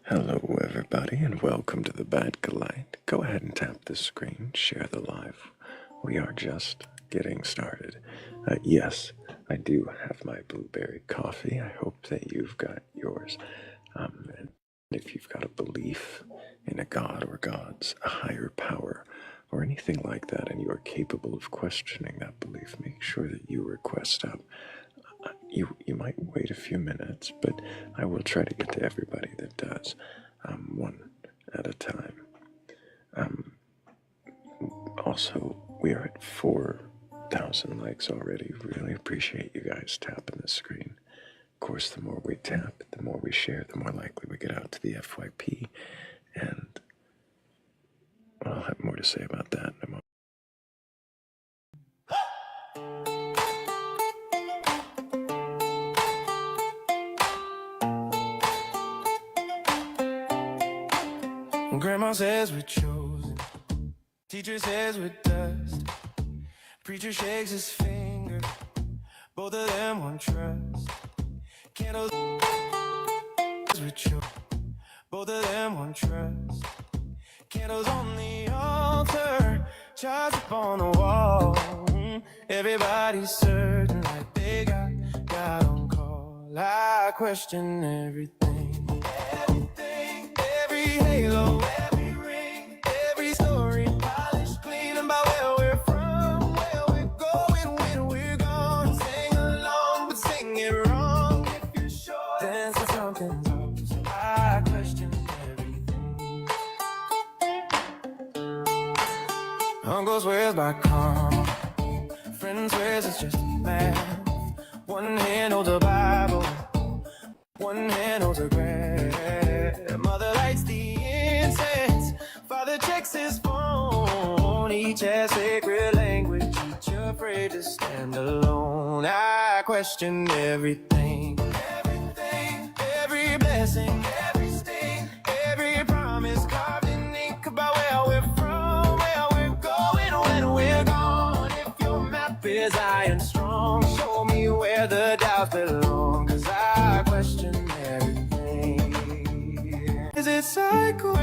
Hello everybody and welcome to the Batcolyte. Go ahead and tap the screen, share the live. We are just getting started. Yes, I do have my blueberry coffee. I hope that you've got yours. And if you've got a belief in a god or gods, a higher power, or anything like that, and you are capable of questioning that belief, make sure that you request up. You might wait a few minutes, but I will try to get to everybody that does, one at a time. Also, we are at 4,000 likes already. Really appreciate you guys tapping the screen. Of course, the more we tap, the more we share, the more likely we get out to the FYP, and I'll have more to say about that in a moment. Grandma says we're chosen, teacher says we're dust, preacher shakes his finger, both of them want trust. Candles we're chosen, both of them want trust. Candles on the altar, charts up on the wall. Everybody's certain like they got God on call. I question everything, every halo, every ring, every story, polished clean about where we're from, where we're going, when we're gone. Sing along, but sing it wrong. If you're sure, then say something's off. So I question everything. Uncle swears by karma, friend swears it's just math. One hand holds a Bible, one hand holds a grab. Mother lights the incense, father checks his phone. Each has sacred language, each afraid to stand alone. I question everything, every blessing, every sting, every promise carved in ink about where we're from, where we're going when we're gone. If your map is iron strong, show me where the doubts belong, 'cause I question everything. Is it cycle?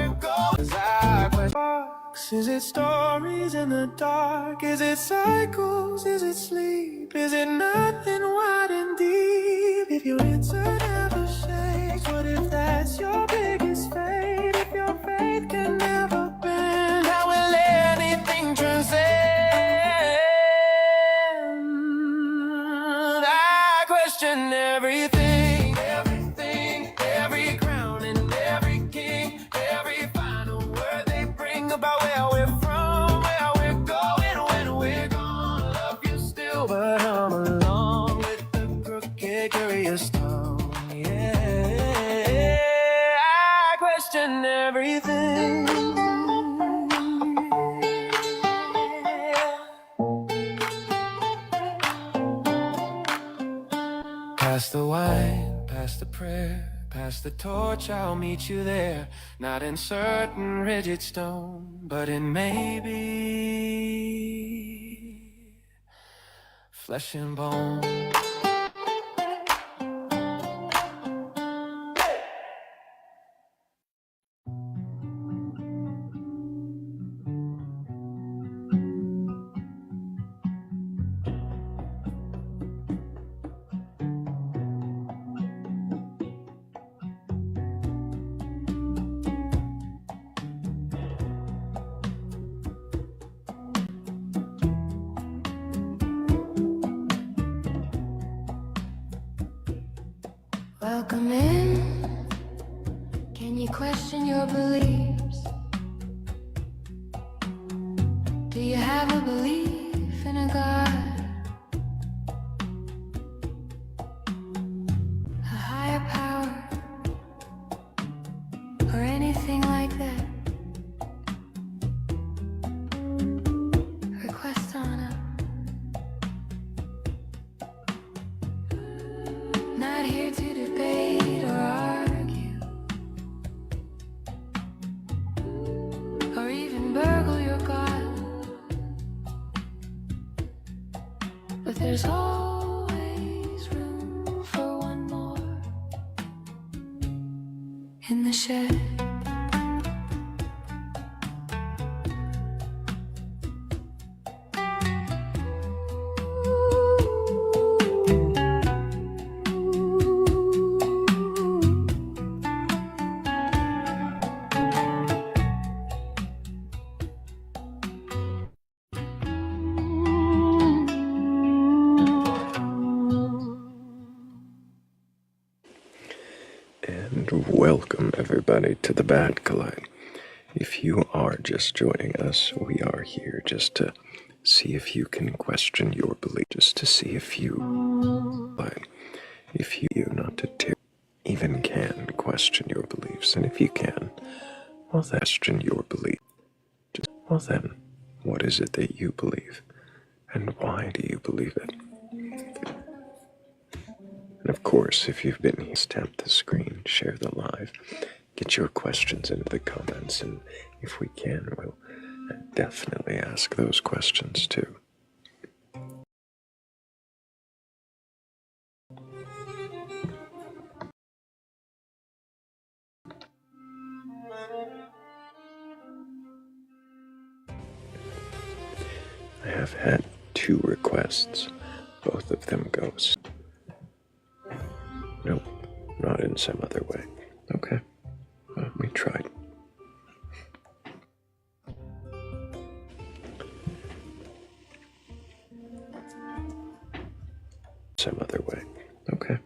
Cause I question box. Is it stories in the dark? Is it cycles? Is it sleep? Is it nothing wide and deep? If your answer never shakes, what if that's your biggest fate? If your faith can never bend, how will anything transcend? I question everything, every crown and every king, every final word they bring about where we're from, where we're going when we're gone. Love you still, but I'm along with the crooked, curious tongue. Yeah, I question everything. Pass the wine, pass the prayer, pass the torch, I'll meet you there. Not in certain rigid stone, but in maybe flesh and bone. question your beliefs. Do you have a belief in a God? A higher power? Or anything like that? Request on up. Not here to debate or argue, or even burgle your God. But there's always room for one more in the shed. And welcome everybody to the Batcolyte. If you are just joining us, we are here just to see if you can question your belief, just to see if you not to even can question your beliefs, and if you can, well, then question your belief. Well then, what is it that you believe, and why do you believe it? And of course, if you've been here, tap the screen, share the live, get your questions into the comments, and if we can, we'll definitely ask those questions too. I have had 2 requests, both of them ghosts. Nope, not in some other way. Okay, well, we tried. Some other way. Okay,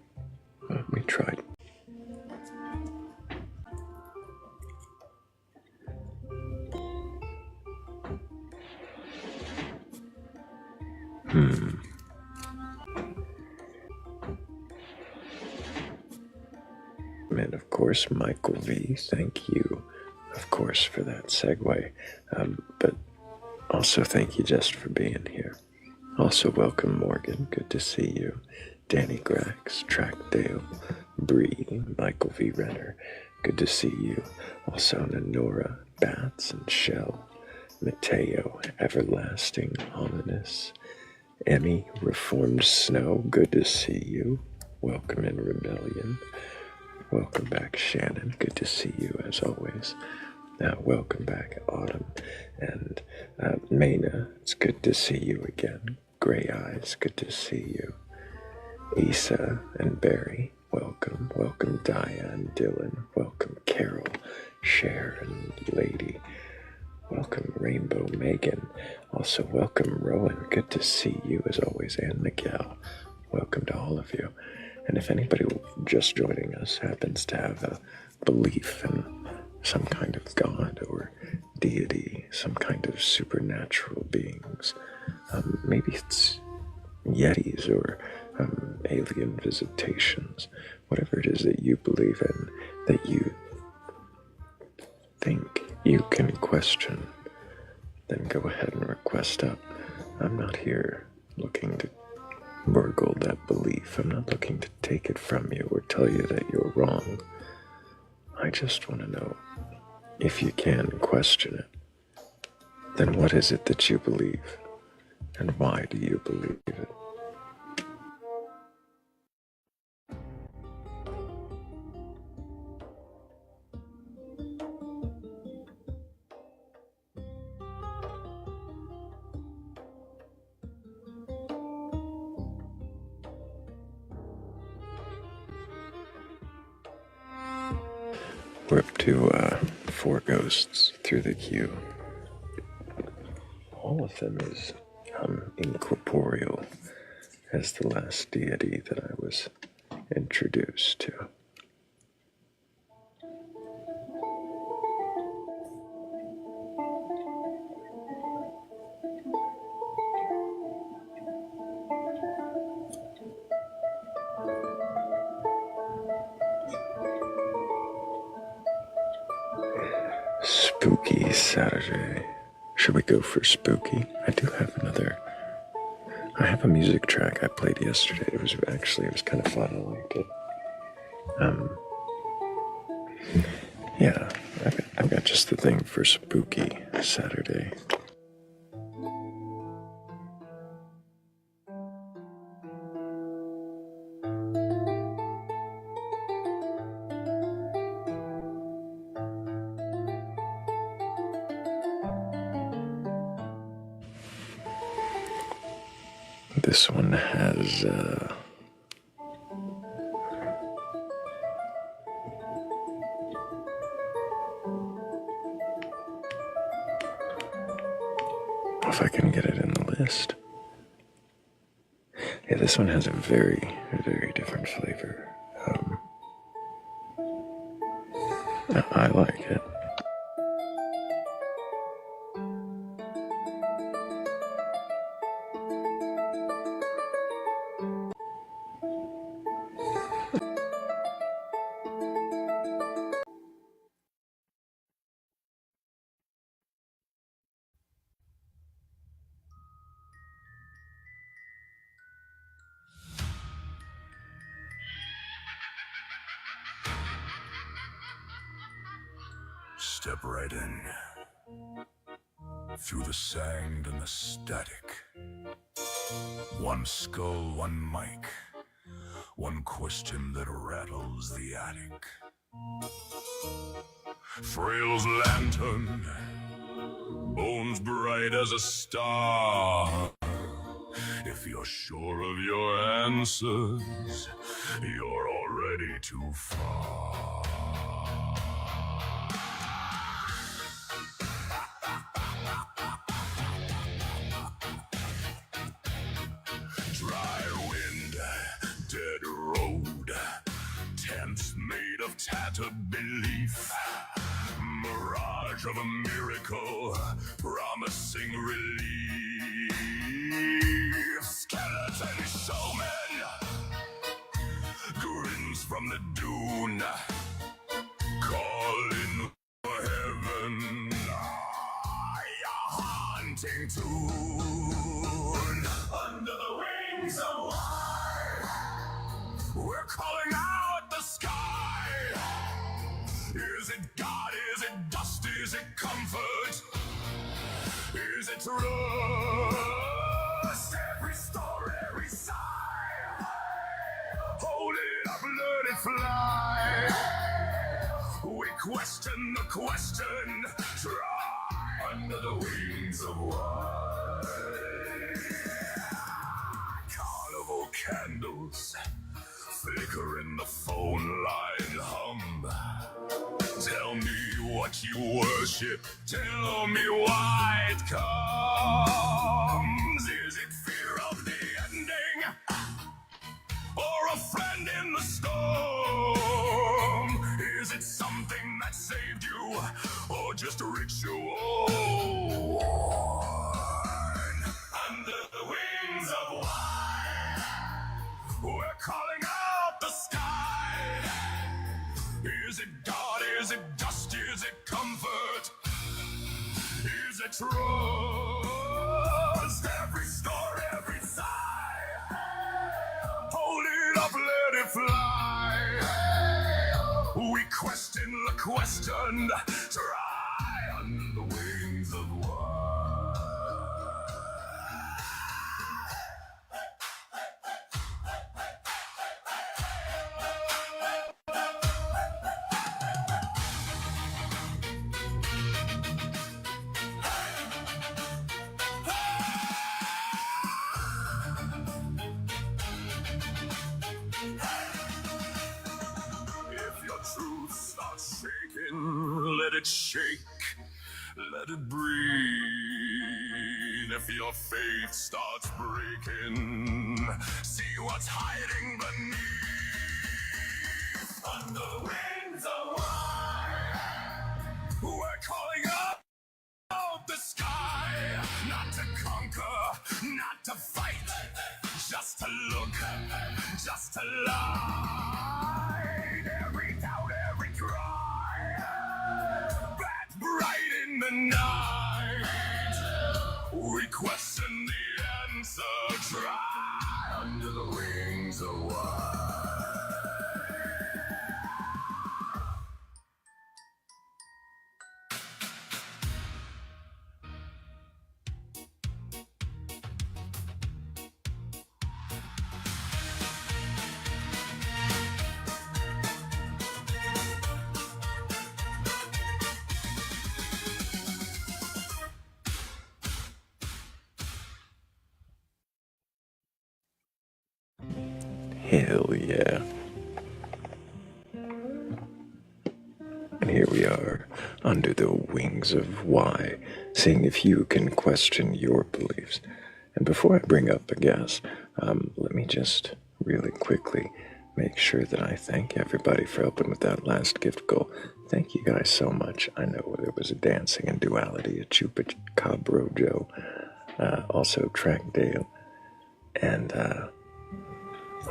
well, we tried. And of course, Michael V, thank you, of course, for that segue. But also thank you just for being here. Also welcome Morgan, good to see you. Danny Grax, Trackdale, Bree, Michael V Renner, good to see you. Also Nanora, Bats and Shell, Mateo, Everlasting, Ominous, Emmy, Reformed Snow, good to see you. Welcome in Rebellion. Welcome back, Shannon. Good to see you, as always. Welcome back, Autumn. And Maina, it's good to see you again. Gray Eyes, good to see you. Issa and Barry, welcome. Welcome, Dia and Dylan. Welcome, Carol, Cher, and Lady. Welcome, Rainbow Megan. Also, welcome, Rowan. Good to see you, as always. And Miguel. Welcome to all of you. And if anybody just joining us happens to have a belief in some kind of god or deity, some kind of supernatural beings, maybe it's yetis or alien visitations, whatever it is that you believe in, that you think you can question, then go ahead and request up. I'm not here looking to burgle that belief. I'm not looking to take it from you or tell you that you're wrong. I just want to know, if you can question it, then what is it that you believe, and why do you believe it? We're up to 4 ghosts through the queue. All of them is incorporeal as the last deity that I was introduced to. Spooky Saturday. Should we go for spooky? I do have another. I have a music track I played yesterday. It was kind of fun. I liked it. Yeah, I've got just the thing for spooky Saturday. This one has, if I can get it in the list. Yeah, this one has a very, very different flavor. I like it. Step right in, through the sound and the static. One skull, one mic, one question that rattles the attic. Thrayle's lantern, bones bright as a star. If you're sure of your answers, you're already too far. Dry wind, dead road, tents made of tattered belief, mirage of a miracle, promising relief. Skeleton showmen, grins from the dune, calling for heaven, a haunting tune. Under the wings of light, we're calling out the sky. Is it God? Is it dust? Is it comfort? Is it trust? Every story, every sigh, hold it up, let it fly. We question the question, try under the wings of white. Carnival candles flicker in the phone line hum. Tell me what you worship, tell me why it comes. Is it fear of the ending, or a friend in the storm? Is it something that saved you, or just a ritual? Under the wings of wine, we're calling out the sky. Is it God? Is it dust? Is it comfort? Is it trust? Every story, every sigh, hold it up, let it fly. We question the question, try under the wings of wine. Truth starts shaking, let it shake, let it breathe. If your faith starts breaking, see what's hiding beneath. Under the wings of wine, we're calling up the sky, not to conquer, not to fight, just to look, just to lie. Every doubt, every cry, bat bright once a try under the wings of wine. Hell yeah. And here we are, under the wings of why, seeing if you can question your beliefs. And before I bring up a guest, let me just really quickly make sure that I thank everybody for helping with that last gift goal. Thank you guys so much. I know there was a dancing and duality, a Chupacabro Joe, also Track Dale, and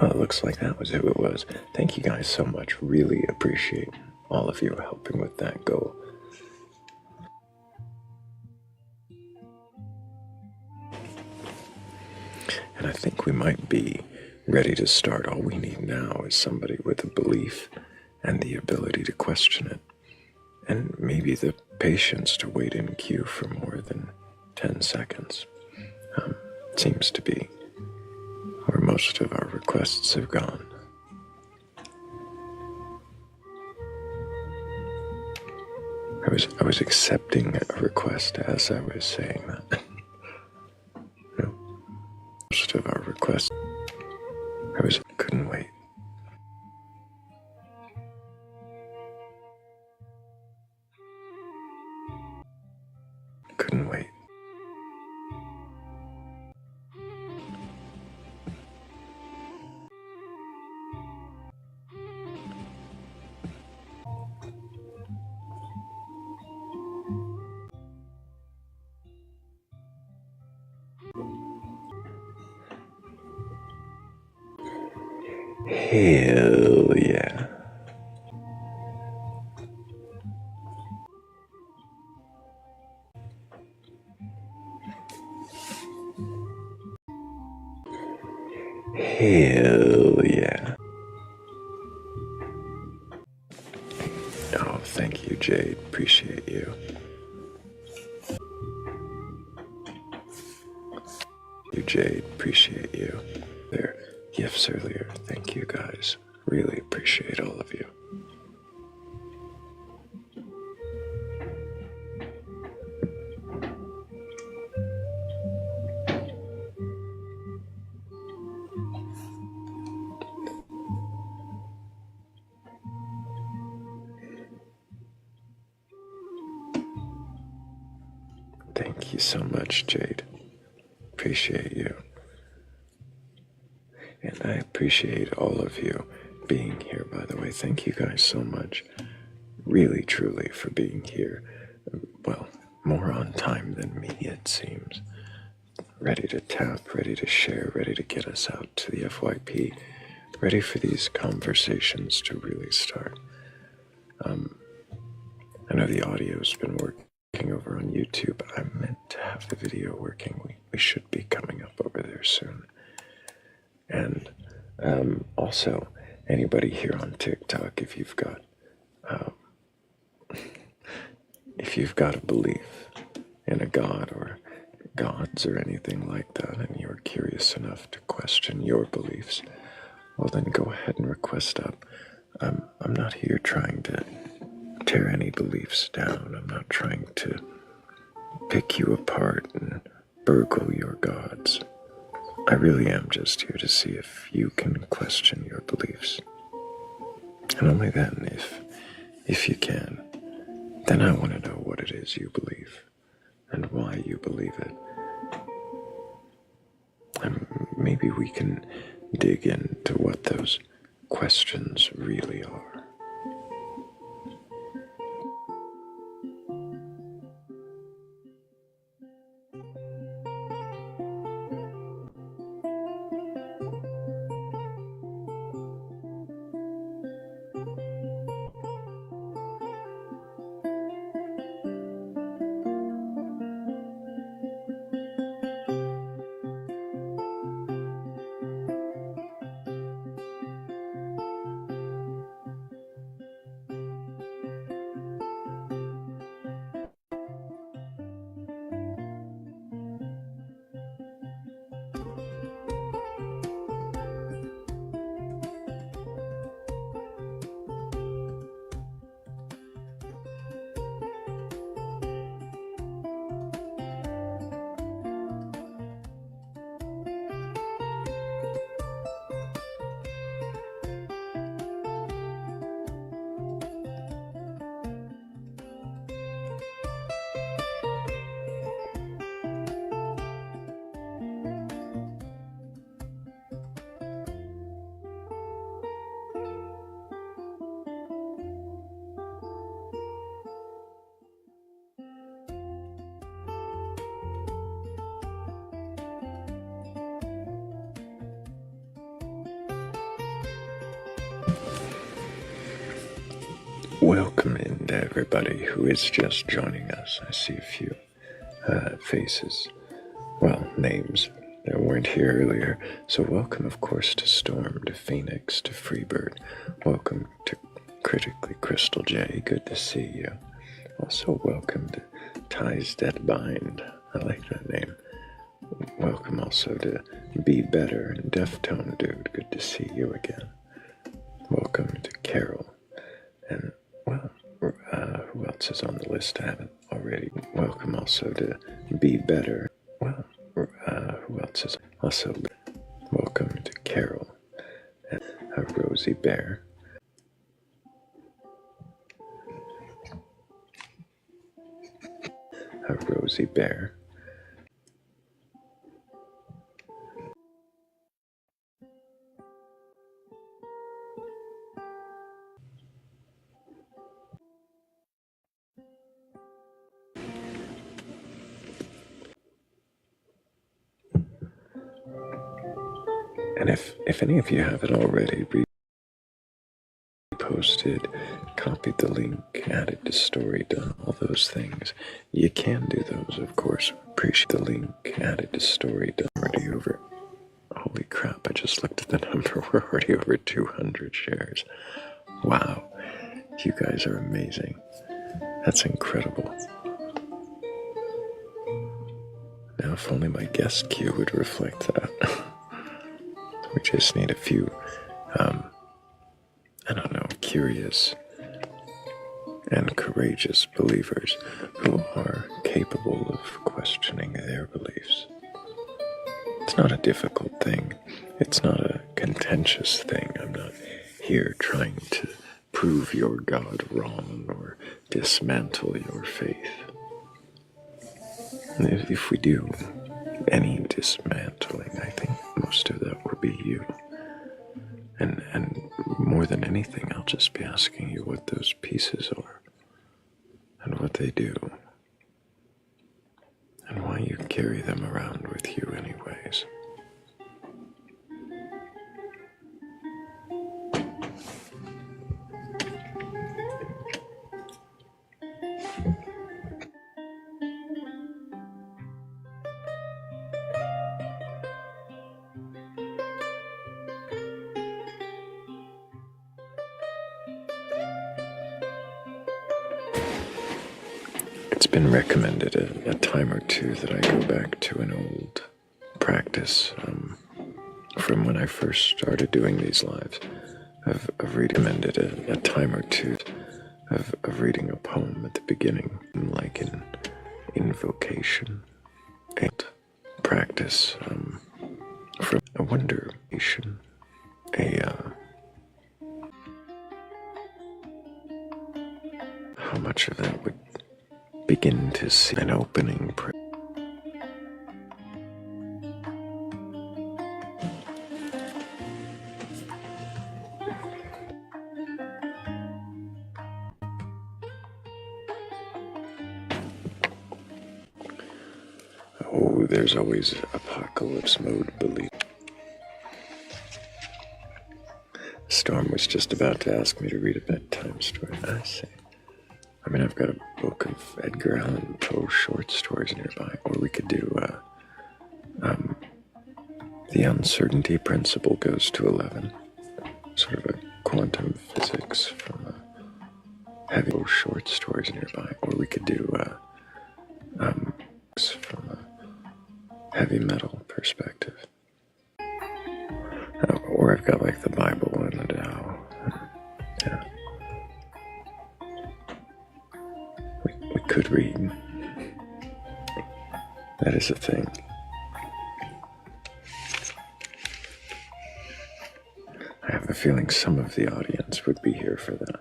well, it looks like that was who it was. Thank you guys so much. Really appreciate all of you helping with that goal. And I think we might be ready to start. All we need now is somebody with a belief and the ability to question it. And maybe the patience to wait in queue for more than 10 seconds. Seems to be where most of our requests have gone. I was accepting a request as I was saying that. No. Most of our requests, couldn't wait. Couldn't wait. Hell yeah. Hell yeah. Oh, thank you, Jade. Appreciate you. Jade, appreciate you. Their gifts earlier. Thank you guys. Really appreciate all of you. Thank you so much, Jade. Appreciate you. And I appreciate all of you being here, by the way. Thank you guys so much, really, truly, for being here. Well, more on time than me, it seems. Ready to tap, ready to share, ready to get us out to the FYP, ready for these conversations to really start. I know the audio's been working over on YouTube. I meant to have the video working. We should be coming up over there soon. And also, anybody here on TikTok, if you've got a belief in a god or gods or anything like that, and you're curious enough to question your beliefs, well then go ahead and request up. I'm not here trying to tear any beliefs down. I'm not trying to pick you apart and burgle your gods. I really am just here to see if you can question your beliefs. And only then, if you can, then I want to know what it is you believe and why you believe it. And maybe we can dig into what those questions really are. welcome in to everybody who is just joining us. I see a few faces, well, names that weren't here earlier. So welcome, of course, to Storm, to Phoenix, to Freebird. Welcome to Critically Crystal J. Good to see you. Also, welcome to Ties That Bind. I like that name. Welcome also to Be Better and Deftone Dude. Good to see you again. Welcome to Carol. And, well, who else is on the list? I haven't already. Welcome also to Be Better. Well, who else is also? Welcome to Carol and Rosie Bear. Rosie Bear. And if any of you haven't already reposted, copied the link, added to story, done all those things, you can do those, of course. Appreciate the link, added to story, done. Already over. Holy crap, I just looked at the number. We're already over 200 shares. Wow, you guys are amazing. That's incredible. Now, if only my guest queue would reflect that. We just need a few, I don't know, curious and courageous believers who are capable of questioning their beliefs. It's not a difficult thing. It's not a contentious thing. I'm not here trying to prove your God wrong or dismantle your faith. If we do any dismantling, I think most of that will be you. And more than anything, I'll just be asking you what those pieces are and what they do and why you carry them around with you anyways. It's been recommended a time or two that I go back to an old practice from when I first started doing these lives. I've recommended a time or two of reading a poem at the beginning, like an invocation and practice from a wonderation, how much of that would begin to see an opening prayer. Oh, there's always apocalypse mode belief. Storm was just about to ask me to read a bedtime story. I see. I mean, I've got a book of Edgar Allan Poe short stories nearby, or we could do, The Uncertainty Principle Goes to 11, sort of a quantum physics from heavy short stories nearby, or we could do, from a heavy metal perspective. Or I've got, like, the Bible and the Tao. Yeah. We could read. That is a thing. I have a feeling some of the audience would be here for that.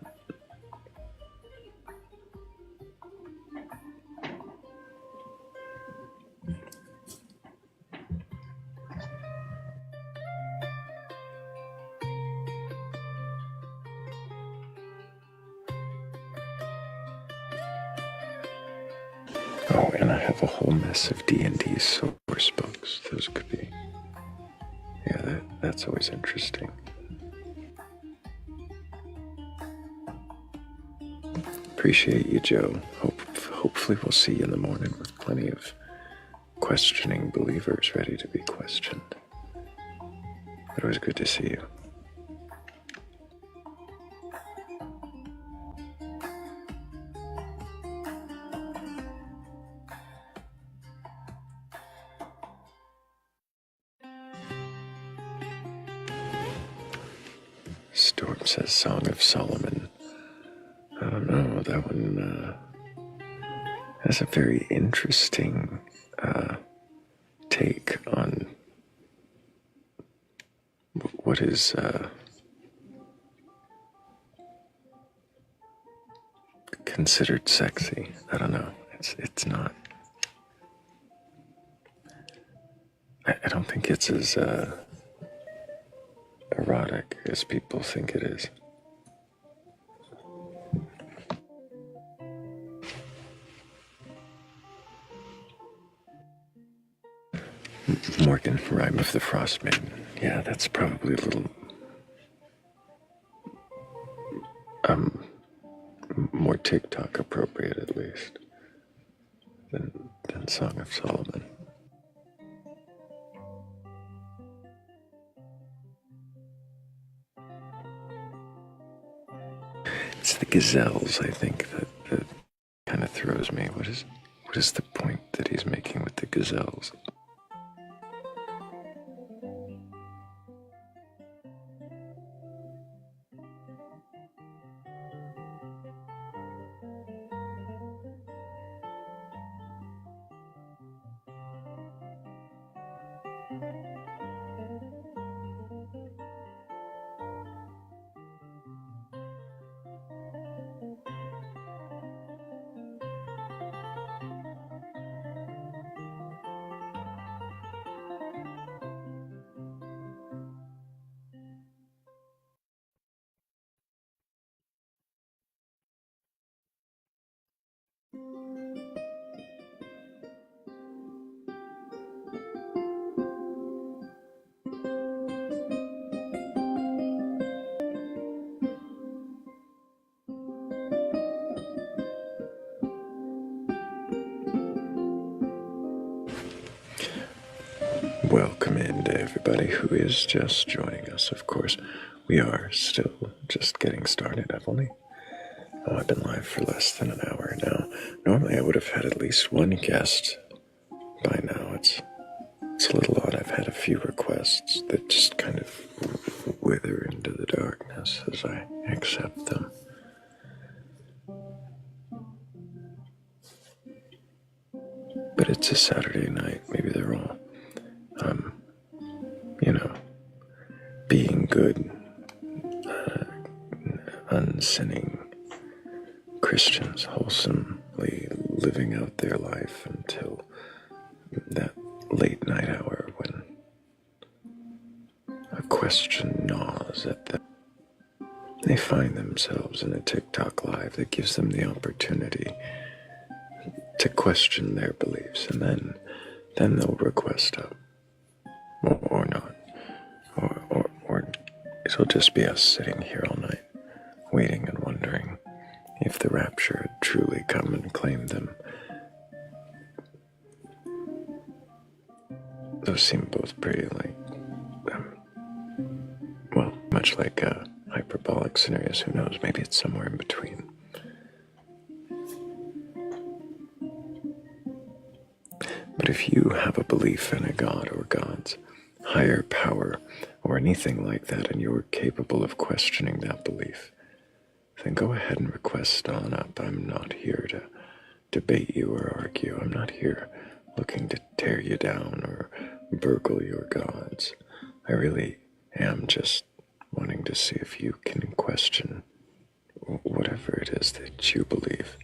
Oh, and I have a whole mess of D&D source books. Those could be... Yeah, that's always interesting. Appreciate you, Joe. Hopefully we'll see you in the morning with plenty of questioning believers ready to be questioned. But it was good to see you. Storm says Song of Solomon. I don't know, that one has a very interesting take on what is considered sexy. I don't know. It's not. I don't think it's as erotic as people think it is. Morgan, Rhyme of the Frost Maiden. Yeah, that's probably a little more TikTok appropriate, at least, than Song of Solomon. It's the gazelles, I think, that kind of throws me. What is the point that he's making with the gazelles? Welcome in to everybody who is just joining us. Of course, we are still just getting started. I've been live for less than an hour now. Normally I would have had at least one guest by now. It's a little odd. I've had a few requests that just kind of wither into the darkness as I accept them. But it's a Saturday night. Maybe they're all being good, unsinning Christians, wholesomely living out their life until that late night hour when a question gnaws at them. They find themselves in a TikTok live that gives them the opportunity to question their beliefs, and then they'll request up, or not, or it'll just be us sitting here all night, waiting and wondering if the rapture had truly come and claimed them. Those seem both pretty much like hyperbolic scenarios. Who knows? Maybe it's somewhere in between. But if you have a belief in a god or gods, higher power, or anything like that, and you're capable of questioning that belief, then go ahead and request on up. I'm not here to debate you or argue. I'm not here looking to tear you down or burgle your gods. I really am just wanting to see if you can question whatever it is that you believe.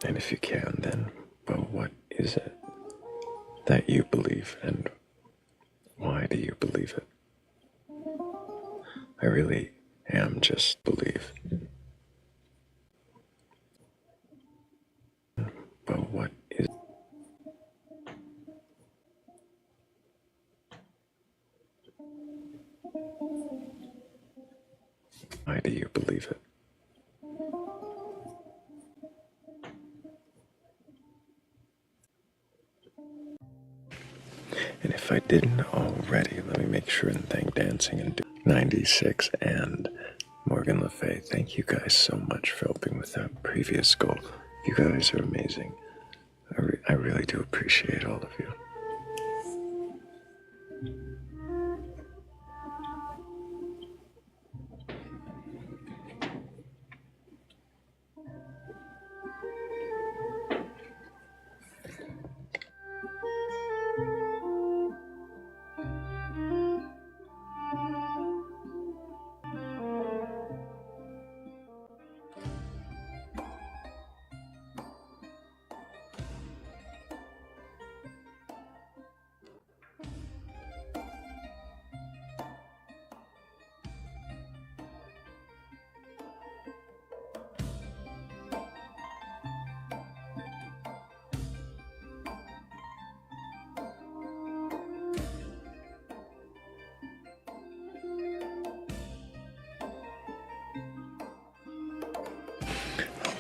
And if you can, then, well, what is it that you believe, and why do you believe it? I really am just believe. Well, what is it? Why do you believe it? And if I didn't already, let me make sure and thank Dancing and 96 and Morgan Le Fay. Thank you guys so much for helping with that previous goal. You guys are amazing. I really do appreciate all of you.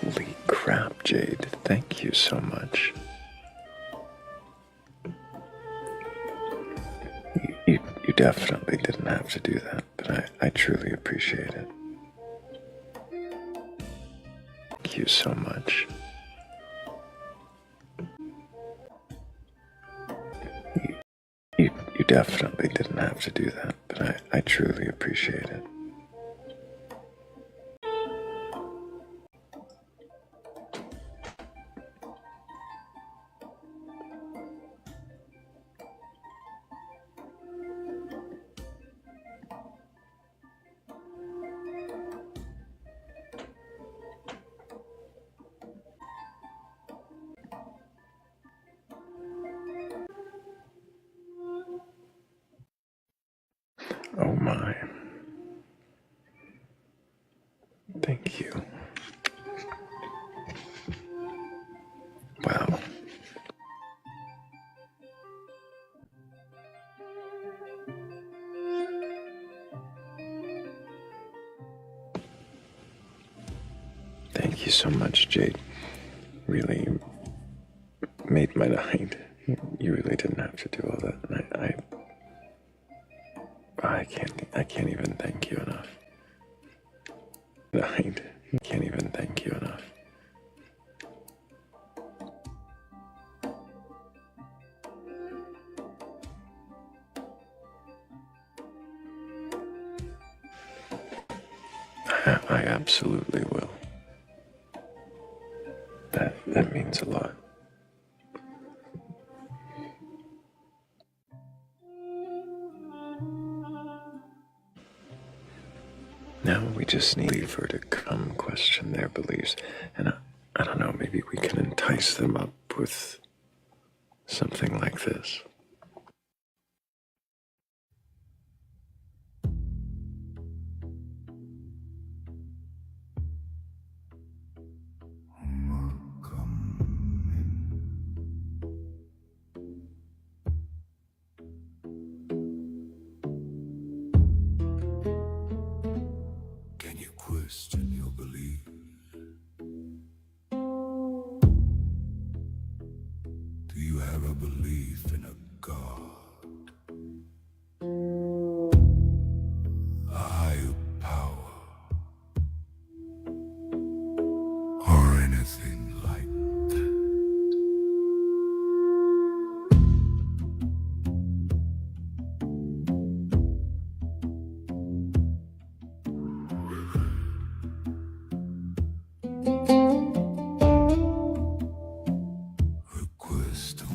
Holy crap, Jade. Thank you so much. You definitely didn't have to do that, but I truly appreciate it. Thank you so much. You definitely didn't have to do that, but I truly appreciate it. Oh my. Thank you. Wow. Thank you so much, Jade. Really made my night. You really didn't have to do all that. And I can't even thank you enough. I can't even thank you enough. I absolutely will. That means a lot. Now we just need her to come question their beliefs, and I don't know, maybe we can entice them up with something like this. Can you question your belief? Do you have a belief in a God? A higher power? Or anything like that? Request on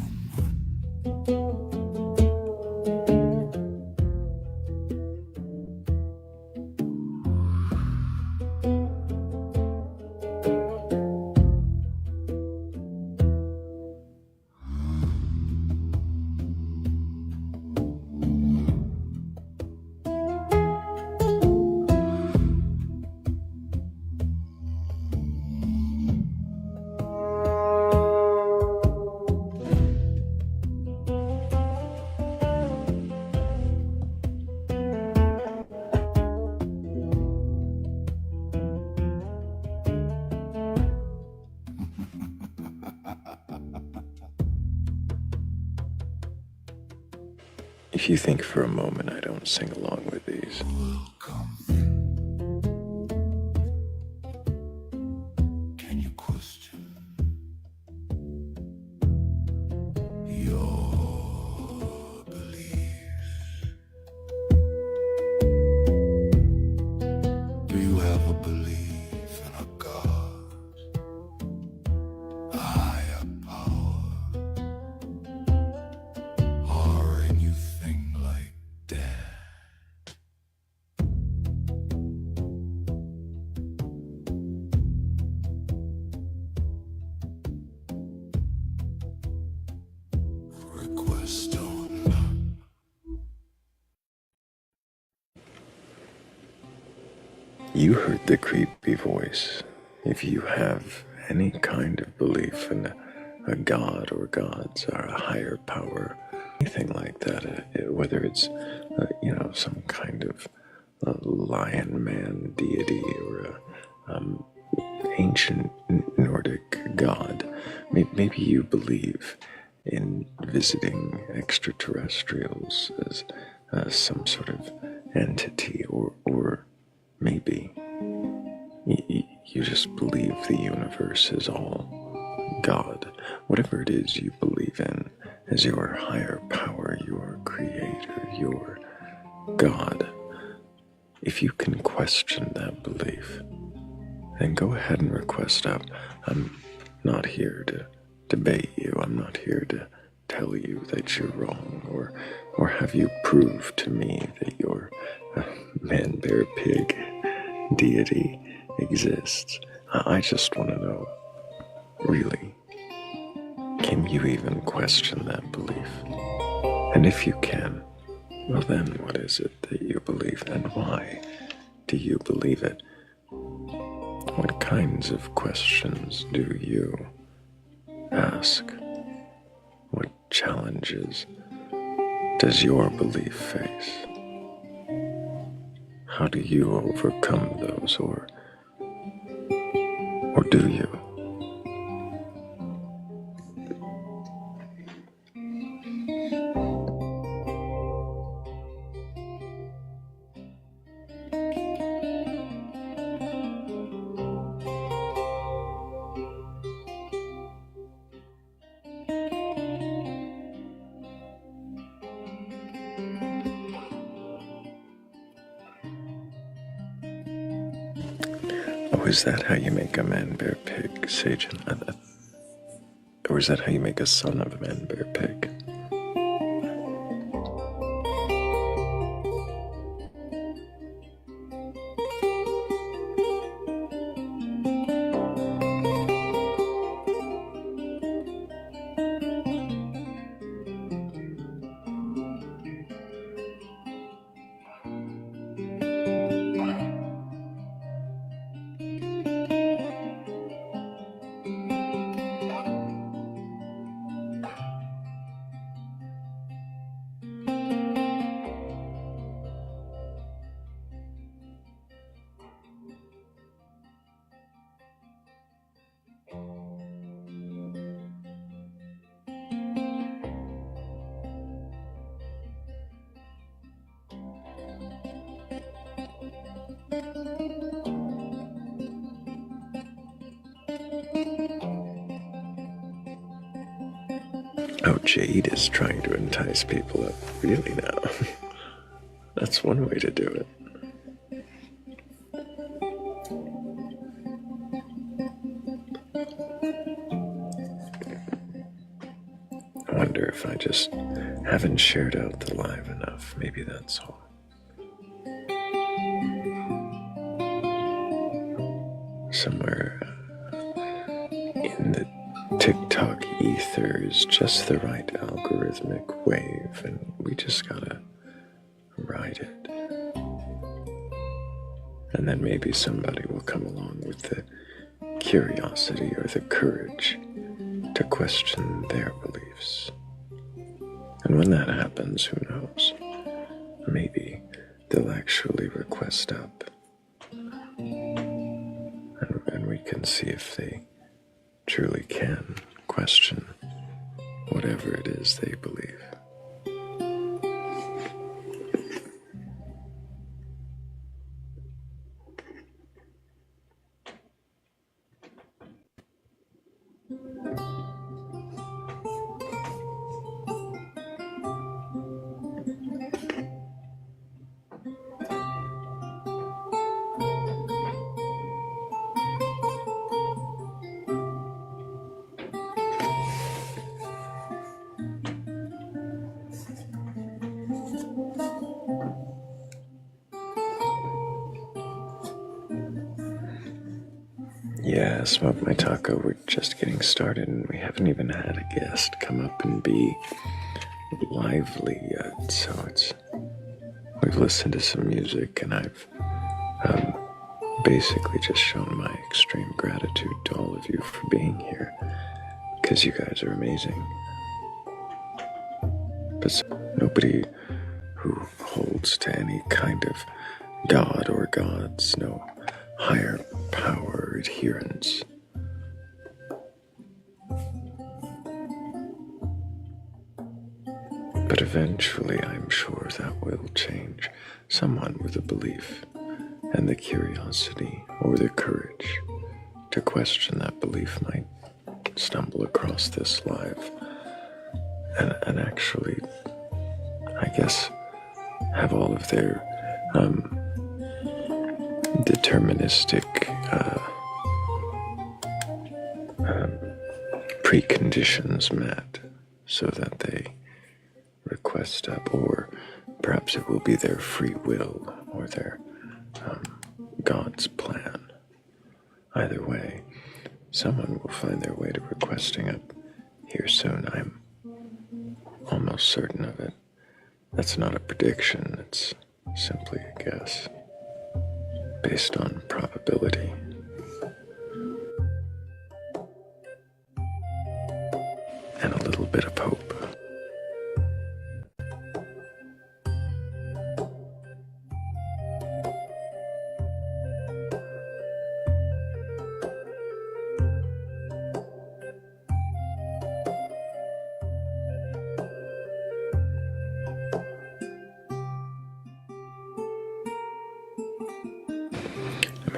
If you think for a moment I don't sing along with these. Can you question your beliefs? Do you have a belief in a God, a higher power, or anything like that? Request on. You heard the creepy voice. If you have any kind of belief in a god or gods or a higher power, anything like that, whether it's, some kind of lion man deity or a ancient Nordic god, maybe you believe in visiting extraterrestrials as some sort of entity, or maybe you just believe the universe is all God. Whatever it is you believe in as your higher power, your creator, your God. If you can question that belief, then go ahead and request up. I'm not here to debate you. I'm not here to tell you that you're wrong, or have you prove to me that your man, bear, pig deity exists. I just want to know, really, can you even question that belief? And if you can, well then what is it that you believe, and why do you believe it? What kinds of questions do you ask? What challenges does your belief face? How do you overcome those, or do you? Oh, is that how you make a man, bear, pig, Sajin? Or is that how you make a son of a man, bear, pig? Oh, Jade is trying to entice people up. Really now? That's one way to do it. I wonder if I just haven't shared out the live enough. Maybe that's all. Somewhere in the TikTok ether is just the right algorithmic wave, and we just gotta ride it. And then maybe somebody will come along with the curiosity or the courage to question their beliefs. And when that happens, who knows? Maybe they'll actually request up. And we can see if they truly can question whatever it is they believe. Yeah, Smoke My Taco, we're just getting started and we haven't even had a guest come up and be lively yet, so we've listened to some music and I've basically just shown my extreme gratitude to all of you for being here, because you guys are amazing. But nobody who holds to any kind of god or gods, no higher power adherence. But eventually, I'm sure that will change. Someone with a belief and the curiosity or the courage to question that belief might stumble across this live and actually, I guess, have all of their deterministic preconditions met so that they request up, or perhaps it will be their free will or their God's plan. Either way, someone will find their way to requesting up here soon. I'm almost certain of it. That's not a prediction, it's simply a guess based on probability. And a little bit of hope.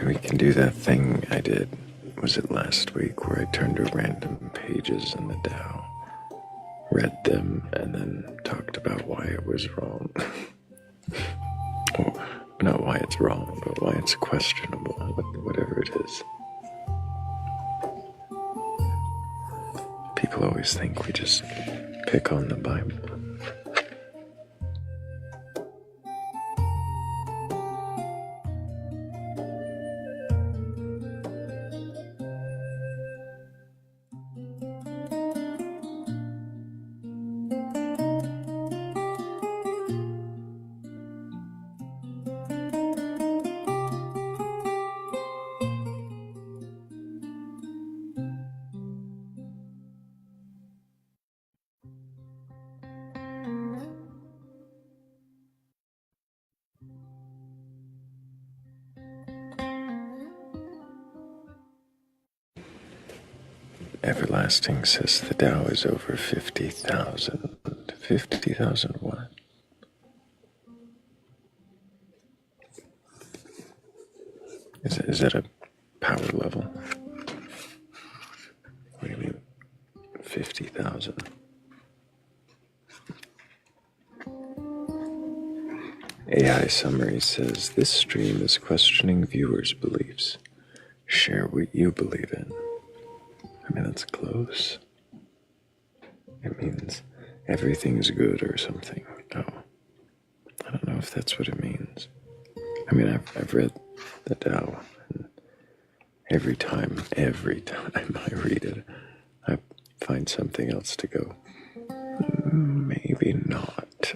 We can do that thing I did, was it last week, where I turned to random pages in the Tao, read them, and then talked about why it was wrong. Well, not why it's wrong, but why it's questionable, whatever it is. People always think we just pick on the Bible. Everlasting says the Tao is over 50,000. 50,000 what? Is that a power level? What do you mean? 50,000. AI summary says, this stream is questioning viewers' beliefs. Share what you believe in. I mean, that's close. It means everything's good or something. Oh, I don't know if that's what it means. I mean, I've read the Tao, and every time I read it, I find something else to go, maybe not.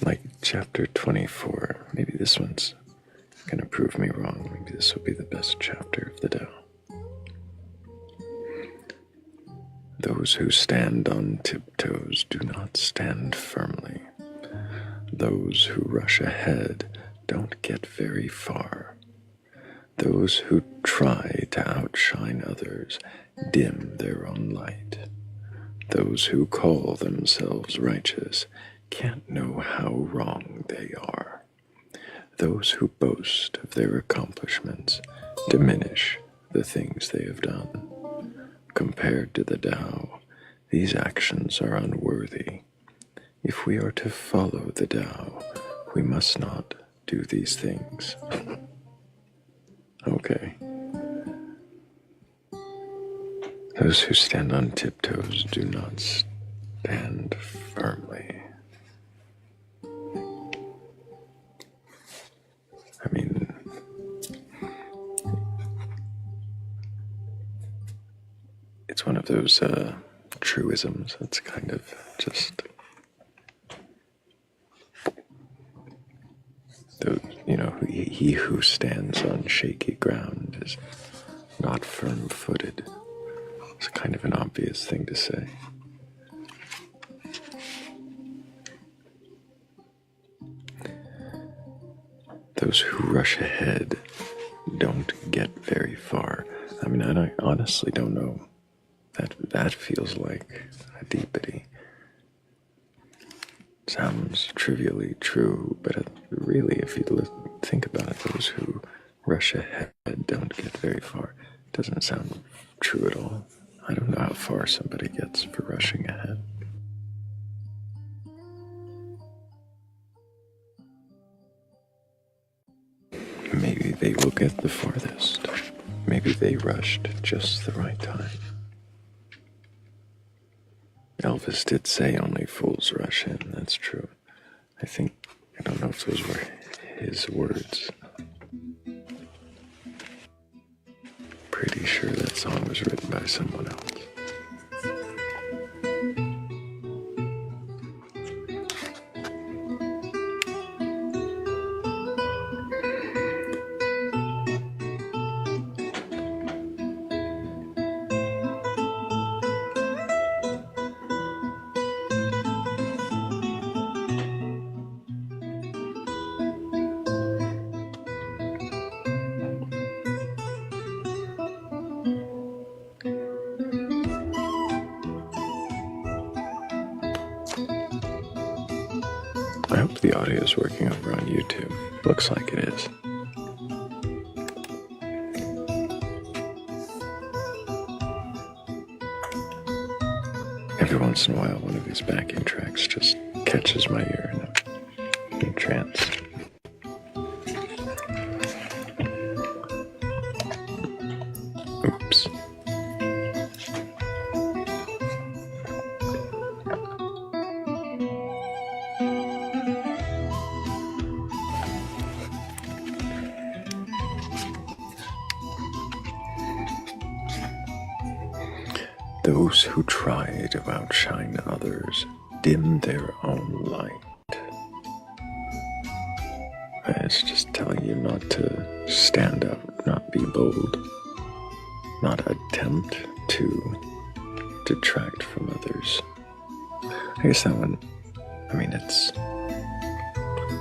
Like chapter 24, maybe this one's gonna prove me wrong. Maybe this will be the best chapter of the Tao. Those who stand on tiptoes do not stand firmly. Those who rush ahead don't get very far. Those who try to outshine others dim their own light. Those who call themselves righteous can't know how wrong they are. Those who boast of their accomplishments diminish the things they have done. Compared to the Tao, these actions are unworthy. If we are to follow the Tao, we must not do these things. Okay. Those who stand on tiptoes do not stand firmly. I mean, it's one of those truisms that's kind of just, he who stands on shaky ground is not firm-footed. It's kind of an obvious thing to say. Those who rush ahead don't get very far. I mean, I honestly don't know. That feels like a deepity. Sounds trivially true, but really, if you think about it, those who rush ahead don't get very far. It doesn't sound true at all. I don't know how far somebody gets for rushing ahead. Maybe they will get the farthest. Maybe they rushed just the right time. Elvis did say only fools rush in, that's true. I don't know if those were his words. Pretty sure that song was written by someone else. I hope the audio is working over on YouTube. Looks like it is. Every once in a while, one of these backing tracks just catches my ear and I'm entranced. Oops. Those who try to outshine others dim their own light. It's just telling you not to stand up, not be bold, not attempt to detract from others. I guess that one, I mean, it's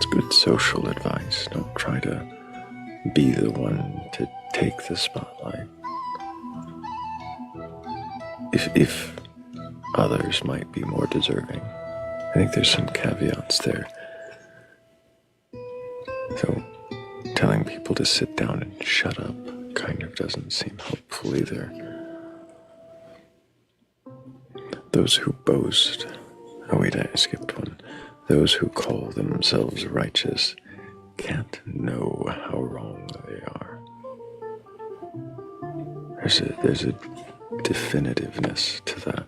good social advice. Don't try to be the one to take the spotlight. If others might be more deserving. I think there's some caveats there. So telling people to sit down and shut up kind of doesn't seem helpful either. Those who boast, oh wait, I skipped one. Those who call themselves righteous can't know how wrong they are. There's a definitiveness to that.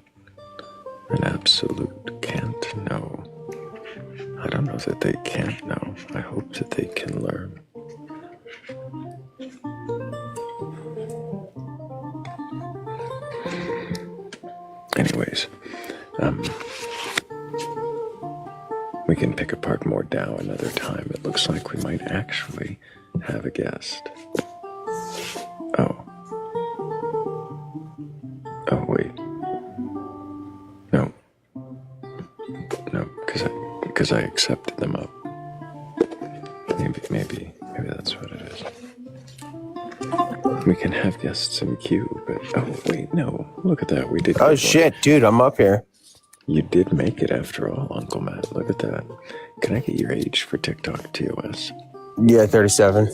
An absolute can't know. I don't know that they can't know. I hope that they can learn. Anyways, we can pick apart more Tao another time. It looks like we might actually have a guest. Oh, wait. No, because I accepted them up. Maybe that's what it is. We can have guests in queue, but oh wait, no. Look at that, we did. Oh shit, dude, I'm up here. You did make it after all, Uncle Matt. Look at that. Can I get your age for TikTok TOS? Yeah, 37.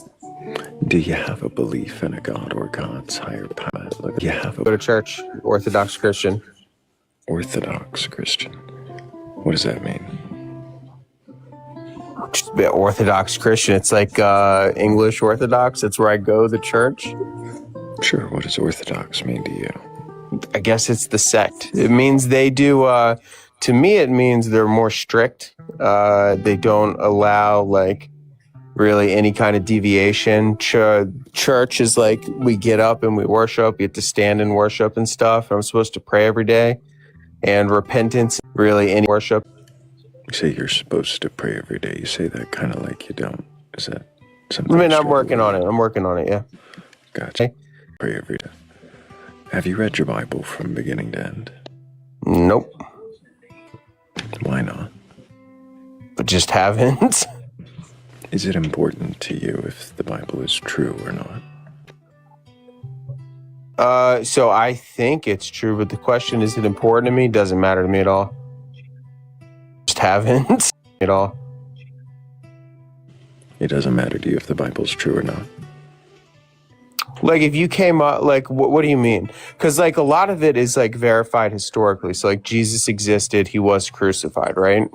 Do you have a belief in a god or gods higher power? Look, you have Go to church, Orthodox Christian. Orthodox Christian. What does that mean? Just a bit Orthodox Christian. It's like English Orthodox. That's where I go, the church. Sure, what does Orthodox mean to you? I guess it's the sect. It means they do, to me, it means they're more strict. They don't allow, like, really any kind of deviation. Church is like, we get up and we worship. You have to stand and worship and stuff. I'm supposed to pray every day. And repentance, really any worship. You say you're supposed to pray every day. You say that kind of like you don't. Is that something? I mean, I'm working on it. Yeah. Gotcha. Pray every day. Have you read your Bible from beginning to end? Nope. Why not? But just haven't. Is it important to you if the Bible is true or not? So I think it's true, but the question, is it important to me? Doesn't matter to me at all. Just haven't at all. It doesn't matter to you if the Bible's true or not. Like, if you came up, like, what do you mean? Because, like, a lot of it is, like, verified historically. So, like, Jesus existed, he was crucified, right?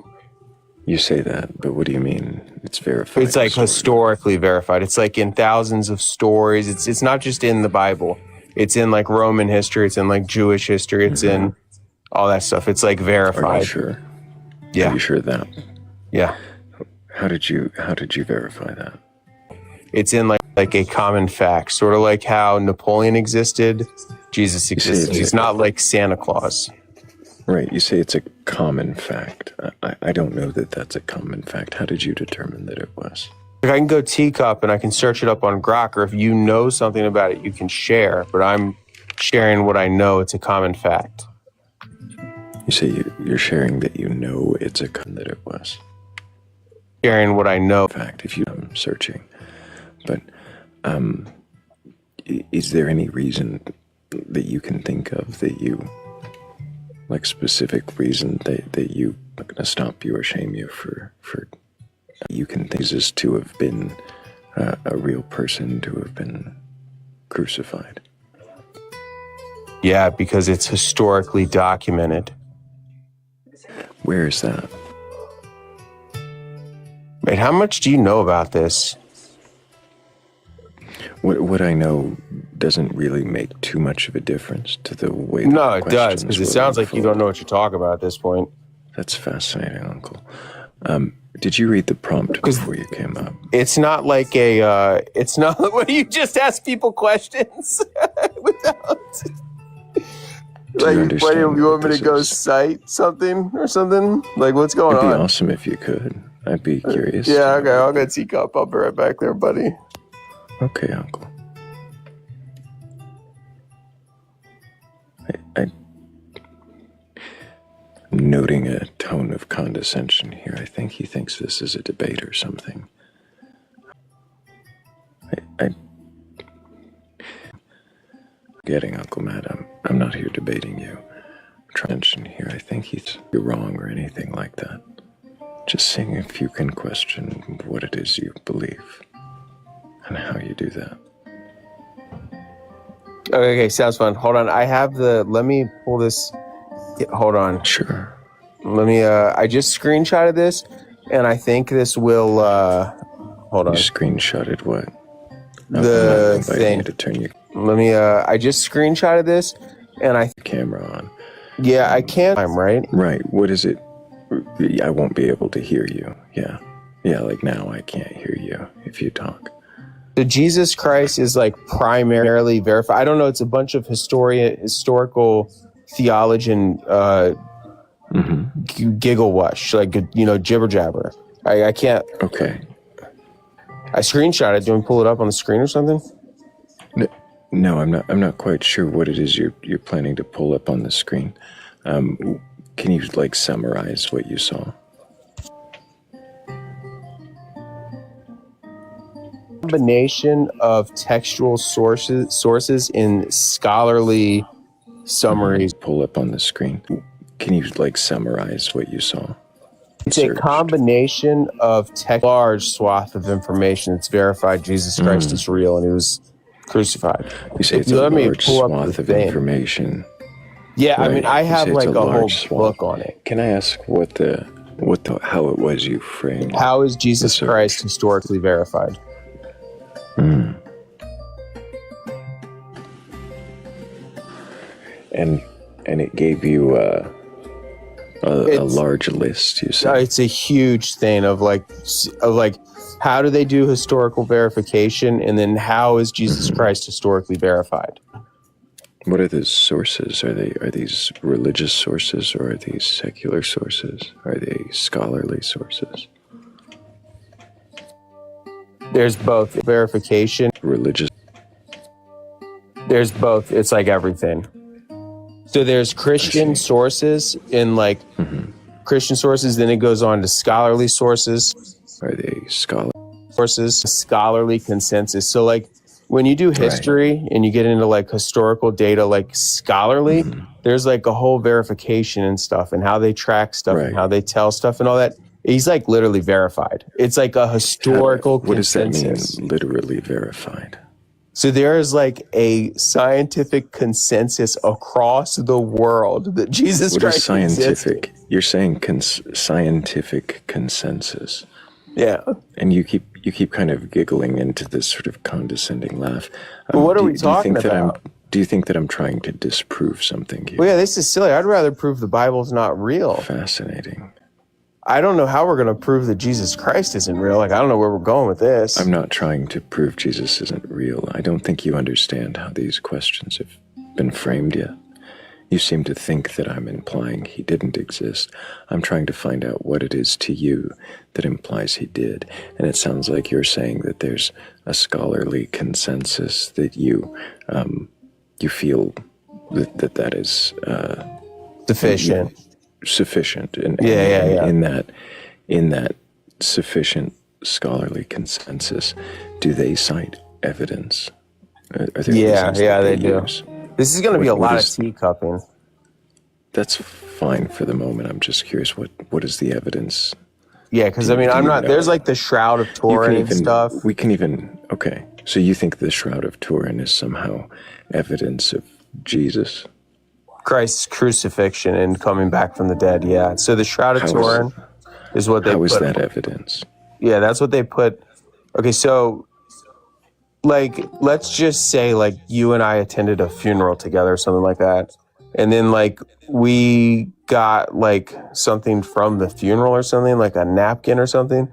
You say that, but what do you mean it's verified? It's, like, historically verified. It's, like, in thousands of stories. It's not just in the Bible. It's in, like, Roman history. It's in, like, Jewish history. It's in all that stuff. It's, like, verified. Are you sure? Yeah. Are you sure of that? Yeah. How did you verify that? It's in like a common fact, sort of like how Napoleon existed, Jesus existed. He's not like Santa Claus. Right. You say it's a common fact. I don't know that that's a common fact. How did you determine that it was? Like, I can go teacup and I can search it up on Grok, or if you know something about it, you can share. But I'm sharing what I know. It's a common fact. You say you're sharing that you know it's a common that it was. Sharing what I know. Fact, if I'm searching. But is there any reason that you can think of that you, like specific reason that you are going to stop you or shame you for you can think Jesus to have been a real person, to have been crucified? Yeah, because it's historically documented. Where is that? Wait, how much do you know about this? What I know doesn't really make too much of a difference to the way. No, it does, because it sounds like you don't know what you're talking about at this point. That's fascinating, Uncle. Did you read the prompt before you came up? It's not like a. It's not where you just ask people questions without. Like, what do you want me to go cite something or something? Like, what's going on? It'd be awesome if you could. I'd be curious. Yeah, okay, I'll get teacup. I'll be right back there, buddy. Okay, Uncle. I'm noting a tone of condescension here. I think he thinks this is a debate or something. Getting Uncle Matt, I'm not here debating you. Attention here. I think you're wrong or anything like that. Just seeing if you can question what it is you believe and how you do that. Okay, sounds fun. Hold on, I have let me pull this. Hold on. Sure. Let me, I just screenshotted this, and I think this will, hold on. You screenshotted what? The thing. To turn your Let me, I just screenshotted this, and camera on. Yeah, I can't. I'm right. Right. What is it? I won't be able to hear you. Yeah. Yeah, like now I can't hear you if you talk. So Jesus Christ is like primarily verified. I don't know. It's a bunch of historical theologian giggle wash, like, jibber jabber. I can't. Okay. I screenshot it. Do you pull it up on the screen or something? No, I'm not quite sure what it is you're planning to pull up on the screen. Can you like summarize what you saw? Combination of textual sources in scholarly summaries. Pull up on the screen. Can you like summarize what you saw? It's a combination of large swath of information. It's verified Jesus Christ is real and he was crucified. You say it's a large swath of information. Yeah, right. I mean, I have like a whole book on it. Can I ask what the how it was you framed. How is Jesus search. Christ historically verified? And it gave you a large list, you said. It's a huge thing of like how do they do historical verification, and then how is Jesus Christ historically verified? What are the sources? Are these religious sources, or are these secular sources? Are they scholarly sources? There's both verification. Religious. There's both. It's like everything. So there's Christian sources in like Christian sources, then it goes on to scholarly sources. Are they sources? Scholarly consensus. So like when you do history and you get into like historical data, like scholarly, there's like a whole verification and stuff, and how they track stuff and how they tell stuff and all that. He's like literally verified. It's like a historical consensus. What does that mean, literally verified? So there is like a scientific consensus across the world that Jesus Christ is scientific? existed. You're saying scientific consensus. Yeah. And you keep kind of giggling into this sort of condescending laugh. But what are we talking about? Do you think that I'm trying to disprove something here? Well, yeah, this is silly. I'd rather prove the Bible's not real. Fascinating. I don't know how we're going to prove that Jesus Christ isn't real. Like, I don't know where we're going with this. I'm not trying to prove Jesus isn't real. I don't think you understand how these questions have been framed yet. You seem to think that I'm implying he didn't exist. I'm trying to find out what it is to you that implies he did. And it sounds like you're saying that there's a scholarly consensus that you feel that is sufficient and in that sufficient scholarly consensus, do they cite evidence? Are there they do. This is going to be a lot of teacupping. That's fine for the moment. I'm just curious, what is the evidence? Yeah, because I mean, I'm not. There's like the Shroud of Turin and stuff. Okay. So you think the Shroud of Turin is somehow evidence of Jesus? Christ's crucifixion and coming back from the dead, yeah. So the Shroud of Turin is what they put. How is that evidence? Yeah, that's what they put. Okay, so, like, let's just say, like, you and I attended a funeral together or something like that. And then, like, we got, like, something from the funeral or something, like a napkin or something.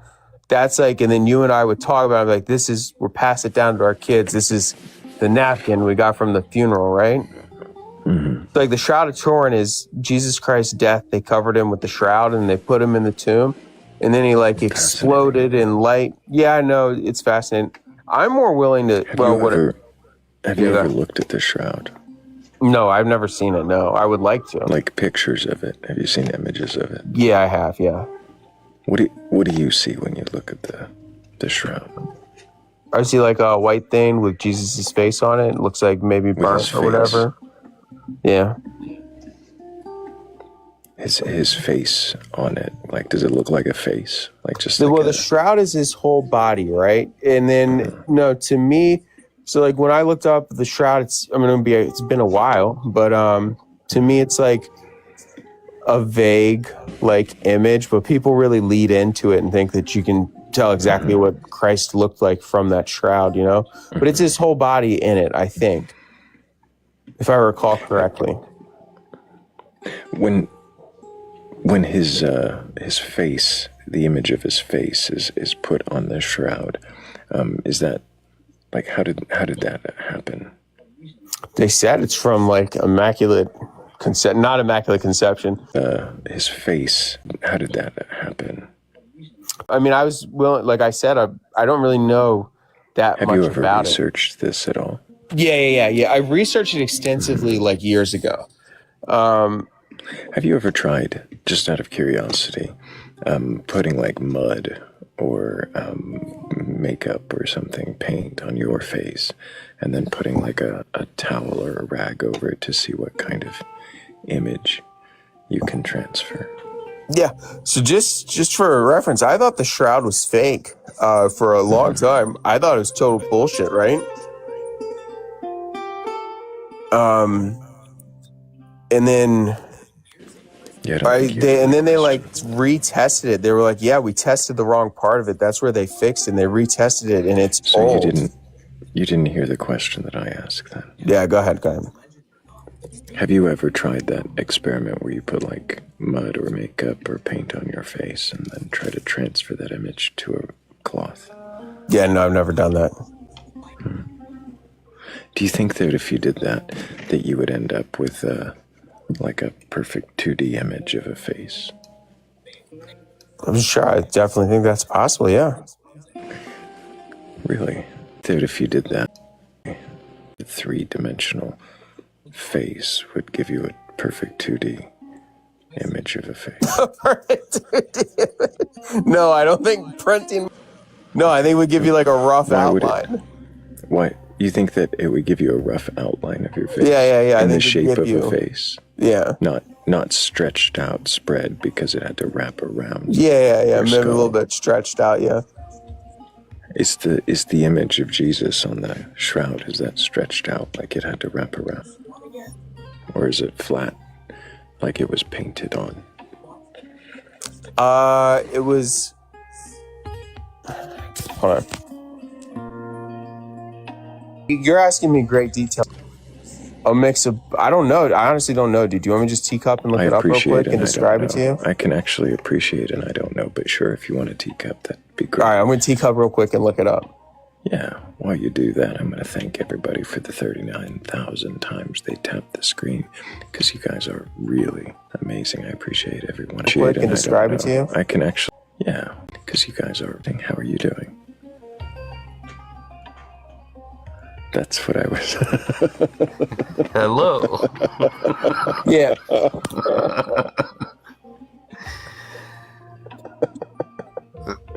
That's, like, and then you and I would talk about it, like, we're passing it down to our kids. This is the napkin we got from the funeral, right? Mm-hmm. So, like, the Shroud of Turin is Jesus Christ's death. They covered him with the shroud and they put him in the tomb. And then he, like, exploded in light. Yeah, I know. It's fascinating. I'm more willing to... Have you ever looked at the shroud? No, I've never seen it, no. I would like to. Like pictures of it? Have you seen images of it? Yeah, I have, yeah. What do you see when you look at the shroud? I see, like, a white thing with Jesus' face on it. It looks like maybe burnt or whatever. Yeah. His face on it, like, does it look like a face? Like, just the shroud is his whole body, right? And then no, to me, so like when I looked up the shroud, it's been a while, but to me it's like a vague like image, but people really lead into it and think that you can tell exactly what Christ looked like from that shroud, you know? But it's his whole body in it, I think, if I recall correctly. When his face, the image of his face is put on the shroud, is that, like, how did that happen? They said it's from like not immaculate conception. His face, how did that happen? I mean, I was willing, like I said, I don't really know that much about it. Have you ever researched this at all? Yeah. I researched it extensively like years ago. Have you ever tried, just out of curiosity, putting like mud or makeup or something, paint on your face, and then putting like a towel or a rag over it to see what kind of image you can transfer? Yeah. So just for a reference, I thought the shroud was fake for a long time. I thought it was total bullshit, right? And then Yeah, I don't think And then they like retested it. They were like, "Yeah, we tested the wrong part of it. That's where they fixed it." And they retested it, and it's So old. you didn't hear the question that I asked then. Yeah, go ahead. Have you ever tried that experiment where you put like mud or makeup or paint on your face and then try to transfer that image to a cloth? Yeah, no, I've never done that. Do you think that if you did that, that you would end up with like a perfect 2D image of a face? I'm sure. I definitely think that's possible. Yeah. Really? That if you did that, a three-dimensional face would give you a perfect 2D image of a face. No, I don't think printing. No, I think it would give you like a rough outline. Why? You think that it would give you a rough outline of your face? Yeah. In the shape of a face. Yeah. Not stretched out, spread because it had to wrap around. Yeah. Maybe a little bit stretched out. Yeah. Is the image of Jesus on the shroud, is that stretched out like it had to wrap around? Or is it flat, like it was painted on? It was. Hold on. You're asking me great detail. A mix of, I don't know. I honestly don't know, dude. Do you want me to just teacup and look it up real quick and describe it to you? I can actually appreciate it and I don't know, but sure, if you want a teacup, that'd be great. All right, I'm going to teacup real quick and look it up. Yeah, while you do that, I'm going to thank everybody for the 39,000 times they tapped the screen, because you guys are really amazing. I appreciate everyone. Quick and describe it to you? I can actually, yeah, because you guys are, how are you doing? That's what I was. Hello. Yeah.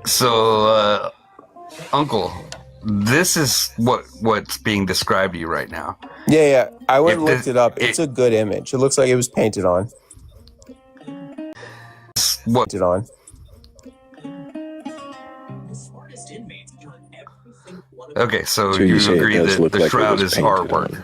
So, Uncle, this is what's being described to you right now. Yeah. I went and looked it up. It's a good image. It looks like it was painted on. What? Painted on. Okay, so you agree that the shroud is artwork?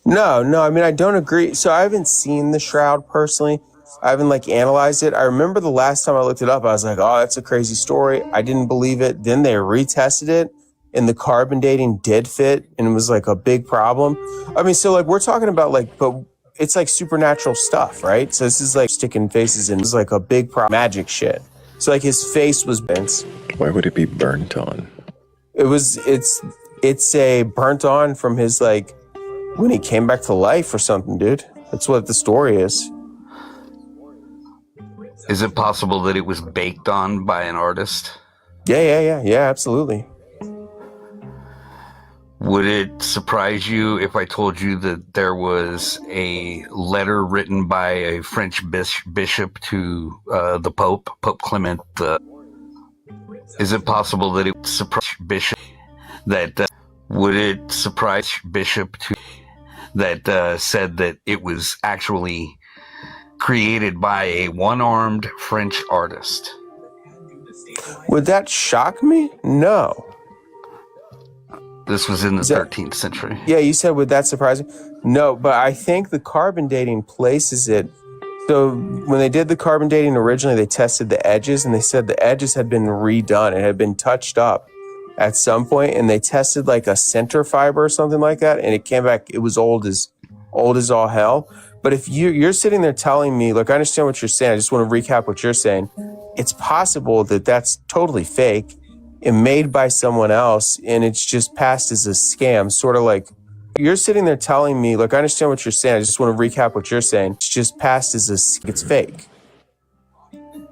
No, I mean, I don't agree. So I haven't seen the shroud personally. I haven't like analyzed it. I remember the last time I looked it up, I was like, oh, that's a crazy story. I didn't believe it. Then they retested it and the carbon dating did fit and it was like a big problem. I mean, so like we're talking about like, but it's like supernatural stuff, right? So this is like sticking faces in. It's like a big magic shit. So like his face was bent. Why would it be burnt on? It's a burnt on from his like when he came back to life or something, dude. That's what the story is. Is it possible that it was baked on by an artist? Yeah, absolutely. Would it surprise you if I told you that there was a letter written by a French bishop to the Pope Clement? Is it possible that it would surprise Bishop that would it surprise Bishop to that said that it was actually created by a one-armed French artist? Would that shock me? No. This was in the 13th century. Yeah, you said, would that surprise me? No, but I think the carbon dating places it. So when they did the carbon dating originally, they tested the edges and they said the edges had been redone. It had been touched up at some point and they tested like a center fiber or something like that. And it came back, it was old as all hell. But if you're sitting there telling me, look, I understand what you're saying. I just want to recap what you're saying. It's possible that that's totally fake and made by someone else. And it's just passed as a scam, sort of like you're sitting there telling me, look, I understand what you're saying. I just want to recap what you're saying. It's just passed as it's fake.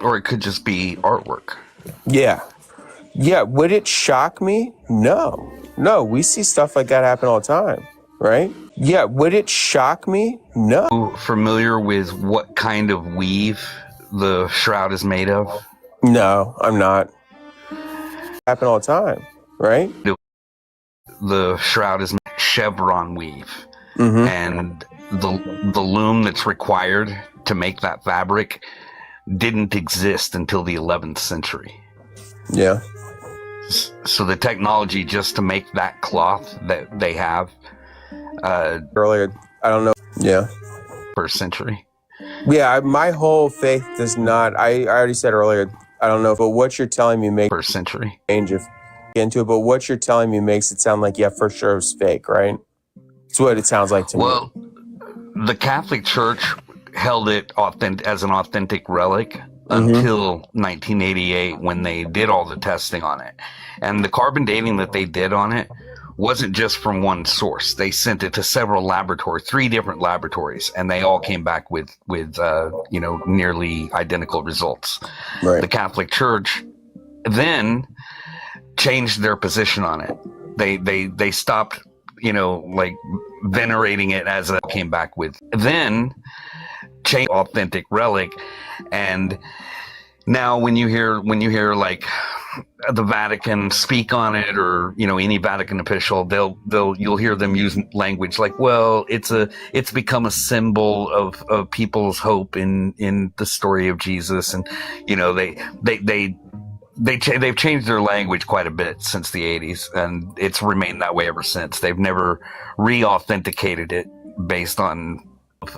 Or it could just be artwork. Yeah. Would it shock me? No, we see stuff like that happen all the time, right? Yeah. Would it shock me? No. Are you familiar with what kind of weave the shroud is made of? No, I'm not. Happen all the time, right? The shroud is chevron weave, and the loom that's required to make that fabric didn't exist until the 11th century. Yeah. So the technology just to make that cloth that they have earlier, I don't know. Yeah. First century. Yeah, my whole faith does not. I already said earlier. I don't know, but what you're telling me makes First century. change if into it. But what you're telling me makes it sound like for sure it's fake, right? It's what it sounds like to Well, me. the Catholic Church held it as an authentic relic until 1988 when they did all the testing on it. And the carbon dating that they did on it wasn't just from one source. They sent it to several laboratories, 3 different laboratories, and they all came back with nearly identical results. Right. The Catholic Church then changed their position on it. They stopped, venerating it as it came back with. Then change authentic relic, and now when you hear like the Vatican speak on it, or any Vatican official, you'll hear them use language like, well, it's become a symbol of people's hope in the story of Jesus, and they've changed their language quite a bit since the 80s, and it's remained that way ever since. They've never re-authenticated it based on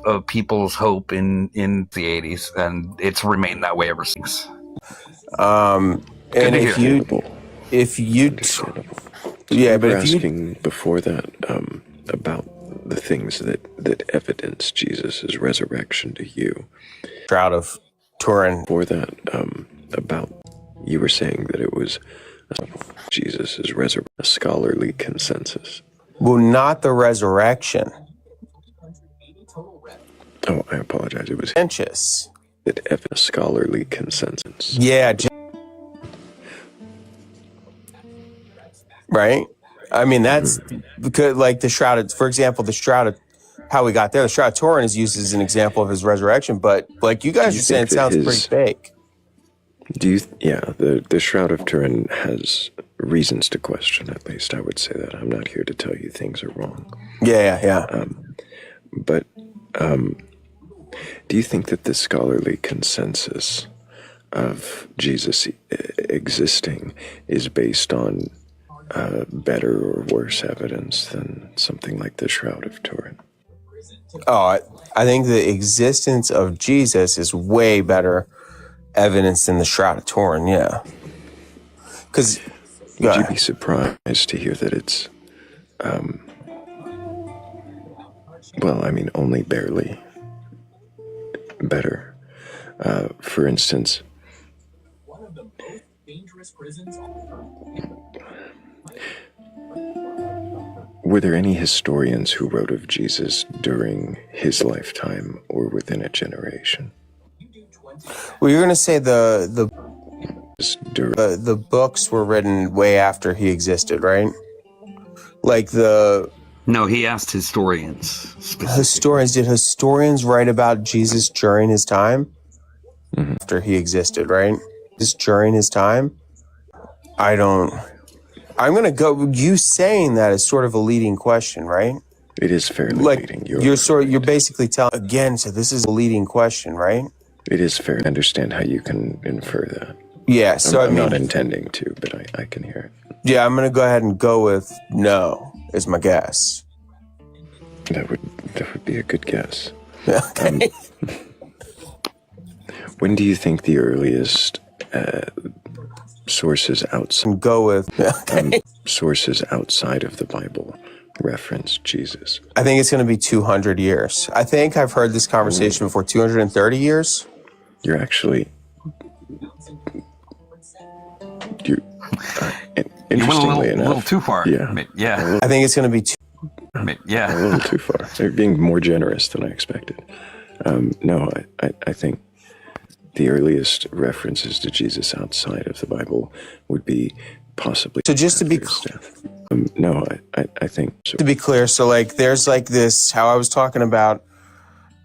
of people's hope in the 80s, and it's remained that way ever since. And if you yeah, but if asking before that about the things that evidence Jesus' resurrection to you, Shroud of Turin. For that about, you were saying that it was Jesus' resurrection, a scholarly consensus. Well, not the resurrection. Oh, I apologize. It was Contentious. A scholarly consensus. Yeah. Right? I mean, that's because, like, the Shroud of, for example, the Shroud of, how we got there, the Shroud of Turin is used as an example of his resurrection, but like you guys are saying, it sounds pretty fake. The Shroud of Turin has reasons to question, at least I would say that. I'm not here to tell you things are wrong. Yeah. But do you think that the scholarly consensus of Jesus existing is based on better or worse evidence than something like the Shroud of Turin? Oh, I think the existence of Jesus is way better evidence than the Shroud of Turin, yeah. Because would you be surprised to hear that it's, only barely better? For instance, were there any historians who wrote of Jesus during his lifetime or within a generation? Well, you're going to say the books were written way after he existed, right? Like No, he asked historians. Did historians write about Jesus during his time? Mm-hmm. After he existed, right? Just during his time? I'm going to go, you saying that is sort of a leading question, right? It is fairly leading. You're basically telling, again, so this is a leading question, right? It is fair. I understand how you can infer that. Yeah, so I'm not intending to, but I can hear it. Yeah, I'm going to go ahead and go with no, is my guess. That would be a good guess. Okay. When do you think the earliest sources outside sources outside of the Bible reference Jesus? I think it's going to be 200 years. I think I've heard this conversation before. 230 years. You're actually interestingly enough, a little too far. Yeah. I think it's going to be a little too far. They're being more generous than I expected. No, I think the earliest references to Jesus outside of the Bible would be possibly. So just to be no, I think so. To be clear, so like there's like this, how I was talking about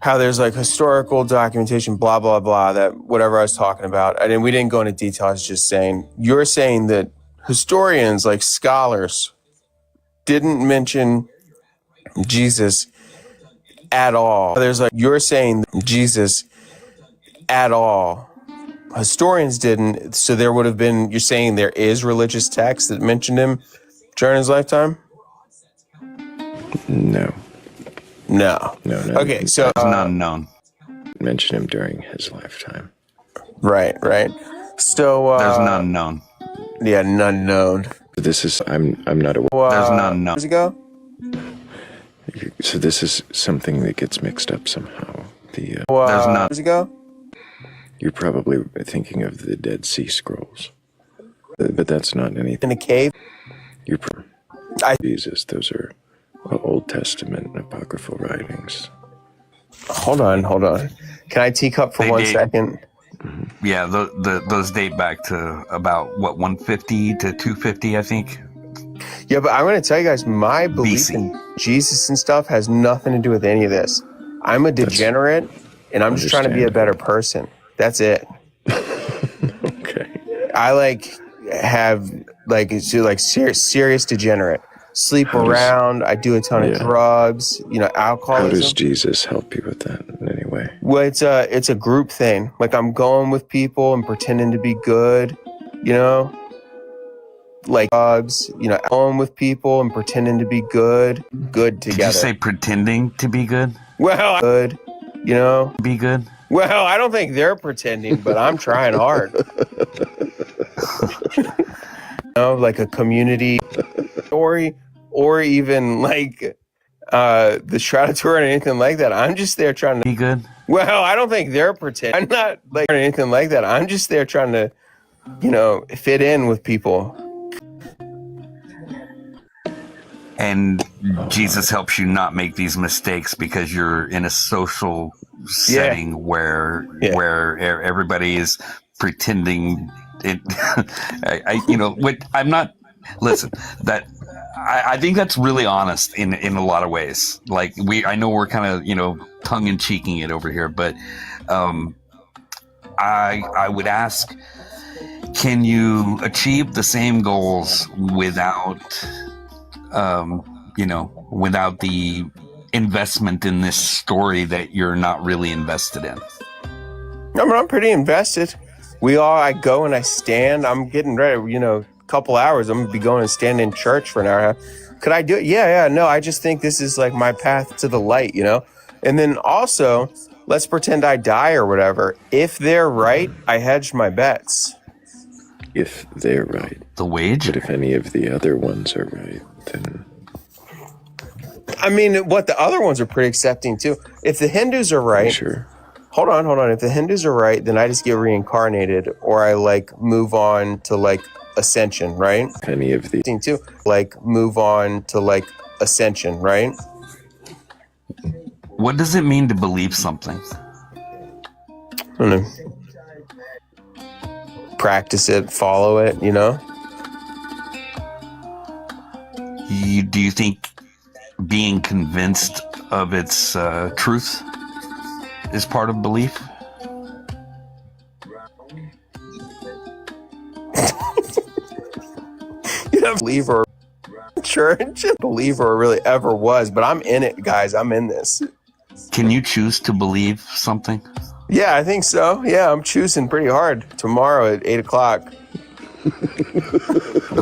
how there's like historical documentation, blah, blah, blah, that whatever I was talking about. And we didn't go into detail. I was just saying, you're saying that historians, like scholars, didn't mention Jesus at all. You're saying Jesus at all. Historians didn't. So there would have been, you're saying there is religious texts that mentioned him during his lifetime? No. Okay, so it's not known. mention him during his lifetime. Right. So There's none known. Yeah, none known. This is I'm not aware. There's none known. Years ago. So this is something that gets mixed up somehow. There's none. Years ago. You're probably thinking of the Dead Sea Scrolls, but that's not anything. In a cave. Jesus, those are Old Testament and apocryphal writings. Hold on. Can I teacup for 1 second? Yeah, those date back to about, 150 to 250, I think. Yeah, but I'm going to tell you guys, my belief BC. in Jesus and stuff has nothing to do with any of this. I'm a degenerate, and I'm just trying to be a better person. That's it. Okay. I have serious degenerate. Sleep around. I do a ton of drugs. Alcoholism. How does Jesus help you with that in any way? Well, it's a group thing. Like, I'm going with people and pretending to be good. Like drugs. Going with people and pretending to be good together. Did you say pretending to be good? Well, good. Be good? Well, I don't think they're pretending, but I'm trying hard. Like a community story, or even like the Shroud Tour or anything like that. I'm just there trying to be good. Well, I don't think they're pretending. I'm not like anything like that. I'm just there trying to, fit in with people. And Jesus helps you not make these mistakes because you're in a social setting where everybody is pretending it. I'm not. Listen, I think that's really honest in a lot of ways. Like I know we're kind of tongue in cheeking it over here, but I would ask, can you achieve the same goals without without the investment in this story that you're not really invested in? I'm pretty invested. I go and I stand. I'm getting ready, a couple hours. I'm going to be going and stand in church for an hour and a half. Could I do it? Yeah. No, I just think this is like my path to the light, And then also, let's pretend I die or whatever. If they're right, I hedge my bets. If they're right. The wage? But if any of the other ones are right, then... I mean, what the other ones are pretty accepting too. If the Hindus are right... Sure. Hold on. If the Hindus are right, then I just get reincarnated, or I move on to ascension, right? If any of the... too. Move on to ascension, right? What does it mean to believe something? I don't know. Practice it, follow it, Do you think being convinced of its truth is part of belief? Believer church believer really ever was, but I'm in it, guys. I'm in this. Can you choose to believe something? Yeah, I think so. Yeah, I'm choosing pretty hard tomorrow at 8:00.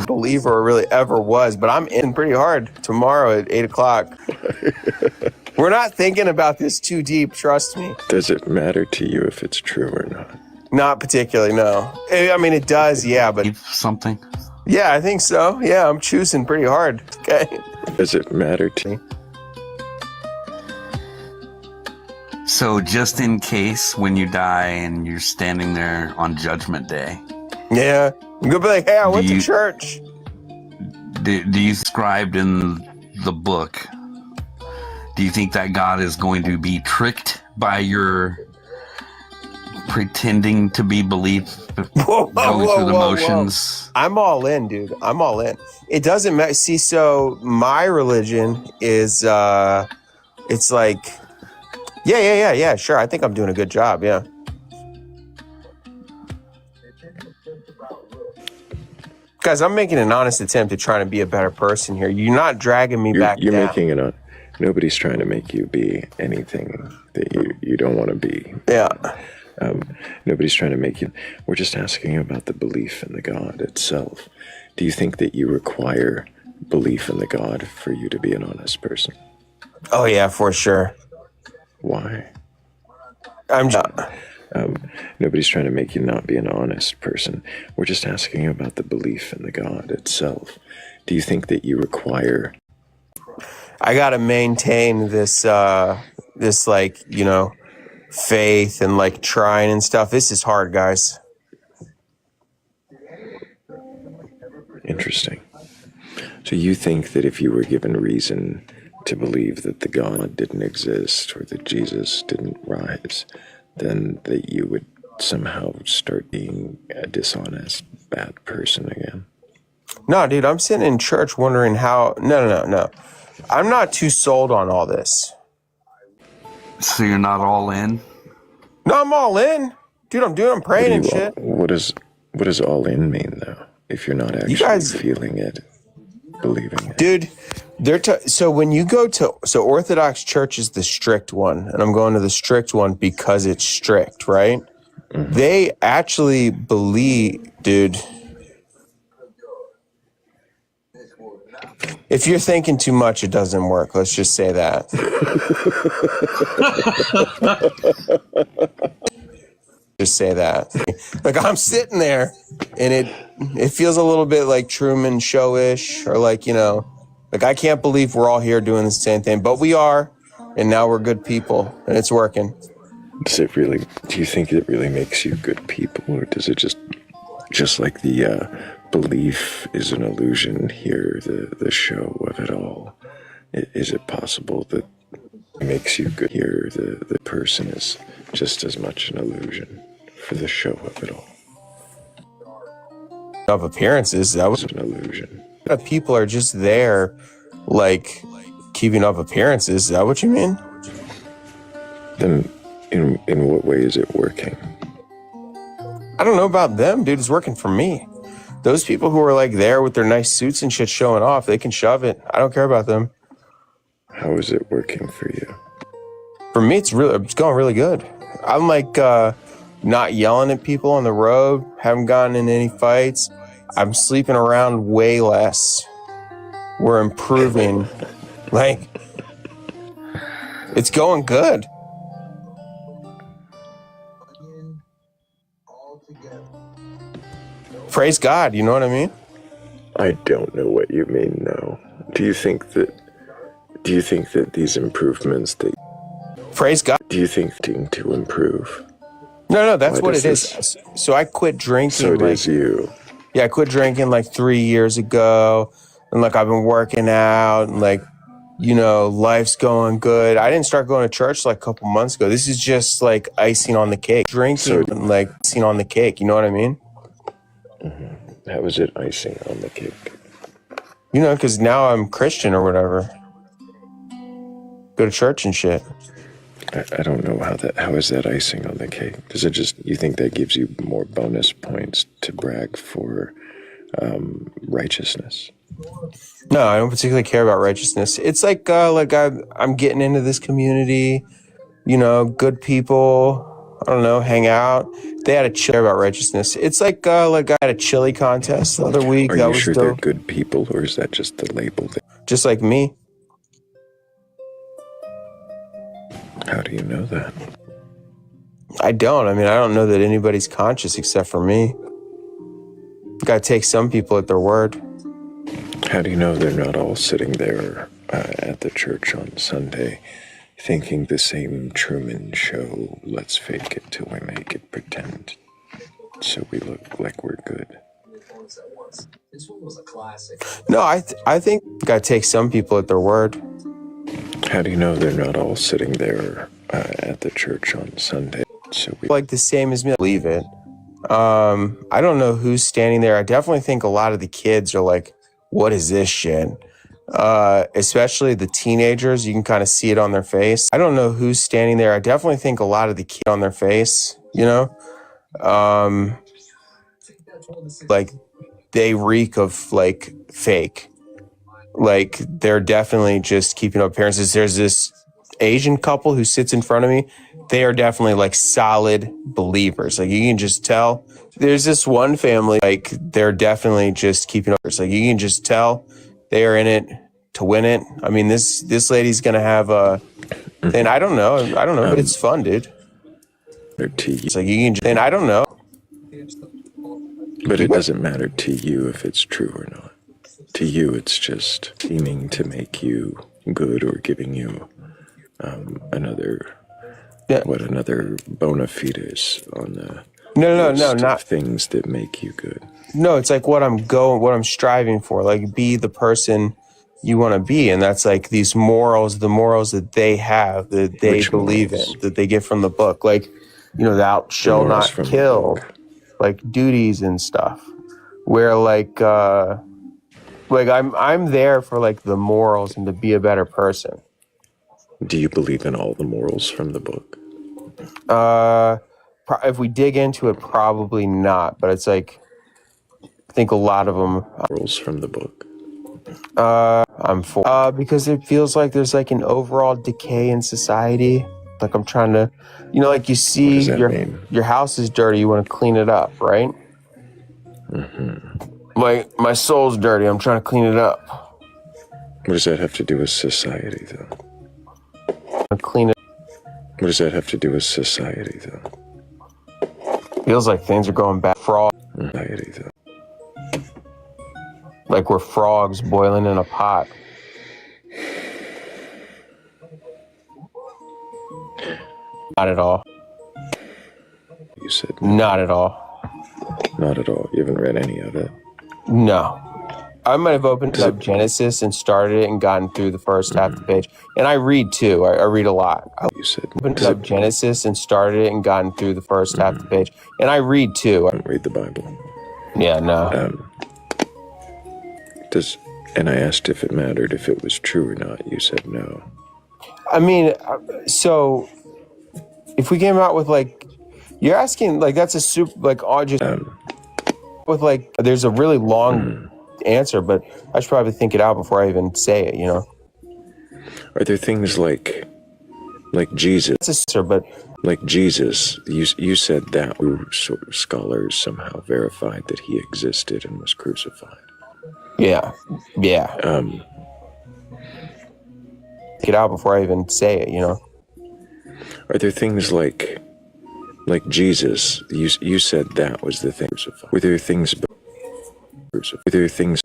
Believer really ever was, but I'm in pretty hard tomorrow at 8:00. We're not thinking about this too deep, trust me. Does it matter to you if it's true or not? Not particularly, no. I mean, it does, yeah, but... Something? Yeah, I think so. Yeah, I'm choosing pretty hard, okay? Does it matter to you? So just in case when you die and you're standing there on Judgment Day... Yeah, I'm going to be like, hey, I went to church. Do you described in the book... Do you think that God is going to be tricked by your pretending to be belief, going through the motions? I'm all in, dude. I'm all in. It doesn't matter. See, so my religion is, it's like, yeah, sure. I think I'm doing a good job, yeah. Guys, I'm making an honest attempt at trying to be a better person here. You're not dragging me back down. You're making it. Nobody's trying to make you be anything that you don't want to be. Yeah. Nobody's trying to make you. We're just asking about the belief in the God itself. Do you think that you require belief in the God for you to be an honest person? Oh, yeah, for sure. Why? I'm just, Nobody's trying to make you not be an honest person. We're just asking about the belief in the God itself. Do you think that you require... I got to maintain this, this like, you know, faith and like trying and stuff. This is hard, guys. Interesting. So you think that if you were given reason to believe that the God didn't exist or that Jesus didn't rise, then that you would somehow start being a dishonest, bad person again? No, dude, I'm sitting in church wondering how. No. I'm not too sold on all this. So you're not all in? No, I'm all in. Dude, I'm praying and shit. What does all in mean, though? If you're not actually feeling it, believing it. Dude, so when you go to, so Orthodox Church is the strict one, and I'm going to the strict one because it's strict, right? Mm-hmm. They actually believe, dude. If you're thinking too much, it doesn't work. Let's just say that. Just say that. Like, I'm sitting there, and it feels a little bit like Truman Show-ish, or like, you know, like I can't believe we're all here doing the same thing, but we are, and now we're good people, and it's working. Do you think it really makes you good people, or does it just like the belief is an illusion here, the show of it all? Is it possible that it makes you good here, the person is just as much an illusion for the show of it all? Of appearances, that was an illusion. People are just there, like, keeping up appearances. Is that what you mean? Then in what way is it working? I don't know about them, dude. It's working for me. Those people who are like there with their nice suits and shit showing off, they can shove it. I don't care about them. How is it working for you? For me, it's going really good. I'm like not yelling at people on the road. Haven't gotten in any fights. I'm sleeping around way less. We're improving. Like, it's going good. Praise God, you know what I mean? I don't know what you mean, no. Do you think that these improvements that... Praise God. Do you think to improve? No, that's what it is. So I quit drinking. So it is you. Yeah, I quit drinking like 3 years ago. And like I've been working out and like, you know, life's going good. I didn't start going to church like a couple months ago. This is just like icing on the cake. Drinking and like icing on the cake, you know what I mean? Mm-hmm. How is it icing on the cake? You know, because now I'm Christian or whatever. Go to church and shit. I don't know how is that icing on the cake? Does it just, you think that gives you more bonus points to brag for righteousness? No, I don't particularly care about righteousness. It's like I'm getting into this community, you know, good people. I don't know, hang out. They had a chill about righteousness. It's like I had a chili contest the other week. Are that you was sure dope. they're good people, or is that just the label? Just like me. How do you know that? I don't. I mean, I don't know that anybody's conscious except for me. Gotta take some people at their word. How do you know they're not all sitting there at the church on Sunday thinking the same Truman Show, let's fake it till we make it, pretend so we look like we're good? No, I think gotta take some people at their word. How do you know they're not all sitting there at the church on Sunday? So we like the same as me. Believe it. I don't know who's standing there. I definitely think a lot of the kids are like, what is this shit? Especially the teenagers. You can kind of see it on their face. I don't know who's standing there. I definitely think a lot of the kids on their face, you know? Like they reek of like fake. Like they're definitely just keeping up appearances. There's this Asian couple who sits in front of me. They are definitely like solid believers. Like you can just tell. There's this one family, like they're definitely just keeping up. Like you can just tell they are in it to win it. I mean, this lady's gonna have a. And I don't know, but it's fun, dude. To you, It's like you can, and I don't know. but it doesn't matter to you if it's true or not. To you, it's just seeming to make you good or giving you another bona fides on the list of things that make you good. No, it's like what I'm striving for, like be the person you want to be. And that's like these morals, the morals that they have, that they believe in, that they get from the book. Like, thou shalt not kill, like duties and stuff. Where like I'm there for like the morals and to be a better person. Do you believe in all the morals from the book? If we dig into it, probably not. But it's like, I think a lot of them. Morals from the book. I'm for because it feels like there's like an overall decay in society. Like I'm trying to, like you see your house is dirty, you want to clean it up, right? Mm-hmm. Like my soul's dirty, I'm trying to clean it up. What does that have to do with society, though? Clean it. What does that have to do with society, though? Feels like things are going bad. Frog. Society, though. Like we're frogs boiling in a pot. Not at all. You said not at all. Not at all. You haven't read any of it? No. I might have opened up Genesis and started it and gotten through the first half of the page. And I read too. I read a lot. You said opened up Genesis and started it and gotten through the first half of the page. And I read too. I don't read the Bible. Yeah, no. And I asked if it mattered if it was true or not. You said no. I mean, so if we came out with like, you're asking like that's a super like just with like there's a really long answer, but I should probably think it out before I even say it. Are there things like Jesus? But like Jesus, you said that sort of scholars somehow verified that he existed and was crucified. Yeah. Get out before I even say it, Are there things like Jesus? You said that was the thing. Were there things? Were there things?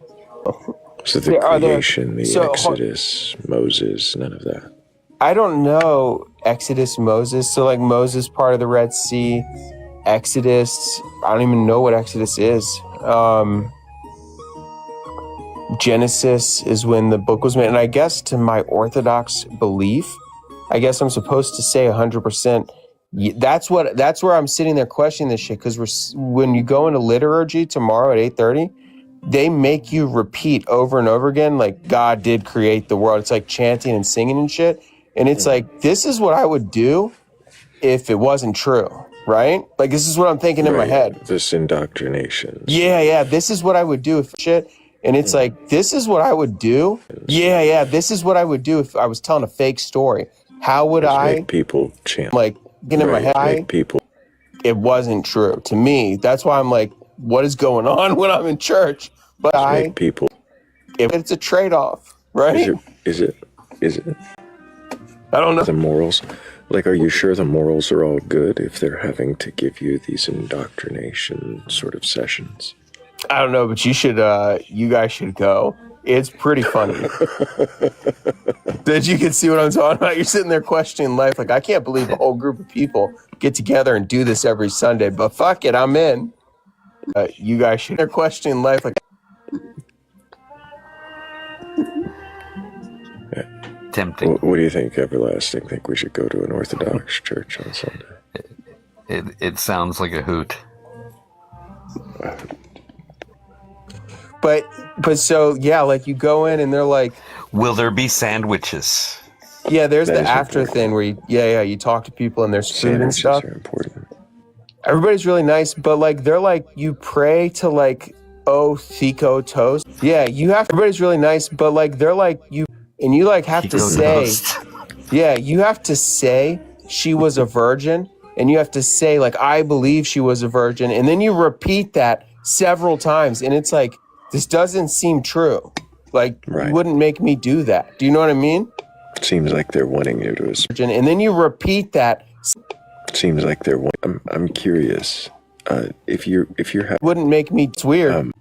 So the creation, the Exodus, Moses, none of that. I don't know Exodus, Moses. So like Moses part of the Red Sea, Exodus. I don't even know what Exodus is. Genesis is when the book was made. And I guess to my Orthodox belief, I guess I'm supposed to say 100%. That's where I'm sitting there questioning this shit. Because when you go into liturgy tomorrow at 8:30, they make you repeat over and over again, like God did create the world. It's like chanting and singing and shit. And it's like, this is what I would do if it wasn't true, right? Like, this is what I'm thinking in my head. This indoctrination. Yeah. This is what I would do if shit. And it's like, this is what I would do. Yeah. This is what I would do if I was telling a fake story. How would I make people chant? Like, get in my head. Make people. It wasn't true to me. That's why I'm like, what is going on when I'm in church? But make people. It's a trade-off, right? Is it? I don't know. The morals. Like, are you sure the morals are all good if they're having to give you these indoctrination sort of sessions? I don't know, but you guys should go. It's pretty funny. That you can see what I'm talking about. You're sitting there questioning life. Like, I can't believe a whole group of people get together and do this every Sunday, but fuck it, I'm in. You guys should. They're questioning life. Like, tempting. What do you think, Everlasting? Think we should go to an Orthodox church on Sunday? It sounds like a hoot. But so, yeah, like you go in and they're like, will there be sandwiches? Yeah, there's the after thing where you talk to people and there's food and stuff. Are important. Everybody's really nice, but like they're like, you pray to like Thico toast. Yeah, everybody's really nice, but like they're like you like have to say, yeah, you have to say she was a virgin, and you have to say like I believe she was a virgin, and then you repeat that several times, and it's like this doesn't seem true. Like you wouldn't make me do that. Do you know what I mean? Seems like they're wanting you to. And then you repeat that. Seems like they're one. I'm curious. If you're having Wouldn't make me. It's weird.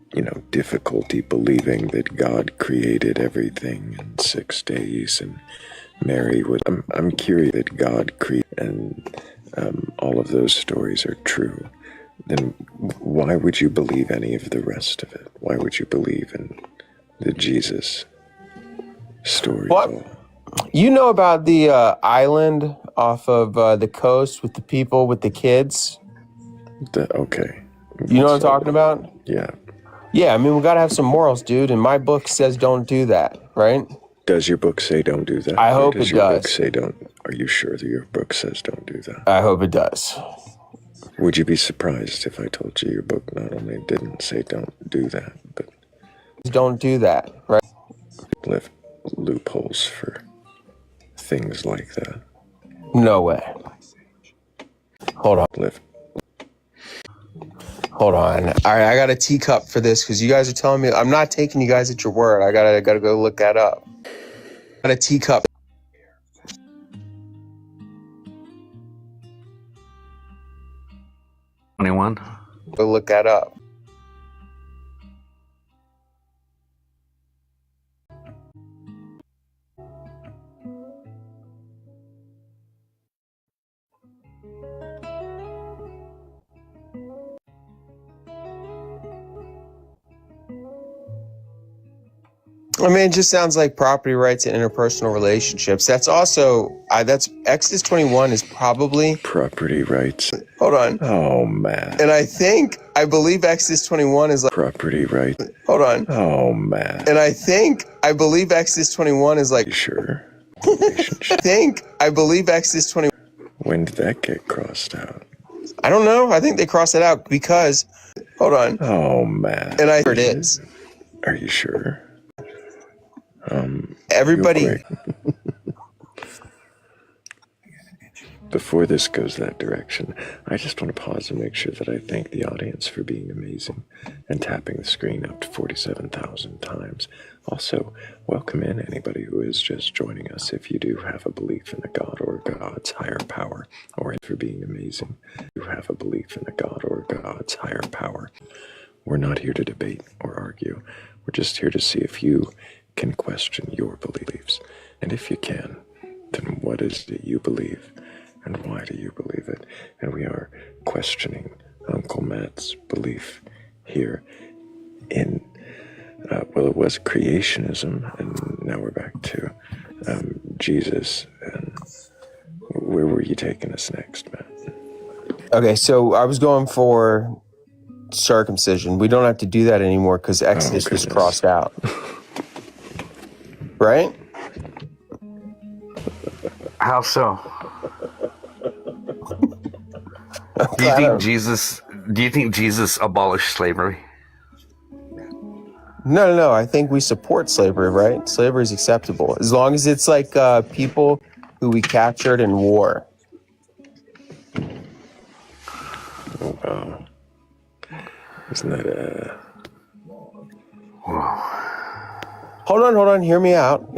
difficulty believing that God created everything in 6 days and Mary would. I'm curious that God created and all of those stories are true. Then why would you believe any of the rest of it? Why would you believe in the Jesus story? What? You know about the island off of the coast with the people with the kids? Okay. You know what I'm talking about? Yeah. Yeah, I mean, we got to have some morals, dude. And my book says don't do that, right? Does your book say don't do that? I hope it does your book does. say don't? Are you sure that your book says don't do that? I hope it does. Would you be surprised if I told you your book not only didn't say don't do that, but Don't do that, right? left loopholes for things like that? No way. Hold on. Hold on. All right, I got a teacup for this because you guys are telling me I'm not taking you guys at your word. I gotta go look that up. Got a teacup. 21. Go look that up. I mean, it just sounds like property rights and interpersonal relationships. That's also, that's Exodus 21 is probably Property rights. Hold on. Oh, man. And I believe Exodus 21 is like, Property rights. hold on. Oh, man. And I believe Exodus 21 is like, You sure? I believe Exodus 21. When did that get crossed out? I don't know. I think they crossed it out because, hold on. Oh, man. And it is. Are you sure? Everybody. Real quick. Before this goes that direction, I just want to pause and make sure that I thank the audience for being amazing and tapping the screen up to 47,000 times. Also, welcome in anybody who is just joining us. If you do have a belief in a God or God's higher power, or for being amazing, you have a belief in a God or God's higher power. We're not here to debate or argue. We're just here to see if you can question your beliefs. And if you can, then what is it you believe? And why do you believe it? And we are questioning Uncle Matt's belief here in, it was creationism, and now we're back to Jesus. And where were you taking us next, Matt? Okay, so I was going for circumcision. We don't have to do that anymore because Exodus was crossed out. Right? How so? Do you think Jesus abolished slavery? No. I think we support slavery, right? Slavery is acceptable as long as it's like people who we captured in war. Oh, wow. Isn't that Hold on. Hear me out.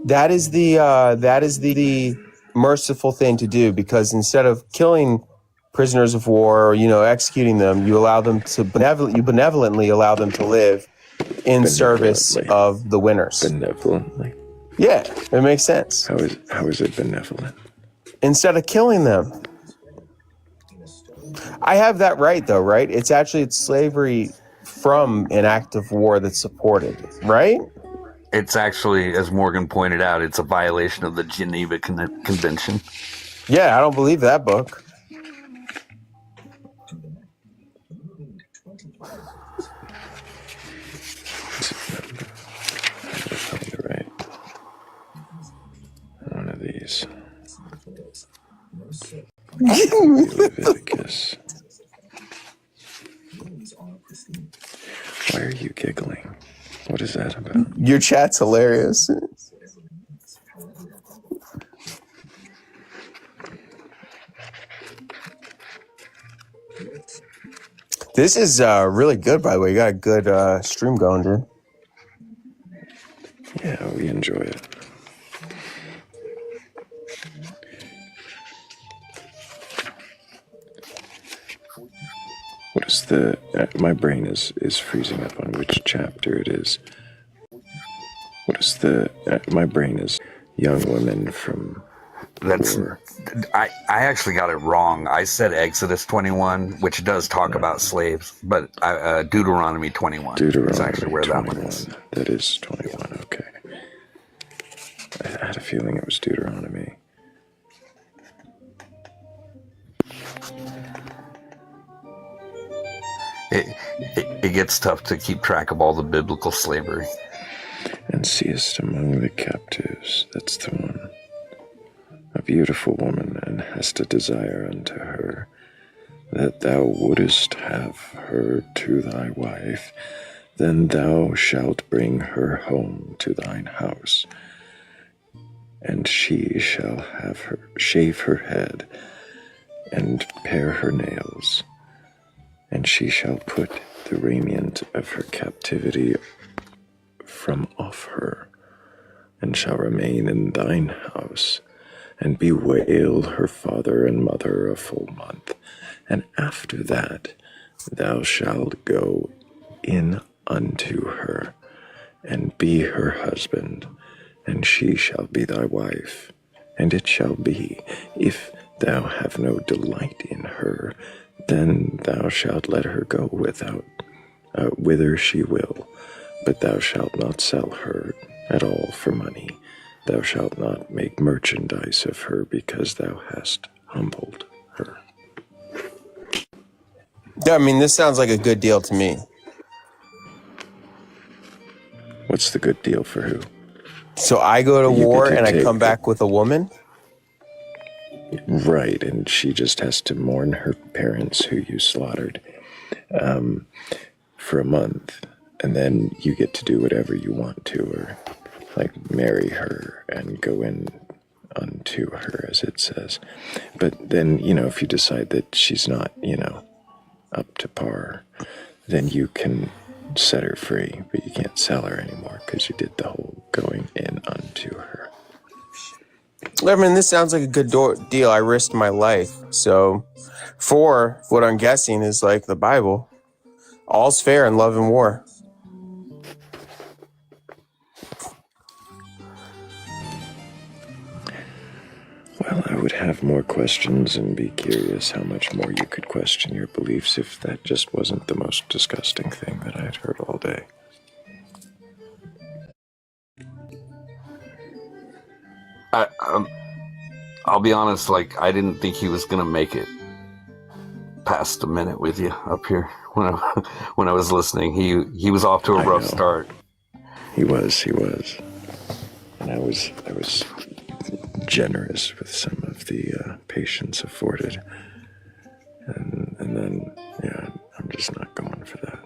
That is the merciful thing to do, because instead of killing prisoners of war or, executing them, you allow them to benevolently allow them to live in service of the winners. benevolently? Yeah, it makes sense. How is it benevolent? Instead of killing them. I have that right, though, right? It's slavery from an act of war that's supported, right? It's actually, as Morgan pointed out, it's a violation of the Geneva Convention. Yeah, I don't believe that book. Right. One of these. Leviticus. Why are you giggling? What is that about? Your chat's hilarious. This is really good, by the way. You got a good stream going, dude. Yeah, we enjoy it. the? My brain is freezing up on which chapter it is. What is the? My brain is young women from. That's war. I actually got it wrong. I said Exodus 21, which does talk about slaves, but Deuteronomy 21 Deuteronomy is actually where 21. that one is. That is 21. Okay. I had a feeling it was Deuteronomy. It gets tough to keep track of all the biblical slavery. And seest among the captives, that's the one, a beautiful woman, and hast a desire unto her, that thou wouldest have her to thy wife, then thou shalt bring her home to thine house, and she shall have her shave her head, and pare her nails, and she shall put the raiment of her captivity from off her, and shall remain in thine house, and bewail her father and mother a full month. And after that thou shalt go in unto her, and be her husband, and she shall be thy wife. And it shall be, if thou have no delight in her, then thou shalt let her go whither she will, but thou shalt not sell her at all for money. Thou shalt not make merchandise of her, because thou hast humbled her. Yeah, I mean, this sounds like a good deal to me. What's the good deal for who? So I go to You war get to and I take come back with a woman? Right, and she just has to mourn her parents who you slaughtered for a month, and then you get to do whatever you want to her, like marry her and go in unto her, as it says. But then, if you decide that she's not, up to par, then you can set her free, but you can't sell her anymore because you did the whole going in unto her. I mean, this sounds like a good deal. I risked my life. So, for what I'm guessing is like the Bible, all's fair in love and war. Well, I would have more questions and be curious how much more you could question your beliefs if that just wasn't the most disgusting thing that I had heard all day. I'll be honest, I didn't think he was going to make it past a minute with you up here when I was listening. He was off to a rough start. He was. And I was generous with some of the patience afforded. And then, I'm just not going for that.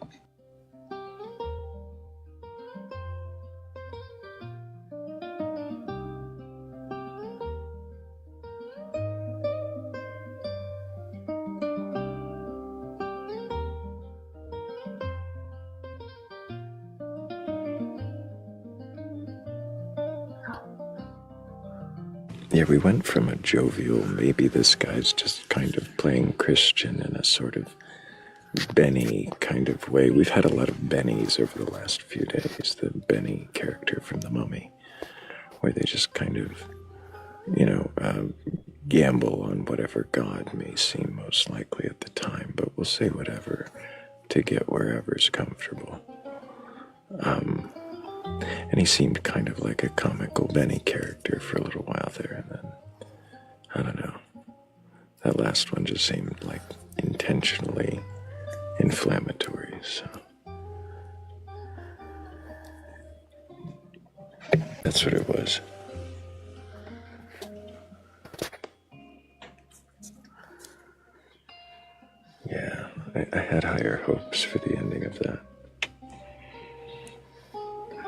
Yeah, we went from a jovial, maybe this guy's just kind of playing Christian in a sort of Benny kind of way. We've had a lot of Bennies over the last few days, the Benny character from The Mummy, where they just kind of, gamble on whatever God may seem most likely at the time, but we'll say whatever to get wherever's comfortable. And he seemed kind of like a comical Benny character for a little while there, and then, I don't know, that last one just seemed like intentionally inflammatory, so that's what it was. Yeah, I had higher hopes for the ending of that.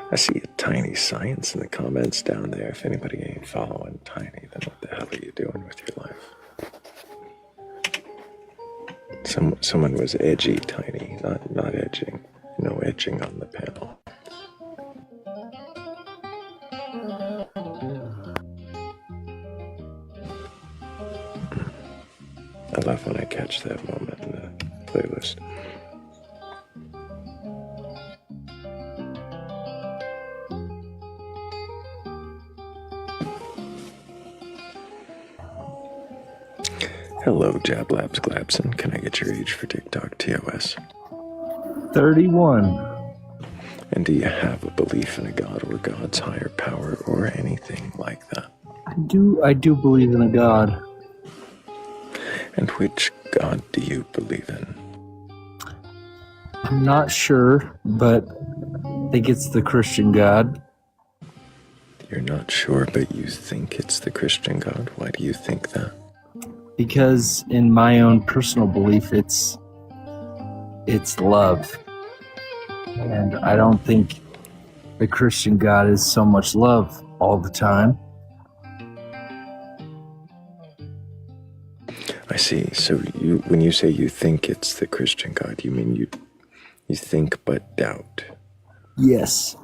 I see a Tiny Science in the comments down there. If anybody ain't following Tiny, then what the hell are you doing with your life? Someone was edgy, Tiny, not edging. No edging on the panel. I love when I catch that moment in the playlist. Hello, Jablabs Glabson. Can I get your age for TikTok TOS? 31. And do you have a belief in a god or God's higher power or anything like that? I do believe in a God. And which god do you believe in? I'm not sure, but I think it's the Christian God. You're not sure, but you think it's the Christian God? Why do you think that? Because in my own personal belief, it's love. And I don't think the Christian God is so much love all the time. I see. So when you say you think it's the Christian God, you mean you think but doubt. Yes.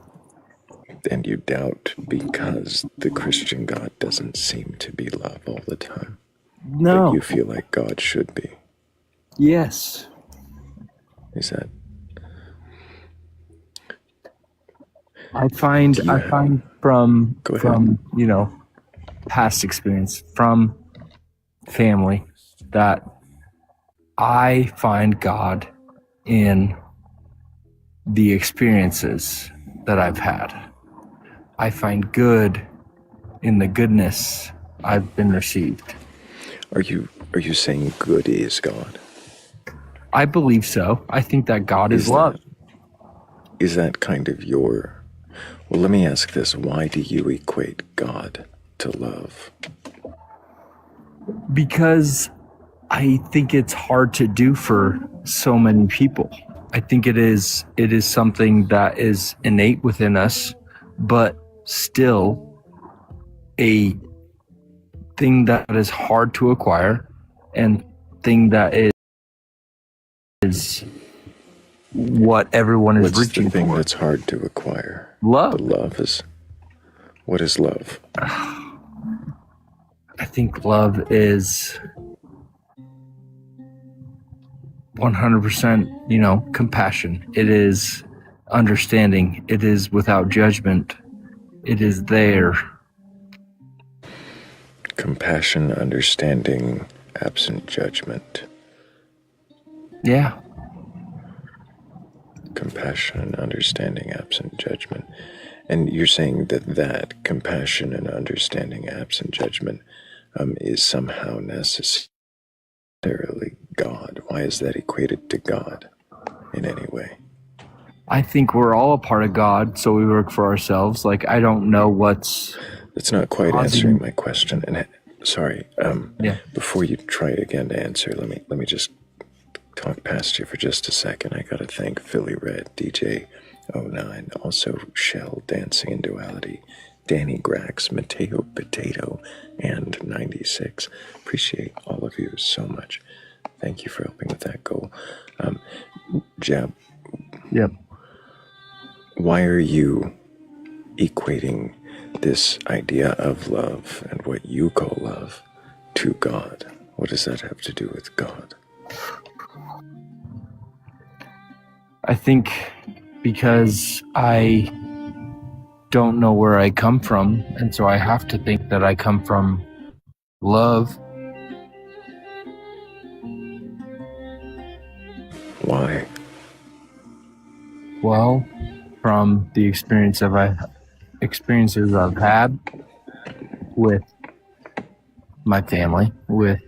And you doubt because the Christian God doesn't seem to be love all the time. No. But you feel like God should be. Yes. Is that? I find from past experience, from family, that I find God in the experiences that I've had. I find good in the goodness I've been received. Are you saying good is God? I believe so. I think that God is love. Is that kind of your... Well, let me ask this. Why do you equate God to love? Because I think it's hard to do for so many people. I think it is something that is innate within us, but still a thing that is hard to acquire and thing that is what everyone is reaching for. What's the thing that's hard to acquire? Love. The love is... What is love? I think love is 100%, compassion. It is understanding. It is without judgment. It is there. Compassion, understanding, absent judgment. Yeah. Compassion and understanding, absent judgment. And you're saying that compassion and understanding, absent judgment, is somehow necessarily God. Why is that equated to God in any way? I think we're all a part of God, so we work for ourselves. Like, I don't know what's... That's not quite answering my question. And sorry, Yeah. before you try again to answer, let me just talk past you for just a second. I gotta thank Philly Red, DJ 09, also Shell, Dancing in Duality, Danny Grax, Mateo Potato, and 96. Appreciate all of you so much. Thank you for helping with that goal. Jab. Yep. Why are you equating this idea of love and what you call love to God? What does that have to do with God? I think because I don't know where I come from, and so I have to think that I come from love. Why? Well, from the experiences I've had with my family, with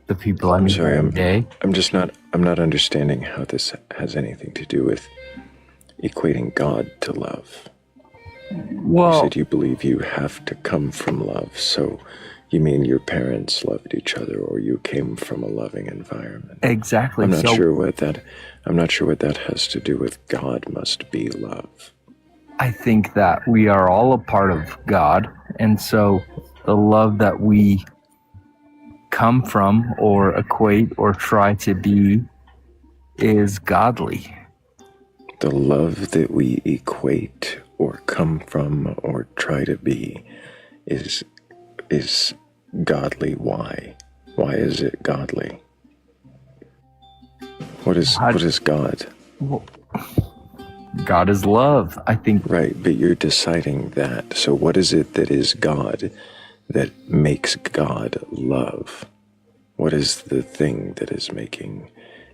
the people I meet every day. I'm not understanding how this has anything to do with equating God to love. Well, You said you believe you have to come from love, so you mean your parents loved each other or you came from a loving environment. exactly. I'm not sure what that has to do with God must be love. I think that we are all a part of God, and so the love that we come from or equate or try to be is godly. The love that we equate or come from or try to be is godly. Why? Why is it godly? What is God? Well, God is love, I think. Right, but you're deciding that. So what is it that is God that makes God love? What is the thing that is making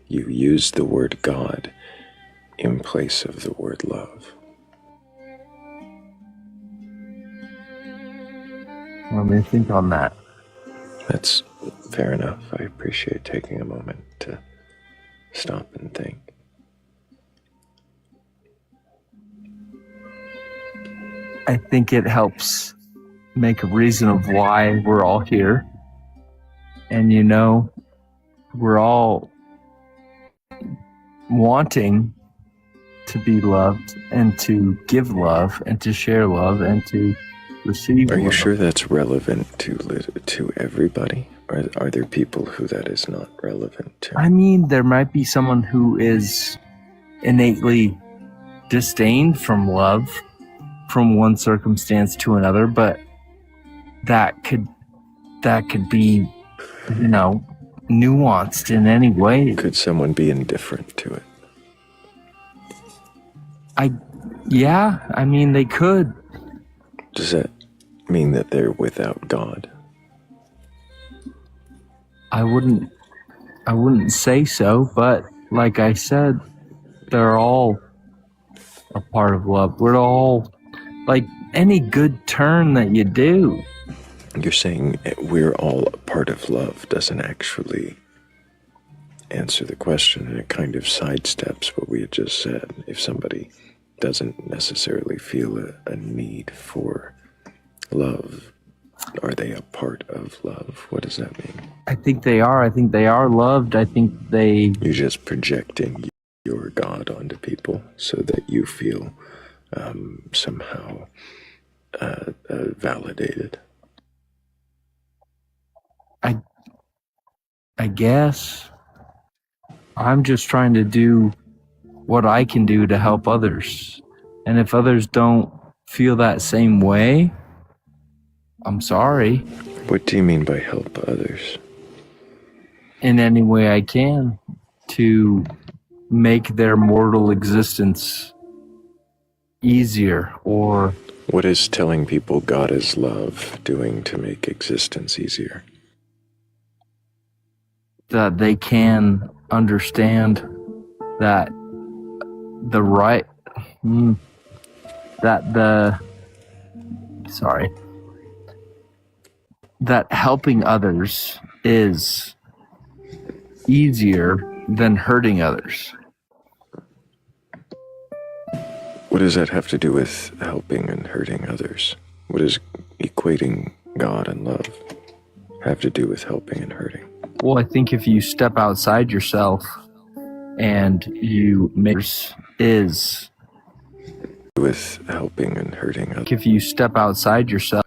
you use the word God in place of the word love? Let me think on that. That's fair enough. I appreciate taking a moment to stop and think. I think it helps make a reason of why we're all here. And we're all wanting to be loved and to give love and to share love and to receive love. Are you sure that's relevant to everybody? Or are there people who that is not relevant to? I mean, there might be someone who is innately disdained from love from one circumstance to another, but that could be, nuanced in any way. Could someone be indifferent to it? I mean, they could. Does that mean that they're without God? I wouldn't say so, but like I said, they're all a part of love. We're all, like any good turn that you do. You're saying we're all a part of love doesn't actually answer the question, and it kind of sidesteps what we had just said. If somebody doesn't necessarily feel a need for love, are they a part of love? What does that mean? I think they are. I think they are loved. I think they... You're just projecting your God onto people so that you feel somehow validated. I guess I'm just trying to do what I can do to help others. And if others don't feel that same way, I'm sorry. What do you mean by help others? In any way I can to make their mortal existence easier. Or what is telling people God is love doing to make existence easier? That they can understand that that helping others is easier than hurting others. What does that have to do with helping and hurting others? What does equating God and love have to do with helping and hurting? Well, I think if you step outside yourself and you make is with helping and hurting others. If you step outside yourself,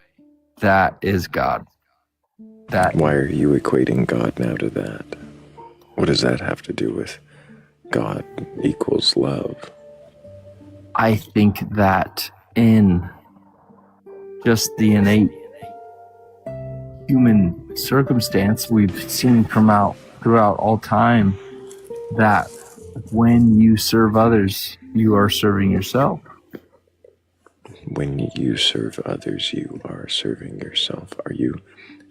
that is God. Why are you equating God now to that? What does that have to do with God equals love? I think that in just the innate human circumstance we've seen throughout all time, that when you serve others, you are serving yourself. When you serve others, you are serving yourself. Are you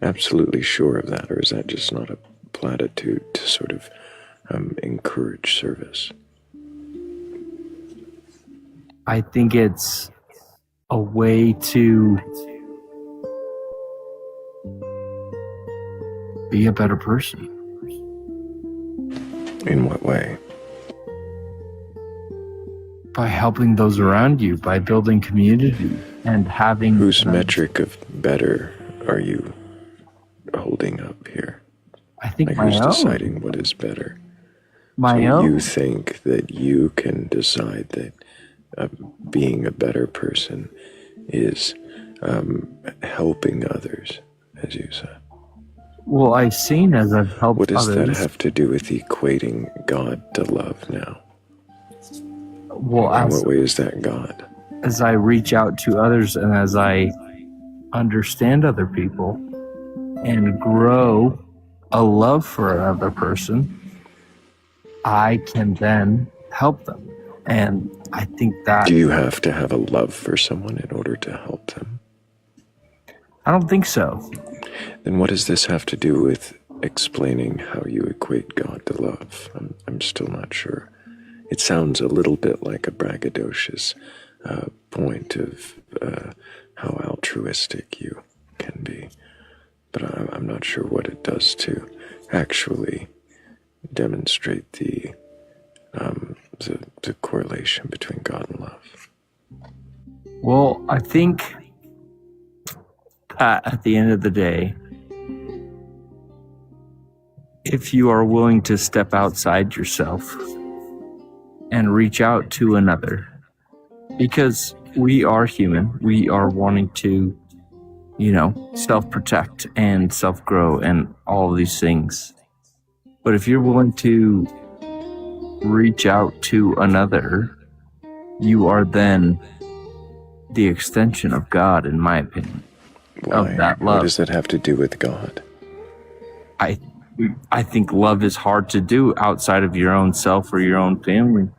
absolutely sure of that, or is that just not a platitude to sort of encourage service? I think it's a way to be a better person. In what way? By helping those around you, by building community and having... Whose metric of better are you holding up here? I think like my who's own. Deciding what is better? My so own. You think that you can decide that being a better person is helping others, as you said. Well, I've seen as I've helped What does others. that have to do with equating God to love now? Well, in what way is that God? As I reach out to others and as I understand other people and grow a love for another person, I can then help them. And I think that... Do you have to have a love for someone in order to help them? I don't think so. Then what does this have to do with explaining how you equate God to love. I'm still not sure. It sounds a little bit like a braggadocious point of how altruistic you can be, but I'm not sure what it does to actually demonstrate the correlation between God and love. Well, I think at the end of the day, if you are willing to step outside yourself and reach out to another, because we are human, we are wanting to, self-protect and self-grow and all of these things. But if you're willing to reach out to another, you are then the extension of God, in my opinion. Why? Of that love. What does that have to do with God? I think love is hard to do outside of your own self or your own family.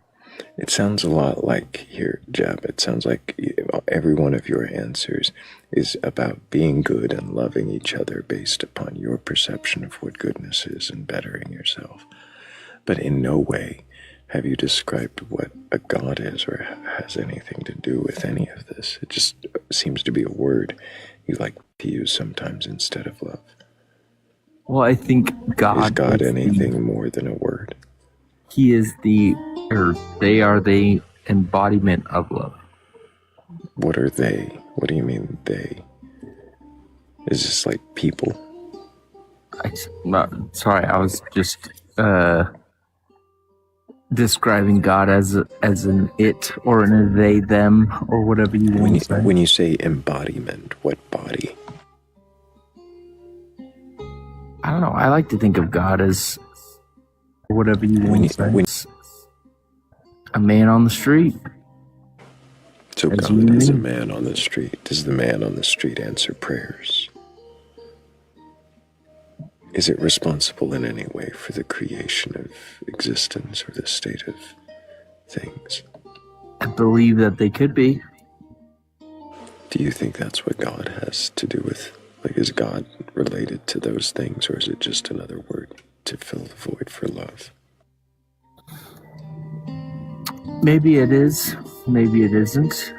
It sounds a lot like, here, Jeb, it sounds like every one of your answers is about being good and loving each other based upon your perception of what goodness is and bettering yourself. But in no way have you described what a God is or has anything to do with any of this. It just seems to be a word you like to use sometimes instead of love. Well, I think God is God anything more than a word? He is they are the embodiment of love. What are they? What do you mean they? Is this like people? Sorry, I was just describing God as an it or an they, them, or whatever you want to say. When you say embodiment, what body? I don't know. I like to think of God as whatever you want to say. A man on the street. So God is a man on the street. Does the man on the street answer prayers? Is it responsible in any way for the creation of existence or the state of things? I believe that they could be. Do you think that's what God has to do with? Like, is God related to those things, or is it just another word to fill the void for love? Maybe it is. Maybe it isn't.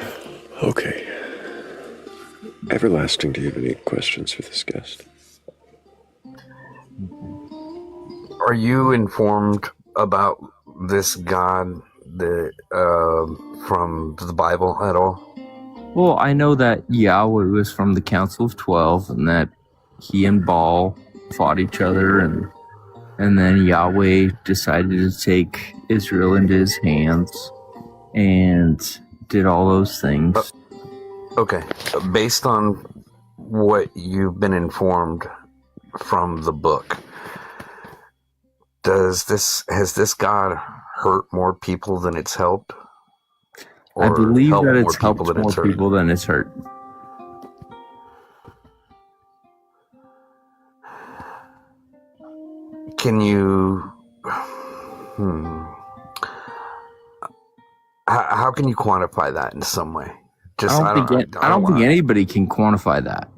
Okay. Everlasting, do you have any questions for this guest? Are you informed about this God from the Bible at all? Well, I know that Yahweh was from the Council of 12 and that he and Baal fought each other and then Yahweh decided to take Israel into his hands and did all those things. Okay. Based on what you've been informed from the book, has this God hurt more people than it's helped? I believe that it's helped more people than it's hurt. Can you... How can you quantify that in some way? I don't think anybody can quantify that.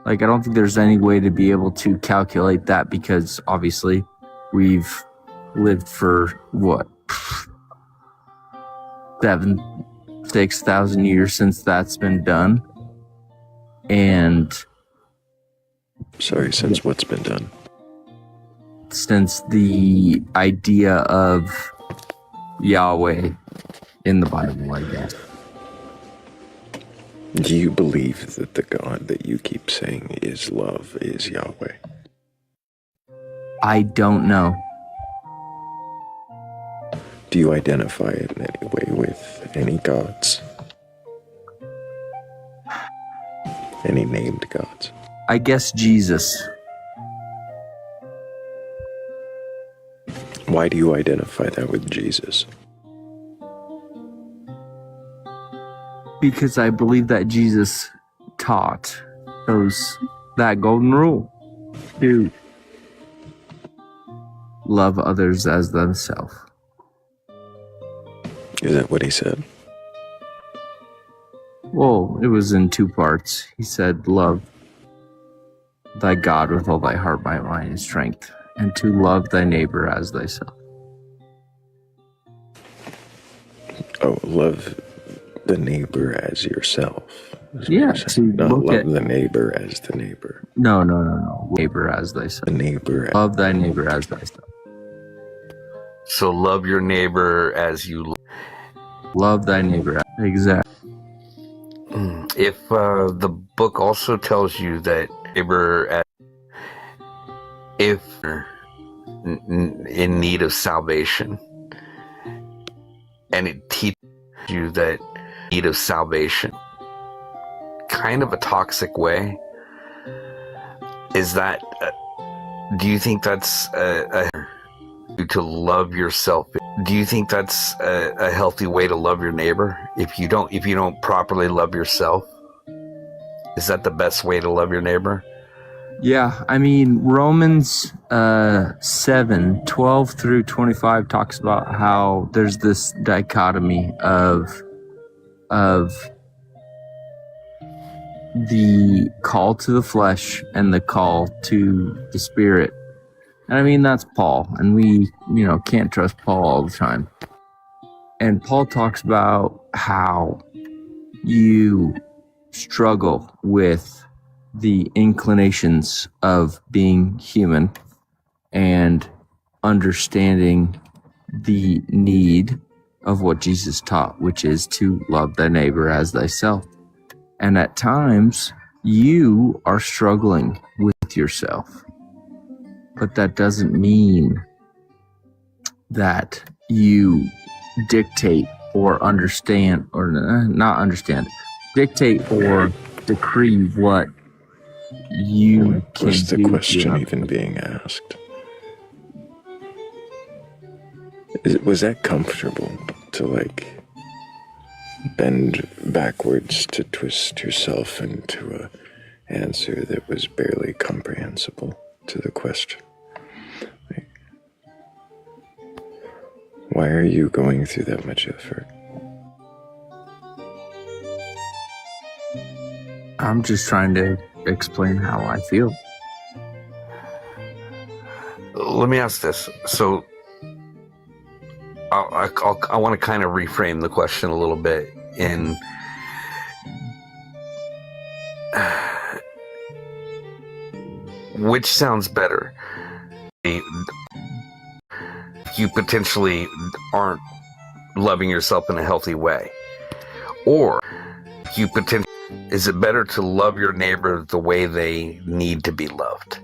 Like, I don't think there's any way to be able to calculate that because obviously we've lived for what? 6,000 years since that's been done. And sorry, since what's been done? Since the idea of Yahweh in the Bible, I guess. Do you believe that the God that you keep saying is love is Yahweh? I don't know. Do you identify it in any way with any gods? Any named gods? I guess Jesus. Why do you identify that with Jesus? Because I believe that Jesus taught that golden rule to love others as themselves. Is that what he said? Well, it was in two parts. He said love thy God with all thy heart, might, mind, and strength, and to love thy neighbor as thyself. Oh, love the neighbor as yourself. Is what Yeah, you're saying. to Not look love at the neighbor as the neighbor. no. Neighbor as thyself. The neighbor. Love thy neighbor as thyself. So love your neighbor as you Love thy neighbor. Exactly. If the book also tells you that neighbor, if in need of salvation, and it teaches you that need of salvation, kind of a toxic way, is that? Do you think that's to love yourself? Do you think that's a healthy way to love your neighbor? If you don't properly love yourself, is that the best way to love your neighbor? Yeah, I mean, Romans 7:12 through 25 talks about how there's this dichotomy of the call to the flesh and the call to the spirit. And I mean, that's Paul, and we, can't trust Paul all the time. And Paul talks about how you struggle with the inclinations of being human and understanding the need of what Jesus taught, which is to love thy neighbor as thyself. And at times, you are struggling with yourself. But that doesn't mean that you dictate or understand, or not understand, dictate or decree what you can Was the do. question even being asked? Was that comfortable to bend backwards to twist yourself into a answer that was barely comprehensible to the question? Why are you going through that much effort? I'm just trying to explain how I feel. Let me ask this. So I want to kind of reframe the question a little bit in which sounds better. You potentially aren't loving yourself in a healthy way, or you potentially, is it better to love your neighbor the way they need to be loved?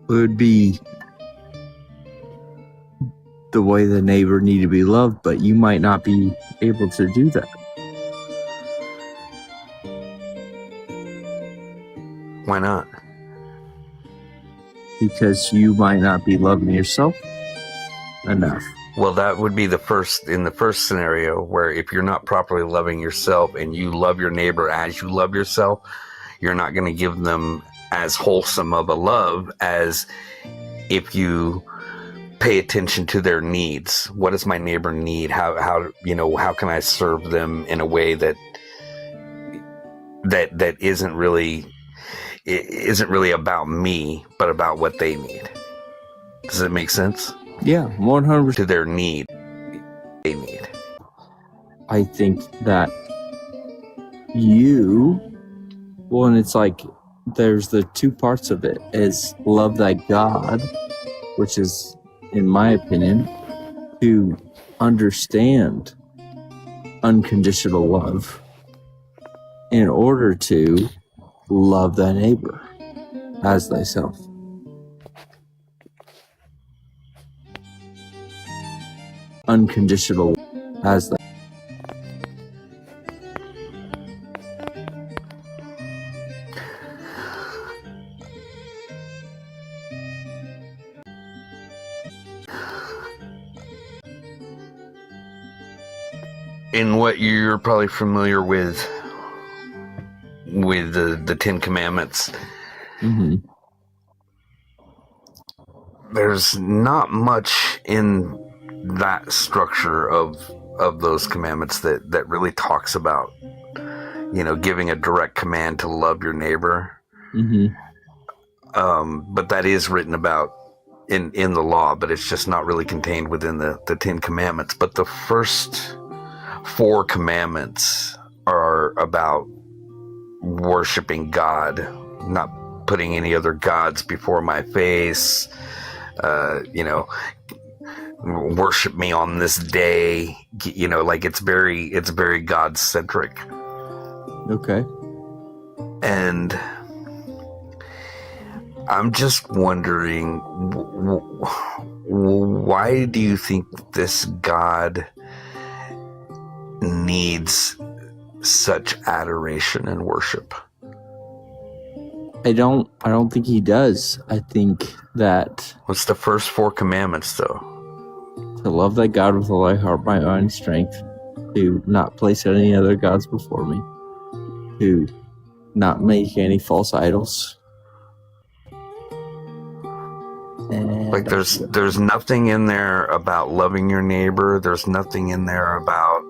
Would be the way the neighbor need to be loved, but you might not be able to do that. Why not? Because you might not be loving yourself enough. Well, that would be in the first scenario, where if you're not properly loving yourself and you love your neighbor as you love yourself, you're not going to give them as wholesome of a love as if you pay attention to their needs. What does my neighbor need? How can I serve them in a way that isn't really about me, but about what they need? Does it make sense? Yeah, 100%. To their need, they need. I think that and it's like there's the two parts of it, is love thy God, which is, in my opinion, to understand unconditional love in order to love thy neighbor as thyself. Unconditional as thy. In what you're probably familiar with the Ten Commandments, Mm-hmm. there's not much in that structure of those commandments that really talks about, giving a direct command to love your neighbor. Mm-hmm. But that is written about in the law, but it's just not really contained within the 10 commandments. But the first 4 commandments are about worshiping God, not putting any other gods before my face, worship me on this day, like it's very God centric. Okay. And I'm just wondering, why do you think this God needs such adoration and worship? I don't think he does. I think that What's the first 4 commandments, though? to love thy God with all thy heart, mind, and strength, to not place any other gods before me, to not make any false idols. And Like there's nothing in there about loving your neighbor. There's nothing in there about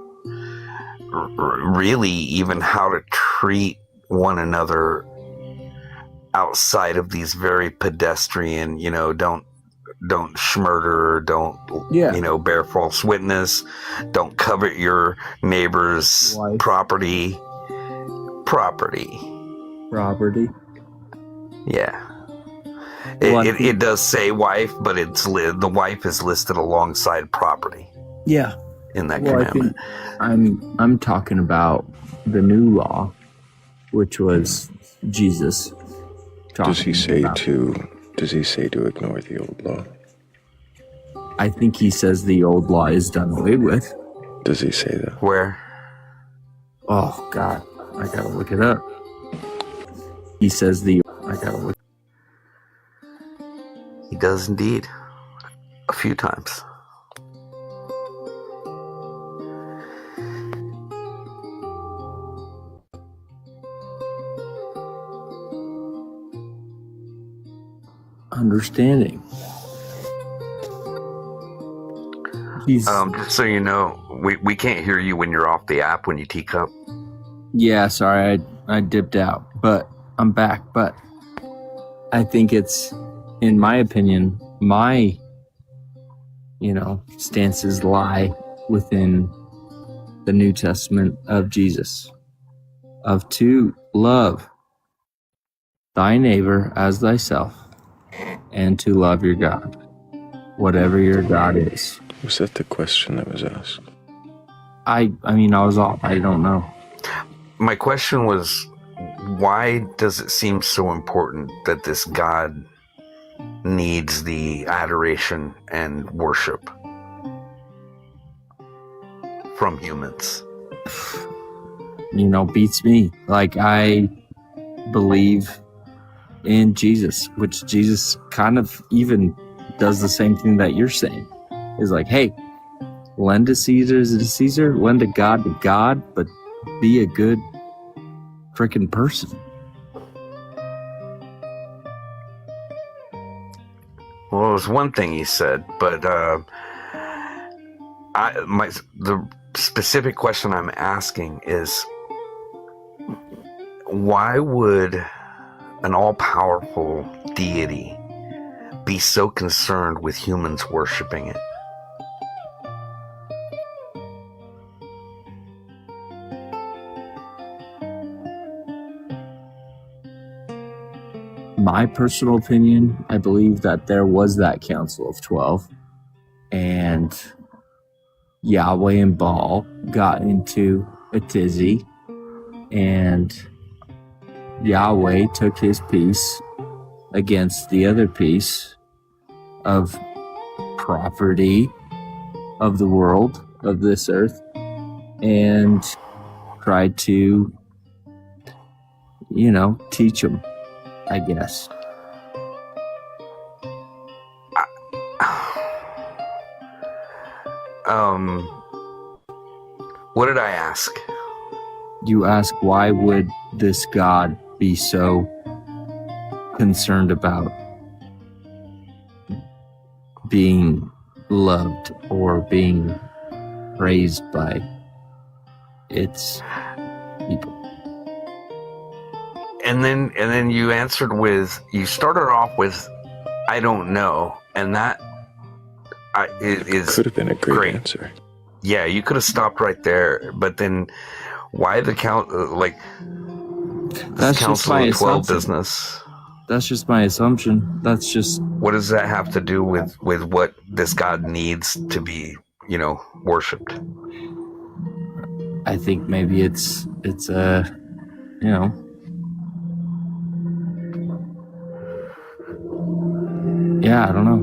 really even how to treat one another outside of these very pedestrian, don't schmurder, don't bear false witness, don't covet your neighbor's Wife. property. Yeah. It does say wife, but the wife is listed alongside property. Yeah. In that commandment. I'm talking about the new law, which was Jesus. Does he say to ignore the old law? I think he says the old law is done away with. Does he say that? Where? Oh God, I gotta look it up. He says I gotta look. He does indeed. A few times. Understanding. Just so you know, we can't hear you when you're off the app when you teacup. Yeah, sorry, I dipped out, but I'm back. But I think it's, in my opinion, my stances lie within the New Testament of Jesus, of to love thy neighbor as thyself, and to love your God, whatever your God is. Was that the question that was asked? I mean, I was off. I don't know. My question was, why does it seem so important that this God needs the adoration and worship from humans? Beats me. Like, I believe in Jesus, which Jesus kind of even does the same thing that you're saying. Is like, hey, lend to Caesar to Caesar, lend to God, but be a good freaking person. Well, it was one thing he said, but the specific question I'm asking is, why would an all-powerful deity be so concerned with humans worshiping it? My personal opinion, I believe that there was that Council of 12, and Yahweh and Baal got into a tizzy, and Yahweh took his piece against the other piece of property of the world, of this earth, and tried to, teach them, I guess. What did I ask? You ask, why would this God be so concerned about being loved or being praised by its people. And then you answered with, you started off with, I don't know, and that is Could have been a great answer. Yeah, you could have stopped right there, but then why the That's Council just my of 12 assumption. business? That's just my assumption. That's just... What does that have to do with what this God needs to be, worshipped? I think maybe it's yeah, I don't know.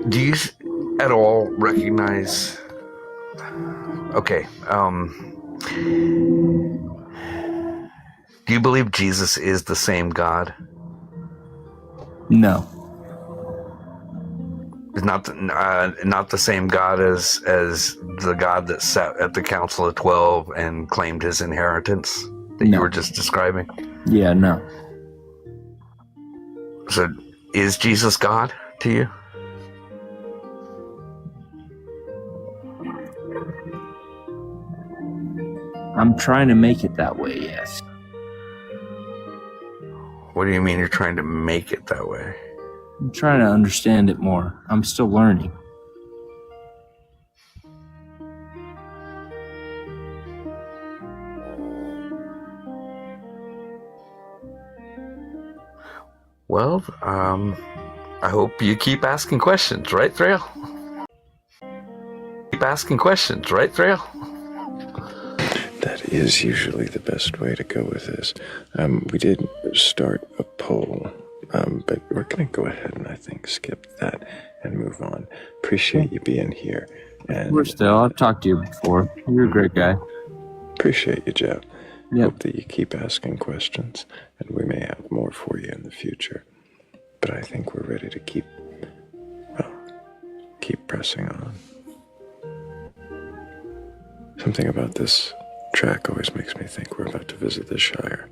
Do you at all recognize? Okay. Do you believe Jesus is the same God? No. Is not the same God as the God that sat at the Council of 12 and claimed his inheritance that you were just describing? Yeah, no. So, is Jesus God to you? I'm trying to make it that way, yes. What do you mean you're trying to make it that way? I'm trying to understand it more. I'm still learning. Well, I hope you keep asking questions, right, Thrayle? Keep asking questions, right, Thrayle? That is usually the best way to go with this. We did start a poll, but we're going to go ahead and I think skip that and move on. Appreciate you being here. And I've talked to you before. You're a great guy. Appreciate you, Jeff. Yep. Hope that you keep asking questions, and we may have more for you in the future. But I think we're ready to keep pressing on. Something about this track always makes me think we're about to visit the Shire.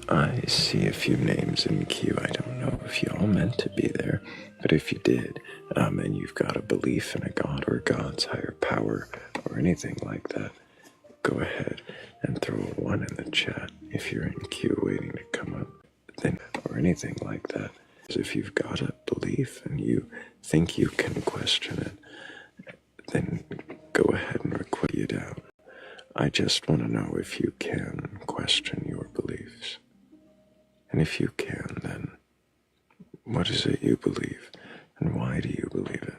I see a few names in queue. I don't know if you all meant to be there, but if you did, and you've got a belief in a god or God's higher power or anything like that, go ahead and throw a 1 in the chat if you're in queue waiting to come up, then, or anything like that. If you've got a belief and you think you can question it, then go ahead and request it down. I just want to know if you can question your beliefs. And if you can, then what is it you believe, and why do you believe it?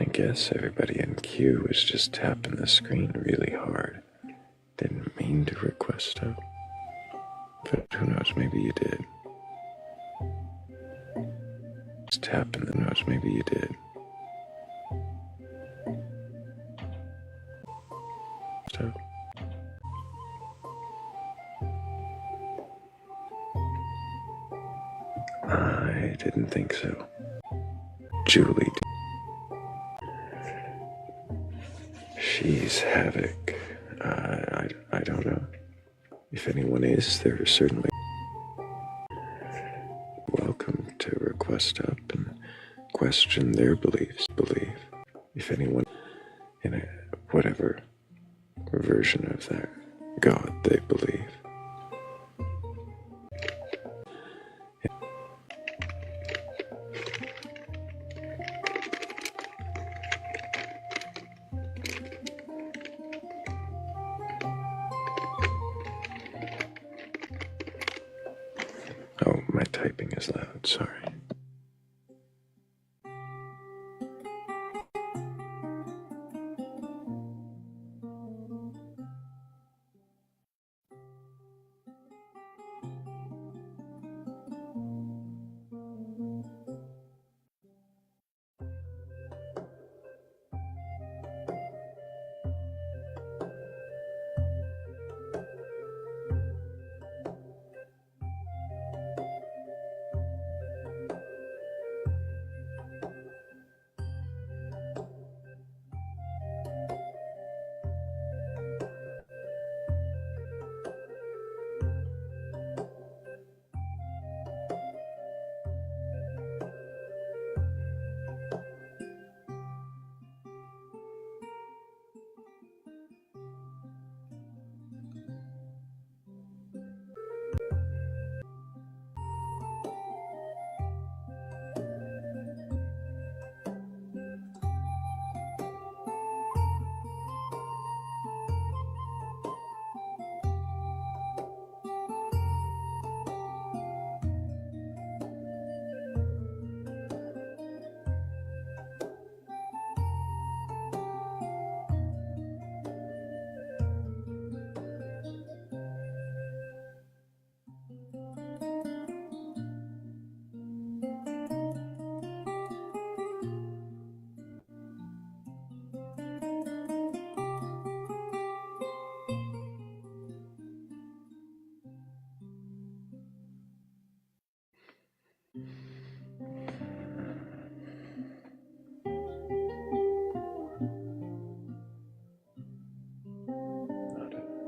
I guess everybody in queue was just tapping the screen really hard. Didn't mean to request it. But who knows, maybe you did. Just tapping the nose, maybe you did. So. I didn't think so. Julie. She's havoc. I don't know. If anyone is, they're certainly welcome to request up and question their beliefs. If anyone in a whatever version of that God they believe. as loud, sorry.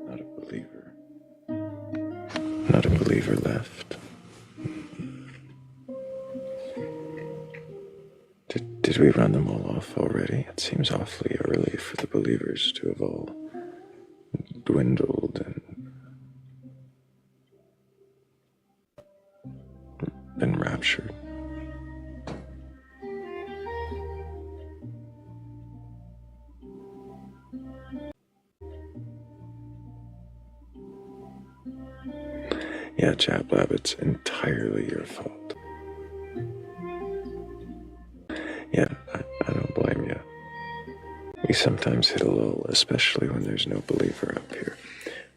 Not a believer. Not a believer left. Did we run them all off already? It seems awfully early for the believers to have all dwindled and been raptured. Yeah, Chaplab, it's entirely your fault. Yeah, I don't blame you. We sometimes hit a lull, especially when there's no believer up here.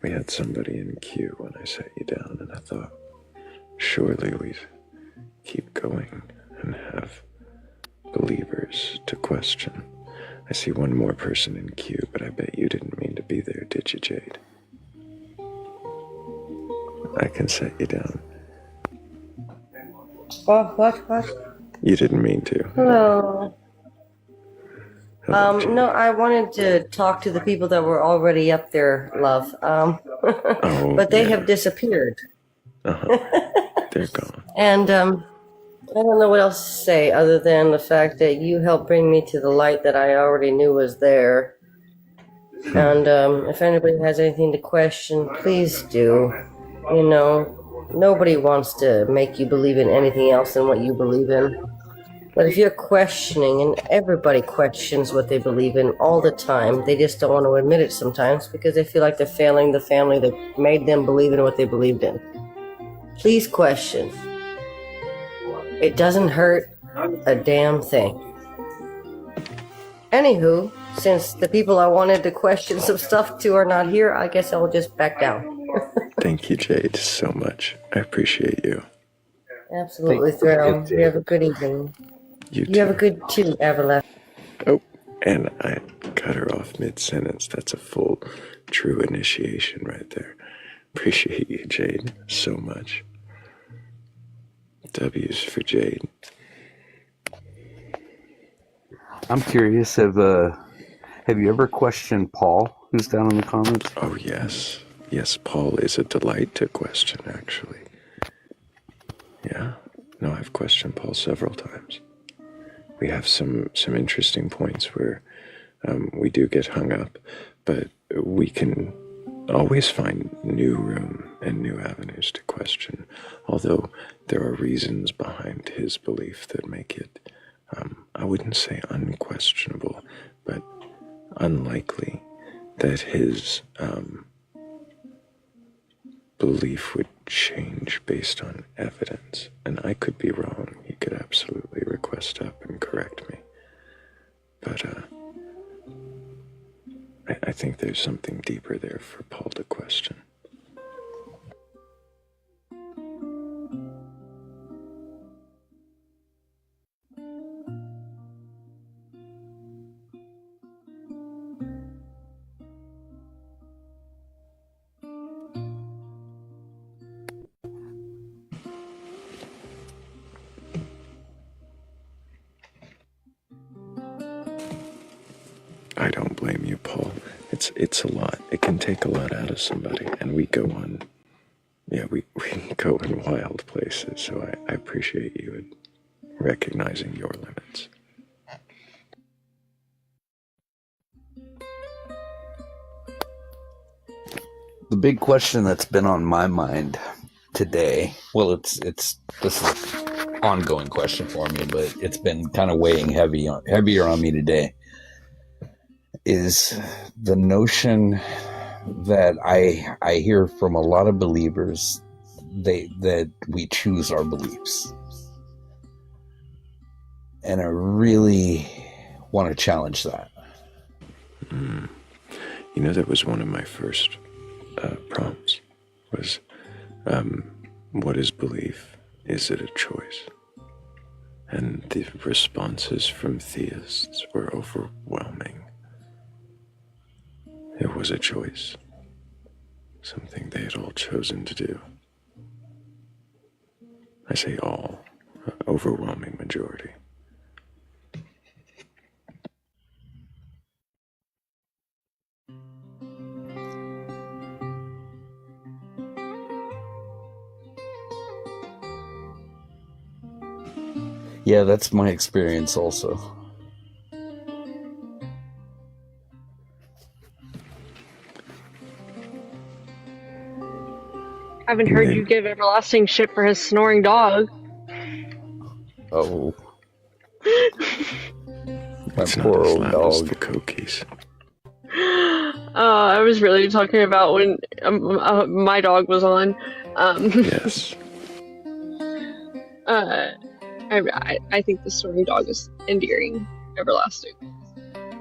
We had somebody in queue when I set you down, and I thought, surely we'd keep going and have believers to question. I see one more person in queue, but I bet you didn't mean to be there, did you, Jade? I can set you down. What? You didn't mean to. Hello. Hello, Jade. No, I wanted to talk to the people that were already up there, love. Oh, but they yeah. have disappeared. They're gone. And I don't know what else to say other than the fact that you helped bring me to the light that I already knew was there. And if anybody has anything to question, please do. You know, nobody wants to make you believe in anything else than what you believe in. But if you're questioning, and everybody questions what they believe in all the time, they just don't want to admit it sometimes because they feel like they're failing the family that made them believe in what they believed in. Please question. It doesn't hurt a damn thing. Anywho, since the people I wanted to question some stuff to are not here, I guess I'll just back down. Thank you, Jade, so much. I appreciate you. Absolutely, Thrayle. You have a good evening. You You have a too. good too, Avaleth. Oh, and I cut her off mid-sentence. That's a full, true initiation right there. Appreciate you, Jade, so much. W's for Jade. I'm curious, have you ever questioned Paul, who's down in the comments? Oh, yes. Yes, Paul is a delight to question, actually. Yeah. No, I've questioned Paul several times. We have some interesting points where we do get hung up, but we can always find new room and new avenues to question, although there are reasons behind his belief that make it, I wouldn't say unquestionable, but unlikely that his belief change based on evidence, and I could be wrong. He could absolutely request up and correct me. But I think there's something deeper there for Paul to question. I don't blame you, Paul. It's a lot. It can take a lot out of somebody, and we go on. Yeah, we go in wild places. So I appreciate you recognizing your limits. The big question that's been on my mind today, well, it's this is an ongoing question for me, but it's been kind of weighing heavier on me today, is the notion that I hear from a lot of believers that we choose our beliefs. And I really want to challenge that. You know, that was one of my first prompts, was what is belief? Is it a choice? And the responses from theists were overwhelming. It was a choice, something they had all chosen to do. I say all, overwhelming majority. Yeah, that's my experience also. I haven't heard you give everlasting shit for his snoring dog. Oh. My It's poor not as old loud as dog. the Cokies. I was really talking about when my dog was on. Yes. I think the snoring dog is endearing, everlasting.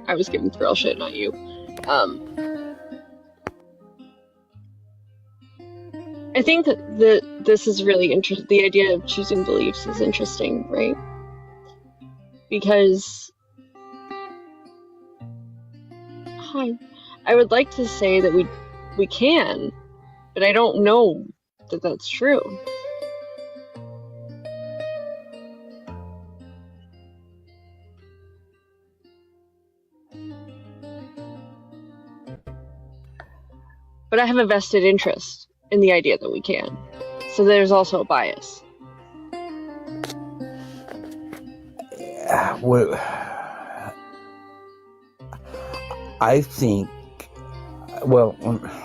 I was giving Thrayle shit, not you. I think that this is really interesting. The idea of choosing beliefs is interesting, right? Because I would like to say that we can, but I don't know that that's true. But I have a vested interest in the idea that we can. So there's also a bias. What I think, well,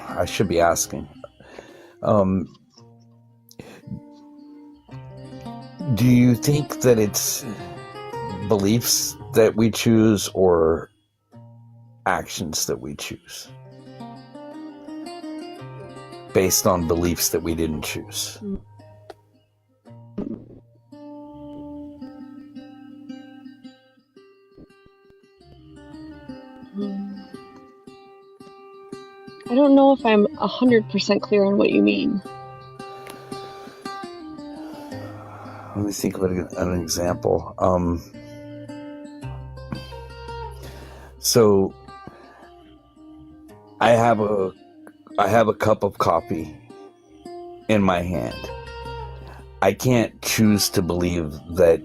I should be asking, do you think that it's beliefs that we choose or actions that we choose based on beliefs that we didn't choose? I don't know if I'm 100% clear on what you mean. Let me think of an example. So I have a cup of coffee in my hand. I can't choose to believe that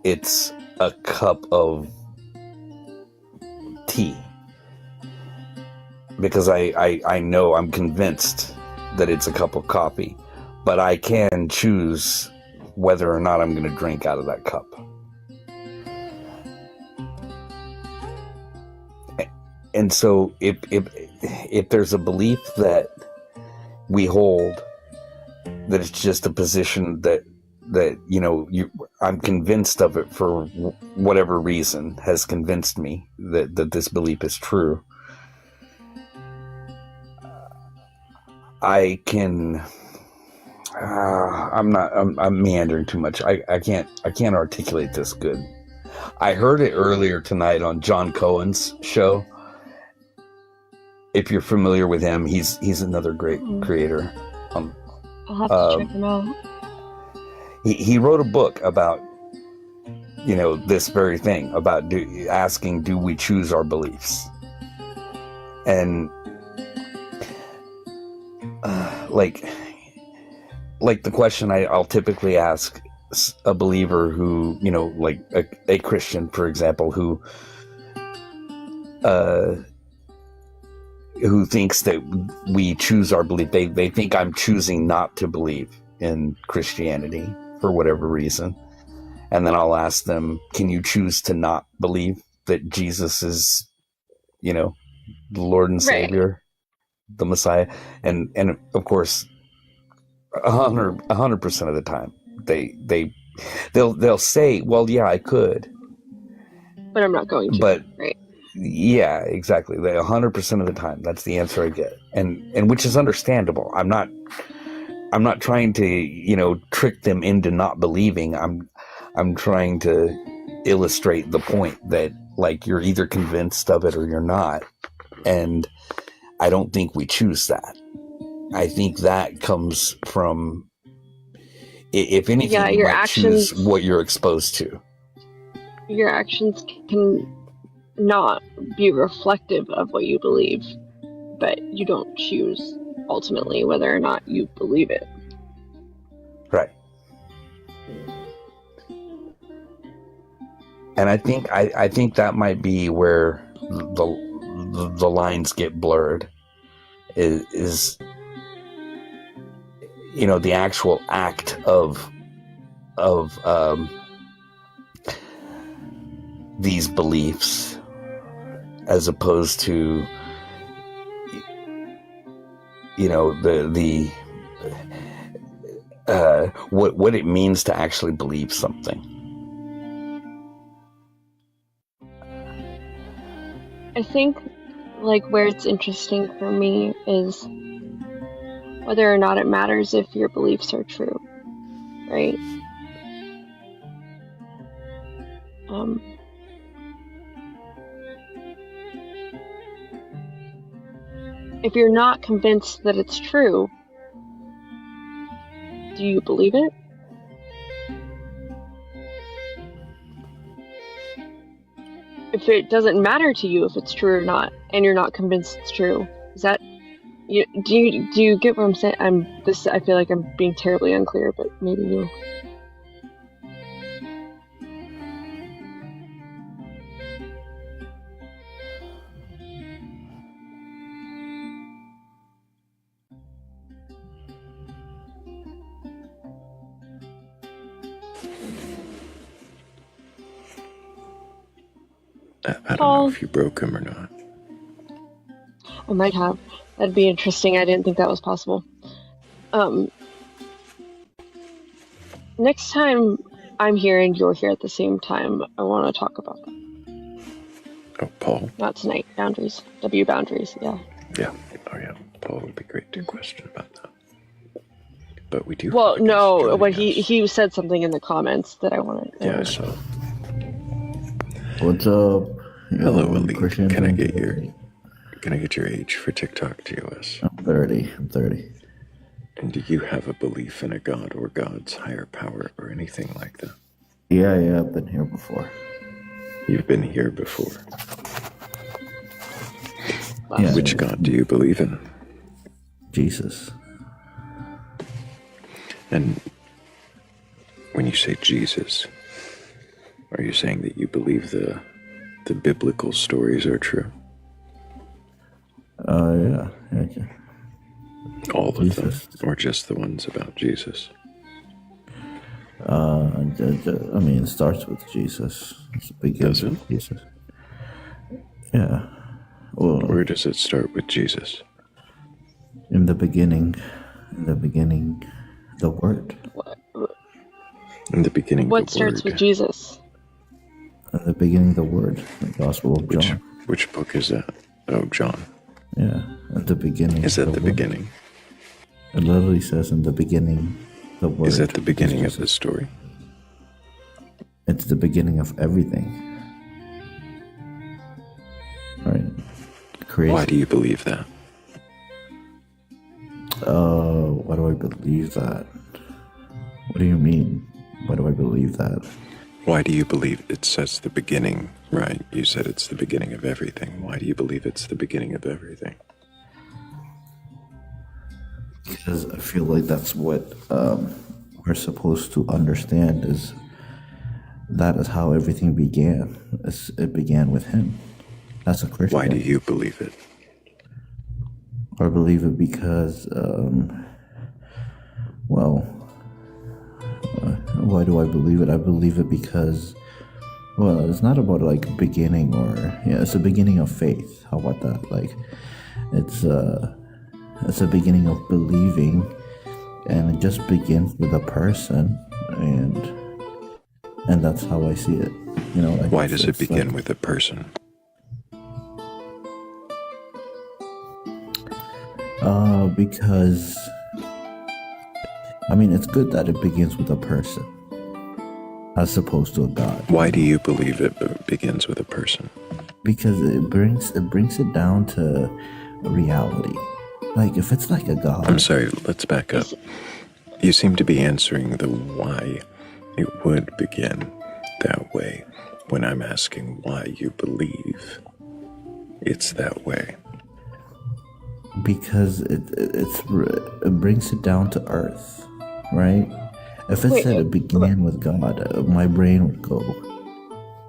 it's a cup of tea, because I know, I'm convinced that it's a cup of coffee, but I can choose whether or not I'm going to drink out of that cup. And so if there's a belief that we hold, that it's just a position that you know, I'm convinced of it for whatever reason has convinced me that this belief is true, I can I'm meandering too much. I can't articulate this good. I heard it earlier tonight on John Cohen's show. If you're familiar with him, he's another great creator. I'll have to check him out. He wrote a book about, this very thing, about asking, do we choose our beliefs? And like the question I'll typically ask a believer who, like a Christian, for example, who thinks that we choose our belief. They think I'm choosing not to believe in Christianity for whatever reason. And then I'll ask them, can you choose to not believe that Jesus is, the Lord and Savior, the Messiah? And of course, 100% of the time, they'll say, well, yeah, I could, but I'm not going to. But right. Yeah, exactly. 100% of the time, that's the answer I get, and which is understandable. I'm not trying to trick them into not believing. I'm trying to illustrate the point that, like, you're either convinced of it or you're not, and I don't think we choose that. I think that comes from, if anything, you might choose what you're exposed to. Your actions can not be reflective of what you believe, but you don't choose ultimately whether or not you believe it. Right. And I think that might be where the lines get blurred. Is the actual act of these beliefs, as opposed to what it means to actually believe something. I think, like, where it's interesting for me is whether or not it matters if your beliefs are true, right? If you're not convinced that it's true, do you believe it? If it doesn't matter to you if it's true or not, and you're not convinced it's true, is that do you get what I'm saying? I feel like I'm being terribly unclear, but maybe you. I don't know if you broke him or not. I might have. That'd be interesting. I didn't think that was possible. Next time I'm here and you're here at the same time, I want to talk about that. Oh, Paul? Not tonight. Boundaries. Boundaries, yeah. Yeah. Oh, yeah. Paul would be great to question about that. But we do. Well, no. What he said something in the comments that I wanted. Yeah, I saw. What's up? Hello, Elite. Can I get your age for TikTok TOS? I'm 30. And do you have a belief in a god or God's higher power or anything like that? Yeah, I've been here before. You've been here before? Yeah. Which God do you believe in? Jesus. And when you say Jesus, are you saying that you believe the biblical stories are true? Yeah. All of them, or just the ones about Jesus? I mean, it starts with Jesus. Does it? With Jesus. Yeah. Well, where does it start with Jesus? In the beginning, the Word. In the beginning, what starts with Jesus? In the beginning, the Word. The Gospel of John. Which book is that? Oh, John. Yeah, at the beginning. Is that the beginning? It literally says in the beginning, the word. Is that the beginning of Jesus. the story? It's the beginning of everything. Right? Creation. Why do you believe that? Why do I believe that? What do you mean? Why do I believe that? Why do you believe it says the beginning, right? You said it's the beginning of everything. Why do you believe it's the beginning of everything? Because I feel like that's what we're supposed to understand is that is how everything began. It began with him. That's a Christian. Why do you believe it? I believe it because, why do I believe it? I believe it because, well, it's not about like beginning or, yeah, it's a beginning of faith. How about that? Like, it's a beginning of believing, and it just begins with a person, and that's how I see it. You know, like Why does it begin like, with a person? Because, I mean, it's good that it begins with a person as opposed to a god. Why do you believe it begins with a person? Because it brings it down to reality. Like, if it's like a god. I'm sorry, let's back up. You seem to be answering the why it would begin that way when I'm asking why you believe it's that way. Because it brings it down to earth, right? If it said it began with God, my brain would go,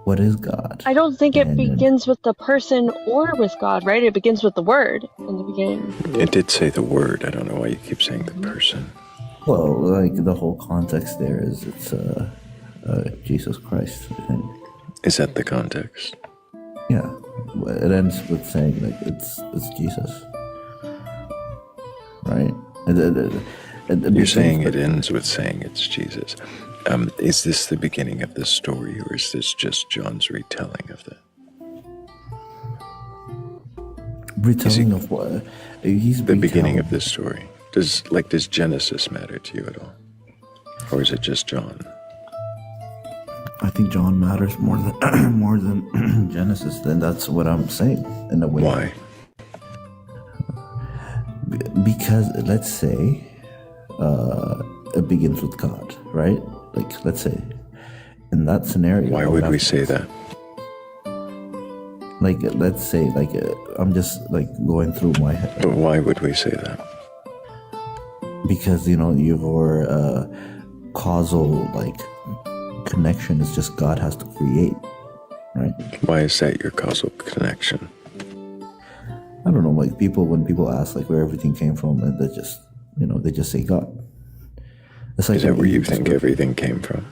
what is God? I don't think it begins with the person or with God, right? It begins with the word in the beginning. It did say the word. I don't know why you keep saying the person. Well, like the whole context there is it's Jesus Christ, I think. Is that the context? Yeah, it ends with saying like it's Jesus, right? You're saying it ends with saying it's Jesus. Is this the beginning of the story, or is this just John's retelling of that? Retelling of what? He's the beginning of this story. Does Genesis matter to you at all, or is it just John? I think John matters more than more than Genesis. Then that's what I'm saying in a way. Why? Because let's say it begins with God, right? Like, let's say in that scenario. Why would we say that? Like, let's say, like, I'm just like going through my head. But why would we say that? Because, you know, your causal like connection is just God has to create, right? Why is that your causal connection? I don't know, like when people ask like where everything came from, and they just, you know, they just say God. It's like, is that where you think everything came from?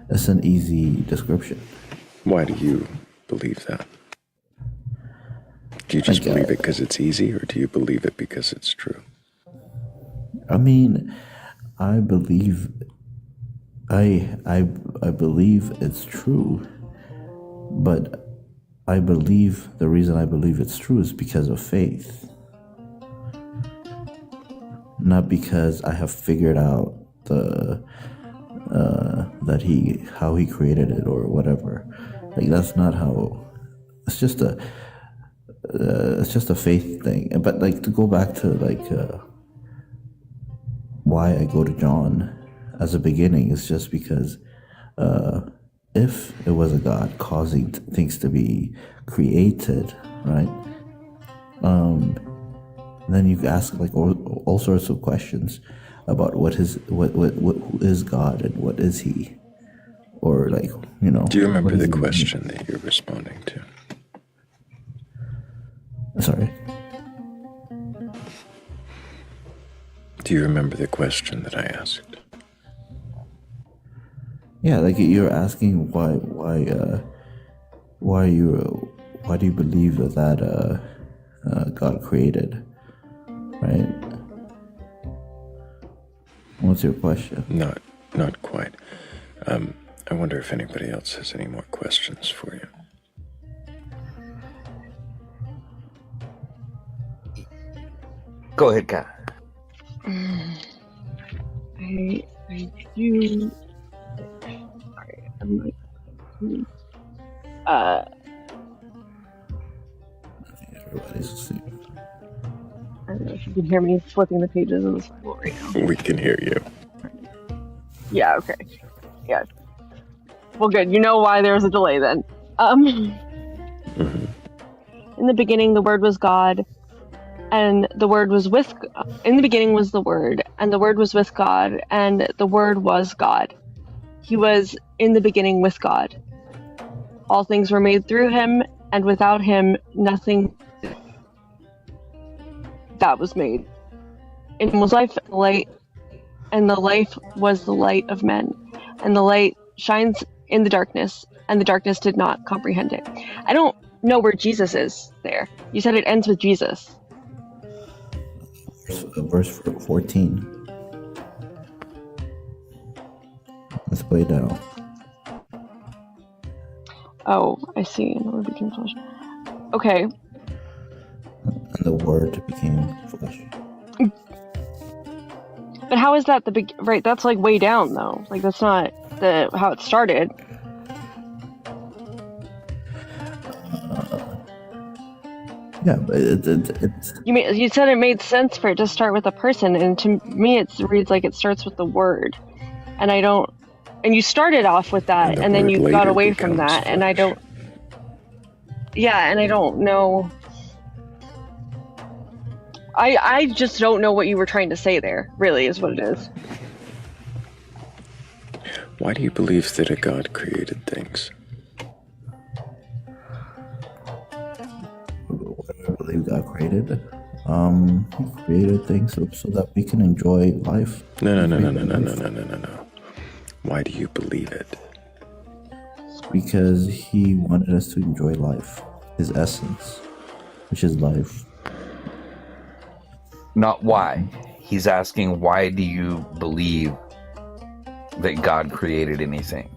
It's an easy description. Why do you believe that? Do you just believe it because it's easy, or do you believe it because it's true? I mean, I believe it's true, but I believe the reason I believe it's true is because of faith, not because I have figured out how he created it or whatever. Like, that's not how. It's just a faith thing. But like, to go back to like why I go to John as a beginning is just because if it was a God causing things to be created, right? Then you ask like all sorts of questions about what is God and what is he, or like, you know. Do you remember the question that you're responding to? Sorry. Do you remember the question that I asked? Yeah, like you're asking why do you believe that God created, right? What's your question? Not quite. I wonder if anybody else has any more questions for you. Go ahead, Kat. I do. Sorry, I'm like. I think everybody's asleep. I don't know if you can hear me flipping the pages in this Bible right now. We can hear you. Yeah. Okay. Yeah. Well, good. You know why there was a delay then. In the beginning, the Word was God, and the Word was with. In the beginning was the Word, and the Word was with God, and the Word was God. He was in the beginning with God. All things were made through him, and without him, nothing that was made. In him was life, light, and the life was the light of men. And the light shines in the darkness, and the darkness did not comprehend it. I don't know where Jesus is there. You said it ends with Jesus. Verse 14. Let's play down. Oh, I see. And the Word became flesh. Okay. And the Word became flesh. But how is that the big? Right, that's like way down though. Like that's not the how it started. Yeah, but it's You said it made sense for it to start with a person, and to me it reads like it starts with the Word, and I don't. And you started off with that, And the and then Word you got later away from becomes that, and I flesh. don't. Yeah, and I don't know. I just don't know what you were trying to say there. Really, is what it is. Why do you believe that a God created things? what I believe God created. He created things so that we can enjoy life. No. He created life Why do you believe it? Because he wanted us to enjoy life, his essence, which is life. Not why. He's asking, why do you believe that God created anything?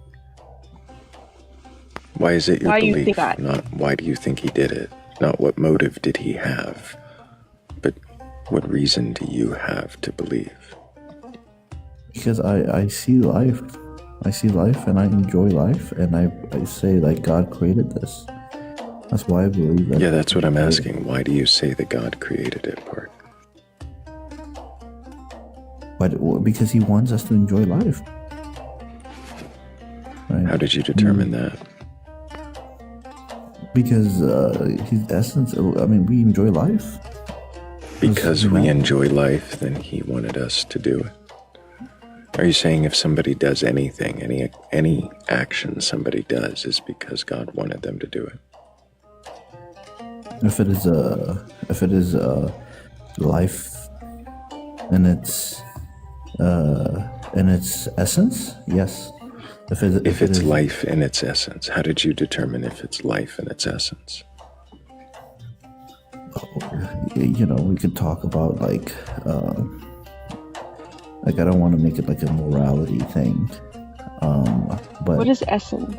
Why is it your Why do you belief? think that? Not why do you think he did it? Not what motive did he have? But what reason do you have to believe? Because I see life. I see life and I enjoy life, and I say like God created this. That's why I believe that. Yeah, that's what I'm asking. Why do you say that God created it, Bart? But because he wants us to enjoy life. Right? How did you determine that? Because his essence, I mean, we enjoy life. Because we enjoy life, then he wanted us to do it. Are you saying if somebody does anything, any action somebody does is because God wanted them to do it? If it is life in its essence, yes. If it's life in its essence, how did you determine if it's life in its essence? You know, we could talk about like I don't want to make it like a morality thing, but What is essence?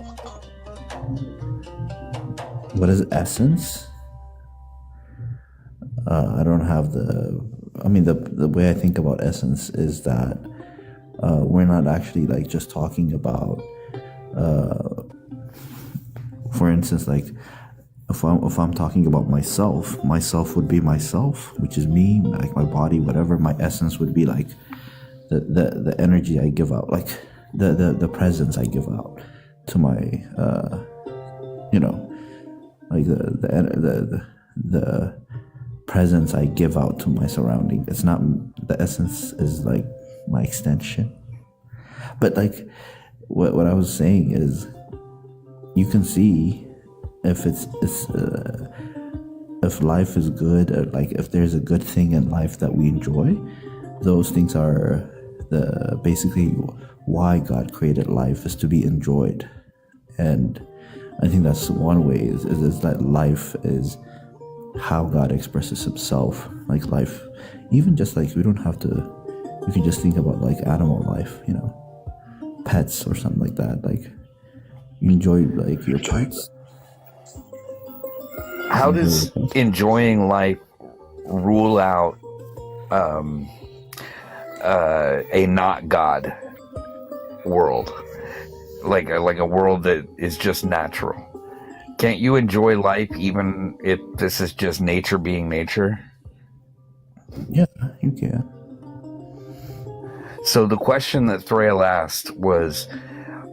what is essence? I don't have I mean, the way I think about essence is that we're not actually like just talking about, for instance, like if I'm talking about myself would be myself, which is me, like my body, whatever. My essence would be like the energy I give out, like the presence I give out to my, you know, like the presence I give out to my surrounding. It's not, the essence is like my extension. But like what I was saying is, you can see if if life is good, or like if there's a good thing in life that we enjoy, those things are basically why God created life, is to be enjoyed. And I think that's one way is that life is how God expresses himself. Like life, even just like, we don't have to, you can just think about like animal life, you know, pets or something like that. Like you enjoy like your pets. How does enjoying life rule out a not God world, like a world that is just natural? Can't you enjoy life even if this is just nature being nature? Yeah, you can. So the question that Thrayle asked was,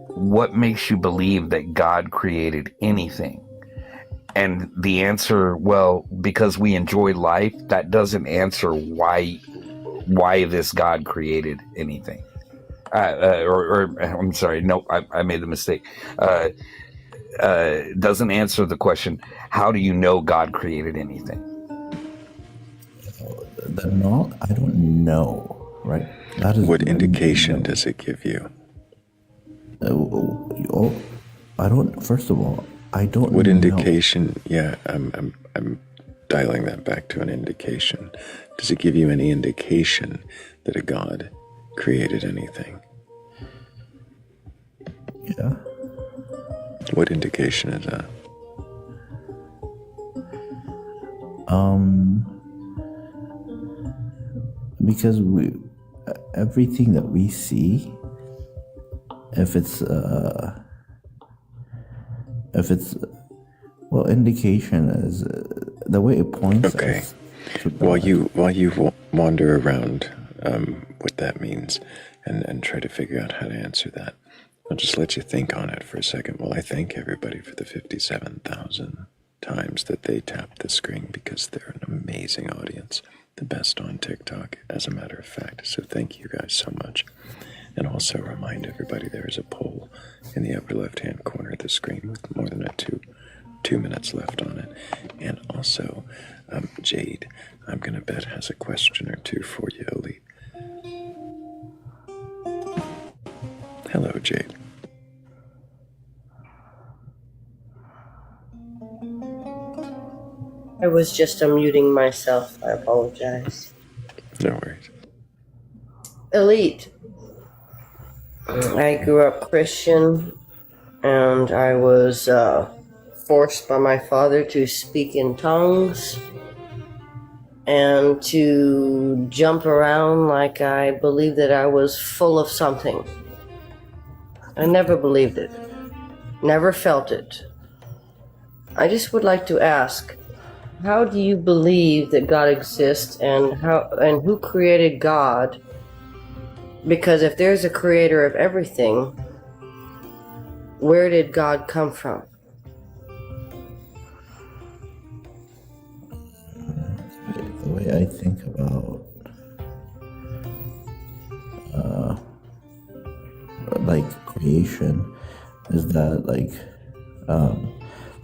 what makes you believe that God created anything? And the answer, well, because we enjoy life, that doesn't answer why this God created anything. Or I'm sorry, no, I made the mistake. Doesn't answer the question, how do you know God created anything? I don't know, right? That is What what indication does it give you? I don't. First of all, I don't. What know. indication? Yeah, I'm dialing that back to an indication. Does it give you any indication that a God created anything? Yeah. What indication is that? Because everything that we see, if it's well, indication is the way it points. Okay. Us to While God. you wander around what that means and try to figure out how to answer that, I'll just let you think on it for a second while I thank everybody for the 57,000 times that they tapped the screen, because they're an amazing audience, the best on TikTok, as a matter of fact. So thank you guys so much. And also remind everybody there is a poll in the upper left-hand corner of the screen with more than two minutes left on it. And also, Jade, I'm going to bet, has a question or two for you, Elite. Hello, Jade. I was just unmuting myself. I apologize. No worries. Elite. I grew up Christian, and I was forced by my father to speak in tongues and to jump around like I believed that I was full of something. I never believed it, never felt it. I just would like to ask, how do you believe that God exists, and who created God? Because if there's a creator of everything, where did God come from? The way I think about like creation is that, like,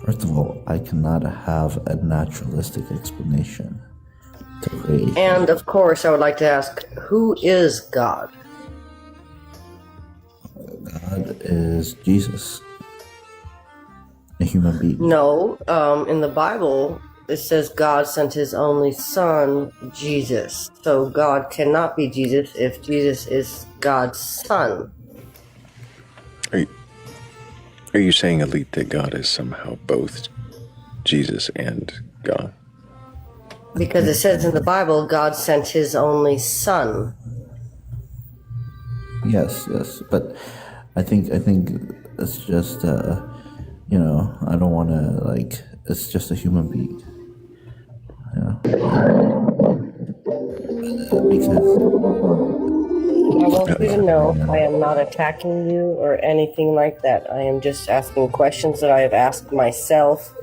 first of all, I cannot have a naturalistic explanation to creation. And of course, I would like to ask, who is God? God is Jesus, a human being. No, in the Bible, it says God sent his only son, Jesus. So God cannot be Jesus if Jesus is God's son. Are you saying, Elite, that God is somehow both Jesus and God? Because it says in the Bible, God sent his only son. Yes, but I think it's just I don't want to, like, it's just a human being. Because I want you to know I am not attacking you or anything like that. I am just asking questions that I have asked myself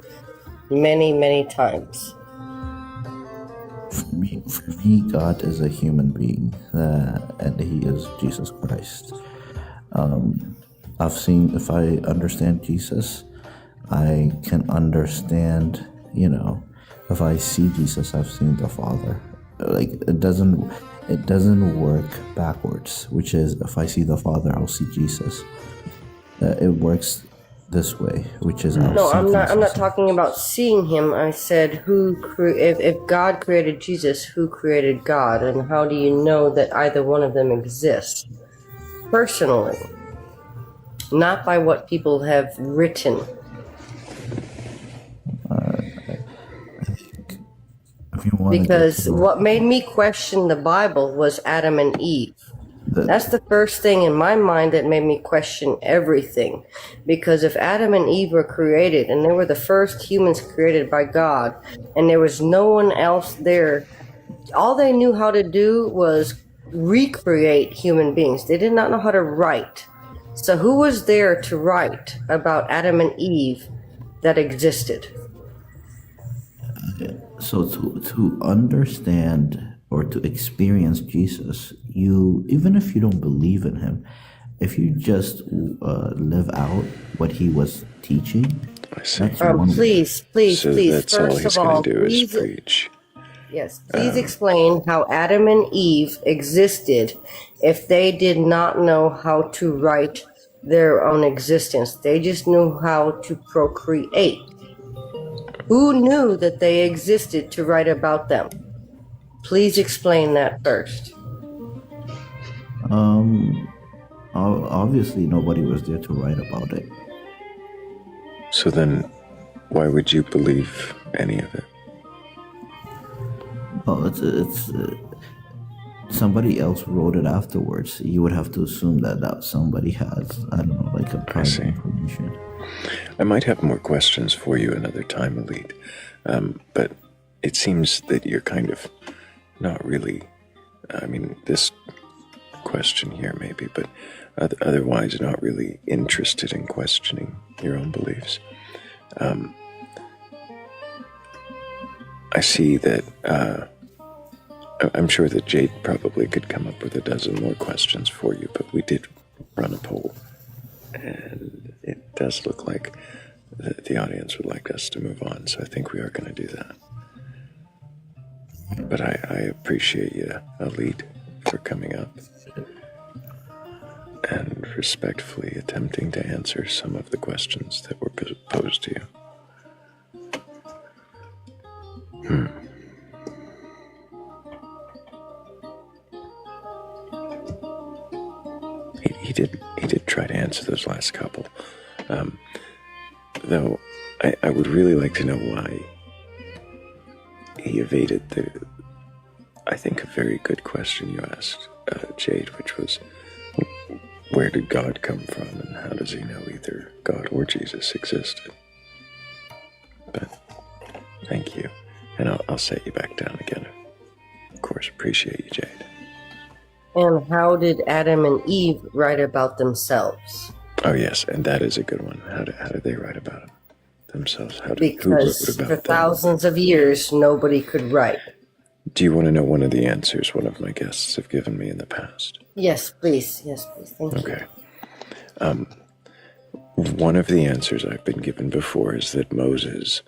many, many times. for me, God is a human being, and He is Jesus Christ. I've seen, if I understand Jesus, I can understand, if I see Jesus, I've seen the Father. Like, it doesn't work backwards, which is, if I see the Father, I'll see Jesus. It works this way, which is, No, I'm not talking about seeing him. I said, if God created Jesus, who created God, and how do you know that either one of them exists? Personally, not by what people have written. if you want to get to Because what made me question the Bible was Adam and Eve. That's the first thing in my mind that made me question everything. Because if Adam and Eve were created, and they were the first humans created by God, and there was no one else there, all they knew how to do was recreate human beings. They did not know how to write. So who was there to write about Adam and Eve that existed? So to understand or to experience Jesus, you, even if you don't believe in him, if you just live out what he was teaching, I see. Please, So that's all he's going to do is preach. Yes, please explain how Adam and Eve existed if they did not know how to write their own existence. They just knew how to procreate. Who knew that they existed to write about them? Please explain that first. Obviously nobody was there to write about it. So then, why would you believe any of it? Well, it's somebody else wrote it afterwards. You would have to assume that somebody has, I don't know, like a private information. I might have more questions for you another time, Elite. But it seems that you're kind of not really, I mean, this question here maybe, but otherwise not really interested in questioning your own beliefs. I see that, I'm sure that Jade probably could come up with a dozen more questions for you, but we did run a poll, and it does look like the audience would like us to move on, so I think we are going to do that. But I appreciate you, Elite, for coming up and respectfully attempting to answer some of the questions that were posed to you. He did try to answer those last couple. Though I would really like to know why he evaded I think a very good question you asked, Jade, which was, where did God come from and how does he know either God or Jesus existed? But thank you. And I'll set you back down again. Of course, appreciate you, Jade. And how did Adam and Eve write about themselves? Oh, yes, and that is a good one. How did they write about themselves? Because for thousands of years, nobody could write. Do you want to know one of the answers one of my guests have given me in the past? Yes, please. Yes, please. Thank you. Okay. One of the answers I've been given before is that Moses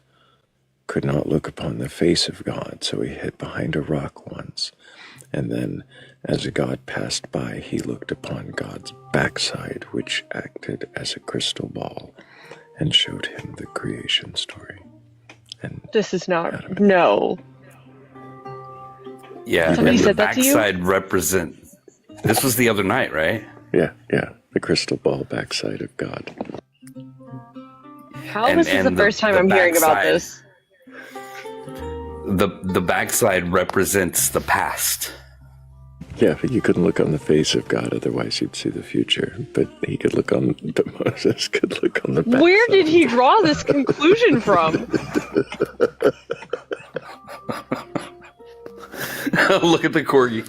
could not look upon the face of God, so he hid behind a rock once. And then, as God passed by, he looked upon God's backside, which acted as a crystal ball, and showed him the creation story. And this is not... No. Yeah, somebody and said the that to you? backside represent... This was the other night, right? Yeah. The crystal ball backside of God. How this is the first time I'm hearing about this? The backside represents the past. Yeah, but you couldn't look on the face of God, otherwise you'd see the future. But Moses could look on the backside. Where did he draw this conclusion from? Look at the corgi.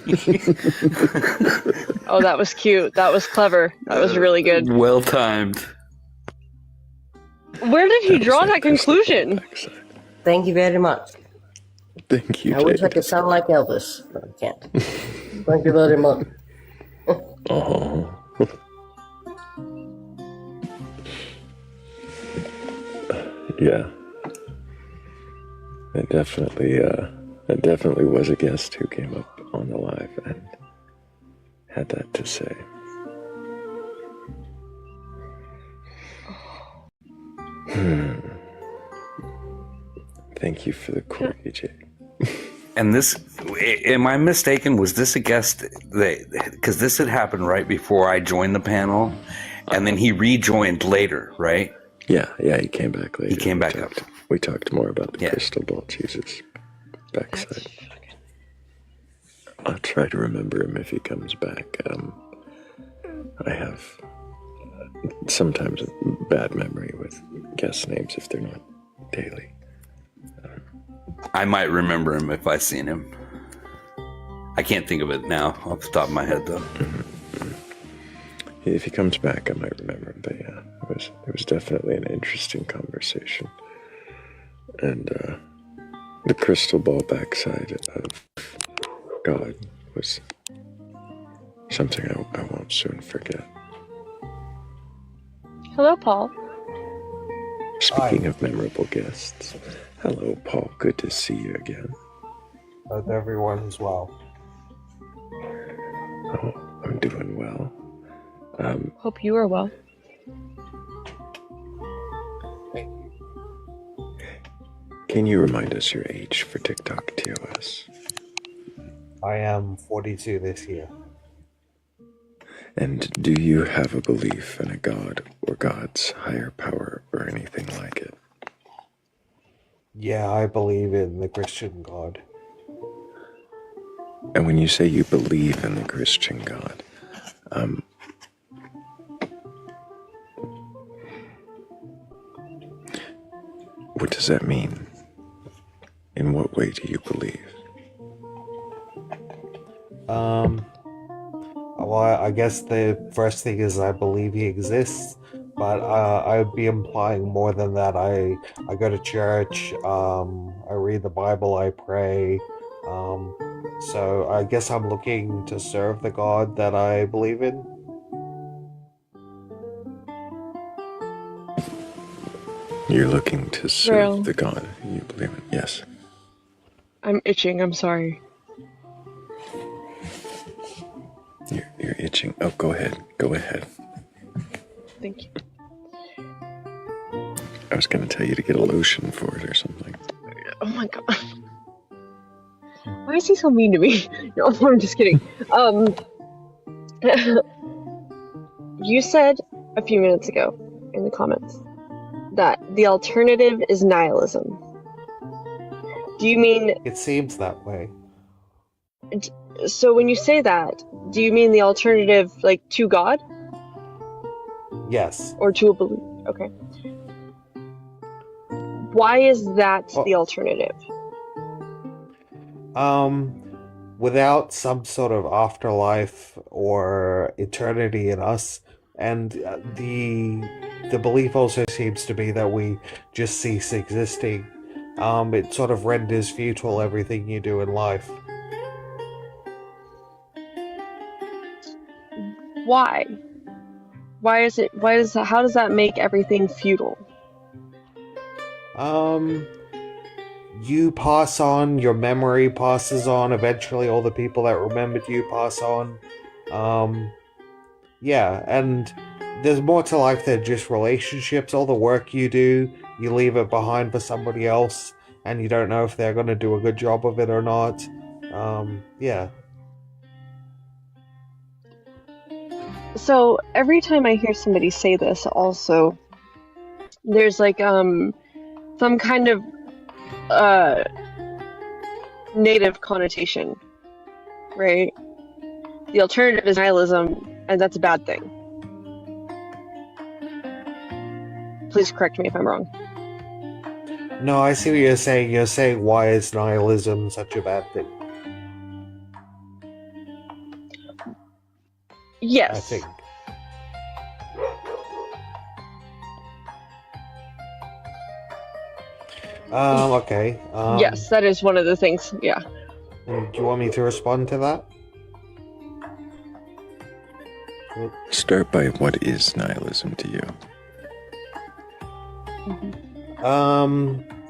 Oh, that was cute. That was clever. That was really good. Well timed. Where did he draw that conclusion? Thank you very much. Thank you, I wish I Jade. could sound like Elvis, but I can't. Thank you very much. Oh. Yeah. It definitely was a guest who came up on the live and had that to say. Thank you for the corgi, Jade. And this, am I mistaken? Was this a guest? Because this had happened right before I joined the panel, and then he rejoined later, right? Yeah, he came back later. He came back up. We talked more about the crystal ball Jesus. backside. I'll try to remember him if he comes back. I have sometimes a bad memory with guest names if they're not daily. I might remember him if I seen him. I can't think of it now off the top of my head, though. If he comes back, I might remember him. But yeah, it was definitely an interesting conversation. And the crystal ball backside of God was something I won't soon forget. Hello, Paul. Speaking of memorable guests, hello, Paul. Good to see you again. Hope everyone's well. Oh, I'm doing well. Hope you are well. Can you remind us your age for TikTok TOS? I am 42 this year. And do you have a belief in a god or gods, higher power, or anything like it? Yeah, I believe in the Christian God. And when you say you believe in the Christian God, what does that mean? In what way do you believe? Well, I guess the first thing is I believe he exists, but I would be implying more than that. I go to church, I read the Bible, I pray, so I guess I'm looking to serve the God that I believe in. You're looking to serve Thrayle. the God you believe in. Yes. I'm itching, I'm sorry. You're itching. Oh, go ahead. Go ahead. Thank you. I was going to tell you to get a lotion for it or something. Oh my god. Why is he so mean to me? No, I'm just kidding. You said a few minutes ago in the comments that the alternative is nihilism. Do you mean... It seems that way. So when you say that, do you mean the alternative, like, to God? Yes. Or to a belief? Okay. Why is that the alternative? Without some sort of afterlife or eternity in us, and the belief also seems to be that we just cease existing. It sort of renders futile everything you do in life. Why? How does that make everything futile? You pass on, your memory passes on, eventually all the people that remembered you pass on. Yeah, and there's more to life than just relationships. All the work you do, you leave it behind for somebody else, and you don't know if they're going to do a good job of it or not. Yeah. So every time I hear somebody say this, also, there's like some kind of negative connotation, right? The alternative is nihilism, and that's a bad thing. Please correct me if I'm wrong. No, I see what you're saying. You're saying, why is nihilism such a bad thing? Yes. I think. Okay. Yes, that is one of the things, yeah. Do you want me to respond to that? Start by what is nihilism to you?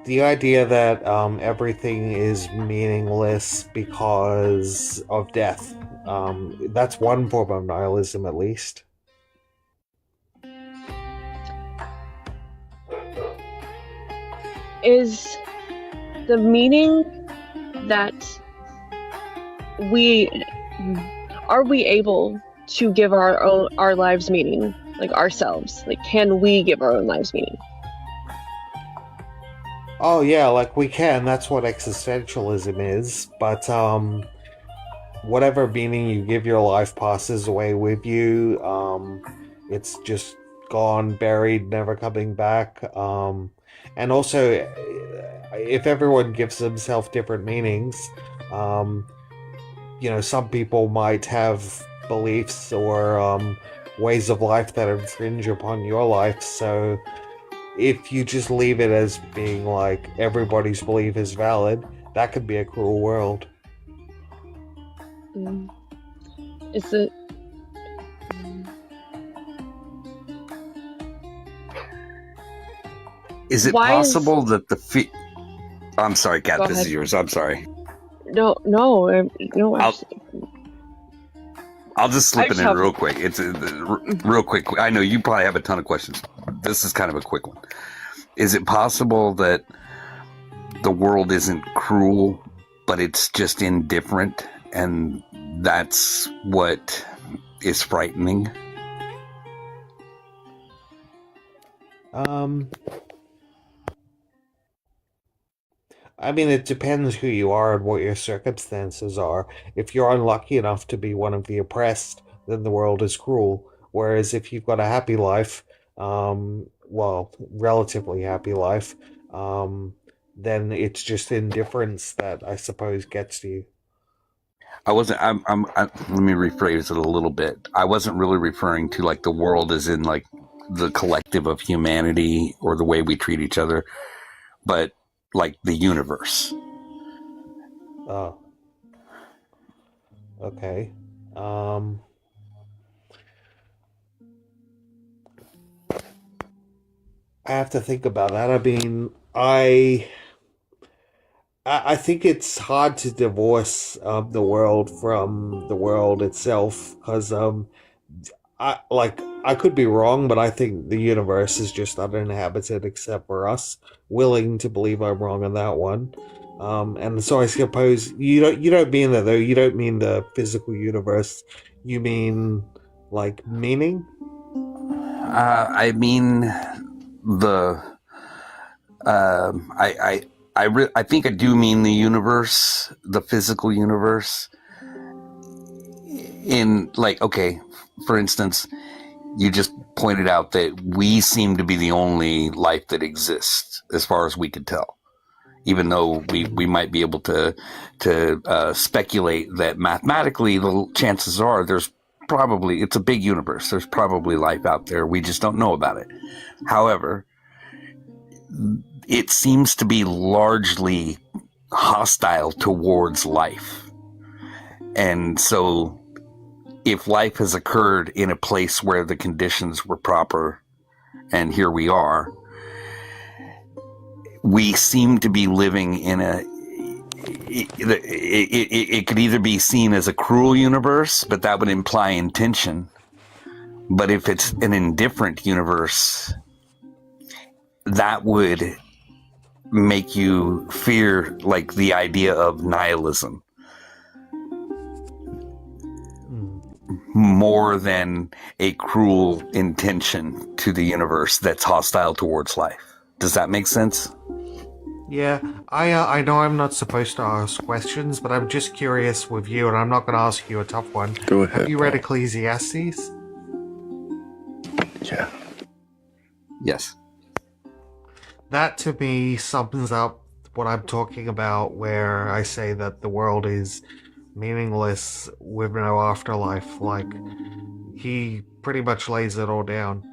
The idea that everything is meaningless because of death. That's one form of nihilism, at least. Is the meaning that are we able to give our lives meaning, like ourselves? Like, can we give our own lives meaning? Oh yeah, like we can. That's what existentialism is. But whatever meaning you give your life passes away with you. It's just gone, buried, never coming back. And also, if everyone gives themselves different meanings, um, some people might have beliefs or ways of life that infringe upon your life. So if you just leave it as being like everybody's belief is valid, that could be a cruel world. Mm. Is it? Mm. Is it Why is? possible that I'm sorry, Kat, Go this ahead. is yours. I'm sorry. No, no, no. I'll just I slip it just in have. real quick. It's real quick. I know you probably have a ton of questions. This is kind of a quick one. Is it possible that the world isn't cruel, but it's just indifferent, and that's what is frightening? Um, I mean, it depends who you are and what your circumstances are. If you're unlucky enough to be one of the oppressed, then the world is cruel. Whereas if you've got a happy life, well, relatively happy life, um, then it's just indifference that I suppose gets to you. I wasn't. Let me rephrase it a little bit. I wasn't really referring to like the world as in like the collective of humanity or the way we treat each other, but like the universe. Oh, okay. Um, I have to think about that. I mean, I think it's hard to divorce the world from the world itself because I could be wrong, but I think the universe is just uninhabited except for us. Willing to believe I'm wrong on that one. And so I suppose you don't mean that though. You don't mean the physical universe. You mean like meaning. I mean the. I think I do mean the universe, the physical universe. In like, okay, for instance, you just pointed out that we seem to be the only life that exists, as far as we could tell. Even though we might be able to speculate that mathematically the chances are it's a big universe. There's probably life out there. We just don't know about it. However, it seems to be largely hostile towards life. And so if life has occurred in a place where the conditions were proper, and here we are, we seem to be living in it could either be seen as a cruel universe, but that would imply intention. But if it's an indifferent universe, that would make you fear like the idea of nihilism more than a cruel intention to the universe that's hostile towards life. Does that make sense? Yeah, I know I'm not supposed to ask questions, but I'm just curious with you, and I'm not going to ask you a tough one. Go ahead. Have you read Paul. Ecclesiastes? Yeah. Yes. That to me sums up what I'm talking about, where I say that the world is meaningless with no afterlife. Like, he pretty much lays it all down.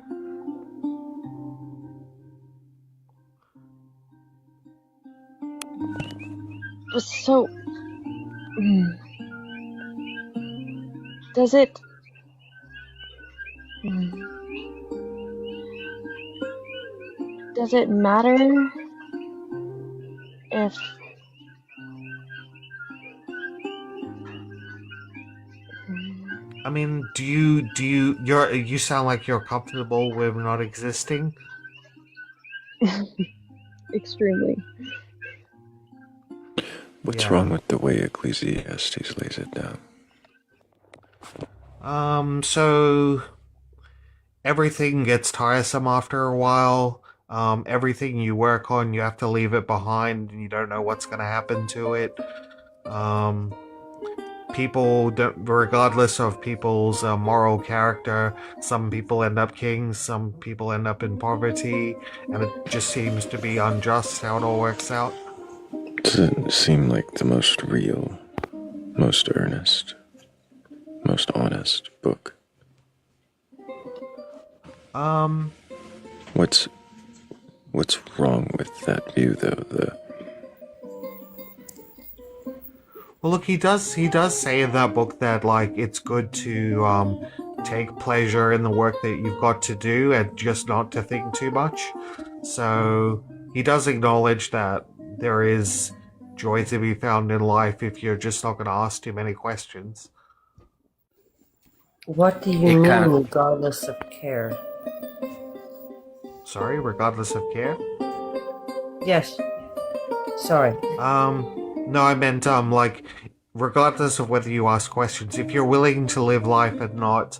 So, does it? Does it matter if? I mean, you sound like you're comfortable with not existing? Extremely. What's Yeah. wrong with the way Ecclesiastes lays it down? So everything gets tiresome after a while. Everything you work on, you have to leave it behind, and you don't know what's going to happen to it. People don't, regardless of people's moral character, some people end up kings, some people end up in poverty, and it just seems to be unjust how it all works out. Doesn't seem like the most real, most earnest, most honest book. What's wrong with that view, though? Well, look, he does say in that book that like it's good to take pleasure in the work that you've got to do and just not to think too much. So he does acknowledge that there is joy to be found in life if you're just not going to ask too many questions. What do you It mean, kind of regardless of care? Sorry, regardless of care. Yes. Sorry. No, I meant like regardless of whether you ask questions, if you're willing to live life and not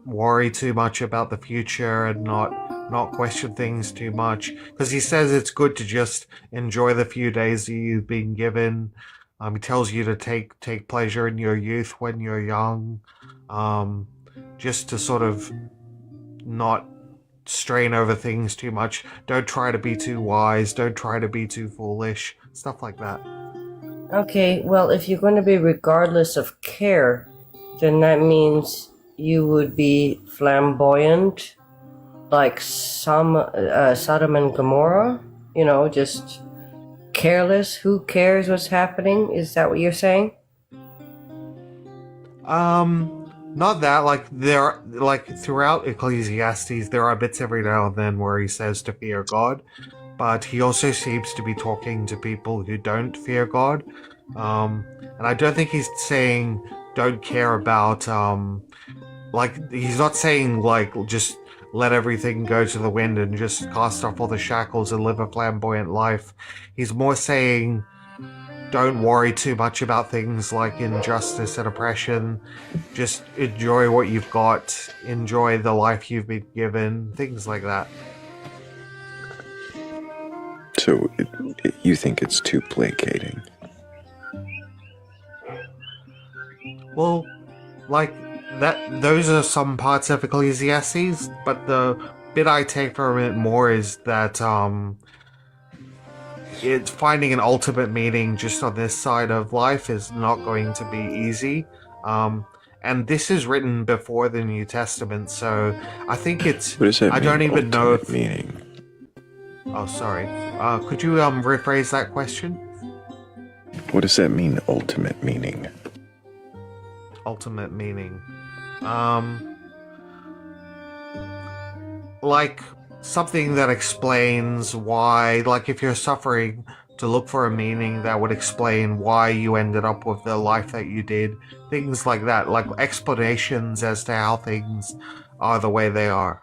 worry too much about the future and not question things too much, because he says it's good to just enjoy the few days that you've been given. He tells you to take pleasure in your youth when you're young, just to sort of not strain over things too much. Don't try to be too wise. Don't try to be too foolish. Stuff like that. Okay, well, if you're going to be regardless of care, then that means you would be flamboyant, like some Sodom and Gomorrah. You know, just careless. Who cares what's happening? Is that what you're saying? Not that. Like throughout Ecclesiastes, there are bits every now and then where he says to fear God, but he also seems to be talking to people who don't fear God. And I don't think he's saying don't care about like he's not saying like just let everything go to the wind and just cast off all the shackles and live a flamboyant life. He's more saying don't worry too much about things like injustice and oppression. Just enjoy what you've got, enjoy the life you've been given, things like that. So, you think it's too placating? Well, like that those are some parts of Ecclesiastes, but the bit I take from it more is that it's finding an ultimate meaning just on this side of life is not going to be easy. And this is written before the New Testament, so I think it's What does that mean, I don't even know if meaning? Oh, sorry. Could you rephrase that question? What does that mean, ultimate meaning? Ultimate meaning. Like something that explains why, like if you're suffering, to look for a meaning that would explain why you ended up with the life that you did. Things like that, like explanations as to how things are the way they are.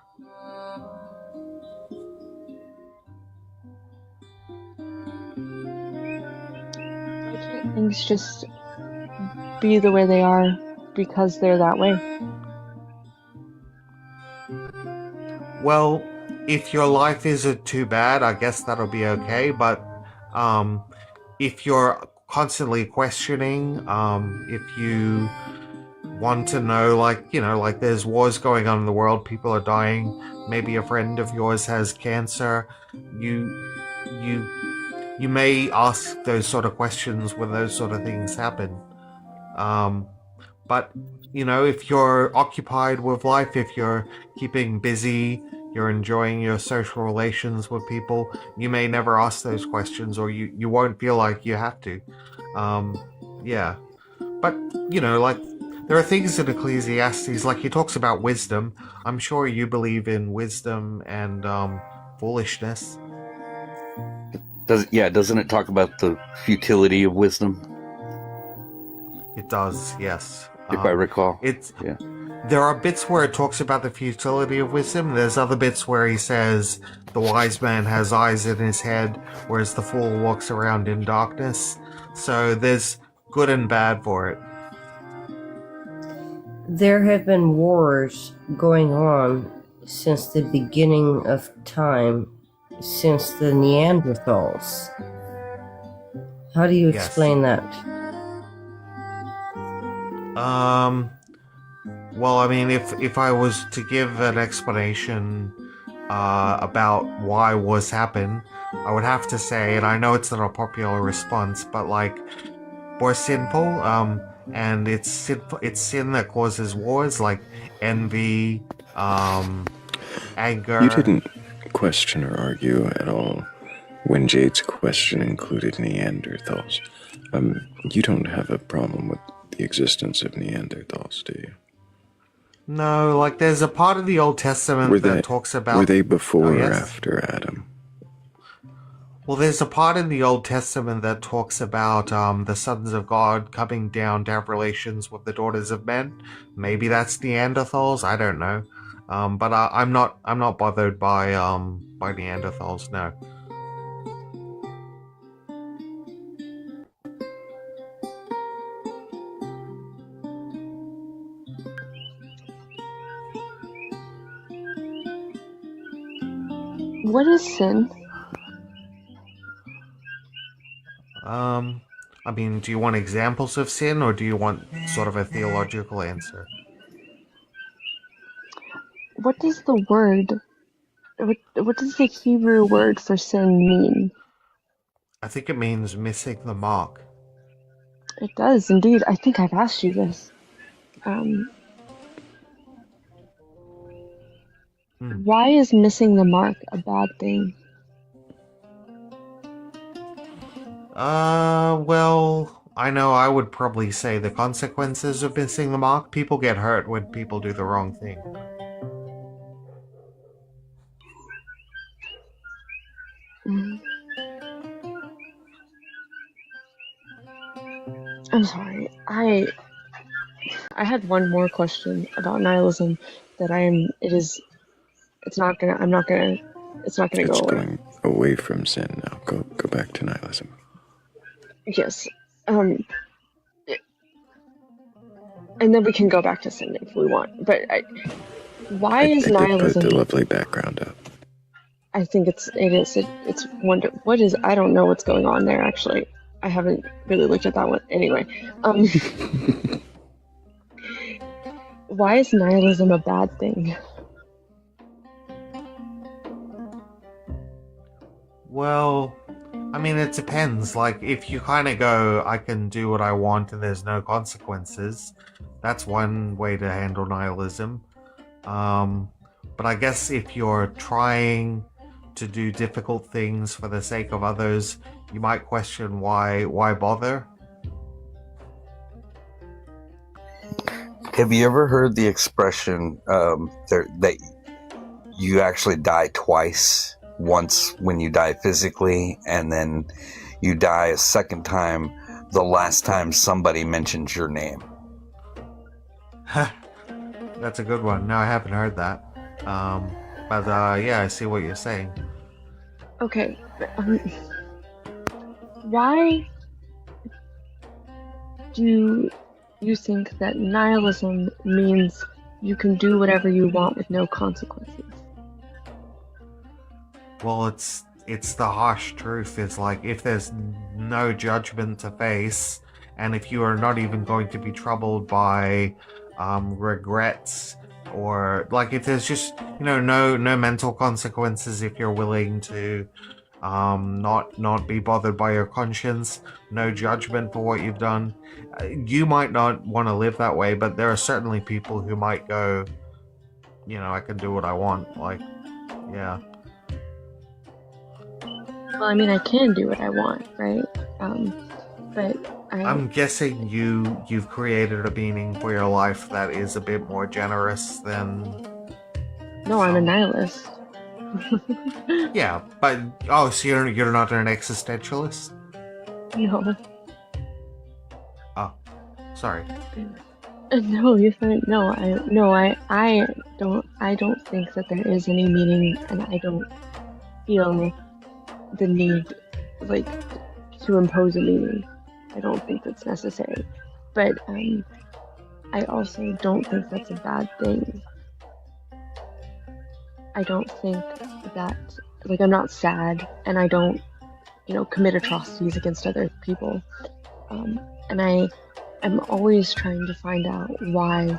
Why can't things just be the way they are because they're that way? Well, if your life isn't too bad, I guess that'll be okay. But if you're constantly questioning, if you want to know, like, you know, like there's wars going on in the world, people are dying, maybe a friend of yours has cancer, you may ask those sort of questions when those sort of things happen. But, you know, if you're occupied with life, if you're keeping busy, you're enjoying your social relations with people, you may never ask those questions, or you won't feel like you have to. Yeah. But, you know, like, there are things in Ecclesiastes, like he talks about wisdom. I'm sure you believe in wisdom and foolishness. Doesn't it talk about the futility of wisdom? It does, yes. If I recall. Yeah. There are bits where it talks about the futility of wisdom. There's other bits where he says the wise man has eyes in his head, whereas the fool walks around in darkness. So there's good and bad for it. There have been wars going on since the beginning of time, since the Neanderthals. How do you Yes. explain that? Well, I mean, if I was to give an explanation about why wars happen, I would have to say, and I know it's not a popular response, but like, we're sinful, and it's sin that causes wars, like envy, anger. You didn't question or argue at all when Jade's question included Neanderthals. You don't have a problem with the existence of Neanderthals, do you? No, like there's a part of the Old Testament that talks about. Were they before yes? or after Adam? Well, there's a part in the Old Testament that talks about the sons of God coming down to have relations with the daughters of men. Maybe that's Neanderthals. I don't know, but I'm not bothered by Neanderthals. No. What is sin? I mean, do you want examples of sin, or do you want sort of a theological answer? What does the word? What does the Hebrew word for sin mean? I think it means missing the mark. It does indeed. I think I've asked you this. Why is missing the mark a bad thing? Well, I know I would probably say the consequences of missing the mark. People get hurt when people do the wrong thing. I'm sorry. I had one more question about nihilism that it's not gonna go It's away. going away from sin now. Go back to nihilism. Yes. And then we can go back to sin if we want. But why is nihilism? I did put the lovely background up. I think it's wonder. What is? I don't know what's going on there. Actually, I haven't really looked at that one. Anyway, why is nihilism a bad thing? Well, I mean, it depends. Like, if you kind of go, I can do what I want and there's no consequences, that's one way to handle nihilism. But I guess if you're trying to do difficult things for the sake of others, you might question why bother? Have you ever heard the expression that you actually die twice? Once when you die physically, and then you die a second time the last time somebody mentions your name. That's a good one. No, I haven't heard that. But yeah, I see what you're saying. Okay. Why do you think that nihilism means you can do whatever you want with no consequences? Well, it's the harsh truth. It's like, if there's no judgment to face, and if you are not even going to be troubled by regrets, or like if there's just no mental consequences, if you're willing to not be bothered by your conscience, no judgment for what you've done, you might not want to live that way. But there are certainly people who might go, I can do what I want. Like, yeah. Well, I mean, I can do what I want, right? But I'm guessing you've created a meaning for your life that is a bit more generous than. No, I'm a nihilist. Yeah, but so you're not an existentialist? No. Oh, sorry. No, you're fine. No, I don't think that there is any meaning, and I don't feel the need, like, to impose a meaning. I don't think that's necessary. But I also don't think that's a bad thing. I don't think that, like, I'm not sad, and I don't, commit atrocities against other people. And I am always trying to find out why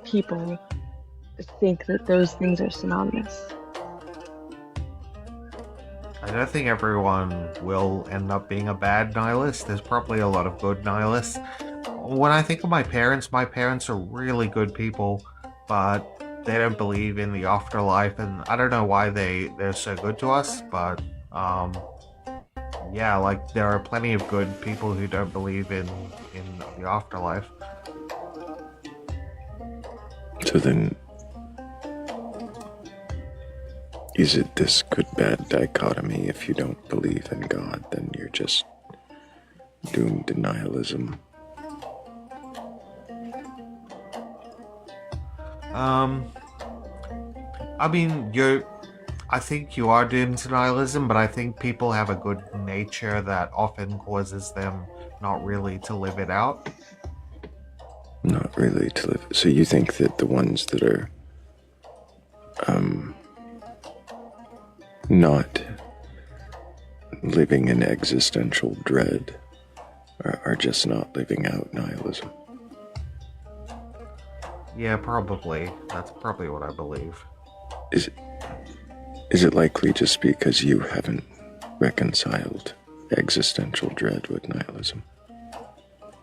people think that those things are synonymous. I don't think everyone will end up being a bad nihilist. There's probably a lot of good nihilists. When I think of my parents are really good people, but they don't believe in the afterlife, and I don't know why they're so good to us, but yeah, like, there are plenty of good people who don't believe in the afterlife. So then, is it this good-bad dichotomy? If you don't believe in God, then you're just doomed to nihilism? I mean, I think you are doomed to nihilism, but I think people have a good nature that often causes them not really to live it out. Not really to live. So you think that the ones that are not living in existential dread are just not living out nihilism? Yeah, probably. That's probably what I believe. Is it likely just because you haven't reconciled existential dread with nihilism?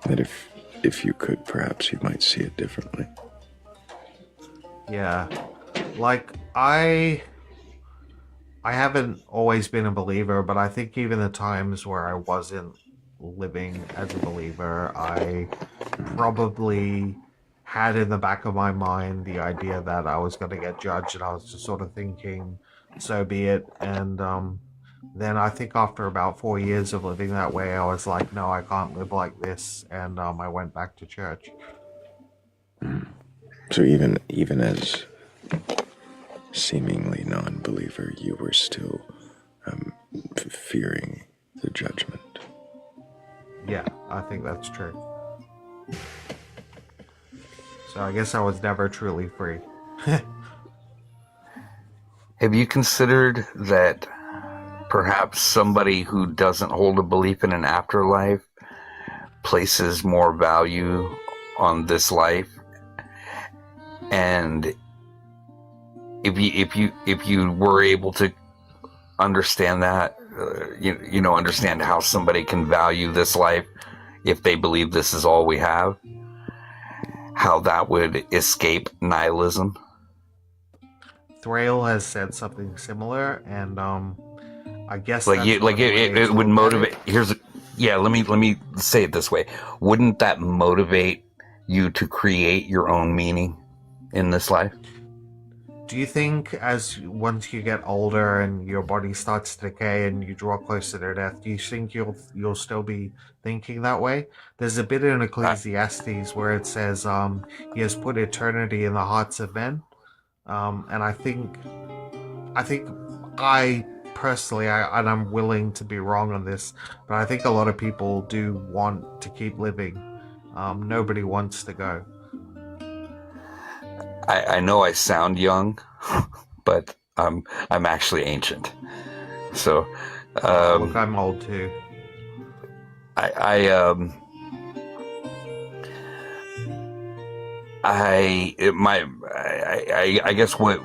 That if you could, perhaps you might see it differently? Yeah. Like, I haven't always been a believer, but I think even the times where I wasn't living as a believer, I probably had in the back of my mind the idea that I was going to get judged, and I was just sort of thinking, so be it. And then I think after about 4 years of living that way, I was like, no, I can't live like this, and I went back to church. So even as seemingly non-believer, you were still fearing the judgment. Yeah, I think that's true. So I guess I was never truly free. Have you considered that perhaps somebody who doesn't hold a belief in an afterlife places more value on this life? And if you were able to understand that, understand how somebody can value this life if they believe this is all we have, how that would escape nihilism. Thrayle has said something similar, and I guess it would motivate. Let me say it this way: wouldn't that motivate you to create your own meaning in this life? Do you think once you get older and your body starts to decay and you draw closer to death, do you think you'll still be thinking that way? There's a bit in Ecclesiastes where it says he has put eternity in the hearts of men, and I think I personally, and I'm willing to be wrong on this, but I think a lot of people do want to keep living. Nobody wants to go. I know I sound young, but I'm actually ancient. So, look, I'm old too. I guess what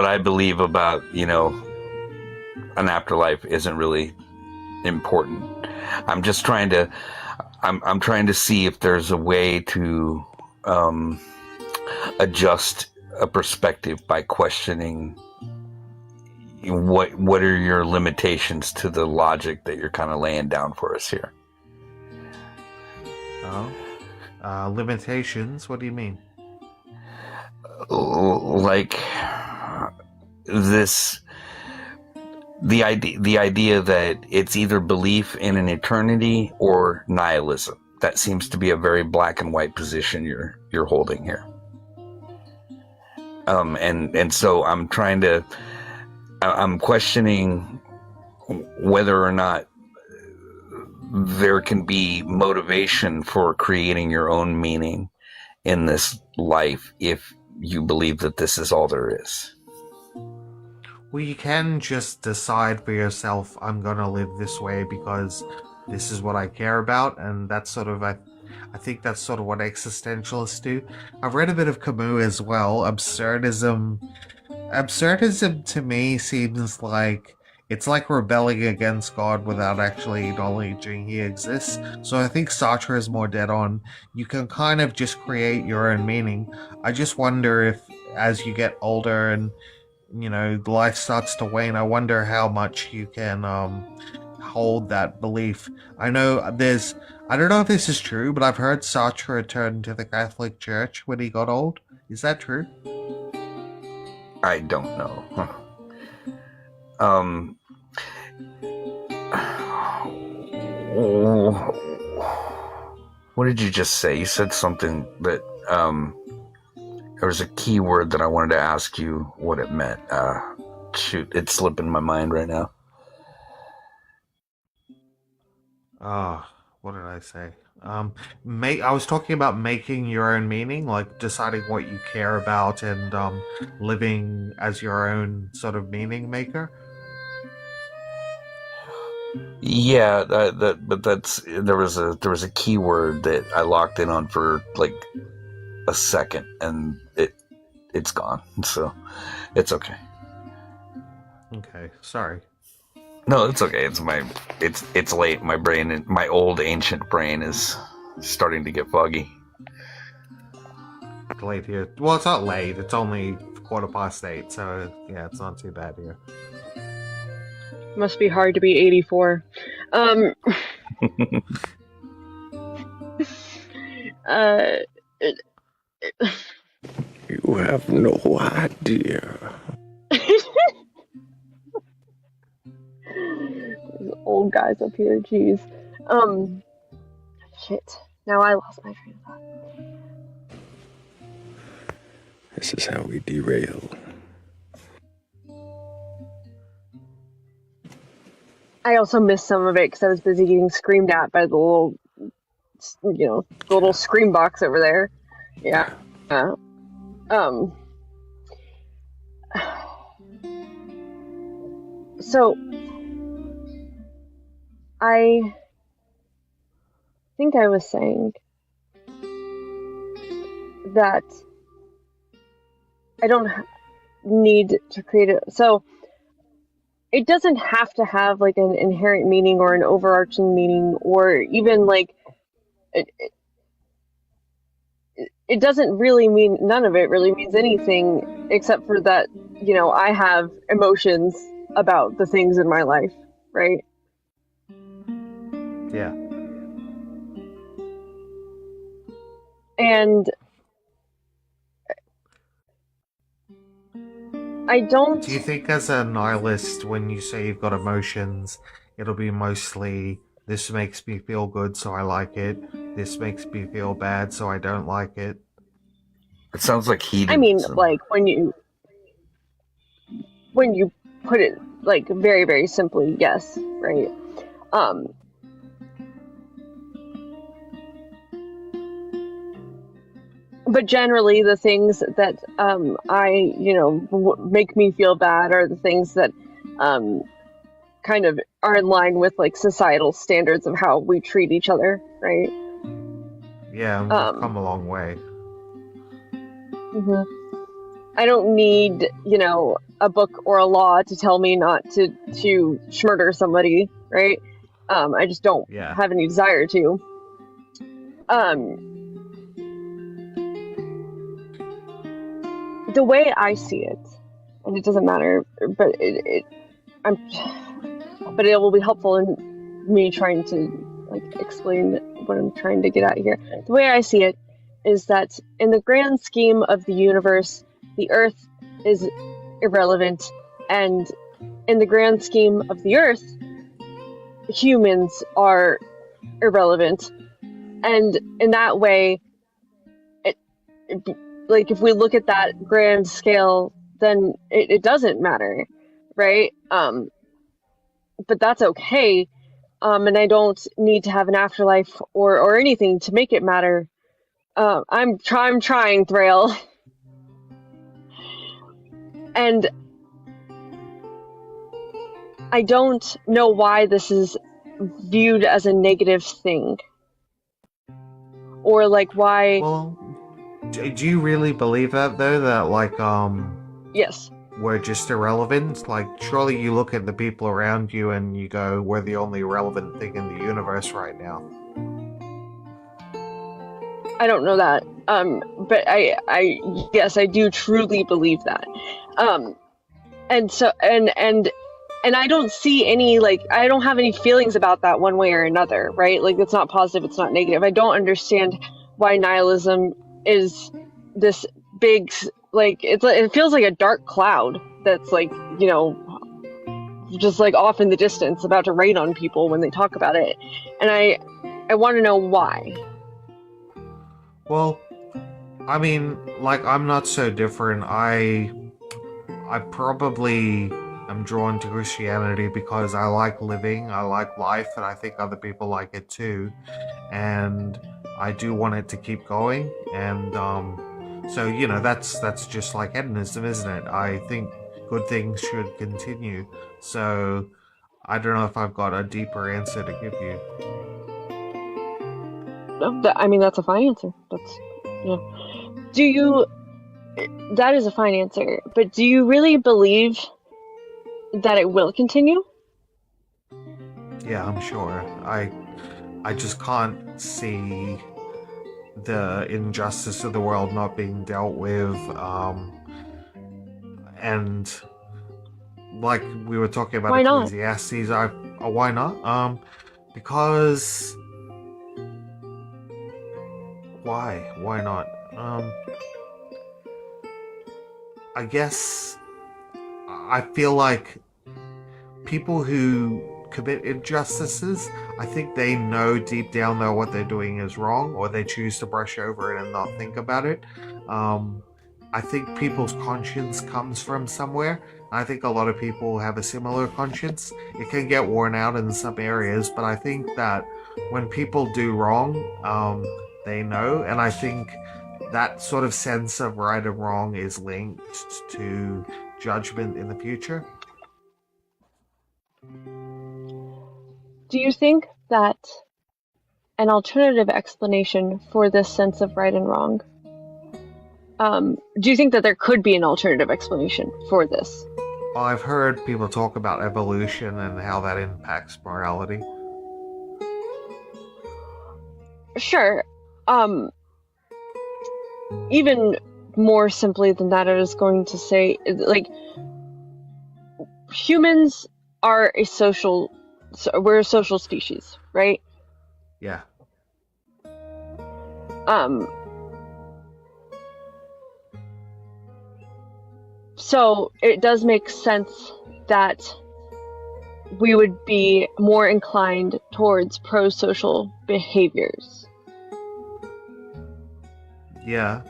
I believe about, an afterlife isn't really important. I'm just trying to I'm trying to see if there's a way to adjust a perspective by questioning what are your limitations to the logic that you're kind of laying down for us here. Limitations? What do you mean? Like the idea that it's either belief in an eternity or nihilism. That seems to be a very black and white position you're holding here. And so I'm questioning whether or not there can be motivation for creating your own meaning in this life if you believe that this is all there is. Well, you can just decide for yourself, I'm gonna live this way because this is what I care about, and that's sort of, I think that's sort of what existentialists do. I've read a bit of Camus as well. Absurdism to me seems like it's like rebelling against God without actually acknowledging he exists. So I think Sartre is more dead on. You can kind of just create your own meaning. I just wonder if, as you get older and life starts to wane, I wonder how much you can hold that belief. I don't know if this is true, but I've heard Sartre returned to the Catholic Church when he got old. Is that true? I don't know. Um, what did you just say? You said something that there was a key word that I wanted to ask you what it meant. Shoot, it's slipping my mind right now. What did I say? I was talking about making your own meaning, like deciding what you care about and living as your own sort of meaning maker. Yeah, but there was a keyword that I locked in on for like a second, and it's gone. So it's okay. Okay, sorry. No, it's okay. It's late. My old ancient brain is starting to get foggy. Late here. Well, it's not late. It's only 8:15, so yeah, it's not too bad here. Must be hard to be 84. You have no idea. These old guys up here, jeez. Shit. Now I lost my train of thought. This is how we derail. I also missed some of it because I was busy getting screamed at by the little, the little scream box over there. Yeah. So, I think I was saying that I don't need to create it. So, it doesn't have to have like an inherent meaning or an overarching meaning, or even like it doesn't really mean, none of it really means anything except for that, I have emotions about the things in my life, right? Yeah. And I don't... Do you think as a nihilist, when you say you've got emotions, it'll be mostly, this makes me feel good, so I like it. This makes me feel bad, so I don't like it. It sounds like hedonism. I mean, like, when you put it, like, very, very simply, yes, right? But generally, the things that make me feel bad are the things that kind of are in line with like societal standards of how we treat each other, right? Yeah, we've come a long way. Mm-hmm. I don't need, a book or a law to tell me not to murder somebody, right? I just don't have any desire to. The way I see it, and it doesn't matter, but it will be helpful in me trying to like explain what I'm trying to get at here. The way I see it is that in the grand scheme of the universe, the Earth is irrelevant, and in the grand scheme of the Earth, humans are irrelevant, and in that way, like if we look at that grand scale, then it doesn't matter, right? But that's okay, and I don't need to have an afterlife or anything to make it matter. I'm trying, Thrayle. And I don't know why this is viewed as a negative thing. Or like why... Well, do you really believe that though? That like Yes. we're just irrelevant? Like surely you look at the people around you and you go, we're the only relevant thing in the universe right now. I don't know that. But yes, I do truly believe that. And so and I don't see any, like, I don't have any feelings about that one way or another, right? Like, it's not positive, it's not negative. I don't understand why nihilism is this big, like, it feels like a dark cloud that's, like, you know, just, like, off in the distance, about to rain on people when they talk about it. And I want to know why. Well, I mean, like, I'm not so different. I probably am drawn to Christianity because I like living, I like life, and I think other people like it too. And I do want it to keep going. And so, you know, that's just like hedonism, isn't it? I think good things should continue. So I don't know if I've got a deeper answer to give you. I mean, that's a fine answer. That's, you know. That is a fine answer, but do you really believe that it will continue? Yeah, I'm sure. I just can't see the injustice of the world not being dealt with, and like we were talking about Why not? Ecclesiastes, why not? Because why not? I guess I feel like people who commit injustices, I think they know deep down though what they're doing is wrong, or they choose to brush over it and not think about it. I think people's conscience comes from somewhere. I think a lot of people have a similar conscience. It can get worn out in some areas, but I think that when people do wrong, they know, and I think that sort of sense of right and wrong is linked to judgment in the future. Do you think that an alternative explanation for this sense of right and wrong, do you think that there could be an alternative explanation for this? Well, I've heard people talk about evolution and how that impacts morality. Sure. Even more simply than that, I was going to say, like, humans are we're a social species, right? Yeah. So it does make sense that we would be more inclined towards pro-social behaviors. Yeah.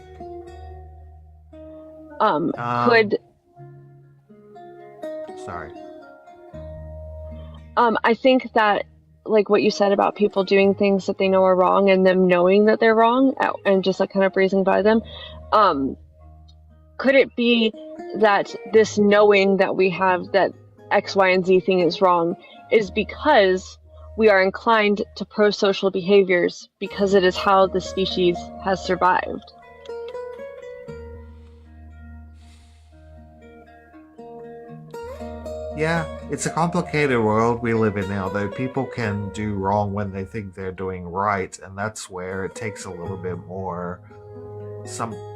Sorry. I think that, like what you said about people doing things that they know are wrong and them knowing that they're wrong and just like kind of breezing by them, could it be that this knowing that we have that X, Y, and Z thing is wrong is because we are inclined to pro-social behaviors because it is how the species has survived? Yeah, it's a complicated world we live in now, though. People can do wrong when they think they're doing right, and that's where it takes a little bit more.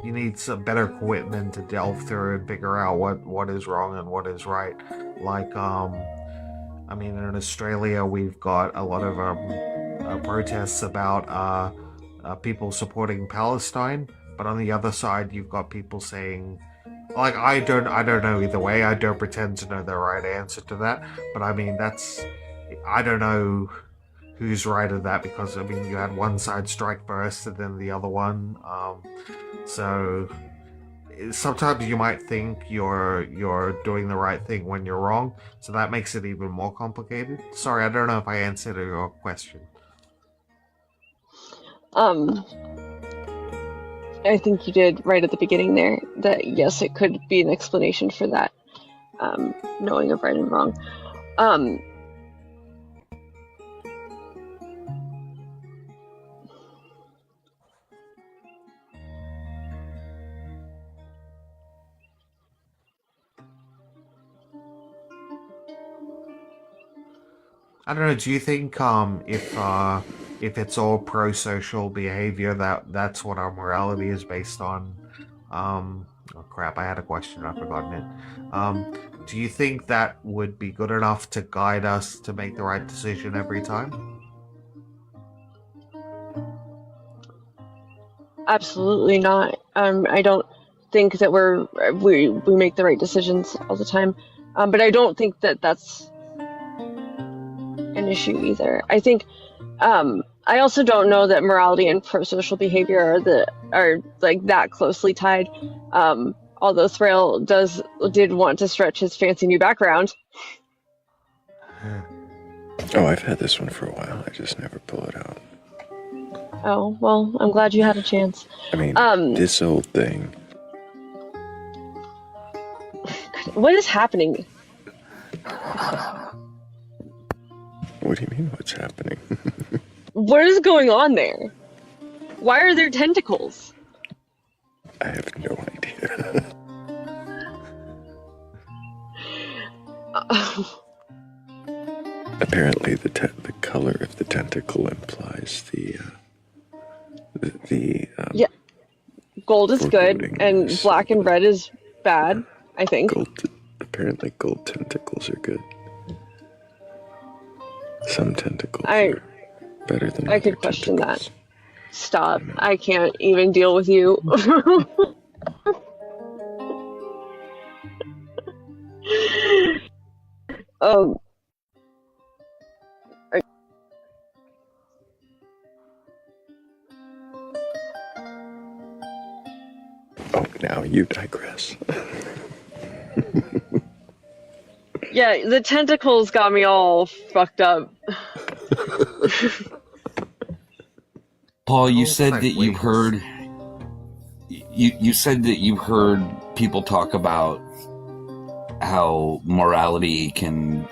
You need some better equipment to delve through and figure out what is wrong and what is right. Like, I mean, in Australia, we've got a lot of protests about people supporting Palestine, but on the other side, you've got people saying, like, I don't know either way. I don't pretend to know the right answer to that, but I mean, I don't know who's right in that, because I mean, you had one side strike first and then the other one. So sometimes you might think you're doing the right thing when you're wrong. So that makes it even more complicated. Sorry, I don't know if I answered your question. I think you did right at the beginning there, that yes, it could be an explanation for that, knowing of right and wrong. Um, I don't know. Do you think if it's all pro-social behavior, that's what our morality is based on? Oh crap! I had a question. I've forgotten it. Do you think that would be good enough to guide us to make the right decision every time? Absolutely not. I don't think that we make the right decisions all the time. But I don't think that that's an issue either. I think I also don't know that morality and pro-social behavior are like that closely tied. Although Thrayle did want to stretch his fancy new background. Oh, I've had this one for a while. I just never pull it out. Oh, well, I'm glad you had a chance. I mean, this old thing. What is happening? What do you mean, what's happening? What is going on there? Why are there tentacles? I have no idea. Apparently, the color of the tentacle implies the yeah, gold is good, and black and red is bad. I think. Apparently, gold tentacles are good. Some tentacles are better than I other could question tentacles. that. Stop! I can't even deal with you. Oh, now you digress. yeah, the tentacles got me all fucked up. Paul, you said that you've heard. You said that you've heard people talk about how morality can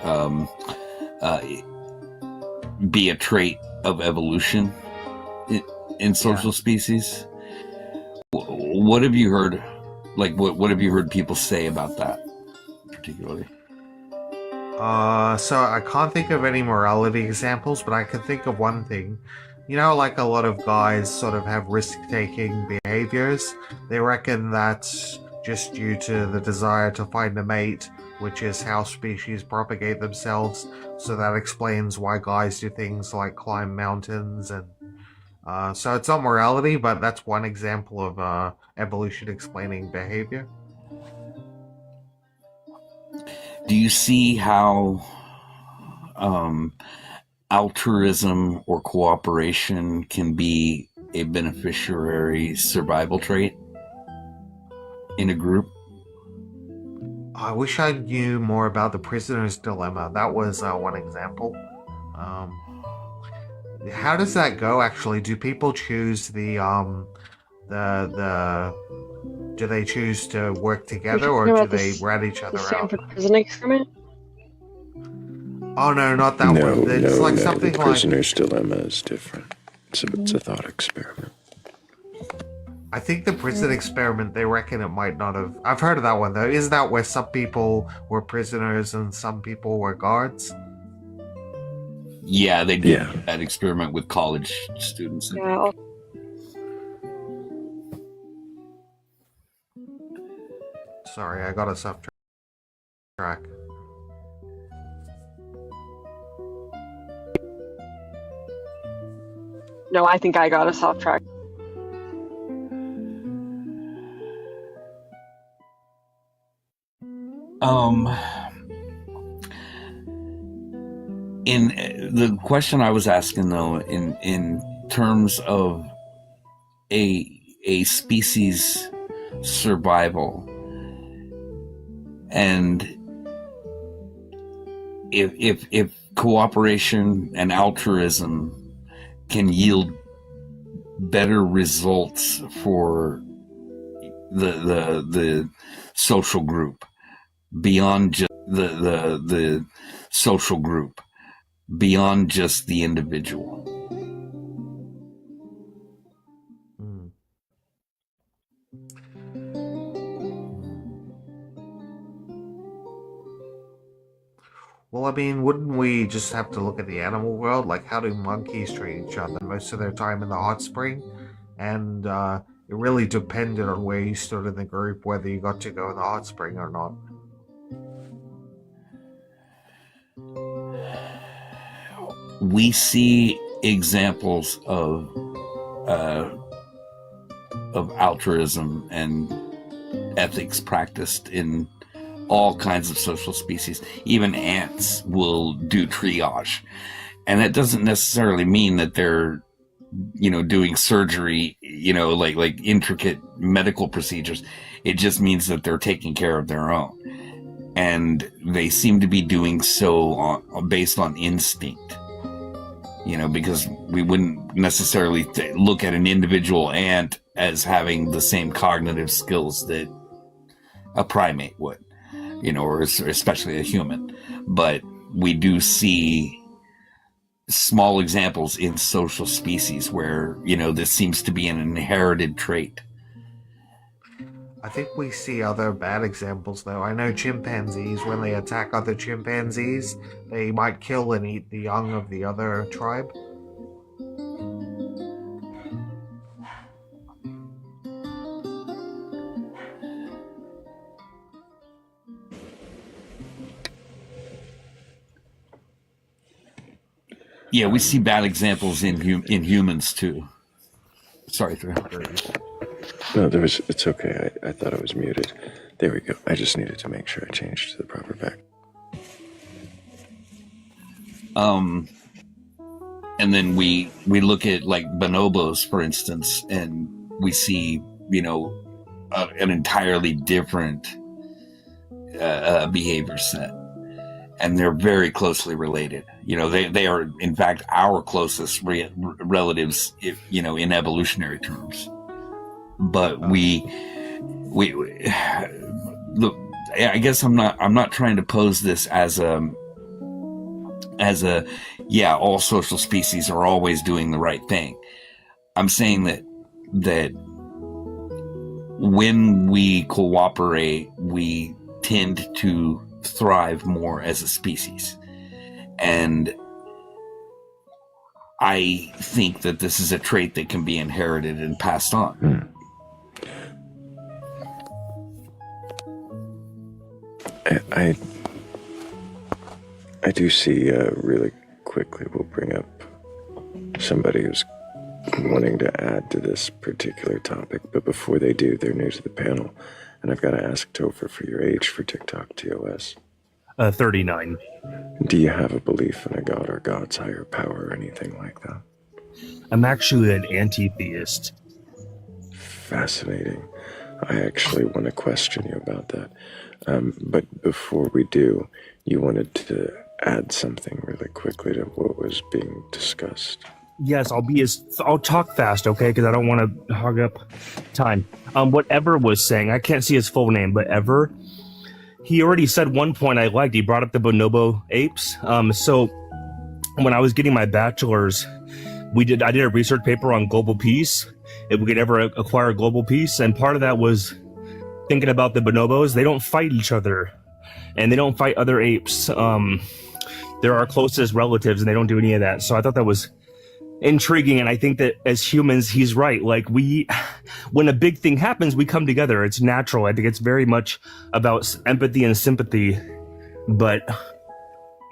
be a trait of evolution in social species. What have you heard? Like, what have you heard people say about that, particularly? So I can't think of any morality examples, but I can think of one thing. You know, like a lot of guys sort of have risk-taking behaviors. They reckon that's just due to the desire to find a mate, which is how species propagate themselves. So that explains why guys do things like climb mountains, and so it's not morality, but that's one example of evolution explaining behavior. Do you see how altruism or cooperation can be a beneficiary survival trait in a group? I wish I knew more about the prisoner's dilemma. That was one example. How does that go, actually? Do people choose do they choose to work together, or do they rat each other out? Stanford prison experiment? Oh no, not that one. It's like something the prisoner's dilemma is different. It's a thought experiment. I think the prison experiment, they reckon it might not have... I've heard of that one, though. Is that where some people were prisoners and some people were guards? Yeah, they did that experiment with college students. Yeah. Sorry, I got us off track. No, I think I got us off track. In the question I was asking, though, in terms of a species survival, and if cooperation and altruism can yield better results for the social group beyond just the social group beyond just the individual. Well, I mean, wouldn't we just have to look at the animal world? Like, how do monkeys treat each other most of their time in the hot spring? And it really depended on where you stood in the group, whether you got to go in the hot spring or not. We see examples of altruism and ethics practiced in all kinds of social species. Even ants will do triage, and that doesn't necessarily mean that they're, doing surgery, like intricate medical procedures. It just means that they're taking care of their own, and they seem to be doing so based on instinct. Because we wouldn't necessarily look at an individual ant as having the same cognitive skills that a primate would, or especially a human. But we do see small examples in social species where, this seems to be an inherited trait. I think we see other bad examples, though. I know chimpanzees, when they attack other chimpanzees, they might kill and eat the young of the other tribe. Yeah, we see bad examples in humans, too. Sorry, Thrayle. No, it's okay. I thought I was muted. There we go. I just needed to make sure I changed to the proper back. And then we look at like bonobos, for instance, and we see, an entirely different behavior set. And they're very closely related. They are, in fact, our closest relatives, in evolutionary terms. But look, I guess I'm not trying to pose this as a all social species are always doing the right thing. I'm saying that when we cooperate, we tend to thrive more as a species. And I think that this is a trait that can be inherited and passed on. I do see really quickly we'll bring up somebody who's wanting to add to this particular topic, but before they do, they're new to the panel, and I've got to ask Topher for your age for TikTok TOS. 39. Do you have a belief in a god or God's higher power or anything like that? I'm actually an anti-theist. Fascinating. I actually want to question you about that. But before we do, you wanted to add something really quickly to what was being discussed. Yes, I'll talk fast, okay? Because I don't want to hog up time. What Ever was saying, I can't see his full name, but Ever, he already said one point I liked. He brought up the bonobo apes. So when I was getting my bachelor's, I did a research paper on global peace, if we could ever acquire global peace, and part of that was thinking about the bonobos. They don't fight each other, and they don't fight other apes. They're our closest relatives, and they don't do any of that. So I thought that was intriguing, and I think that as humans, he's right. Like, when a big thing happens, we come together. It's natural. I think it's very much about empathy and sympathy, but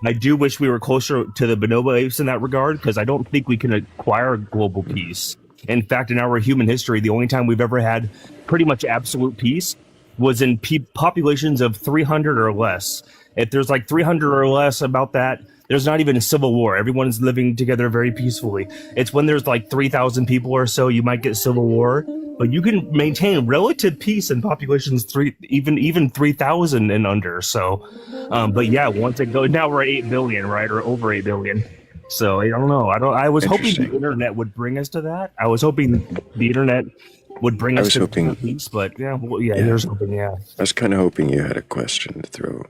I do wish we were closer to the bonobo apes in that regard, because I don't think we can acquire global peace. In fact, in our human history, the only time we've ever had pretty much absolute peace was in populations of 300 or less. If there's like 300 or less, about that, there's not even a civil war. Everyone's living together very peacefully. It's when there's like 3,000 people or so, you might get civil war, but you can maintain relative peace in populations even 3,000 and under. So, but yeah, once it goes, now we're at 8 billion, right, or over 8 billion. So I don't know. I was hoping the internet would bring us to that. I was hoping the internet would bring us to peace, but yeah, there's hoping. Yeah, I was kind of hoping you had a question to throw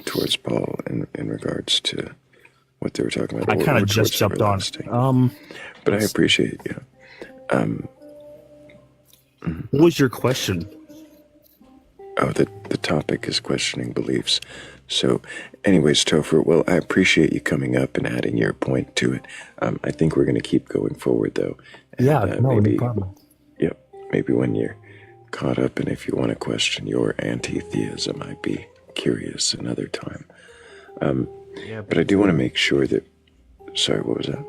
towards Paul in regards to what they were talking about. I kind of or just towards jumped on. everlasting. But I appreciate you. What was your question? Oh, the topic is questioning beliefs. So, anyways, Topher, well, I appreciate you coming up and adding your point to it. I think we're going to keep going forward, though. And, No problem. Yep, maybe when you're caught up, and if you want to question your anti-theism, I'd be curious another time. But I do want to make sure that... Sorry, what was that?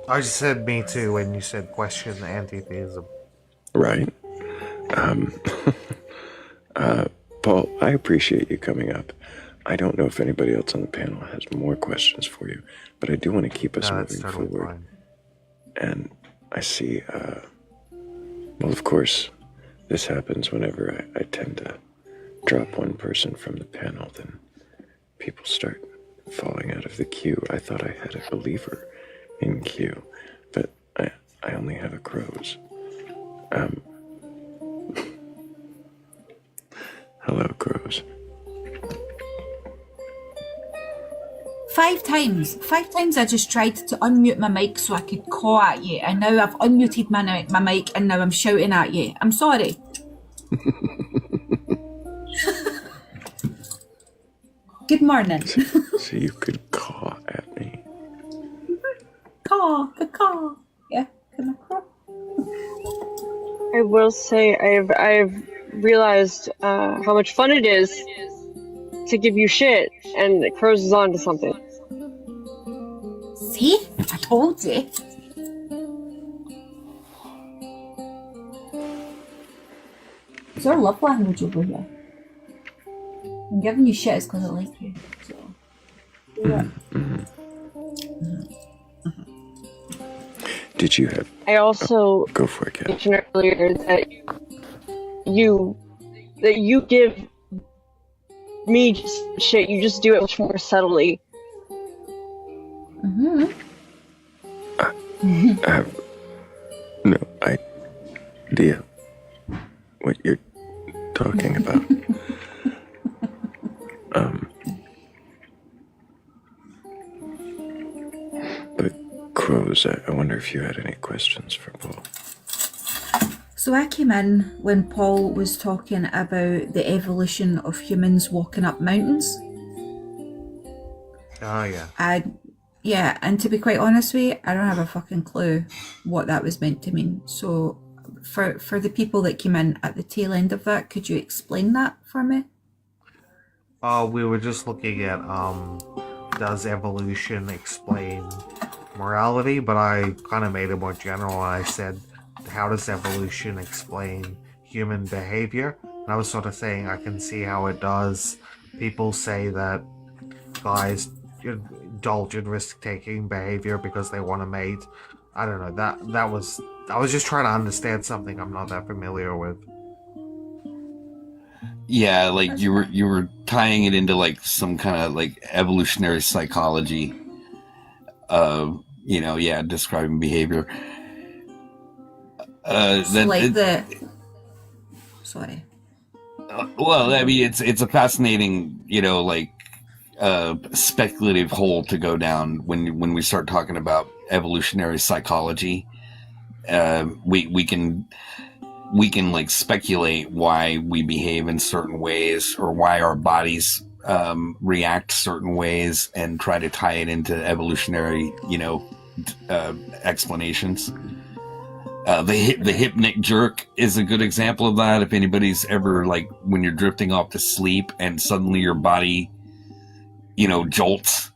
I just said me too when you said question anti-theism. Right. Paul, I appreciate you coming up. I don't know if anybody else on the panel has more questions for you, but I do want to keep us moving forward. Fine. And I see, well, of course, this happens whenever I tend to drop one person from the panel, then people start falling out of the queue. I thought I had a believer in queue, but I only have a crows. Hello, crows. 5 times. 5 times I just tried to unmute my mic so I could caw at you, and now I've unmuted my mic and now I'm shouting at you. I'm sorry. Good morning. So you could caw at me. Caw. Yeah, can I caw? I will say I've realized how much fun it is to give you shit, and Crows is on to something. See? I told you. It's our love language over here. I'm giving you shit because I like you. So. Yeah. Did you have... I also go for it, Kat. mentioned earlier that you give me shit. You just do it much more subtly. I have no idea what you're talking about. But Crows, I wonder if you had any questions for Paul. So I came in when Paul was talking about the evolution of humans walking up mountains. Oh, yeah. Yeah, and to be quite honest with you, I don't have a fucking clue what that was meant to mean. So for the people that came in at the tail end of that, could you explain that for me? We were just looking at, does evolution explain morality? But I kind of made it more general, and I said, how does evolution explain human behavior? And I was sort of saying I can see how it does. People say that guys indulge in risk-taking behavior because they want to mate. I don't know. I was just trying to understand something I'm not that familiar with. Yeah, like you were tying it into like some kind of like evolutionary psychology. Describing behavior. Sorry. Well, I mean, it's a fascinating, speculative hole to go down when we start talking about evolutionary psychology. We can like speculate why we behave in certain ways or why our bodies react certain ways and try to tie it into evolutionary, explanations. The hypnic jerk is a good example of that. If anybody's ever like when you're drifting off to sleep and suddenly your body, jolts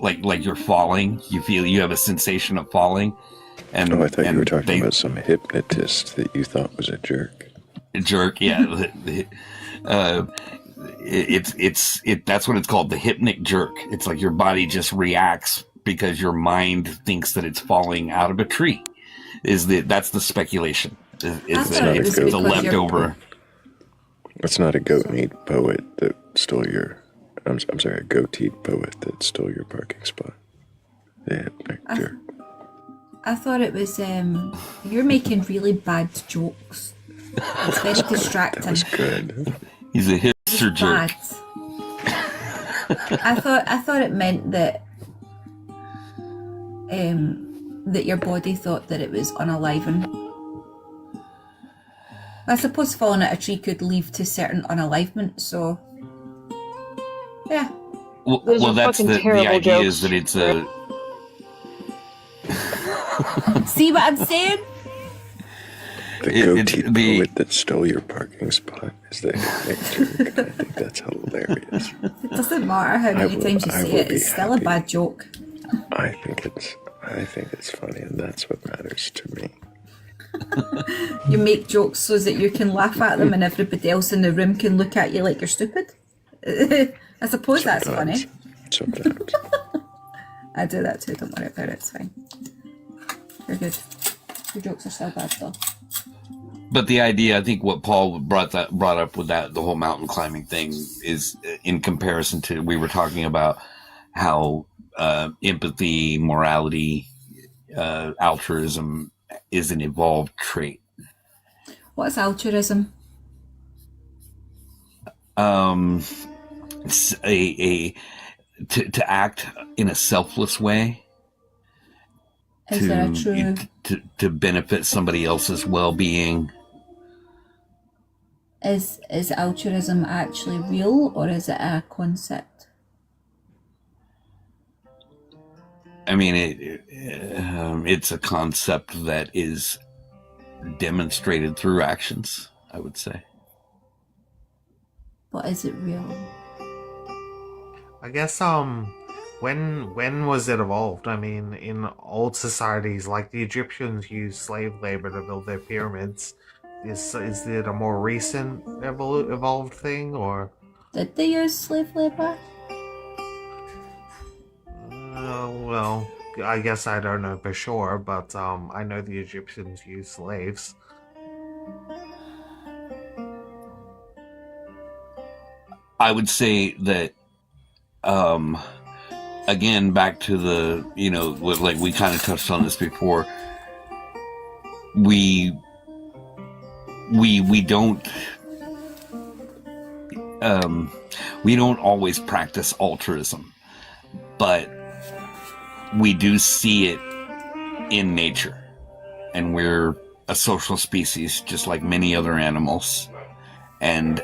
like you're falling, you have a sensation of falling. And I thought you were talking about some hypnotist that you thought was a jerk. A jerk, yeah. That's what it's called, the hypnic jerk. It's like your body just reacts because your mind thinks that it's falling out of a tree. That's the speculation. Is that it's the leftover. It's not a goat-kneed poet that stole your... I'm sorry, a goat-kneed poet that stole your parking spot. The hypnic jerk. I thought it was, you're making really bad jokes. It's very distracting. That was good. He's a hipster jerk. I thought it meant that that your body thought that it was unalivened. I suppose falling out a tree could lead to certain unalivement, so yeah. Those Well, are that's fucking the terrible idea jokes. is that it's a. See what I'm saying? The goatee poet that stole your parking spot is the joke. I think that's hilarious. It doesn't matter how many times you say it, it's still a bad joke. I think it's funny, and that's what matters to me. You make jokes so that you can laugh at them and everybody else in the room can look at you like you're stupid. I suppose that's funny. Sometimes. I do that too, don't worry about it, it's fine. You're good. Your jokes are still bad though. But the idea, I think, what Paul brought up with that the whole mountain climbing thing is in comparison to we were talking about how empathy, morality, altruism is an evolved trait. What's altruism? It's to act in a selfless way. Is there a true to benefit somebody else's well-being. Is altruism actually real, or is it a concept? I mean, it's a concept that is demonstrated through actions, I would say. But is it real? I guess when was it evolved? I mean, in old societies like the Egyptians used slave labor to build their pyramids. Is it a more recent evolved thing, or did they use slave labor? Well, I guess I don't know for sure, but I know the Egyptians used slaves. I would say that, again, back to the, like we kind of touched on this before, we don't always practice altruism, but we do see it in nature, and we're a social species just like many other animals. And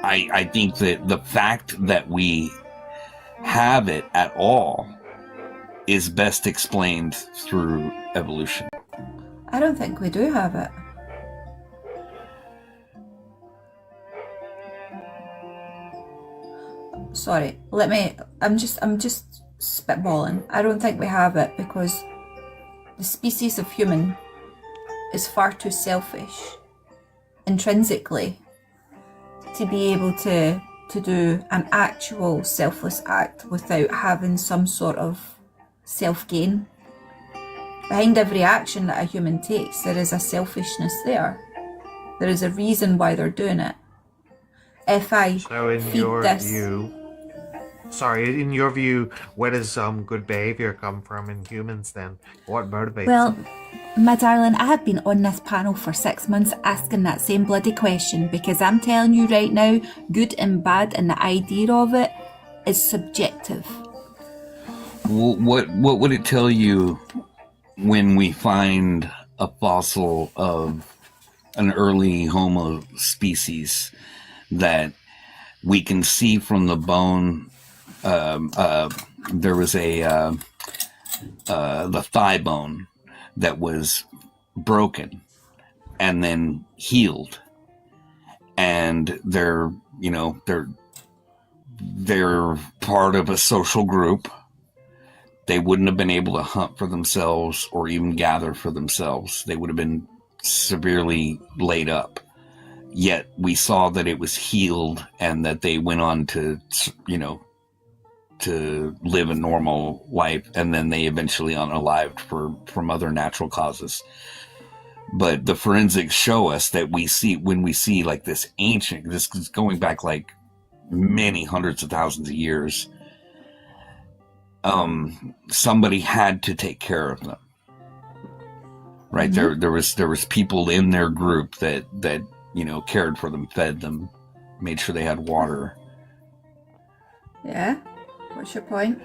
I think that the fact that we have it at all is best explained through evolution. I don't think we do have it. Sorry, I'm just spitballing. I don't think we have it because the species of human is far too selfish intrinsically to be able to do an actual selfless act without having some sort of self-gain. Behind every action that a human takes, there is a selfishness there. There is a reason why they're doing it. If I in your view, where does good behavior come from in humans then? What motivates Well, them? my darling, I have been on this panel for 6 months asking that same bloody question, because I'm telling you right now, good and bad and the idea of it is subjective. What would it tell you when we find a fossil of an early Homo species that we can see from the bone? There was the thigh bone that was broken and then healed, and they're part of a social group. They wouldn't have been able to hunt for themselves or even gather for themselves. They would have been severely laid up. Yet we saw that it was healed and that they went on to, to live a normal life, and then they eventually unalived from other natural causes. But the forensics show us that when we see like this ancient, this is going back like many hundreds of thousands of years, somebody had to take care of them, right? Mm-hmm. There was people in their group that cared for them, fed them, made sure they had water. Yeah? What's your point?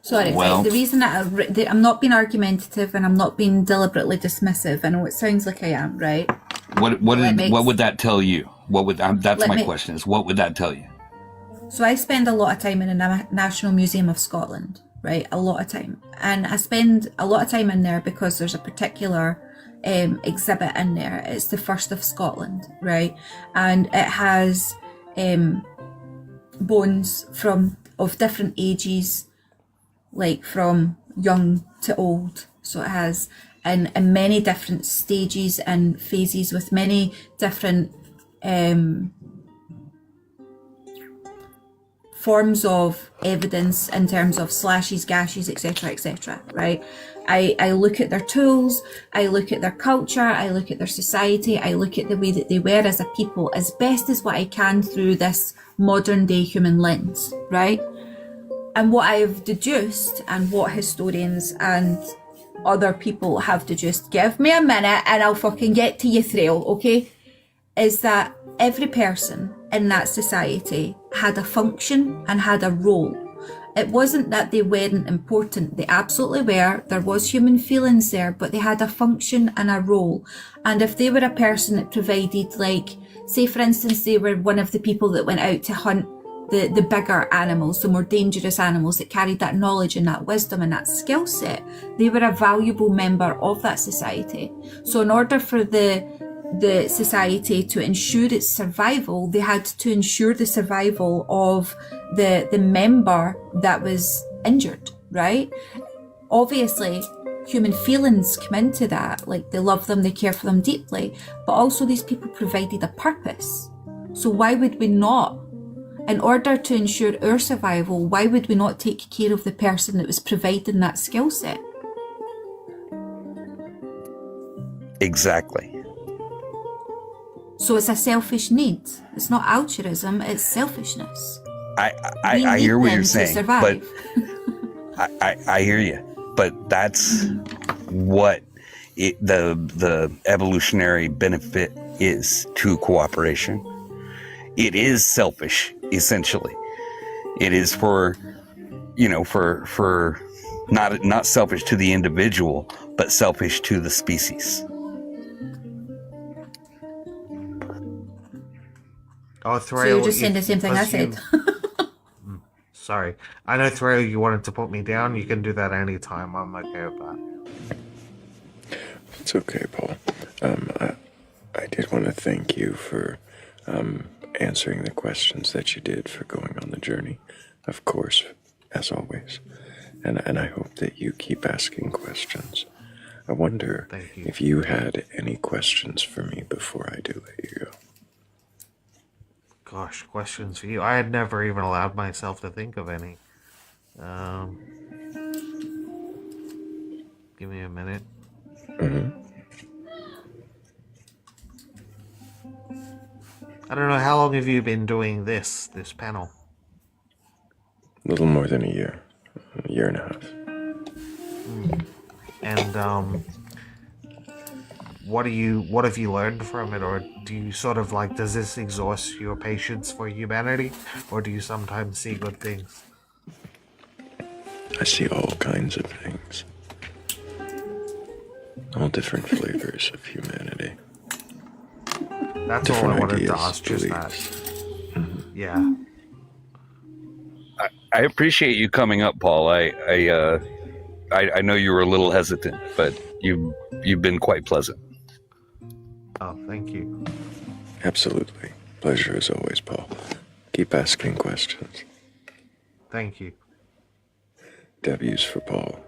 Sorry, Well- the reason that I'm not being argumentative and I'm not being deliberately dismissive. I know it sounds like I am, right? What would that tell you? That's my question is, what would that tell you? So I spend a lot of time in the National Museum of Scotland, right? A lot of time. And I spend a lot of time in there because there's a particular exhibit in there. It's the first of Scotland, right? And it has bones of different ages, like from young to old. So it has in many different stages and phases with many different forms of evidence in terms of slashes, gashes, etc., right? I look at their tools, I look at their culture, I look at their society, I look at the way that they were as a people as best as what I can through this modern day human lens, right? And what I've deduced and what historians and other people have deduced, give me a minute and I'll fucking get to you, Thrayle, okay? Is that every person in that society had a function and had a role. It wasn't that they weren't important. They absolutely were. There was human feelings there, but they had a function and a role. And if they were a person that provided, like, say for instance, they were one of the people that went out to hunt the bigger animals, the more dangerous animals that carried that knowledge and that wisdom and that skill set, they were a valuable member of that society. So in order for the society to ensure its survival, they had to ensure the survival of the member that was injured, right? Obviously, human feelings come into that, like they love them, they care for them deeply, but also these people provided a purpose. So why would we not, in order to ensure our survival, why would we not take care of the person that was providing that skill set? Exactly. So it's a selfish need. It's not altruism, it's selfishness. I hear what you're saying, but I hear you. But that's what the evolutionary benefit is to cooperation. It is selfish, essentially. It is for not selfish to the individual, but selfish to the species. Oh, Thrayle, So you're just saying the same thing I said. Sorry. I know, Thrayle, you wanted to put me down. You can do that anytime. I'm okay with that. It's okay, Paul. I did want to thank you for answering the questions that you did, for going on the journey, of course, as always. And I hope that you keep asking questions. I wonder if you had any questions for me before I do let you go. Gosh, questions for you. I had never even allowed myself to think of any. Give me a minute. I don't know, how long have you been doing this panel? A little more than a year and a half. And what have you learned from it, or do you sort of like, does this exhaust your patience for humanity, or do you sometimes see good things? I see all kinds of things. All different flavors of humanity. That's different all I wanted ideas, to ask, just beliefs. that. Yeah. I appreciate you coming up, Paul. I know you were a little hesitant, but you've been quite pleasant. Oh, thank you. Absolutely. Pleasure as always, Paul. Keep asking questions. Thank you. W's for Paul.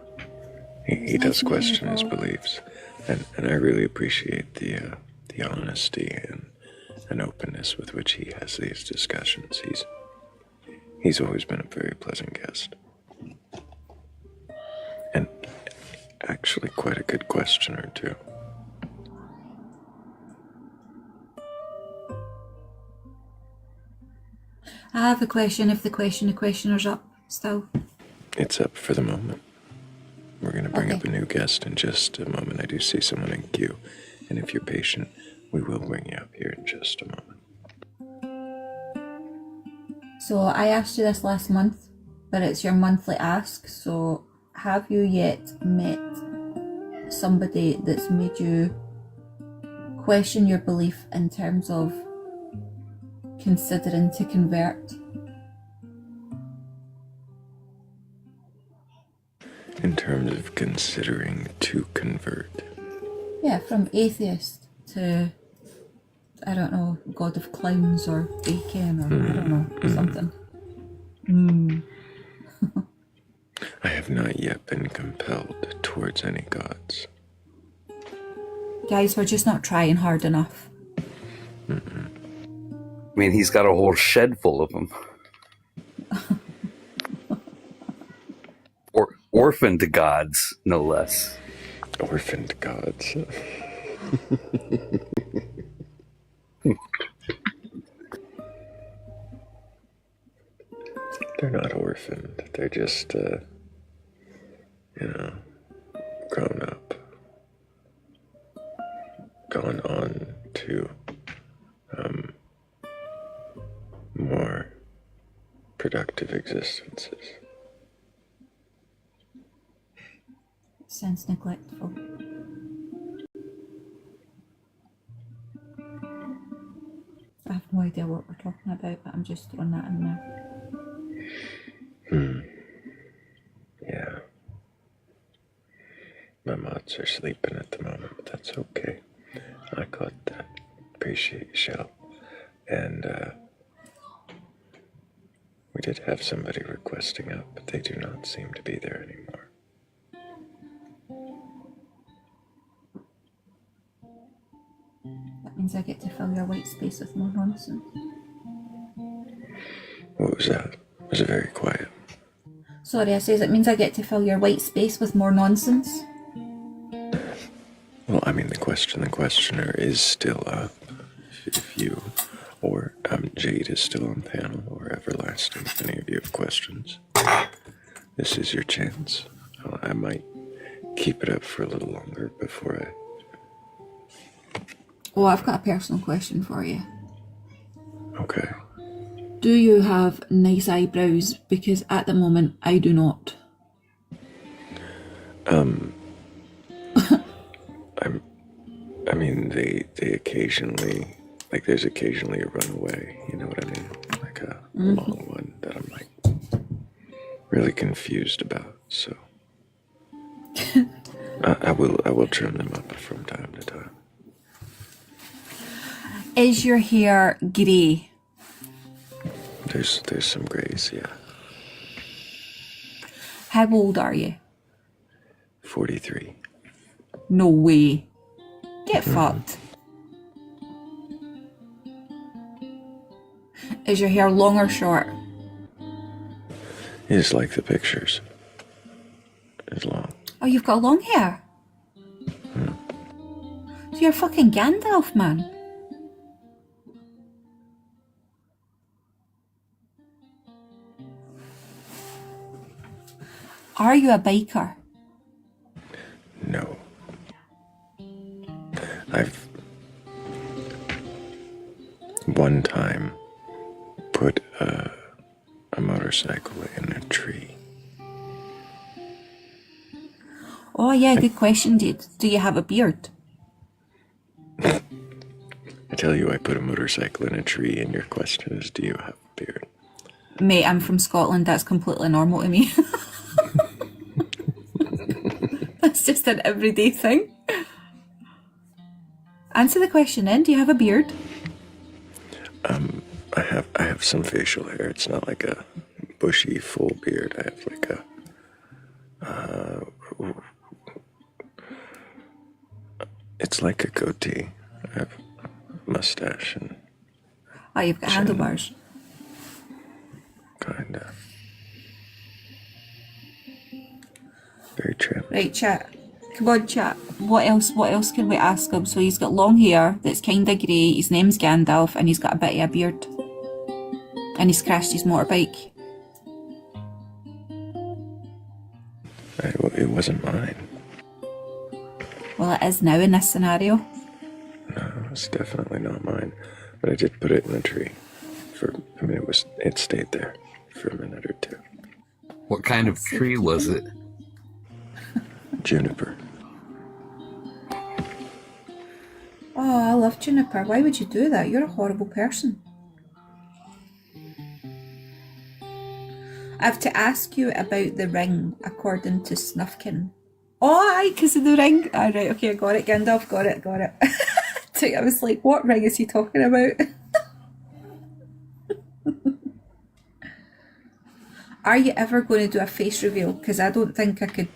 He does question his beliefs, and I really appreciate the honesty and openness with which he has these discussions. He's always been a very pleasant guest, and actually quite a good questioner too. I have a question if the questioner's up still. It's up for the moment. We're going to bring up a new guest in just a moment. I do see someone in queue, and if you're patient, we will bring you up here in just a moment. So I asked you this last month, but it's your monthly ask. So have you yet met somebody that's made you question your belief in terms of considering to convert? In terms of considering to convert. Yeah, from atheist to, I don't know, god of clowns or bacon or I don't know, something. I have not yet been compelled towards any gods. Guys, we're just not trying hard enough. I mean, he's got a whole shed full of them. Orphaned gods, no less. Orphaned gods. They're not orphaned. They're just, grown up. Gone on to more productive existences. Sounds neglectful. I have no idea what we're talking about, but I'm just throwing that in there. Yeah. My mods are sleeping at the moment, but that's okay. I caught that. Appreciate you, Shell. And, we did have somebody requesting up, but they do not seem to be there anymore. That means I get to fill your white space with more nonsense. What was that? Was it very quiet? Sorry, I says it means I get to fill your white space with more nonsense. Well, I mean, the questioner is still up. If you or Jade is still on panel, or Everlasting, if any of you have questions, this is your chance. I might keep it up for a little longer before I... Oh, I've got a personal question for you. Okay. Do you have nice eyebrows? Because at the moment, I do not. I mean, they occasionally, like, there's occasionally a runaway, you know what I mean? Like a long one that I'm, like, really confused about, so... I will trim them up from time to time. Is your hair grey? There's some grays, yeah. How old are you? 43. No way. Get fucked. Is your hair long or short? It's like the pictures. It's long. Oh, you've got long hair? So you're fucking Gandalf, man. Are you a biker? No. I've one time put a motorcycle in a tree. Oh yeah, good question, dude. Do you have a beard? I tell you, I put a motorcycle in a tree, and your question is, do you have a beard? Mate, I'm from Scotland. That's completely normal to me. That's just an everyday thing. Answer the question then. Do you have a beard? I have some facial hair. It's not like a bushy full beard. I have like a it's like a goatee. I have a mustache and Oh, you've got handlebars. kinda very trimmed. Right, chat. Come on, chat. What else can we ask him? So he's got long hair that's kinda grey, his name's Gandalf, and he's got a bit of a beard. And he's crashed his motorbike. It wasn't mine. Well, it is now in this scenario. No, it's definitely not mine. But I did put it in a tree. it stayed there for a minute or two. What kind of tree was it? Juniper. Oh, I love Juniper. Why would you do that? You're a horrible person. I have to ask you about the ring, according to Snufkin. Oh, aye, because of the ring. All right, okay, I got it, Gandalf, got it. I was like, what ring is he talking about? Are you ever going to do a face reveal? Because I don't think I could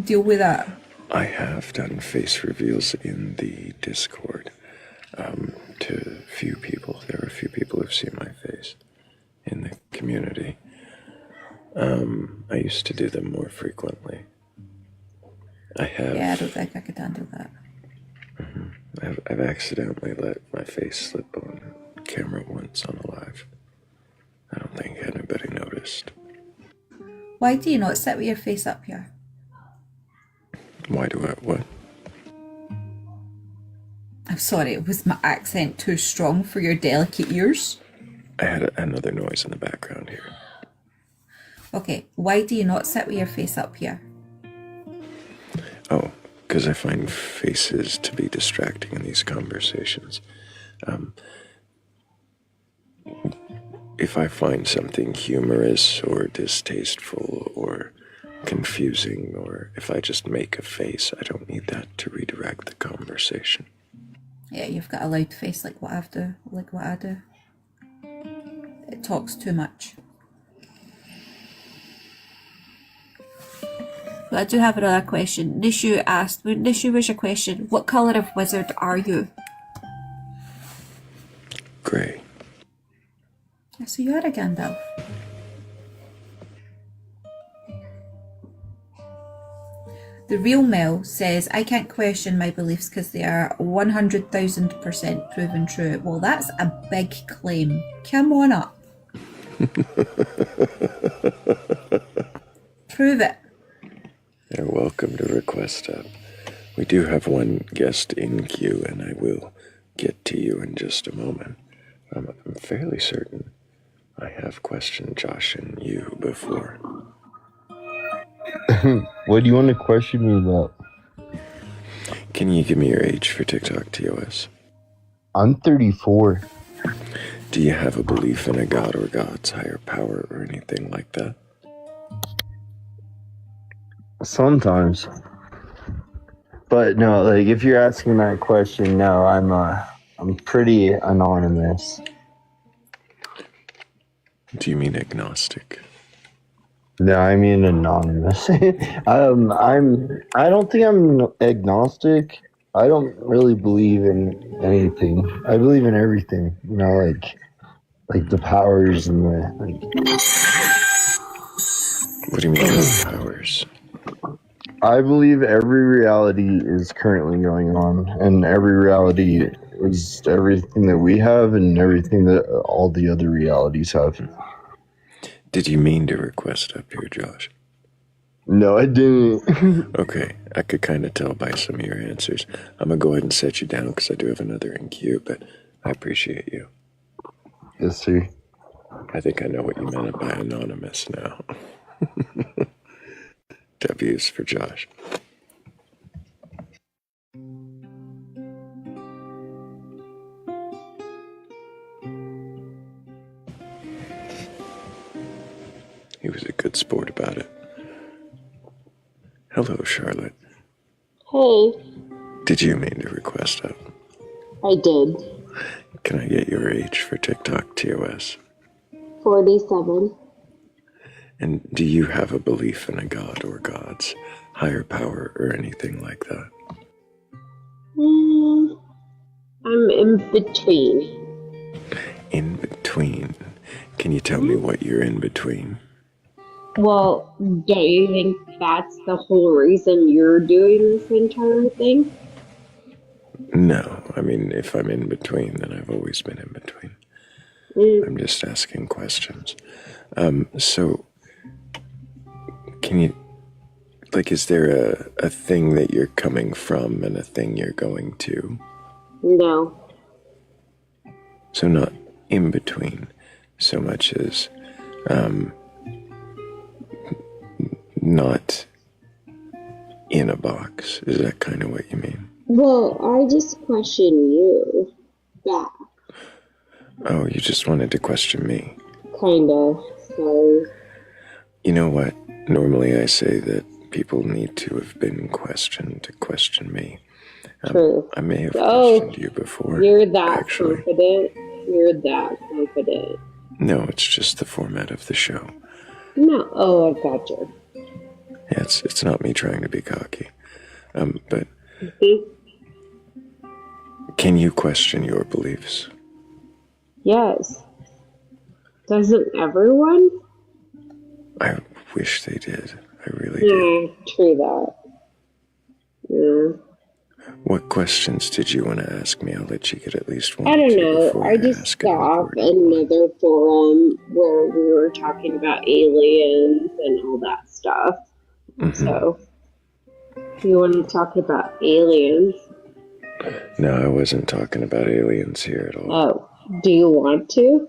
deal with that. I have done face reveals in the Discord to a few people. There are a few people who've seen my face in the community. I used to do them more frequently. I have. Yeah, I don't think I could handle that. I've accidentally let my face slip on camera once on a live. I don't think anybody noticed. Why do you not sit with your face up here? Why do I what? I'm sorry, was my accent too strong for your delicate ears? I had another noise in the background here. Okay, why do you not sit with your face up here? Oh, because I find faces to be distracting in these conversations. If I find something humorous or distasteful or confusing, or if I just make a face, I don't need that to redirect the conversation. Yeah, you've got a loud face like what I do. It talks too much. But I do have another question. Nishu asked, Nishu, was your question, what colour of wizard are you? Grey. So you are a Gandalf. The real Mel says, I can't question my beliefs because they are 100,000% proven true. Well, that's a big claim. Come on up. Prove it. You're welcome to request up. We do have one guest in queue, and I will get to you in just a moment. I'm fairly certain I have questioned Josh and you before. What do you want to question me about? Can you give me your age for TikTok TOS? I'm 34. Do you have a belief in a god or God's higher power or anything like that? Sometimes. But no, like if you're asking that question, no, I'm pretty anonymous. Do you mean agnostic? No, I mean anonymous. I don't think I'm agnostic. I don't really believe in anything. I believe in everything. You know, like the powers and the What do you mean by powers? I believe every reality is currently going on, and every reality is everything that we have and everything that all the other realities have. Did you mean to request up here, Josh? No, I didn't. Okay, I could kind of tell by some of your answers. I'm going to go ahead and set you down because I do have another in queue, but I appreciate you. Yes, sir. I think I know what you meant by anonymous now. W's for Josh. He was a good sport about it. Hello, Charlotte. Hey. Did you mean to request up? I did. Can I get your age for TikTok TOS? 47. And do you have a belief in a god or gods, higher power, or anything like that? I'm in between. In between? Can you tell me what you're in between? Well, don't you think that's the whole reason you're doing this entire thing? No, I mean, if I'm in between, then I've always been in between. I'm just asking questions. So, can you, like, is there a thing that you're coming from and a thing you're going to? No. So not in between. so much as not in a box. Is that kind of what you mean? Well, I just question you back. Oh, you just wanted to question me. Kinda. Sorry. You know what? Normally I say that people need to have been questioned to question me. True. I may have questioned you before. You're that actually. confident. You're that confident. No, it's just the format of the show. No. Oh, I gotcha. Yeah, it's not me trying to be cocky. But can you question your beliefs? Yes. Doesn't everyone? I wish they did. I really do. True that. Yeah. What questions did you want to ask me? I'll let you get at least one. I don't know. I just saw another forum where we were talking about aliens and all that stuff. So, you want to talk about aliens? No, I wasn't talking about aliens here at all. Oh, do you want to?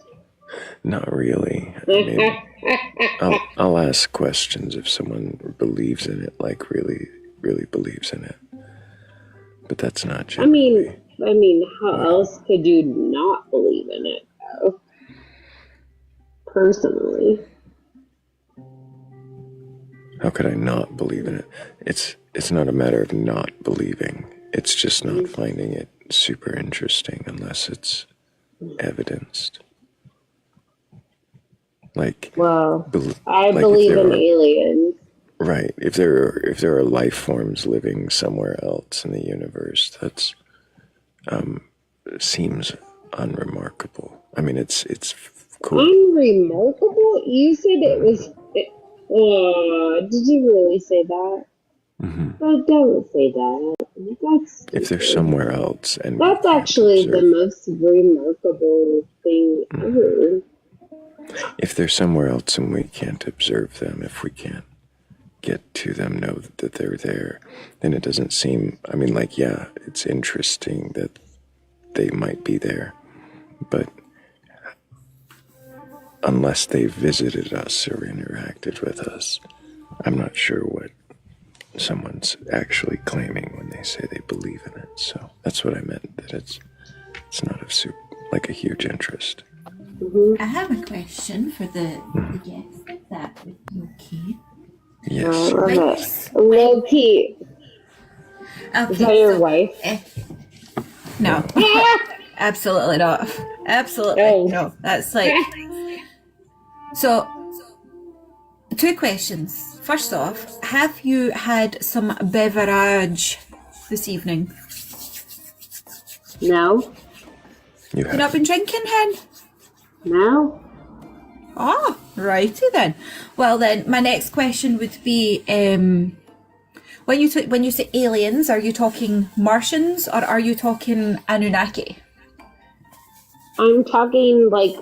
Not really. I mean, I'll ask questions if someone believes in it, like really, really believes in it. But that's not generally. I mean, how else could you not believe in it, though? Personally. How could I not believe in it? It's not a matter of not believing. It's just not finding it super interesting unless it's evidenced. Like, well, I believe in aliens. Right. If there are life forms living somewhere else in the universe, that's seems unremarkable. I mean, it's cool. Unremarkable? You said it was. Did you really say that? But don't say that. That's if they're somewhere else, and that's actually the most remarkable thing ever. If they're somewhere else and we can't observe them, if we can't get to them, know that they're there, then it doesn't seem, I mean, like, yeah, it's interesting that they might be there, but unless they visited us or interacted with us, I'm not sure what someone's actually claiming when they say they believe in it. So that's what I meant, that it's not like a huge interest. I have a question for the guest. Is that okay? Yes. Low key. Okay, is that your wife? No. Absolutely not. Absolutely no. That's like. So, two questions. First off, have you had some beverage this evening? No. You not been drinking, hen? No. Oh, righty then. Well then, my next question would be, when you say aliens, are you talking Martians or are you talking Anunnaki? I'm talking like,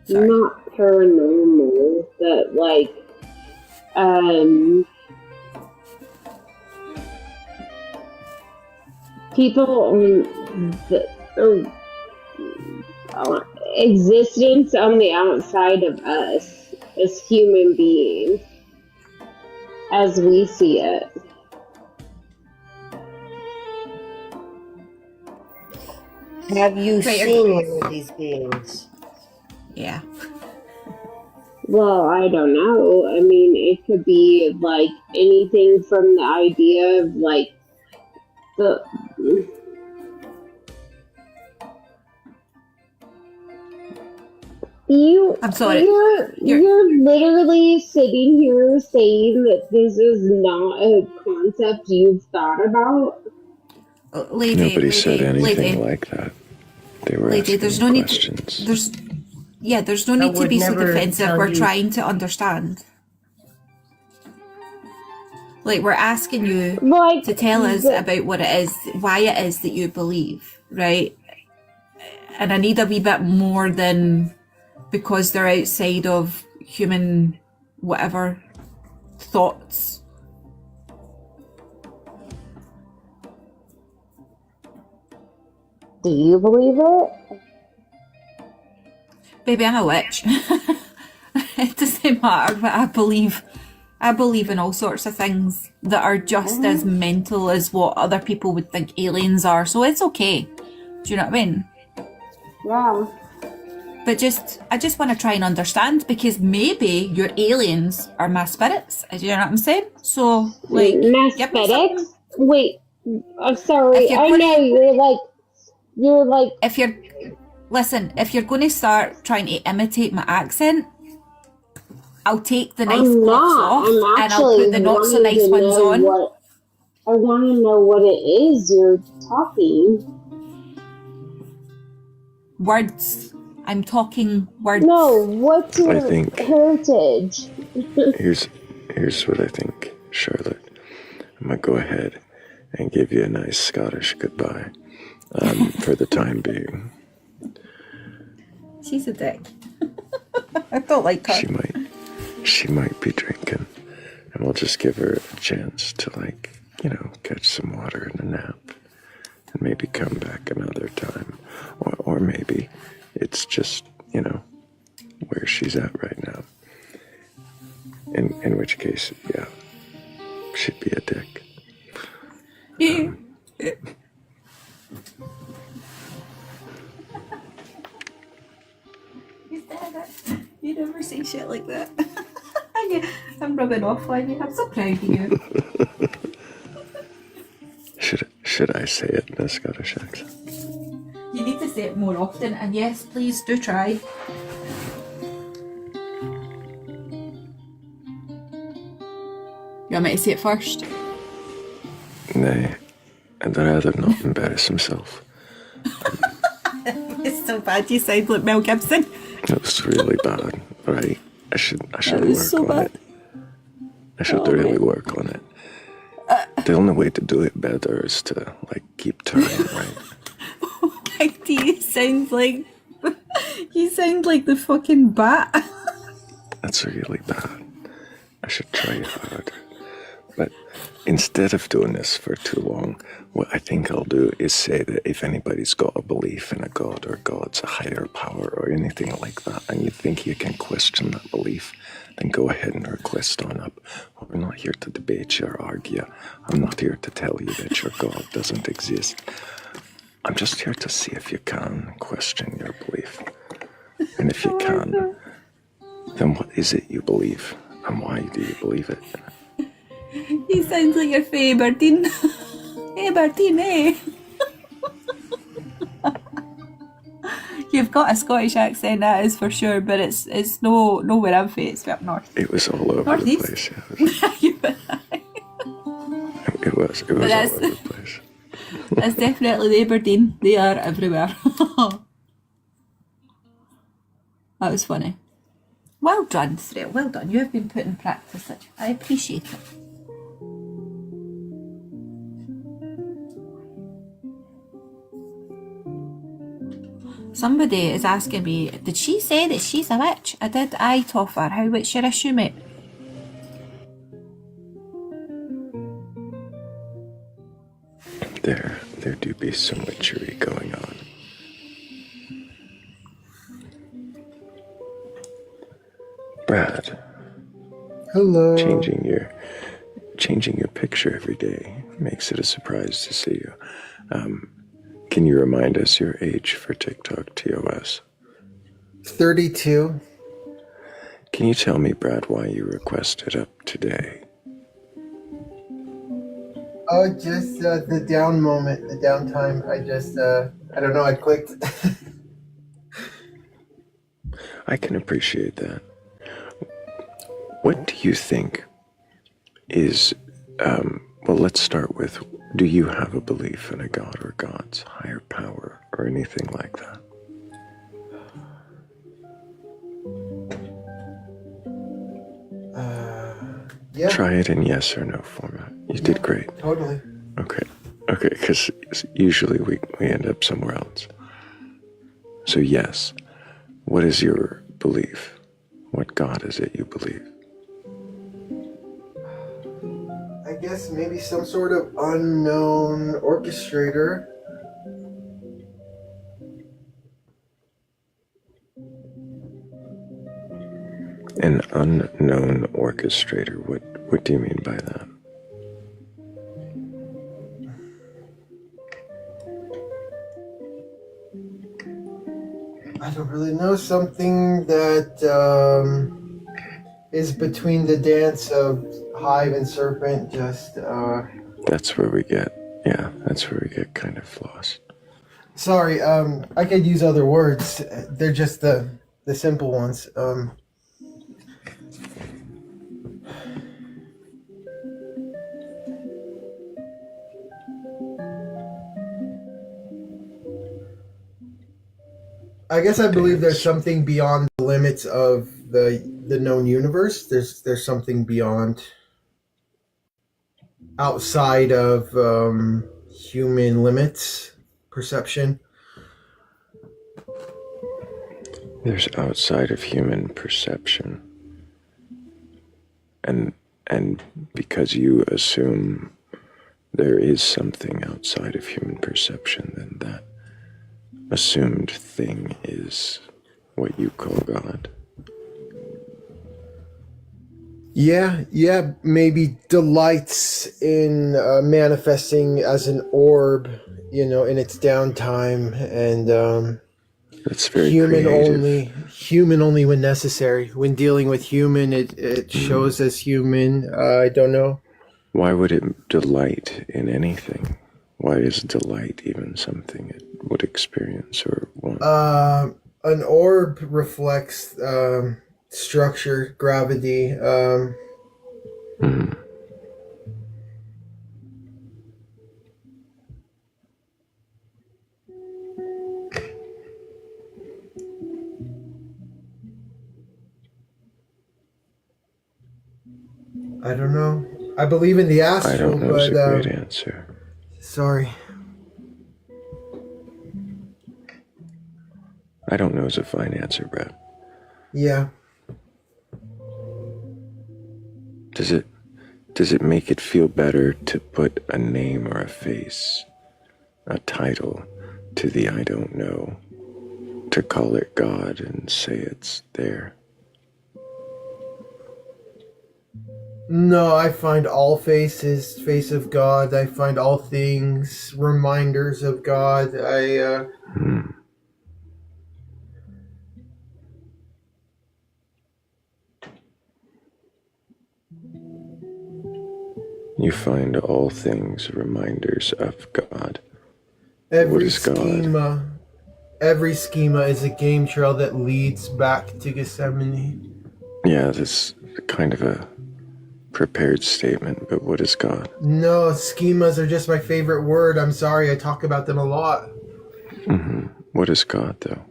not paranormal, but like, people on the existence on the outside of us as human beings, as we see it. Have you seen one of these beings? Yeah. Well, I don't know. I mean, it could be like anything from the idea of like I'm sorry. You're literally sitting here saying that this is not a concept you've thought about. Nobody said anything like that. They were asking there's no questions. There's no need to be so defensive. We're trying to understand. Like, we're asking you to tell us about what it is, why it is that you believe, right? And I need a wee bit more than because they're outside of human whatever thoughts. Do you believe it? Baby, I'm a witch. It doesn't matter, but I believe in all sorts of things that are just as mental as what other people would think aliens are, so it's okay. Do you know what I mean? Yeah. But I just want to try and understand, because maybe your aliens are my spirits. Do you know what I'm saying? So, like, give me something. Wait, I'm sorry. I know you're like. If you're going to start trying to imitate my accent, I'll take the nice gloves off and I'll put the not so nice ones on. I want to know what it is you're talking. Words. I'm talking words. No, what's your heritage? Here's what I think, Charlotte. I'm gonna go ahead and give you a nice Scottish goodbye for the time being. She's a dick. I don't like her. She might be drinking, and we'll just give her a chance to, like, you know, catch some water and a nap, and maybe come back another time, or maybe it's just, you know, where she's at right now. In which case, yeah, she'd be a dick. You never say shit like that. I'm rubbing off on you. I'm so proud of you. Should I say it in a Scottish accent? You need to say it more often, and yes, please do try. You want me to say it first? Nay, I'd rather not embarrass himself. It's so bad. You sound like Mel Gibson. It was really bad, right? I should work on it. I should really work on it. The only way to do it better is to, like, keep trying, right? You sound like the fucking bat. That's really bad. I should try harder. But instead of doing this for too long, what I think I'll do is say that if anybody's got a belief in a god or gods, a higher power or anything like that, and you think you can question that belief, then go ahead and request on up. We're not here to debate you or argue. I'm not here to tell you that your god doesn't exist. I'm just here to see if you can question your belief. And if you can, then what is it you believe? And why do you believe it? He sounds like your Faye Bertine. Hey Bertine, hey. You've got a Scottish accent, that is for sure, but it's nowhere I'm from. It's up north. It was all over Northeast. the place. Yeah. It was all over the place. That's definitely the Aberdeen. They are everywhere. That was funny. Well done, Thrayle. Well done. You have been put in practice. I appreciate it. Somebody is asking me, did she say that she's a witch? I did. Aye, Toffer. How what's your issue, mate? There do be some witchery going on. Brad. Hello. Changing your picture every day makes it a surprise to see you. Can you remind us your age for TikTok TOS? 32. Can you tell me, Brad, why you requested up today? Oh, just the down moment, the downtime. I don't know, I clicked. I can appreciate that. What do you think is, well, let's start with, do you have a belief in a god or gods, higher power, or anything like that? Yeah. Try it in yes or no format. You did great. Totally. Okay, because usually we end up somewhere else. So yes, what is your belief? What god is it you believe? I guess maybe some sort of unknown orchestrator. An unknown orchestrator. What do you mean by that? I don't really know. Something that is between the dance of hive and serpent. That's where we get kind of lost. Sorry, I could use other words. They're just the simple ones. I guess I believe there's something beyond the limits of the known universe. There's something beyond, outside of human limits, perception. There's outside of human perception. And because you assume there is something outside of human perception, then that assumed thing is what you call God. Yeah, maybe delights in manifesting as an orb, in its downtime, and that's very human creative. human only when necessary. When dealing with human, it shows as human. I don't know. Why would it delight in anything? Why is delight even something it would experience or want? An orb reflects structure, gravity. I don't know. I believe in the astral, I don't know is a great answer. Sorry. I don't know is a fine answer, Brad. Yeah. Does it make it feel better to put a name or a face, a title to the I don't know, to call it God and say it's there? No, I find all faces face of God. I find all things reminders of God. You find all things reminders of God. Every schema is a game trail that leads back to Gethsemane. Yeah, that's kind of a prepared statement, but what is God? No, schemas are just my favorite word. I'm sorry, I talk about them a lot. What is God, though?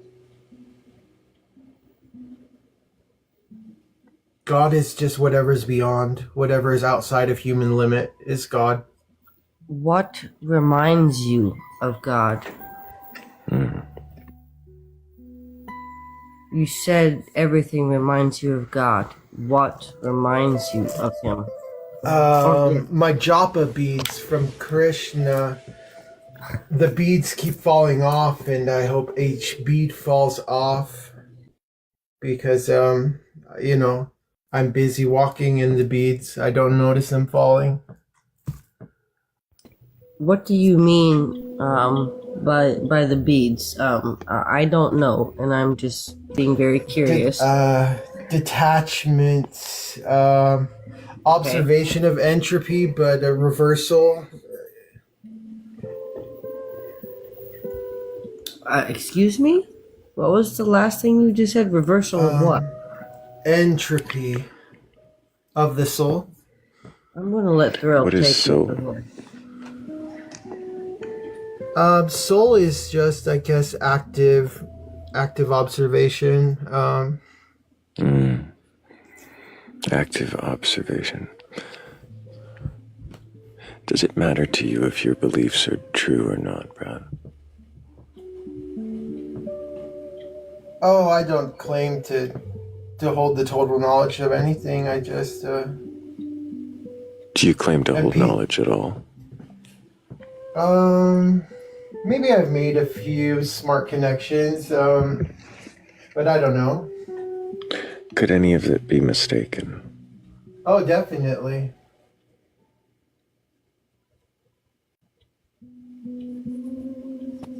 God is just whatever's beyond, whatever is outside of human limit is God. What reminds you of God? You said everything reminds you of God. What reminds you of him? My japa beads from Krishna. The beads keep falling off, and I hope each bead falls off because, I'm busy walking in the beads. I don't notice them falling. What do you mean by the beads? I don't know, and I'm just being very curious. Detachment, observation of entropy, but a reversal. Excuse me? What was the last thing you just said? Reversal of what? Entropy of the soul. I'm going to let Thrayle take soul? Soul is just, I guess, active observation. Active observation. Does it matter to you if your beliefs are true or not, Brad? Oh, I don't claim to hold the total knowledge of anything. I just Do you claim to hold knowledge at all? Maybe I've made a few smart connections, but I don't know. Could any of it be mistaken? Oh, definitely.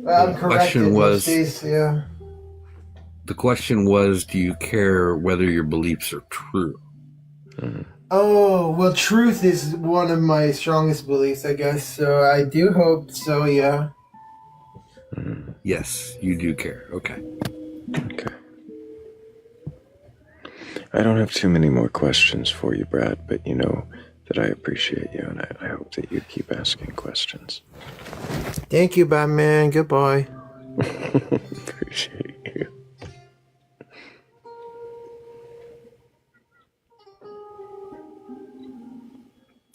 I'm corrected most days, yeah. The question was, do you care whether your beliefs are true? Oh, well, truth is one of my strongest beliefs, I guess, so I do hope so, yeah. Yes, you do care. Okay. Okay. I don't have too many more questions for you, Brad, but you know that I appreciate you, and I hope that you keep asking questions. Thank you, Batman. Goodbye. Appreciate you.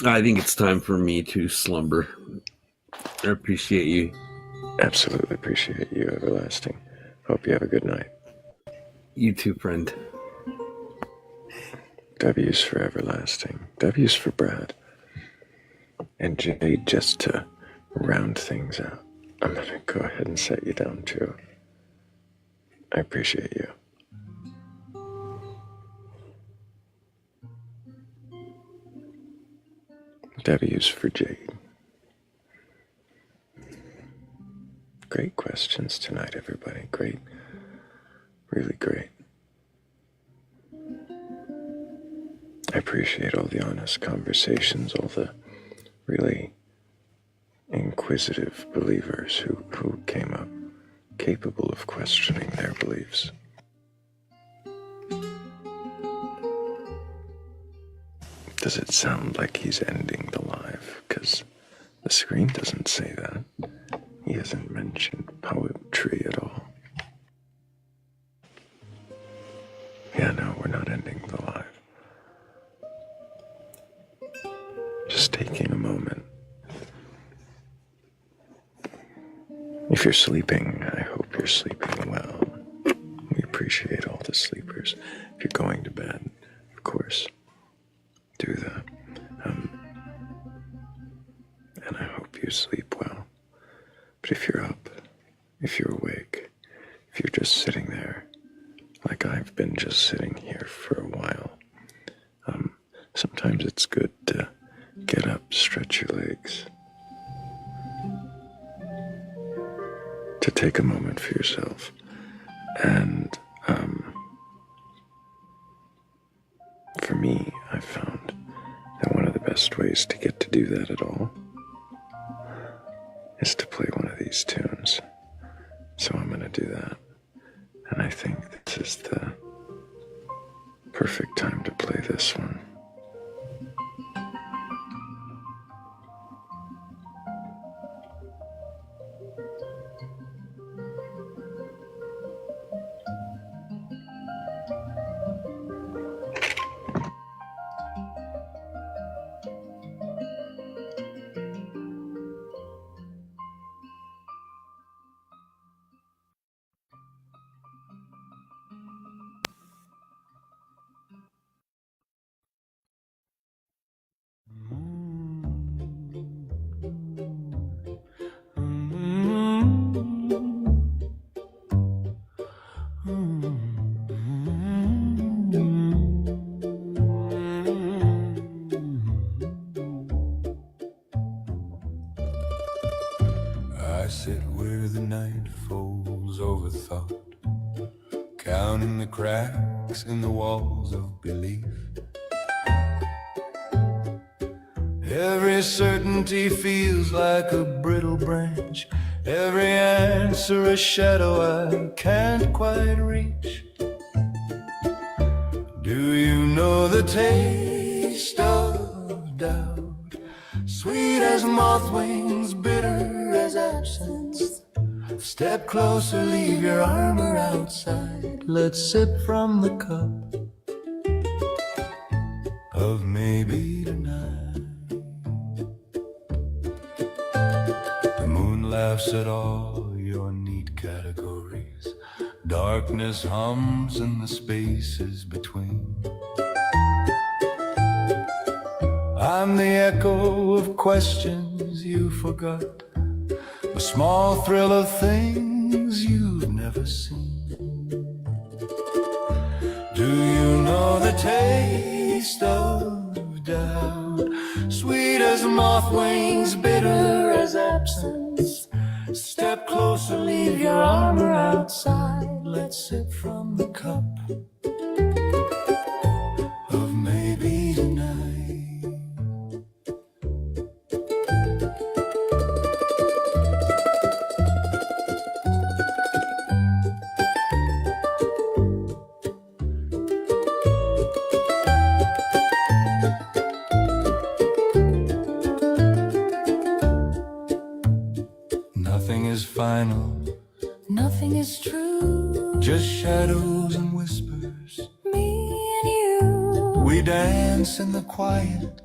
I think it's time for me to slumber. I appreciate you. Absolutely appreciate you, Everlasting. Hope you have a good night. You too, friend. W's for Everlasting. W's for Brad. And Jade, just to round things out, I'm going to go ahead and set you down too. I appreciate you. W's for Jade. Great questions tonight, everybody. Great. Really great. I appreciate all the honest conversations, all the really inquisitive believers who came up capable of questioning their beliefs. Does it sound like he's ending the live? Because the screen doesn't say that. He hasn't mentioned poetry at all. Yeah, no, we're not ending the live. Just taking a moment. If you're sleeping, I hope you're sleeping well. We appreciate all the sleepers. If you're going to bed, of course, do that. And I hope you sleep well. But if you're up, if you're awake, if you're just sitting there, like I've been just sitting here for a while, sometimes it's good to get up, stretch your legs, to take a moment for yourself. And for me, I've found that one of the best ways to get to do that at all is to play one of these tunes. So I'm going to do that. And I think this is the perfect time to play this one. I sit where the night folds over thought, counting the cracks in the walls of belief. Every certainty feels like a brittle branch, every answer a shadow I can't quite reach. Do you know the taste of doubt? Sweet as moth wings, bitter as absence. Step closer, leave your armor outside. Let's sip from the cup of maybe tonight. The moon laughs at all your neat categories. Darkness hums in the spaces between. I'm the echo of questions you forgot, a small thrill of things you've never seen. Do Do you know the taste of doubt? Sweet as moth wings, bitter as absence. Step closer, leave your armor outside. Let's sip from the cup of maybe tonight. Nothing is final, nothing is true, just shadows and whispers, me and you. We dance in the quiet,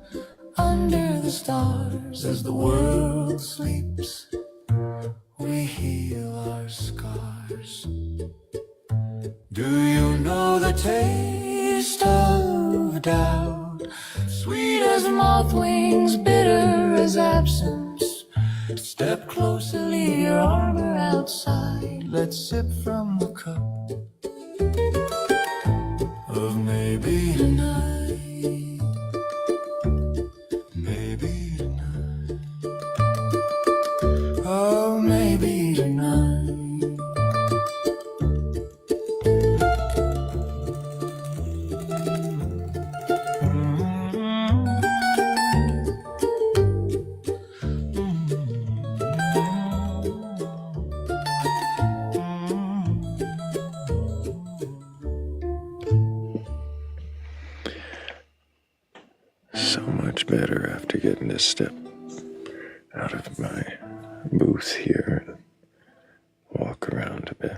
under the stars, as the world sleeps, we heal our scars. Do you know the taste of doubt? Sweet as moth wings, bitter as absence. Step closer, leave your armor outside. Let's sip from the cup of maybe tonight. Maybe tonight. Oh, maybe tonight. So much better after getting to step out of my booth here and walk around a bit.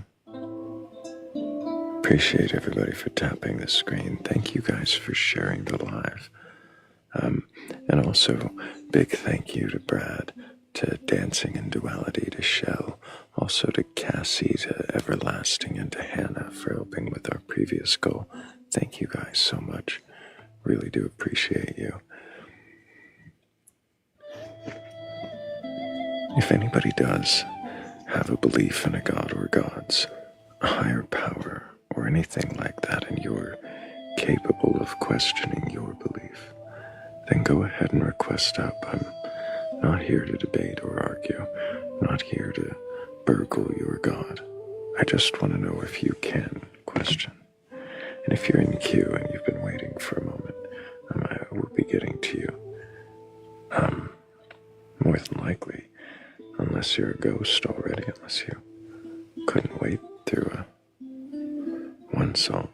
Appreciate everybody for tapping the screen. Thank you guys for sharing the live. And also, big thank you to Brad, to Dancing in Duality, to Shell, also to Cassie, to Everlasting, and to Hannah for helping with our previous goal. Thank you guys so much. Really do appreciate you. If anybody does have a belief in a god or gods, a higher power, or anything like that, and you're capable of questioning your belief, then go ahead and request up. I'm not here to debate or argue, not here to burgle your god. I just want to know if you can question. And if you're in queue and you've been waiting for a moment, I will be getting to you. More than likely, unless you're a ghost already, unless you couldn't wait through one song.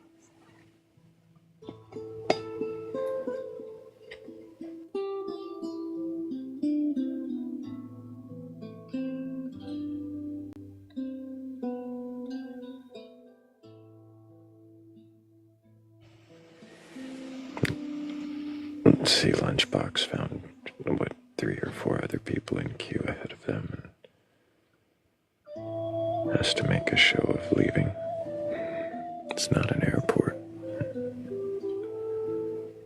Let's see, Lunchbox found, 3 or 4 other people in queue ahead of them and has to make a show of leaving. It's not an airport.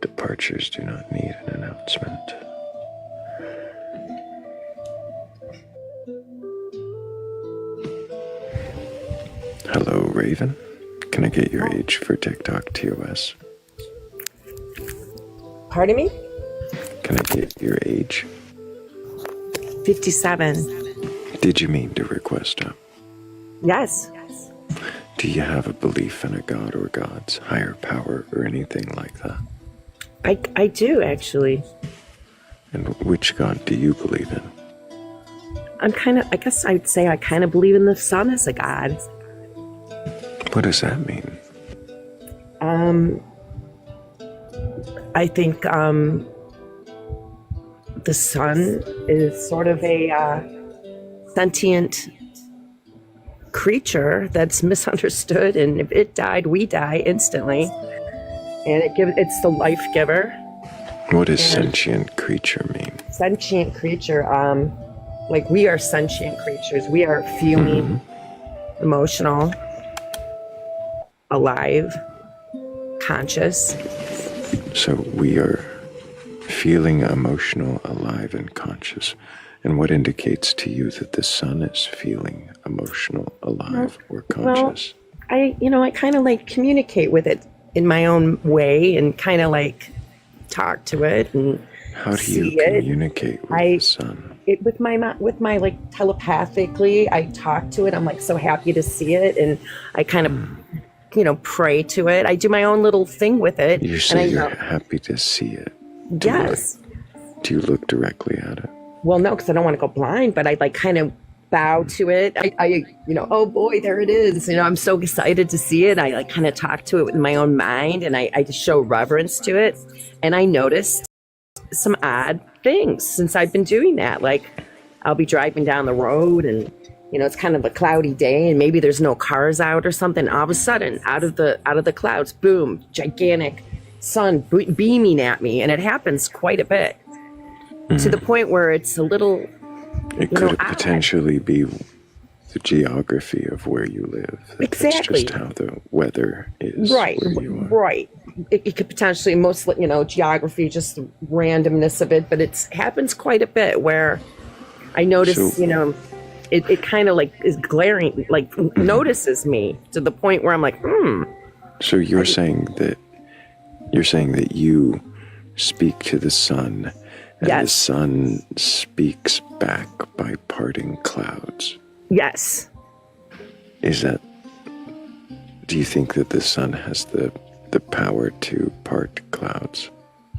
Departures do not need an announcement. Hello, Raven. Can I get your age for TikTok TOS? Pardon me? Can I get your age? 57. Did you mean to request up? Yes. Do you have a belief in a god or gods, higher power, or anything like that? I do, actually. And which god do you believe in? I guess I'd say I kind of believe in the sun as a god. What does that mean? I think the sun is sort of a sentient creature that's misunderstood, and if it died, we die instantly. And it's the life giver. What does sentient creature mean? Sentient creature, like we are sentient creatures. We are feeling, emotional, alive, conscious. So we are feeling emotional, alive, and conscious. And what indicates to you that the sun is feeling emotional, alive, or conscious? Well, I kind of like communicate with it in my own way and kind of like talk to it and how do see you communicate with the sun? With my like telepathically, I talk to it. I'm like so happy to see it, and I kind of pray to it. I do my own little thing with it. You say you're happy to see it. Yes. Do you look directly at it? Well, no, because I don't want to go blind, but I like kind of bow to it. I oh boy, there it is. I'm so excited to see it. I like kind of talk to it in my own mind, and I just show reverence to it. And I noticed some odd things since I've been doing that. Like I'll be driving down the road and it's kind of a cloudy day and maybe there's no cars out or something. All of a sudden, out of the clouds, boom, gigantic sun beaming at me. And it happens quite a bit to the point where it's a little, it could potentially be the geography of where you live. Exactly. It's just how the weather is. Right. Where you are. Right. It could potentially, mostly, geography, just the randomness of it, but it happens quite a bit where I notice, it kind of like is glaring, like notices me to the point where I'm like, So you're saying that you speak to the sun and the sun speaks back by parting clouds. Yes. Do you think that the sun has the power to part clouds?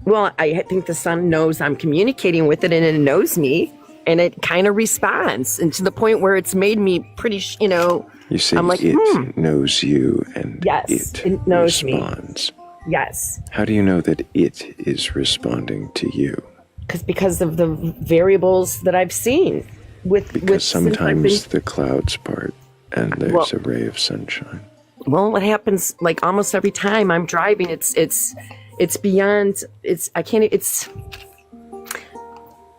Well, I think the sun knows I'm communicating with it and it knows me and it kind of responds, and to the point where it's made me pretty, You say I'm like, it knows you and it knows responds. Me. Yes. How do you know that it is responding to you? Because of the variables that I've seen. Because sometimes the clouds part and there's a ray of sunshine. Well, what happens like almost every time I'm driving, it's beyond,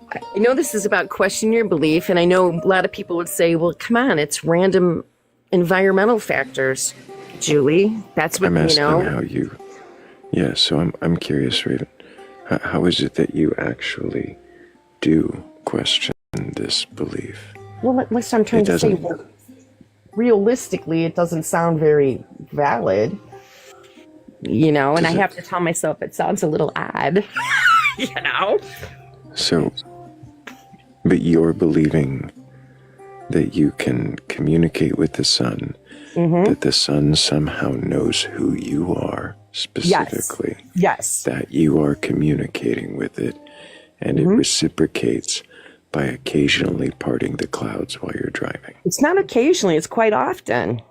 I know this is about questioning your belief, and I know a lot of people would say, well, come on, it's random environmental factors, Julie. That's what, I'm asking how you... Yeah, so I'm curious, Raven. How is it that you actually do question this belief? Well, at least I'm trying to say, well, realistically, it doesn't sound very valid, and I have to tell myself it sounds a little odd, So, but you're believing that you can communicate with the sun, that the sun somehow knows who you are specifically. Yes. That you are communicating with it, and it reciprocates by occasionally parting the clouds while you're driving. It's not occasionally, it's quite often.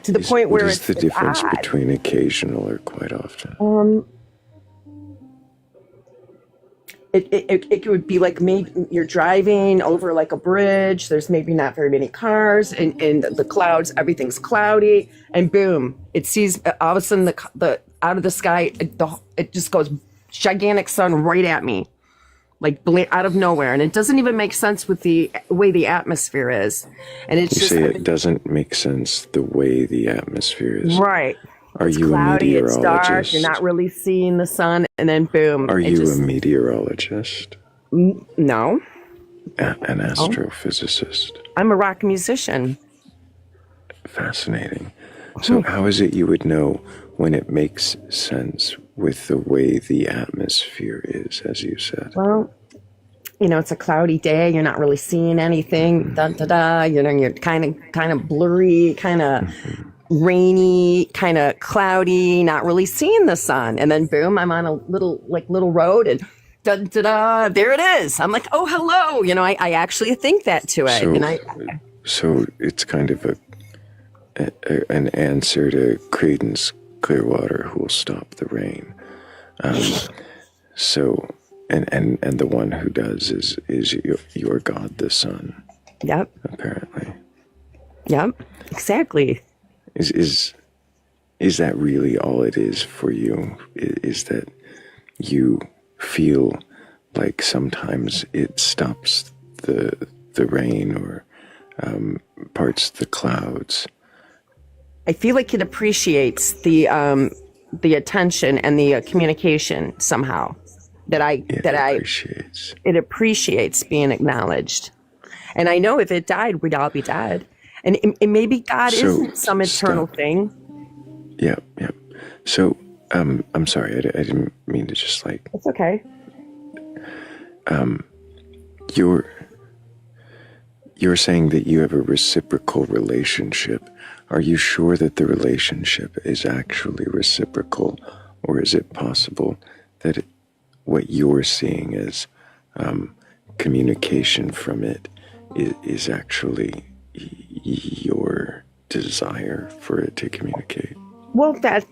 To the point where it's the difference between occasional or quite often? It would be like maybe you're driving over like a bridge, there's maybe not very many cars, and the clouds, everything's cloudy, and boom, it sees all of a sudden the out of the sky, it just goes gigantic sun right at me, like out of nowhere, and it doesn't even make sense with the way the atmosphere is, and it's you say it doesn't make sense the way the atmosphere is, right? Are you cloudy, a meteorologist? It's dark, you're not really seeing the sun, and then boom. Are you a meteorologist? No. An astrophysicist? I'm a rock musician. Fascinating. So how is it you would know when it makes sense with the way the atmosphere is, as you said? Well, it's a cloudy day, you're not really seeing anything, you're kind of blurry, kind of rainy, kind of cloudy, not really seeing the sun, and then boom, I'm on a little road, and there it is. I'm like, oh, hello. I actually think that to it, so it's kind of an answer to Creedence Clearwater, who will stop the rain. So and the one who does is your God, the sun. Yep. Apparently. Yep. Exactly. Is that really all it is for you? Is that you feel like sometimes it stops the rain or parts the clouds? I feel like it appreciates the attention and the communication somehow. It appreciates being acknowledged. And I know if it died, we'd all be dead. And maybe God isn't some eternal thing. Yeah. So I'm sorry, I didn't mean to just like. It's okay. You're saying that you have a reciprocal relationship. Are you sure that the relationship is actually reciprocal, or is it possible that what you're seeing as communication from it is actually your desire for it to communicate? Well, that's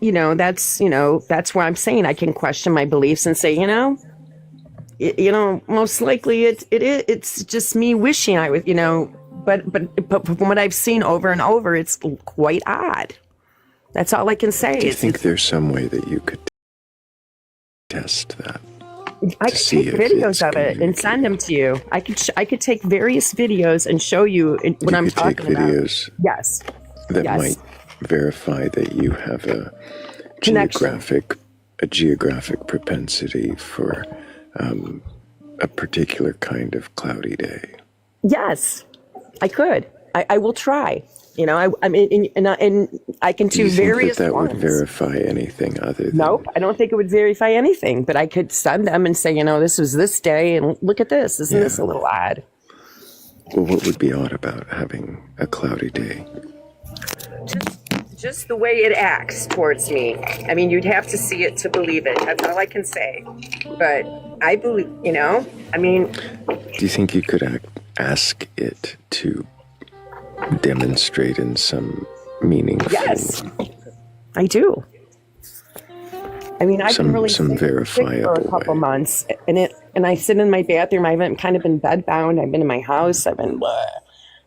where I'm saying I can question my beliefs and say, most likely it's just me wishing I was, but from what I've seen over and over, it's quite odd. That's all I can say. Do you think there's some way that you could test that? I could take videos of it and send them to you. I could take various videos and show you what I'm talking about. Videos yes. That might verify that you have a geographic propensity for a particular kind of cloudy day. Yes, I could. I will try. I mean, and I can do various. Do you think that ones. would verify anything other than? Nope, I don't think it would verify anything. But I could send them and say, this was this day, and look at this. Isn't this a little odd? Well, what would be odd about having a cloudy day? Just the way it acts towards me. I mean, you'd have to see it to believe it. That's all I can say. But I believe, I mean. Do you think you could ask it to demonstrate in some meaningful? Yes, I do. I mean, I've been really sick for a couple months, and I sit in my bathroom. I haven't kind of been bedbound. I've been in my house.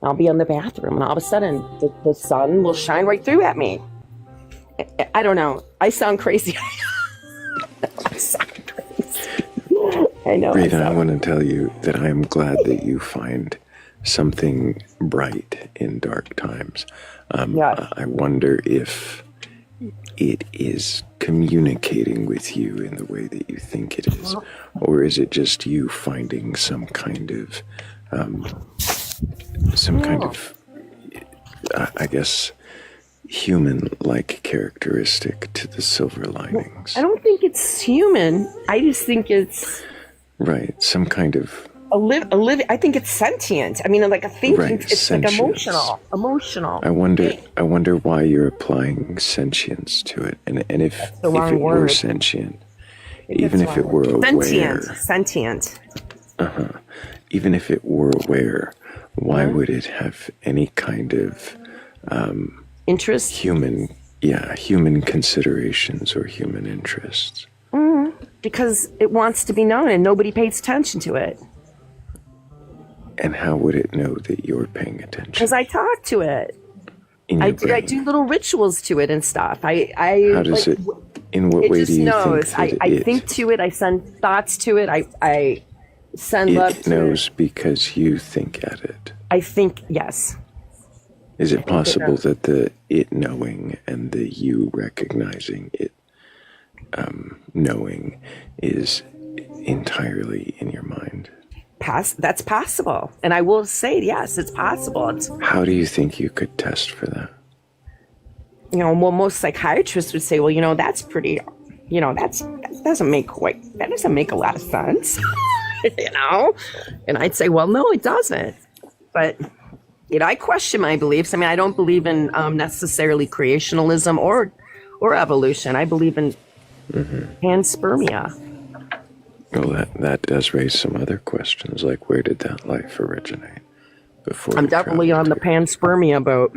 I'll be in the bathroom, and all of a sudden, the sun will shine right through at me. I don't know. I sound crazy. I know. Raven, I want to tell you that I am glad that you find something bright in dark times. I wonder if it is communicating with you in the way that you think it is, or is it just you finding some kind of I guess, human-like characteristic to the silver linings. I don't think it's human. I just think it's right. Some kind of I think it's sentient. I mean, like a thinking. Right, it's sentience. like emotional. I wonder why you're applying sentience to it, and if it were sentient, even if it were aware, sentient. Even if it were aware, why would it have any kind of interest? Human considerations or human interests. Because it wants to be known, and nobody pays attention to it. And how would it know that you're paying attention? Because I talk to it. I do little rituals to it and stuff. How does it? In what way do you knows. think that I think to it. I send thoughts to it. I send love to it. It knows because you think at it. I think yes. Is it possible that the it knowing and the you recognizing it knowing is entirely in your mind? That's possible. And I will say, yes, it's possible. How do you think you could test for that? Well, most psychiatrists would say, well, that's pretty, that doesn't make a lot of sense, And I'd say, well, no, it doesn't. But, I question my beliefs. I mean, I don't believe in necessarily creationalism or evolution. I believe in panspermia. Well, that does raise some other questions, like where did that life originate? I'm definitely on the panspermia boat.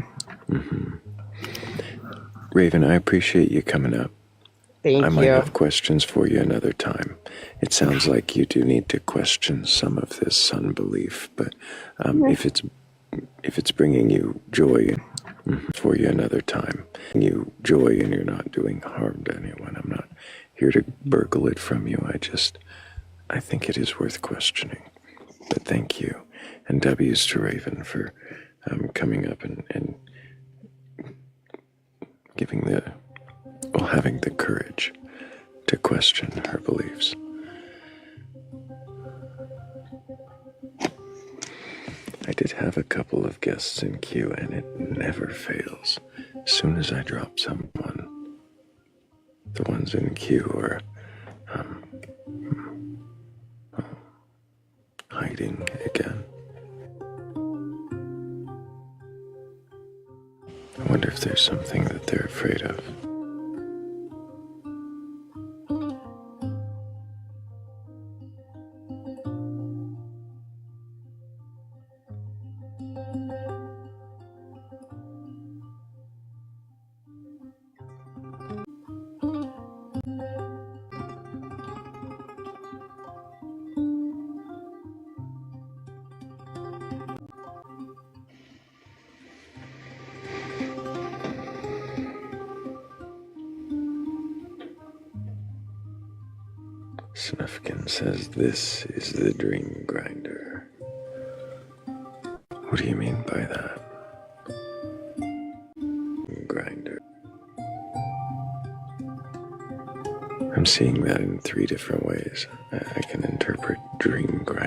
Raven, I appreciate you coming up. Thank you. I might have questions for you another time. It sounds like you do need to question some of this sun belief, but if it's bringing you joy for you another time, you joy and you're not doing harm to anyone, I'm not here to burgle it from you. I think it is worth questioning. But thank you. And W's to Raven for coming up and having the courage to question her beliefs. I did have a couple of guests in queue, and it never fails. As soon as I drop someone, The ones in queue are hiding again. I wonder if there's something that they're afraid of. Snufkin says this is the dream grinder. What do you mean by that? Grinder. I'm seeing that in 3 different ways. I can interpret dream grinder.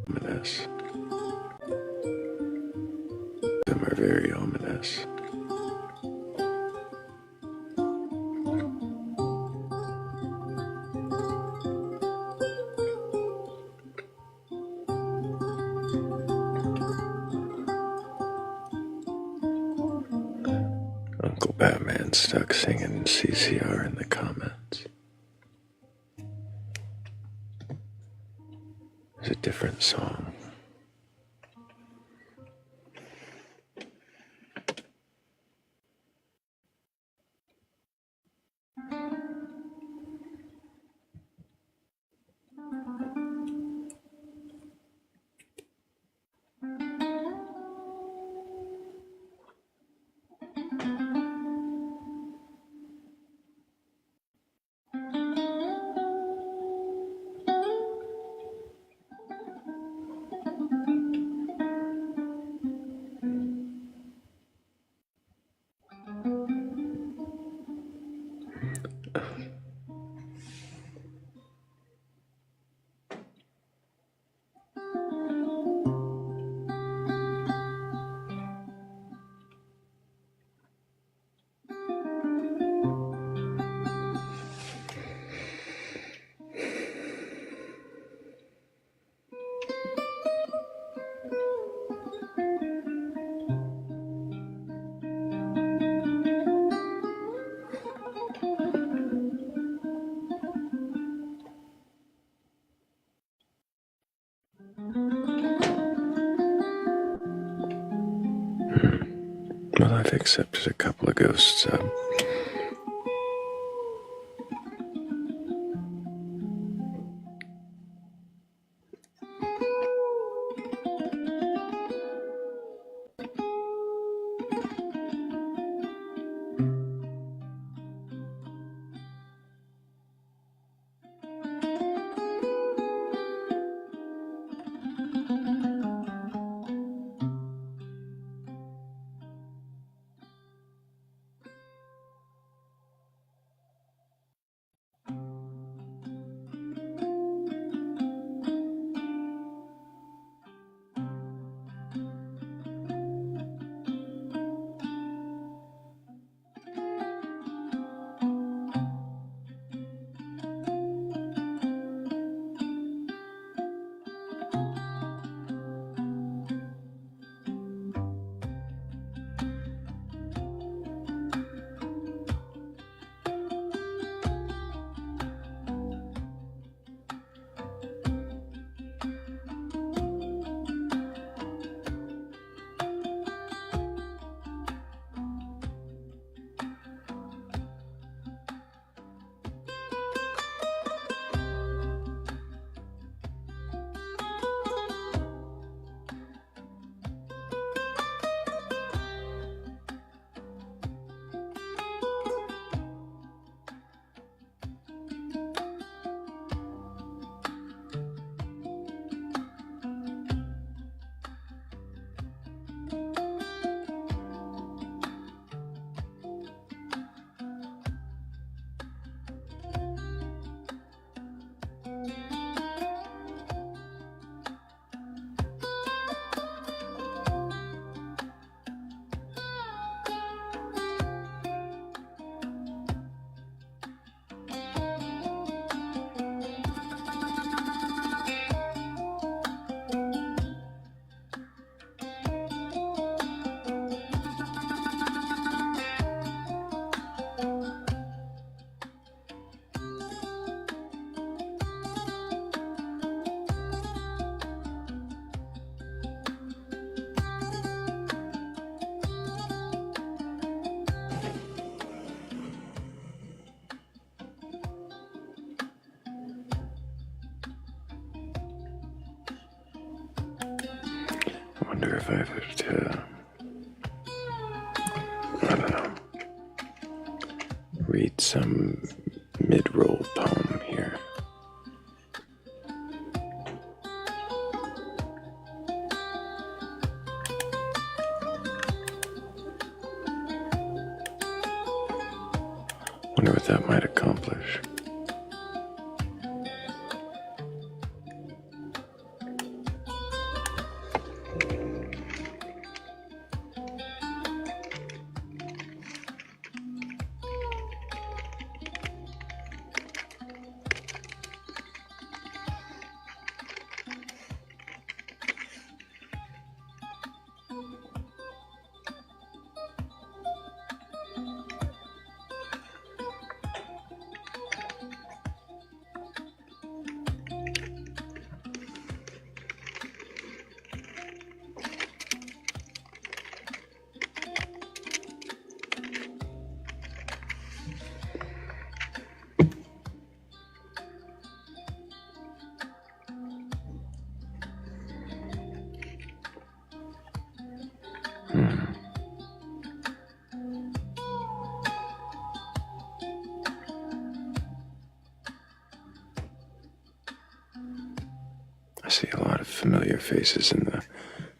Ominous. Some are very ominous. Uncle Batman's stuck singing CCR in the comments. It's a different song. Well, I've accepted a couple of ghosts. wonder if I would, I don't know, read some mid-roll poem here. Wonder what that might accomplish. I see a lot of familiar faces in the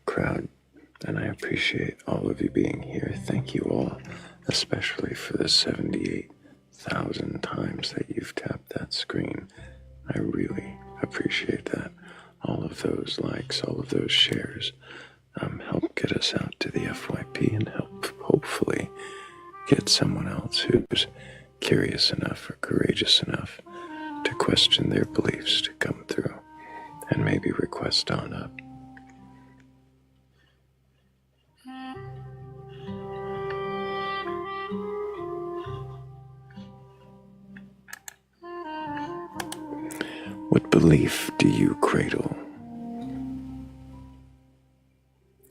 crowd, and I appreciate all of you being here. Thank you all, especially for the 78,000 times that you've tapped that screen. I really appreciate that. All of those likes, all of those shares help get us out to the FYP and help hopefully get someone else who's curious enough or courageous enough to question their beliefs to come through and maybe request on up. What belief do you cradle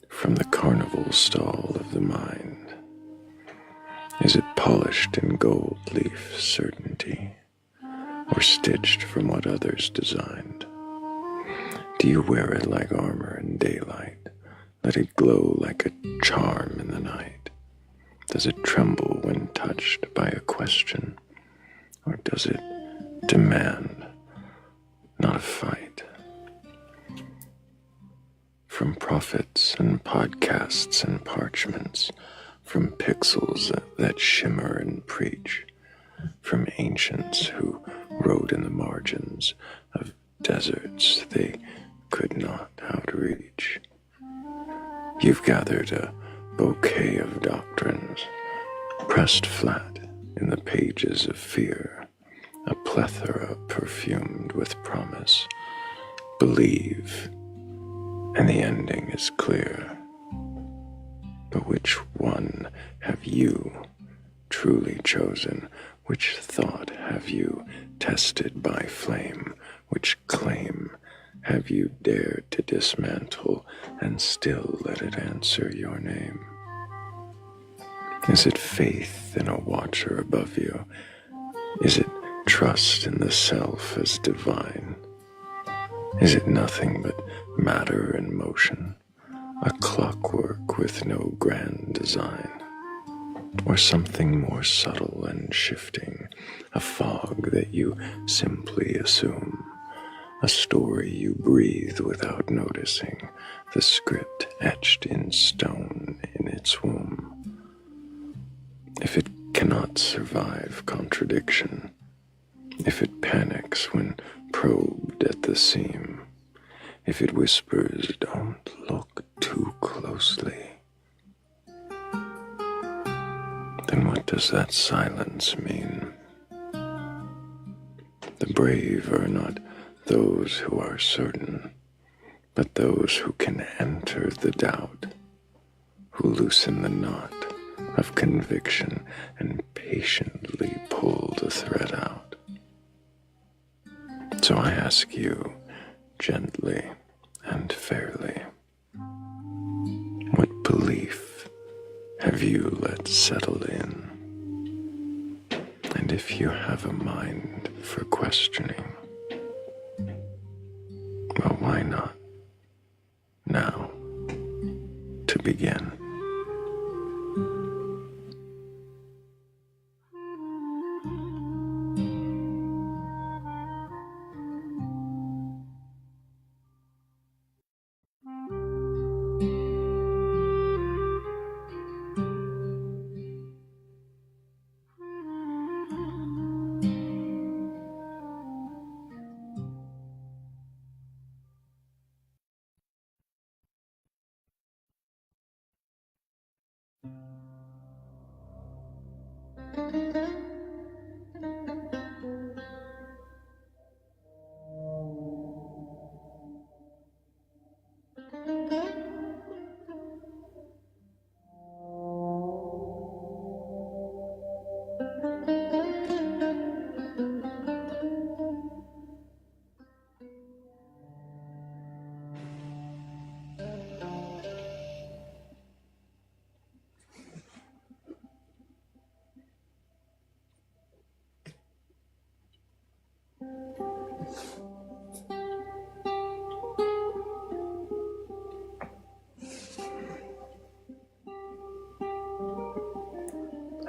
from the carnival stall of the mind? Is it polished in gold leaf certainty, or stitched from what others designed? Do you wear it like armor in daylight? Let it glow like a charm in the night? Does it tremble when touched by a question? Or does it demand, not a fight? From prophets and podcasts and parchments, from pixels that shimmer and preach, from ancients who rode in the margins of deserts they could not outreach. You've gathered a bouquet of doctrines, pressed flat in the pages of fear, a plethora perfumed with promise. Believe, and the ending is clear. But which one have you truly chosen? Which thought have you tested by flame? Which claim have you dared to dismantle and still let it answer your name? Is it faith in a watcher above you? Is it trust in the self as divine? Is it nothing but matter and motion, a clockwork with no grand design? Or something more subtle and shifting, a fog that you simply assume, a story you breathe without noticing, the script etched in stone in its womb? If it cannot survive contradiction, if it panics when probed at the seam, if it whispers, "Don't look too closely," then what does that silence mean? The brave are not those who are certain, but those who can enter the doubt, who loosen the knot of conviction and patiently pull the thread out. So I ask you, gently and fairly, what belief have you let settle in? And if you have a mind for questioning, well, why not now? begin.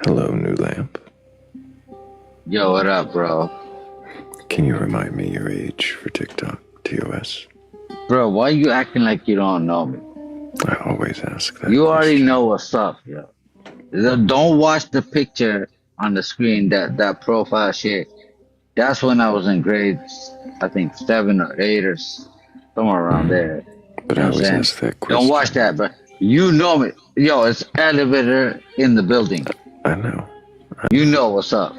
Hello, New Lamp. Yo, what up, bro? Can you remind me your age for TikTok, TOS? Bro, why you acting like you don't know me? I always ask that. You already know what's up, yo. Don't watch the picture on the screen, that profile shit. That's when I was in grades, I think 7 or 8 or somewhere around there. But You I know what I'm always saying? ask that question. Don't watch that, but you know me. Yo, it's elevator in the building. I know. You know what's up.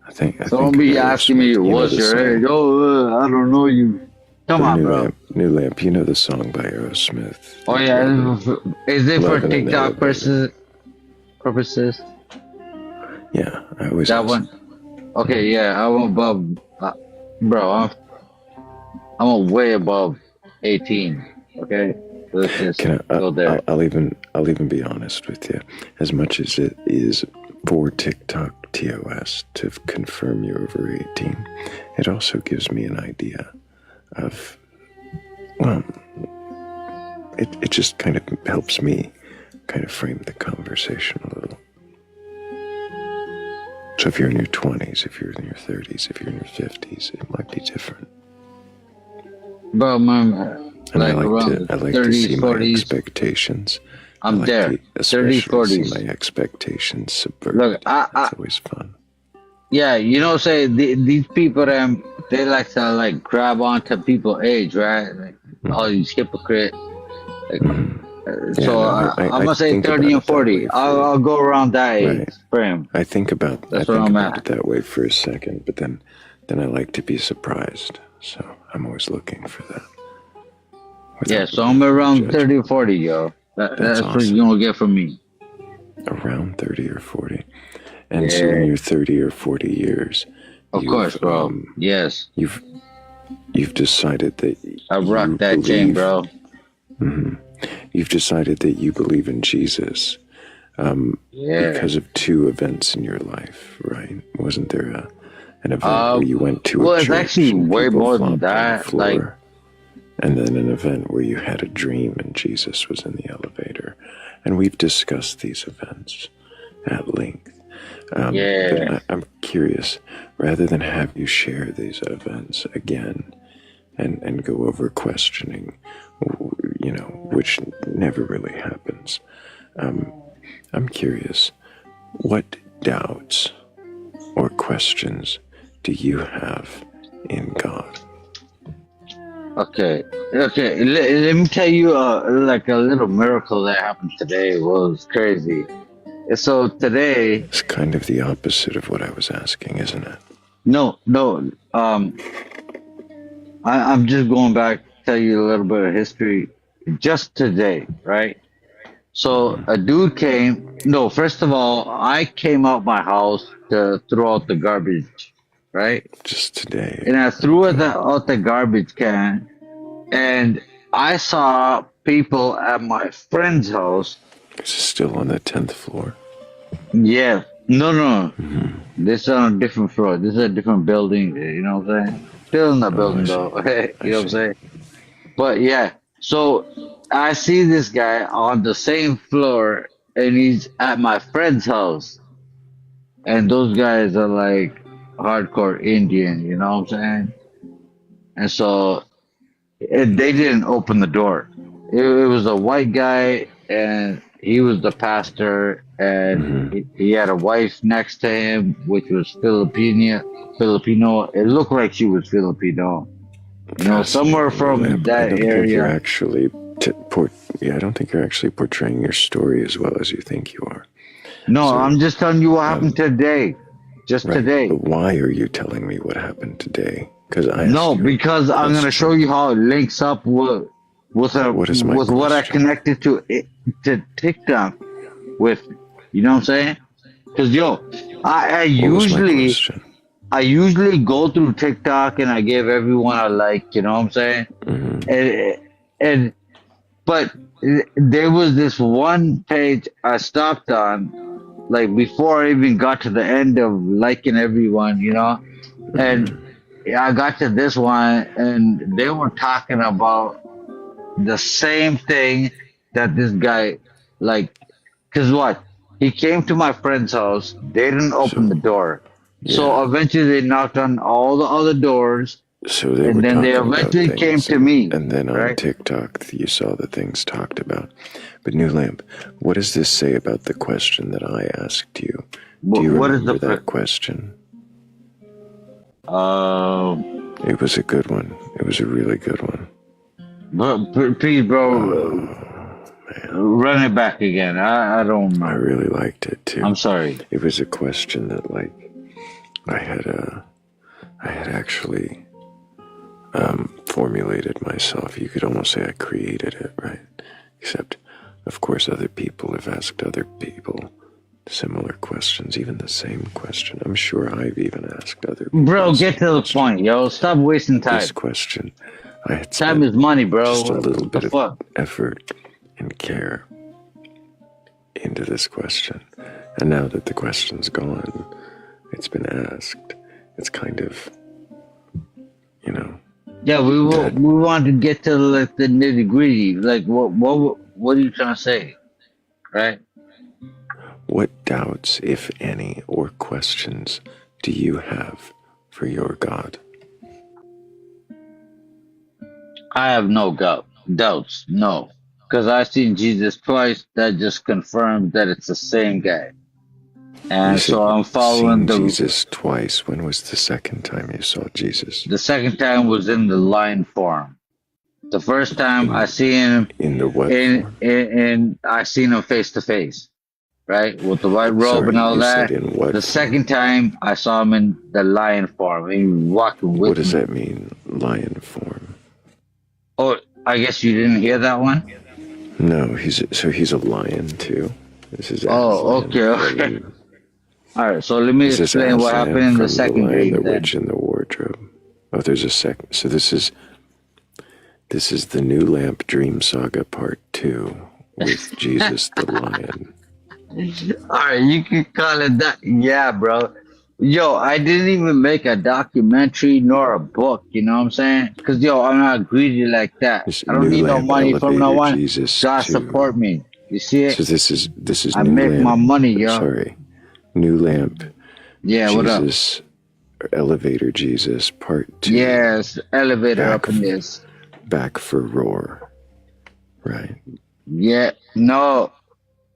I think Don't be asking me what's your age. Oh, I don't know you. Come on, bro. New Lamp, you know the song by Aerosmith. Oh yeah, is it for Love in an TikTok purposes? Yeah, I always that ask. one. Okay, yeah, I'm above, bro. I'm way above 18. Okay, let's just go there. I'll even be honest with you. As much as it is for TikTok TOS to confirm you're over 18, it also gives me an idea of, well, it just kind of helps me kind of frame the conversation a little. So if you're in your 20s, if you're in your 30s, if you're in your 50s, it might be different. Bro, man, And like I like to 30s, see 40s. my expectations. I'm there. 30s, 40s. 40s. See my expectations subverted. Look, That's always fun. Yeah, you know, say these people, they like to like grab onto people's age, right? Like, all these hypocrites. Like, so I'm gonna say 30 and 40. I'll go around that age frame. I think about That's where I'm it at. that way for a second, but then I like to be surprised. So I'm always looking for that. Yeah, so I'm around 30 or 40, yo. That's what you're gonna get from me. Around 30 or 40. And so in your 30 or 40 years, of course, bro. Yes. You've decided that I rock that chain, bro. Mm-hmm. You've decided that you believe in Jesus because of 2 events in your life, right? Wasn't there an event where you went to a church? Well, it's actually way more than that. Like, and then an event where you had a dream and Jesus was in the elevator. And we've discussed these events at length. But I'm curious, rather than have you share these events again and go over questioning, you know, which never really happens, I'm curious, what doubts or questions do you have in God? Okay. Let me tell you, like a little miracle that happened today. Was crazy. So today, it's kind of the opposite of what I was asking, isn't it? No. I'm just going back to tell you a little bit of history. Just today, right? So a dude came. No, first of all, I came out my house to throw out the garbage, right? Just today. And I threw out the garbage can, and I saw people at my friend's house. Is it still on the 10th floor? Yeah. No. This is on a different floor. This is a different building. You know what I'm saying? Still in that building, though. You know what I'm saying? But yeah. So I see this guy on the same floor, and he's at my friend's house, and those guys are like hardcore Indian, you know what I'm saying? And so they didn't open the door. It was a white guy, and he was the pastor, and he had a wife next to him, which was Filipino. Filipino. It looked like she was Filipino. You know, somewhere from I that don't think you're area. actually. I don't think you're actually portraying your story as well as you think you are. No, I'm just telling you what happened today. Just right, today. But why are you telling me what happened today? Because because I'm gonna show you how it links up with what I connected to TikTok with. You know what I'm saying? Because I usually go through TikTok and I give everyone a like. You know what I'm saying? And but there was this one page I stopped on, like before I even got to the end of liking everyone, you know, and I got to this one and they were talking about the same thing that this guy, like, cause what? He came to my friend's house, they didn't open the door. So eventually they knocked on all the other doors. So they and were then they talking about eventually came things, to me. and then on right? TikTok you saw the things talked about. But New Lamp, what does this say about the question that I asked you? Do you remember that question? It was a good one. It was a really good one. But please, bro, run it back again. I don't know. I really liked it too. I'm sorry. It was a question that, like, I had actually formulated myself. You could almost say I created it, right? Except, of course, other people have asked other people similar questions, even the same question. I'm sure I've even asked other people. Bro, get to the point, yo. Stop wasting time. This question, I had time is money, bro. Just a little bit of effort and care into this question. And now that the question's gone, it's been asked, it's kind of, you know. Yeah, we want to get to like the nitty gritty. Like, what are you trying to say, right? What doubts, if any, or questions do you have for your God? I have no doubts, no. Because I've seen Jesus twice, that just confirmed that it's the same guy. And so I'm following Jesus twice. When was the second time you saw Jesus? The second time was in the lion form. The first time I seen him in the what form? In I seen him face to face, right, with the white robe and all that. The second time I saw him in the lion form. He was walking with me. What does that mean, lion form? Oh, I guess you didn't hear that one. No, he's a lion too. This is okay. All right, so let me explain what happened in the second dream. The Witch in the Wardrobe. Oh, there's a second. So this is the New Lamp Dream Saga Part 2 with Jesus the Lion. All right, you can call it that. Yeah, bro. Yo, I didn't even make a documentary nor a book. You know what I'm saying? Because I'm not greedy like that. I don't need no money from no one. God support me. You see it? So this is I New make Lamp. my money, yo. Sorry. New Lamp. Yeah, what up? Jesus, Elevator Jesus, Part 2. Yes, elevator up in this. Back for Roar. Right. Yeah, no.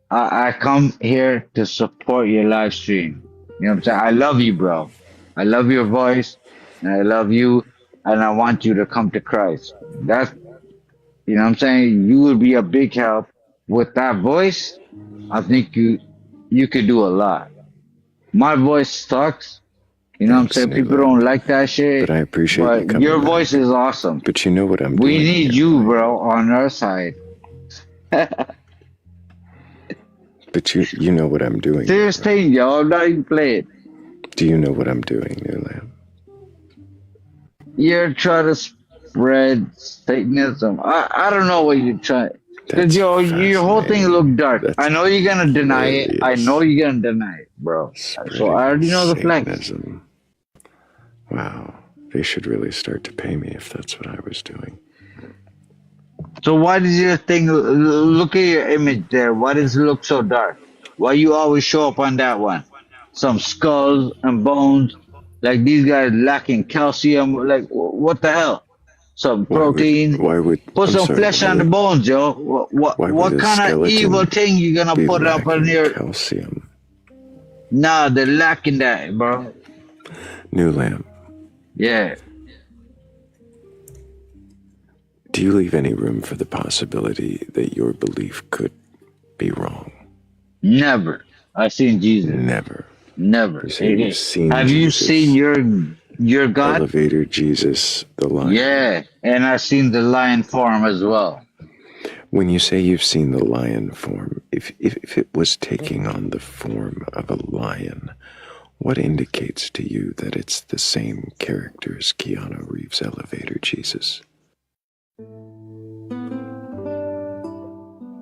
I come here to support your live stream. You know what I'm saying? I love you, bro. I love your voice, and I love you, and I want you to come to Christ. That's, you know what I'm saying? You would be a big help. With that voice, I think you could do a lot. My voice sucks. You know what I'm saying? People don't like that shit. But I appreciate you coming your back. Voice is awesome. But you know what I'm doing. We need you, bro, on our side. But you know what I'm doing. Serious thing, yo. I'm not even playing. Do you know what I'm doing, New Lamp? You're trying to spread Satanism. I don't know what you're trying. Because your whole thing look dark. I know you're gonna deny it. I know you're gonna deny it, bro. So I already know the flex. Wow. They should really start to pay me if that's what I was doing. So why does your thing look at your image there? Why does it look so dark? Why you always show up on that one? Some skulls and bones, like these guys lacking calcium. Like what the hell? Some protein. Put I'm some sorry, flesh on the bones, yo. why would What a kind of evil skeleton thing you gonna be put up on lacking your? calcium? Nah, they're lacking that, bro. New lamp. Yeah. Do you leave any room for the possibility that your belief could be wrong? Never. I've seen Jesus. Never. Never. You say you've seen Have Jesus. you seen your God? Elevator Jesus, the lion. Yeah, and I've seen the lion form as well. When you say you've seen the lion form, if it was taking on the form of a lion, what indicates to you that it's the same character as Keanu Reeves' Elevator Jesus?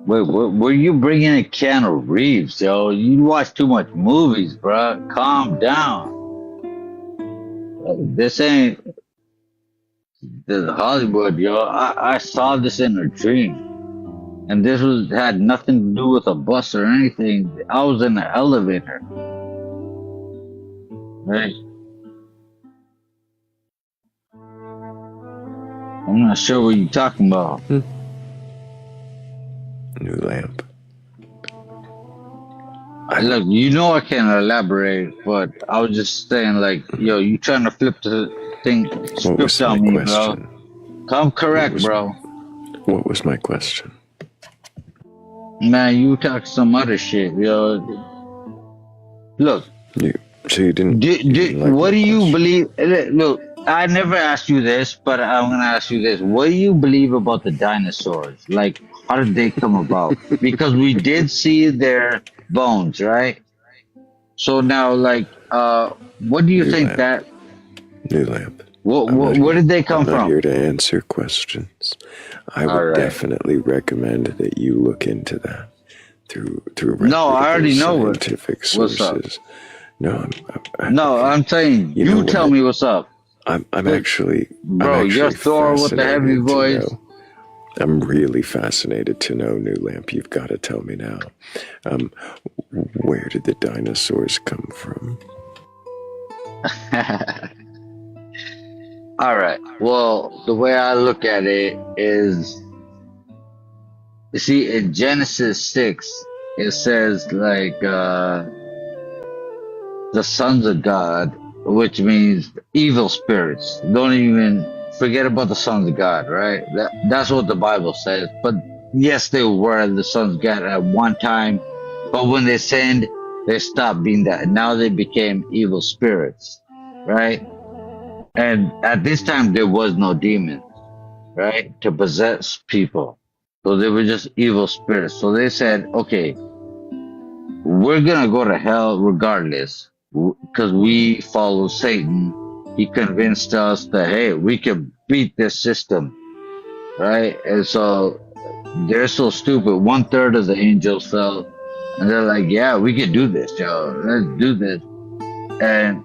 Wait, were you bringing in Keanu Reeves, yo? You watch too much movies, bro. Calm down. This ain't this Hollywood, yo. I saw this in a dream, and this had nothing to do with a bus or anything. I was in the elevator, right? I'm not sure what you're talking about. New lamp. Look, you know I can't elaborate, but I was just saying, like, yo, you trying to flip the script on me, bro. Come correct, bro. What was my question? Man, you talk some other shit, yo. Look. So you didn't What do you believe? Look, I never asked you this, but I'm gonna ask you this. What do you believe about the dinosaurs? Like, how did they come about? Because we did see their bones, right? So now, like, what do you think that? New lamp. Where did they come I'm not from? here to answer questions. I would definitely recommend that you look into that through No, I already know scientific sources. No, I'm saying you tell me what's up. I'm actually, bro. You're Thor with the heavy voice. I'm really fascinated to know, New Lamp. You've got to tell me now. Where did the dinosaurs come from? All right. Well, the way I look at it is, you see, in Genesis 6, it says, like, the sons of God, which means evil spirits. Don't even forget about the sons of God, right? That's what the Bible says. But yes, they were the sons of God at one time. But when they sinned, they stopped being that. Now they became evil spirits, right? And at this time, there was no demons, right? To possess people. So they were just evil spirits. So they said, okay, we're going to go to hell regardless because we follow Satan. He convinced us that, hey, we can beat this system, right? And so they're so stupid. 1/3 of the angels fell. And they're like, yeah, we can do this, yo. Let's do this. And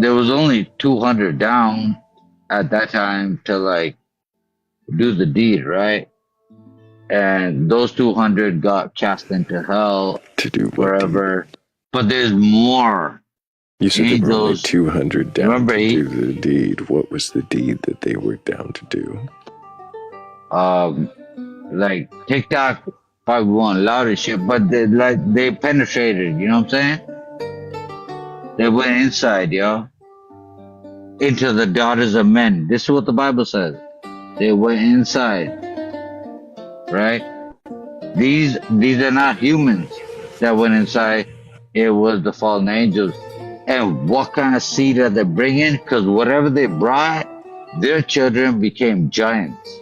there was only 200 down at that time to, like, do the deed, right? And those 200 got cast into hell to do wherever. But there's more. You said there were only 200 down Remember, to do the deed. What was the deed that they were down to do? Like TikTok probably won't allow this shit, but they penetrated. You know what I'm saying? They went inside, yo, into the daughters of men. This is what the Bible says. They went inside, right? These are not humans that went inside. It was the fallen angels. And what kind of seed are they bringing? Because whatever they brought, their children became giants.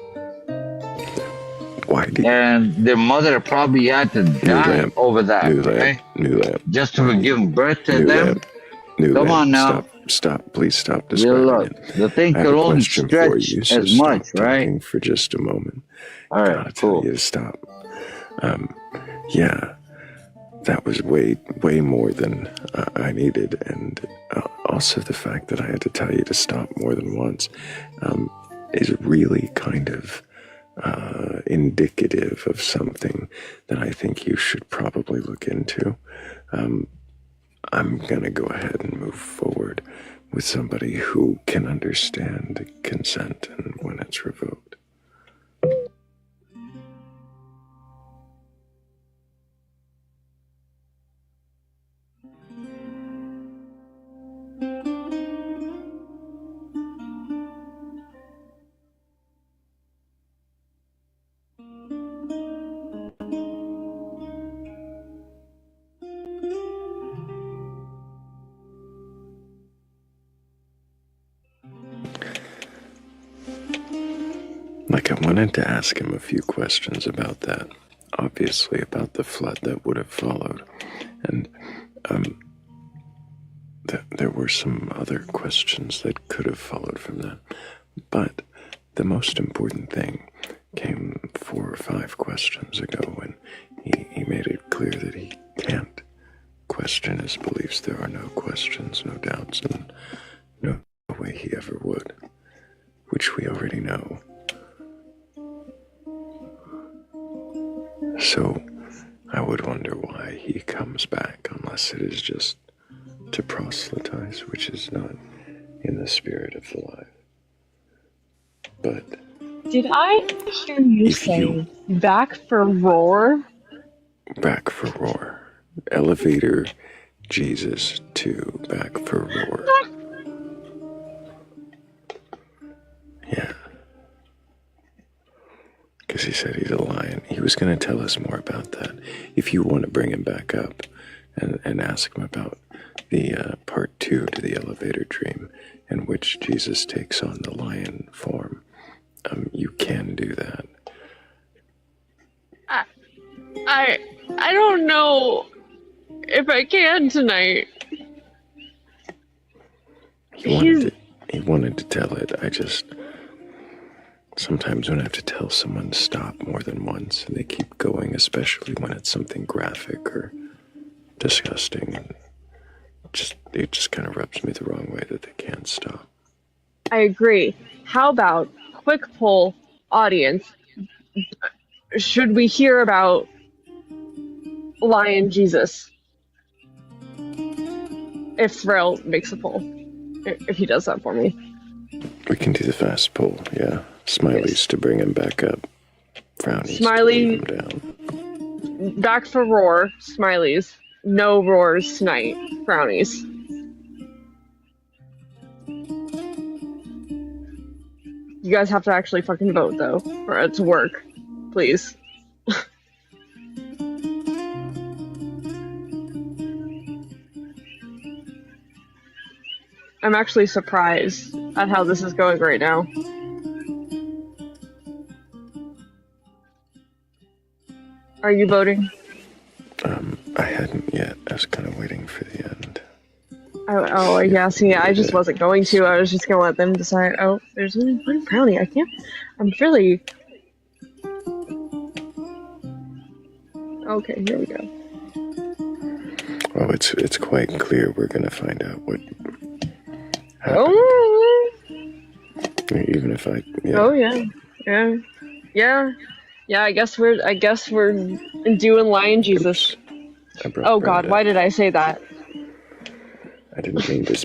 And their mother probably had to die over that, right? New lamp. Just to give birth to them. Come on now. Stop. Please stop describing it. The thing could only stretch as much, right? For just a moment. All right, I gotta tell you to stop. Yeah, that was way more than I needed, and also the fact that I had to tell you to stop more than once is really kind of indicative of something that I think you should probably look into, I'm going to go ahead and move forward with somebody who can understand consent and when it's revoked. Like, I wanted to ask him a few questions about that, obviously about the flood that would have followed, and there were some other questions that could have followed from that, but the most important thing came 4 or 5 questions ago when he made it clear that he can't question his beliefs. There are no questions, no doubts, and no way he ever would, which we already know. So I would wonder why he comes back, unless it is just to proselytize, which is not in the spirit of the life. But did I hear you say back for roar? Back for roar. Elevator Jesus to back for roar. Yeah. Because he said he's a lion. He was going to tell us more about that. If you want to bring him back up and ask him about the part 2 to the elevator dream, in which Jesus takes on the lion form, you can do that. I don't know if I can tonight. He wanted to tell it. Sometimes when I have to tell someone to stop more than once and they keep going, especially when it's something graphic or disgusting, and it just kind of rubs me the wrong way that they can't stop. I agree. How about quick poll audience? Should we hear about Lion Jesus? If Thrayle makes a poll. If he does that for me. We can do the fast poll, yeah. Smileys to bring him back up. Frownies Smiley, to bring him down. Back for roar, smileys. No roars tonight, frownies. You guys have to actually fucking vote, though, for it to work. Please. I'm actually surprised at how this is going right now. Are you voting? I hadn't yet. I was kind of waiting for the end. Oh, yeah, see, I just wasn't going to. I was just going to let them decide. Oh, there's only one brownie. I can't. I'm really... Okay, here we go. Well, it's quite clear we're going to find out what happened. Oh! Even if I... Yeah. Oh, yeah. Yeah, I guess we're doing Lion Jesus. Oh God, why did I say that? I didn't mean to...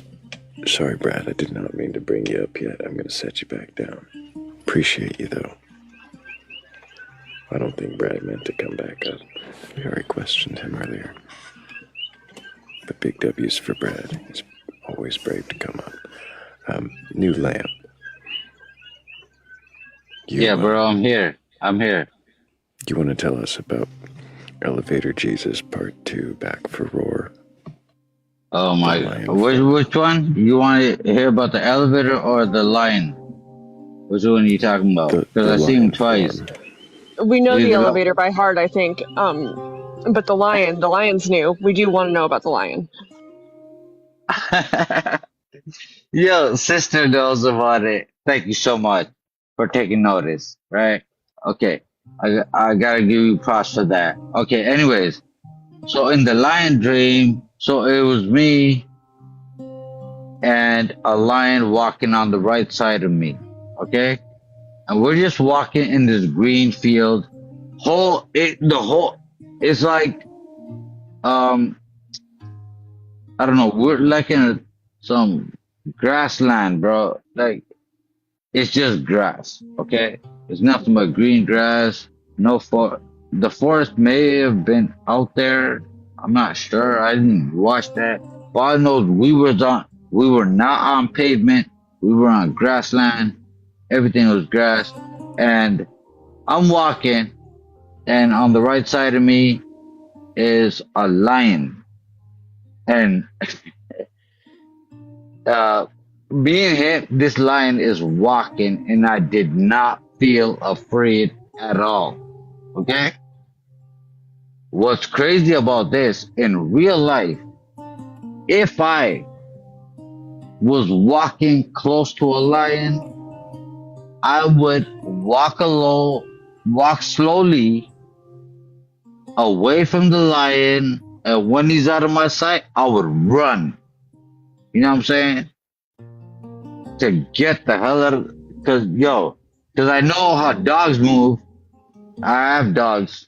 Sorry, Brad, I did not mean to bring you up yet. I'm going to set you back down. Appreciate you, though. I don't think Brad meant to come back up. We already questioned him earlier. But big W's for Brad. He's always brave to come up. New lamp. Yeah, bro, I'm here. You want to tell us about Elevator Jesus Part 2, Back for Roar? Oh my, which one? You want to hear about the elevator or the lion? Which one are you talking about? Because I've seen him twice. We know the elevator by heart, I think. But the lion's new. We do want to know about the lion. Yo, sister knows about it. Thank you so much for taking notice, right? Okay, I gotta give you props for that. Okay, anyways, so in the lion dream, so it was me and a lion walking on the right side of me, okay? and we're just walking in this green field. It's like, I don't know, we're like in some grassland, bro. Like, it's just grass, okay? It's nothing but green grass, no for the forest may have been out there. I'm not sure. I didn't watch that. All I know is we were not on pavement. We were on grassland. Everything was grass. And I'm walking, and on the right side of me is a lion. And being hit, this lion is walking, and I did not feel afraid at all. Okay? What's crazy about this, in real life, if I was walking close to a lion, I would walk slowly away from the lion, and when he's out of my sight, I would run. You know what I'm saying? To get the hell out of, cause I know how dogs move. I have dogs.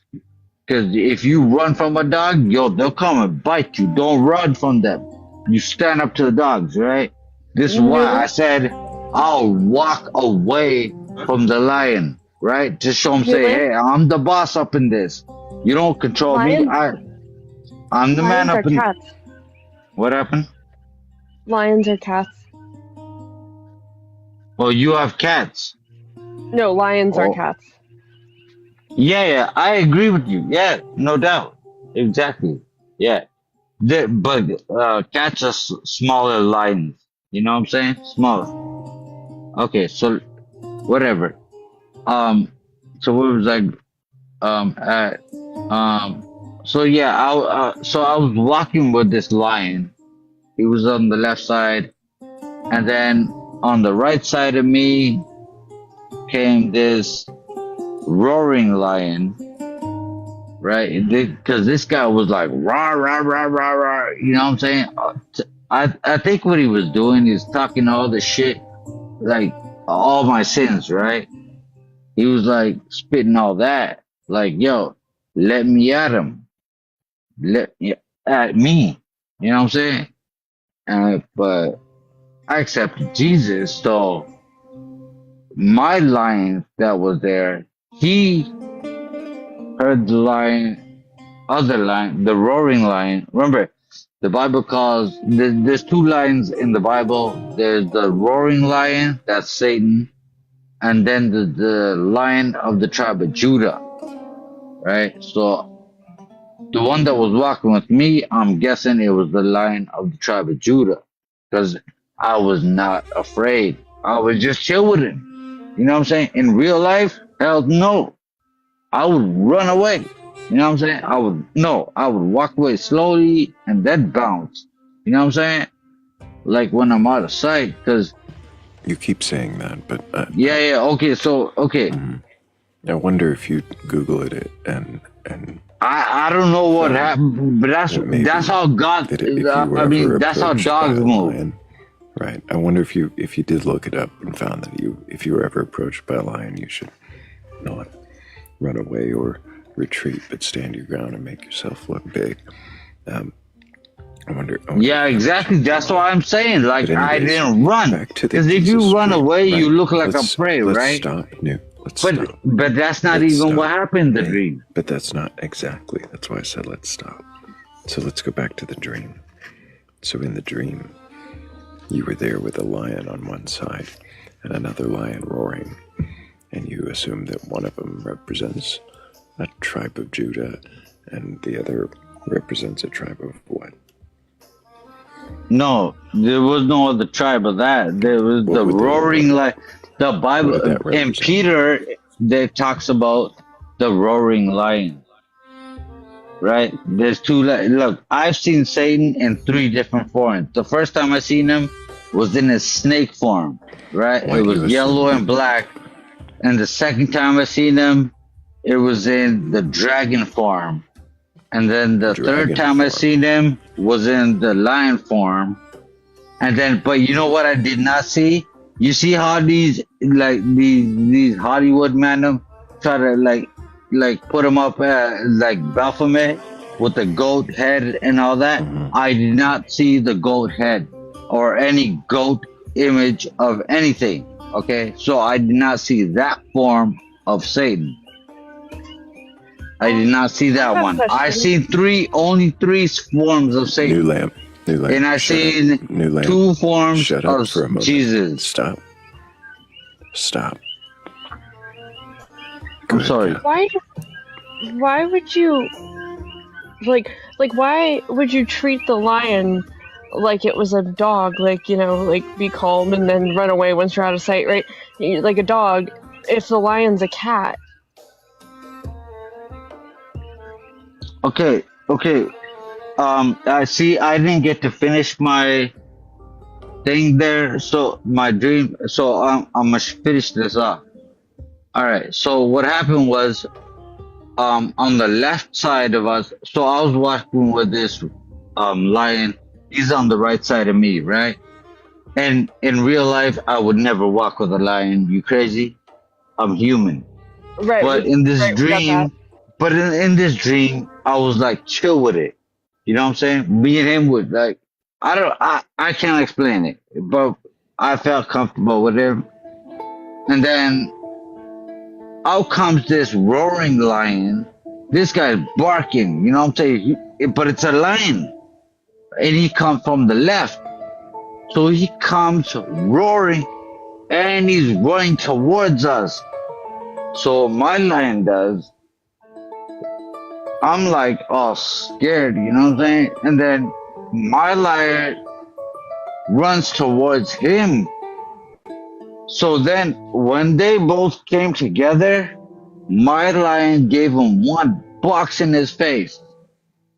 Cause if you run from a dog, they'll come and bite you. Don't run from them. You stand up to the dogs, right? This is why I said I'll walk away from the lion, right? To show him, say, hey, I'm the boss up in this. You don't control me. I'm the man up in. Cats. What happened? Lions are cats. Well, you have cats. No, lions are cats. Yeah, I agree with you. Yeah, no doubt. Exactly. Yeah. But cats are smaller lions. You know what I'm saying? Smaller. Okay, so whatever. So what was I so yeah, I was walking with this lion. He was on the left side, and then on the right side of me came this roaring lion, right? Because this guy was like rah rah rah rah rah. You know what I'm saying? I think what he was doing is talking all the shit, like all my sins, right? He was like spitting all that, like, yo, let me at him, let me at me. You know what I'm saying? But I accepted Jesus, so my lion that was there, he heard the roaring lion. Remember, the Bible calls, there's two lions in the Bible. There's the roaring lion, that's Satan, and then the lion of the tribe of Judah, right? So the one that was walking with me, I'm guessing it was the lion of the tribe of Judah, because I was not afraid. I was just chill with him. You know what I'm saying? In real life, hell no. I would run away. You know what I'm saying? I would walk away slowly and then bounce. You know what I'm saying? Like when I'm out of sight, because you keep saying that, but okay. So I wonder if you Google it and I don't know what happened, but that's how God. That's how dogs move. Lion, right. I wonder if you did look it up and found that if you were ever approached by a lion, you should not run away or retreat, but stand your ground and make yourself look big. I wonder yeah, exactly. That's what I'm saying. Like, anyways, I didn't run. Because if you run away, right, you look like a prey, right? Stop. No, let's stop. But that's not even what happened in the dream. But that's not exactly. That's why I said let's stop. So let's go back to the dream. So in the dream, you were there with a lion on one side and another lion roaring. And you assume that one of them represents a tribe of Judah and the other represents a tribe of what? No, there was no other tribe of that. There was the roaring lion. The Bible in Peter that talks about the roaring lion. Right? There's two. Look, I've seen Satan in 3 different forms. The first time I seen him was in his snake form. Right? It was yellow and black. And the second time I seen him, it was in the dragon form. And then the third time I seen him was in the lion form. And then, but you know what I did not see? You see how these Hollywood man try to like put them up like Baphomet with the goat head and all that. I did not see the goat head or any goat image of anything. Okay, so I did not see that form of Satan. I did not see that one. I see only three forms of Satan. New lamp. And I seen two forms Shut up of for a moment. Jesus. Stop. I'm sorry. Why would you like why would you treat the lion like it was a dog, like, you know, like be calm and then run away once you're out of sight, right? Like a dog, if the lion's a cat. Okay. I see. I didn't get to finish my thing there. So my dream. So I'm gonna finish this off. All right. So what happened was, on the left side of us. So I was walking with this lion. He's on the right side of me, right? And in real life, I would never walk with a lion. You crazy? I'm human. Right. But in this dream, in this dream, I was like chill with it. You know what I'm saying? Me and him would like, I can't explain it, but I felt comfortable with him. And then out comes this roaring lion. This guy's barking, you know what I'm saying? But it's a lion. And he comes from the left. So he comes roaring and he's running towards us. So my lion does. I'm like, oh, scared, you know what I'm saying? And then my lion runs towards him. So then when they both came together, my lion gave him one box in his face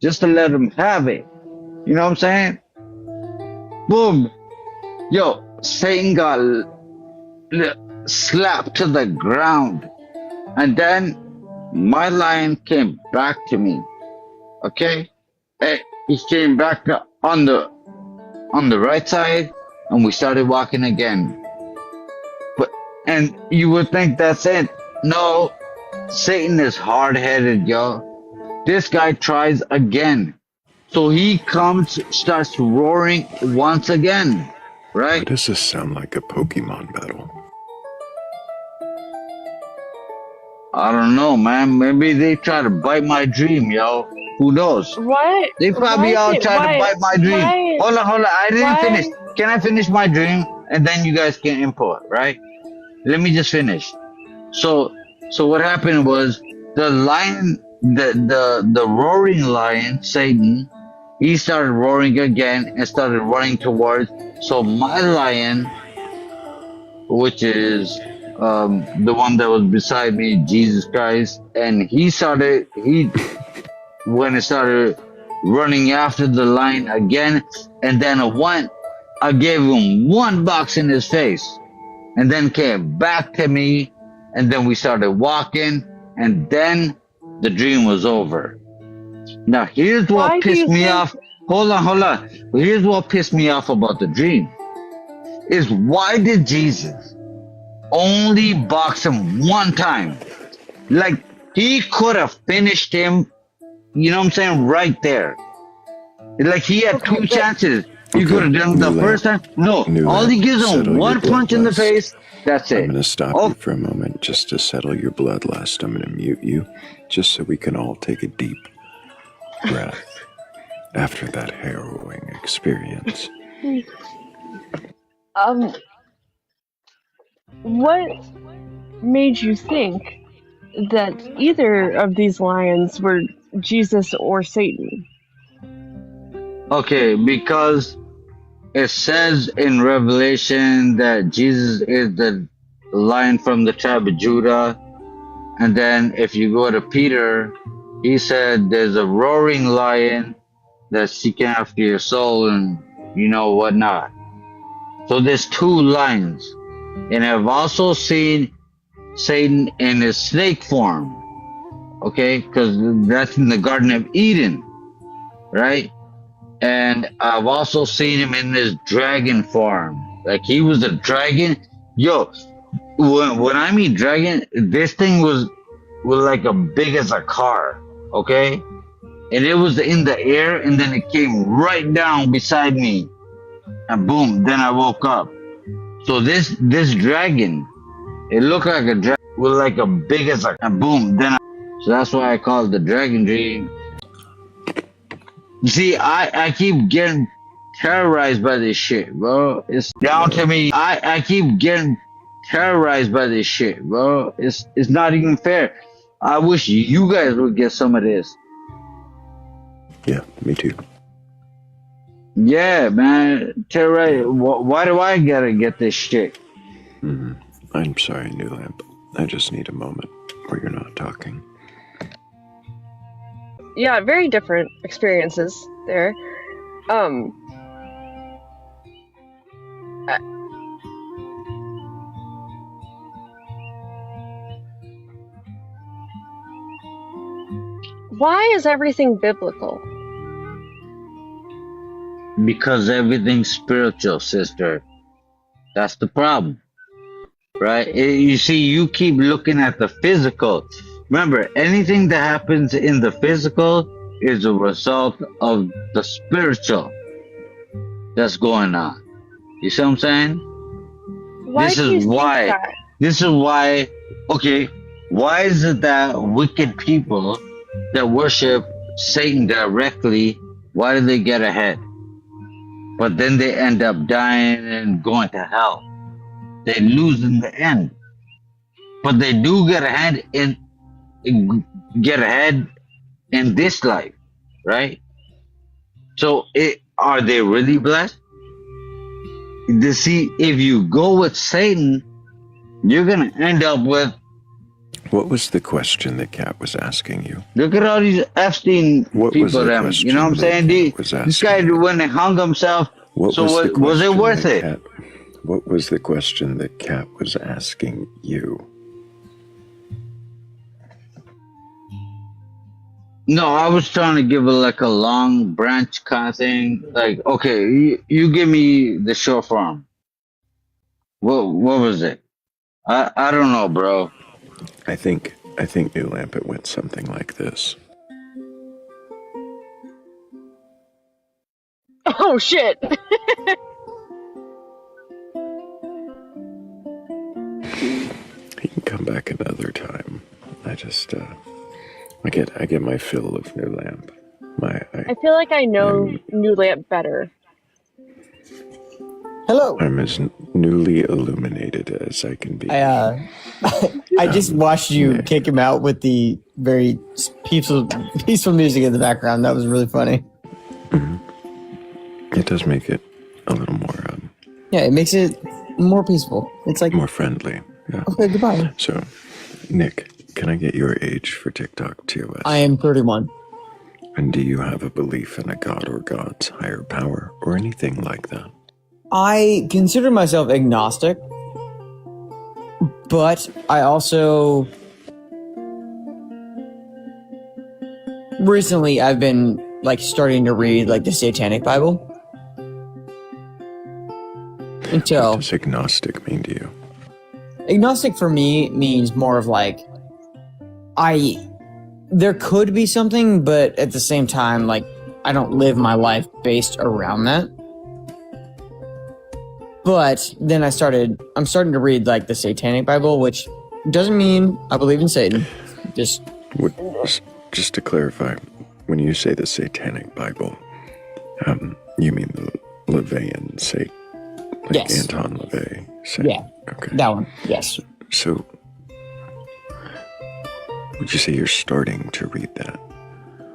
just to let him have it. You know what I'm saying? Boom. Yo, Satan got slapped to the ground. And then my lion came back to me. Okay? He came back on the right side and we started walking again. And you would think that's it. No, Satan is hard-headed, yo. This guy tries again. So he comes, starts roaring once again, right? Why does this sound like a Pokemon battle? I don't know, man. Maybe they try to bite my dream, yo. Who knows? What? They probably all try to bite my dream. Hold on. I didn't finish. Can I finish my dream? And then you guys can input, right? Let me just finish. So what happened was the lion, the roaring lion, Satan, he started roaring again and started running towards. So my lion, which is the one that was beside me, Jesus Christ, and when it started running after the lion again, and then I gave him one box in his face, and then came back to me, and then we started walking, and then the dream was over. Now here's what pissed me off. Hold on. Here's what pissed me off about the dream. Is why did Jesus only box him one time? Like, he could have finished him, you know what I'm saying, right there. Like, he had two chances. He could have done the first time. No, all he gives him one punch in the face. That's it. I'm going to stop you for a moment just to settle your bloodlust. I'm going to mute you just so we can all take a deep breath after that harrowing experience. What made you think that either of these lions were Jesus or Satan? Okay, because it says in Revelation that Jesus is the lion from the tribe of Judah. And then if you go to Peter, he said there's a roaring lion that's seeking after your soul and you know whatnot. So there's two lions. And I've also seen Satan in his snake form. Okay, because that's in the Garden of Eden, right? And I've also seen him in this dragon form. Like, he was a dragon Yo, when I mean dragon, this thing was like a big as a car, okay? And it was in the air, and then it came right down beside me, and boom, then I woke up. So this dragon, it looked like a dragon with like a big as a, and boom, so that's why I call it the dragon dream. See, I keep getting terrorized by this shit, bro. It's down to me. I keep getting terrorized by this shit, bro. It's not even fair. I wish you guys would get some of this. Yeah, me too. Yeah, man. Terrorize. Why do I gotta get this shit? I'm sorry, New Lamp. I just need a moment where you're not talking. Yeah, very different experiences there. Why is everything biblical? Because everything's spiritual, sister. That's the problem. Right? You see, you keep looking at the physical. Remember, anything that happens in the physical is a result of the spiritual that's going on. You see what I'm saying? Why This do you is think why. that? This is why. Okay, why is it that wicked people that worship Satan directly, why do they get ahead? But then they end up dying and going to hell. They lose in the end. But they do get ahead in this life, right? So are they really blessed? You see, if you go with Satan, you're gonna end up with. What was the question that Kat was asking you? Look at all these Epstein What people. was the Them, question you know what I'm saying? This guy, when he hung himself, What so was the was it question worth that it? Kat, what was the question that Kat was asking you? No, I was trying to give it like a long branch kind of thing. Like, okay, you give me the short form. What was it? I don't know, bro. I think New Lamp, it went something like this. Oh shit! He can come back another time. I just I get my fill of New Lamp. I feel like I know New Lamp better. Hello. I'm as newly illuminated as I can be. I just watched you kick him out with the very peaceful music in the background. That was really funny. It does make it a little more yeah, it makes it more peaceful. It's like more friendly. Yeah. Okay, goodbye. So, Nick, can I get your age for TikTok TOS? I am 31. And do you have a belief in a god or gods, higher power, or anything like that? I consider myself agnostic, but I also recently I've been like starting to read like the Satanic Bible. What does agnostic mean to you? Agnostic for me means more of like there could be something, but at the same time, like I don't live my life based around that. But then I'm starting to read like the Satanic Bible, which doesn't mean I believe in Satan. Just to clarify, when you say the Satanic Bible, you mean the LaVeyan Satan? Like yes. Anton LaVey. Satan. Yeah. Okay. That one. Yes. So, would you say you're starting to read that?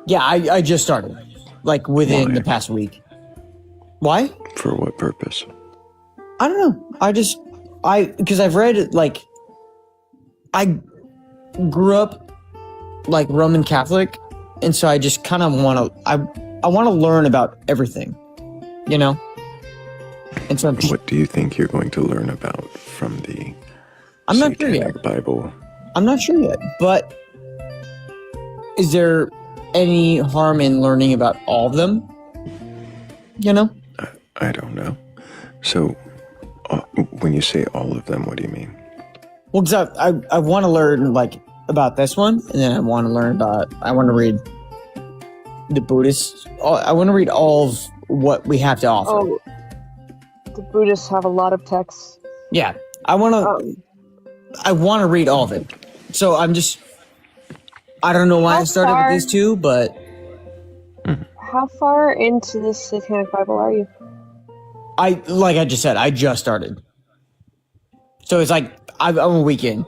Yeah, I just started, like within the past week. Why? For what purpose? I don't know. Because I've read, like, I grew up, like, Roman Catholic, and so I just kind of want to, I want to learn about everything, you know? And so what do you think you're going to learn about from the I'm not sure yet. Bible? I'm not sure yet, but is there any harm in learning about all of them? You know? I don't know. So, When you say all of them, what do you mean? Well, because I want to learn like about this one, and then I want to read the Buddhists. I want to read all of what we have to offer. Oh, the Buddhists have a lot of texts. Yeah, I want to read all of it. So I don't know why I started with these two, but how far into the Satanic Bible are you? Like I just said, I just started. So it's like I'm a week in.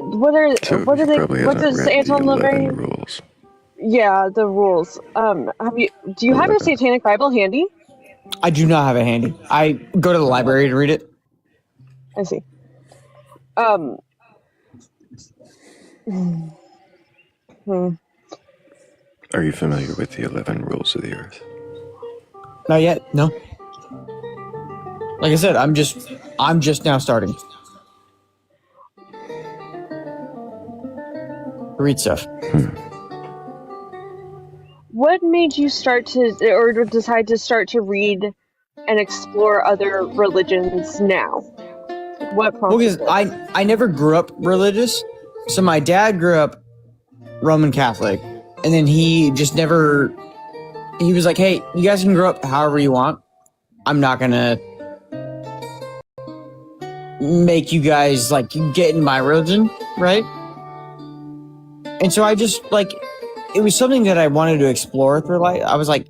What does Anton Laverne rules? Yeah, the rules. Do you have your Satanic Bible handy? I do not have it handy. I go to the library to read it. I see. Are you familiar with the 11 rules of the earth? Not yet, no. Like I said, I'm just now starting to read stuff. What made you start to, or decide to start to read and explore other religions now? What prompted because I never grew up religious. So my dad grew up Roman Catholic, and then he just never. He was like, "Hey, you guys can grow up however you want. I'm not gonna make you guys like get in my religion, right?" And so I just like, it was something that I wanted to explore through life. I was like,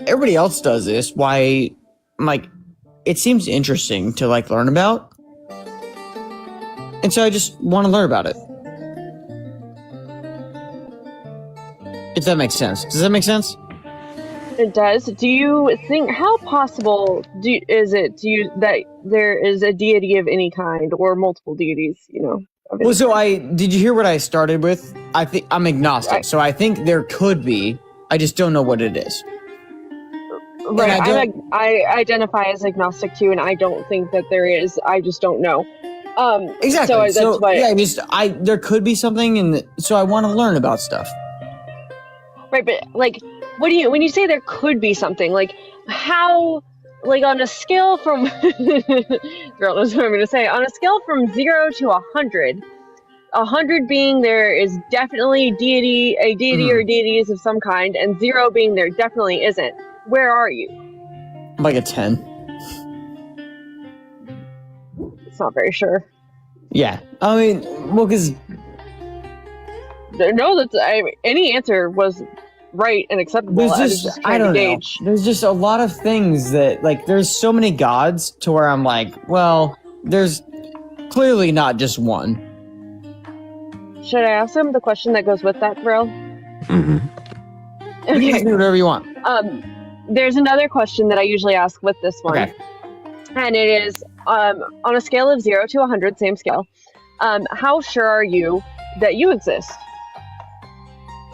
everybody else does this. Why? I'm like, it seems interesting to like learn about. And so I just want to learn about it. If that makes sense. Does that make sense? It does. Do you think, how possible is it that there is a deity of any kind or multiple deities, Well, so did you hear what I started with? I think I'm agnostic, so I think there could be. I just don't know what it is. Right. I identify as agnostic too, and I don't think that there is. I just don't know. Exactly. So that's why. There could be something, so I want to learn about stuff. Right, but like, when you say there could be something, like how, like on a scale from, girl knows what I'm going to say, on a scale from 0 to 100, 100 being there is definitely a deity or deities of some kind, and 0 being there definitely isn't. Where are you? I'm like a 10. It's not very sure. Yeah, I mean, well, because no, any answer was right and acceptable. I don't know. There's just a lot of things that, like, there's so many gods to where I'm like, well, there's clearly not just one. Should I ask him the question that goes with that, Thrayle? Mm-hmm. Okay. You can do whatever you want. There's another question that I usually ask with this one. Okay. And it is, on a scale of 0 to 100, same scale, how sure are you that you exist?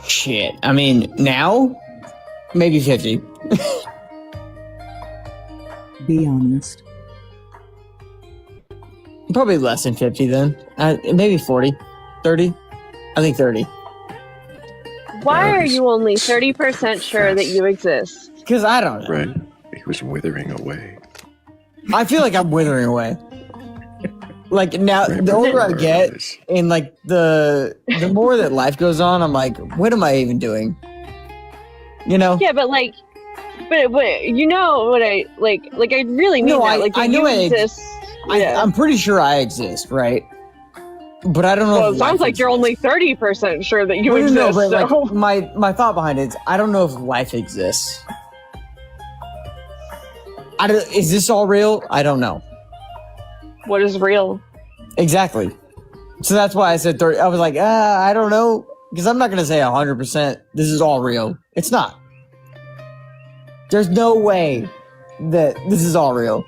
Shit. I mean, now, maybe 50. Be honest. Probably less than 50 then. Maybe 40. 30? I think 30. Why are you only 30% sure that you exist? Because I don't know. Right. He was withering away. I feel like I'm withering away. Like now, the older I get, and like the more that life goes on, I'm like, what am I even doing? You know? Yeah, but you know what I like I really mean that. Like, I know you exist. I'm pretty sure I exist, right? But I don't know. Well, it sounds like you're only 30% sure that you exist. No, but like, my thought behind it is, I don't know if life exists. Is this all real? I don't know. What is real? Exactly. So that's why I said 30. I was like, I don't know. Because I'm not going to say 100% this is all real. It's not. There's no way that this is all real.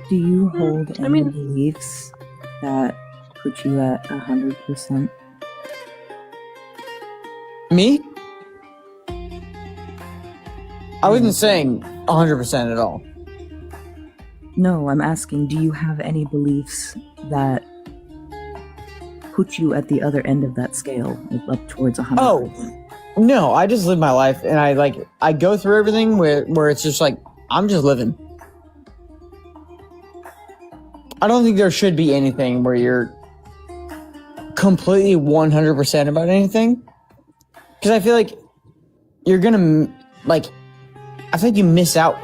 Do you hold any beliefs that put you at 100%? Me? I wasn't saying 100% at all. No, I'm asking, do you have any beliefs that put you at the other end of that scale, up towards 100%? Oh, No, I just live my life, and I go through everything where it's just like I'm just living. I don't think there should be anything where you're completely 100% about anything, because I feel like you're gonna I think you miss out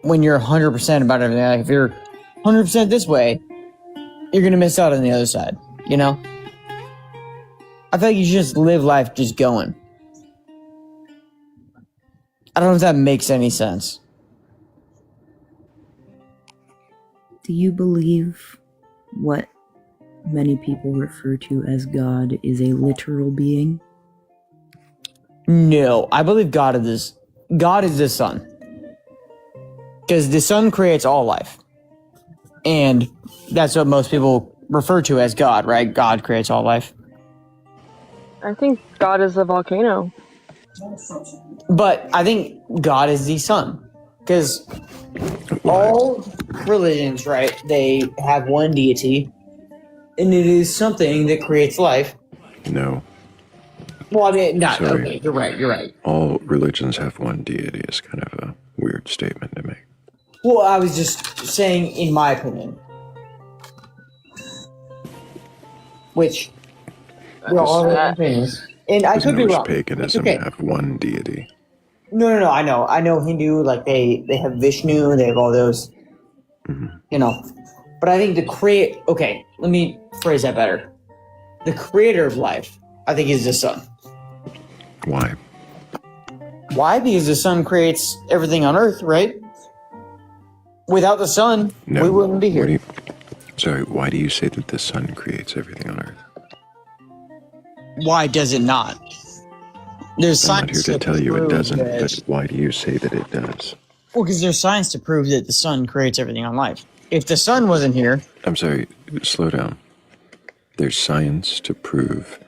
when you're 100% about everything. Like if you're 100% this way, you're gonna miss out on the other side. You know, I feel like you should just live life just going. I don't know if that makes any sense. Do you believe what many people refer to as God is a literal being? No, I believe God is the sun. Because the sun creates all life. And that's what most people refer to as God, right? God creates all life. I think God is the volcano. But I think God is the sun. Because all religions, right, they have one deity. And it is something that creates life. No. Well, I mean, not, Sorry. okay, you're right. All religions have one deity is kind of a weird statement to make. Well, I was just saying, in my opinion. Which, well, all the opinions. And I could be wrong. Paganism have one deity. No, I know Hindu, like, they have Vishnu, they have all those, you know. But I think okay, let me phrase that better. The creator of life, I think, is the sun. Why? Why? Because the sun creates everything on Earth, right? Without the sun, we wouldn't be here. Why do you say that the sun creates everything on Earth? Why does it not? There's I'm not science here to tell you it doesn't, that- but why do you say that it does? Well, because there's science to prove that the sun creates everything on life. If the sun wasn't here... I'm sorry, slow down. There's science to prove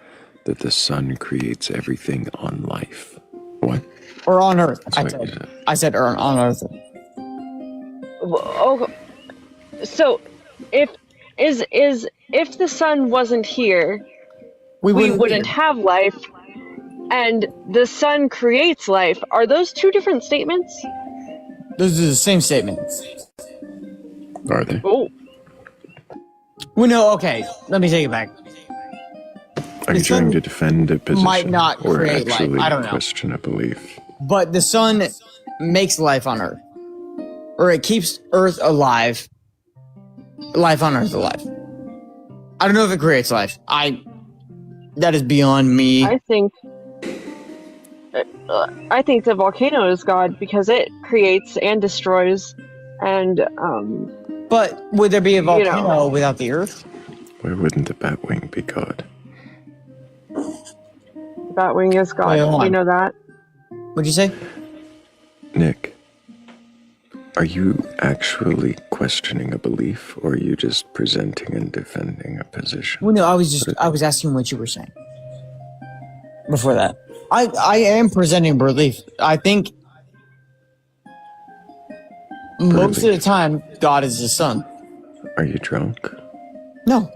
that the sun creates everything on life. What? Or on Earth, That's I said on Earth. Oh, so if the sun wasn't here, we wouldn't have life, and the sun creates life. Are those two different statements? Those are the same statements. Are they? Oh. Well, no, okay. Let me take it back. Are you trying to defend a position might not or create life. actually I don't know. question a belief? But the sun makes life on Earth. Or it keeps Earth alive. Life on Earth alive. I don't know if it creates life. That is beyond me. I think the volcano is God because it creates and destroys, and But would there be a volcano without the Earth? Why wouldn't the Batwing be God? Batwing is God. Wait, hold We on. know that. What'd you say? Nick, are you actually questioning a belief, or are you just presenting and defending a position? Well, no, I was asking what you were saying. Before that. I am presenting belief. I think most of the time, God is the sun. Are you drunk? No.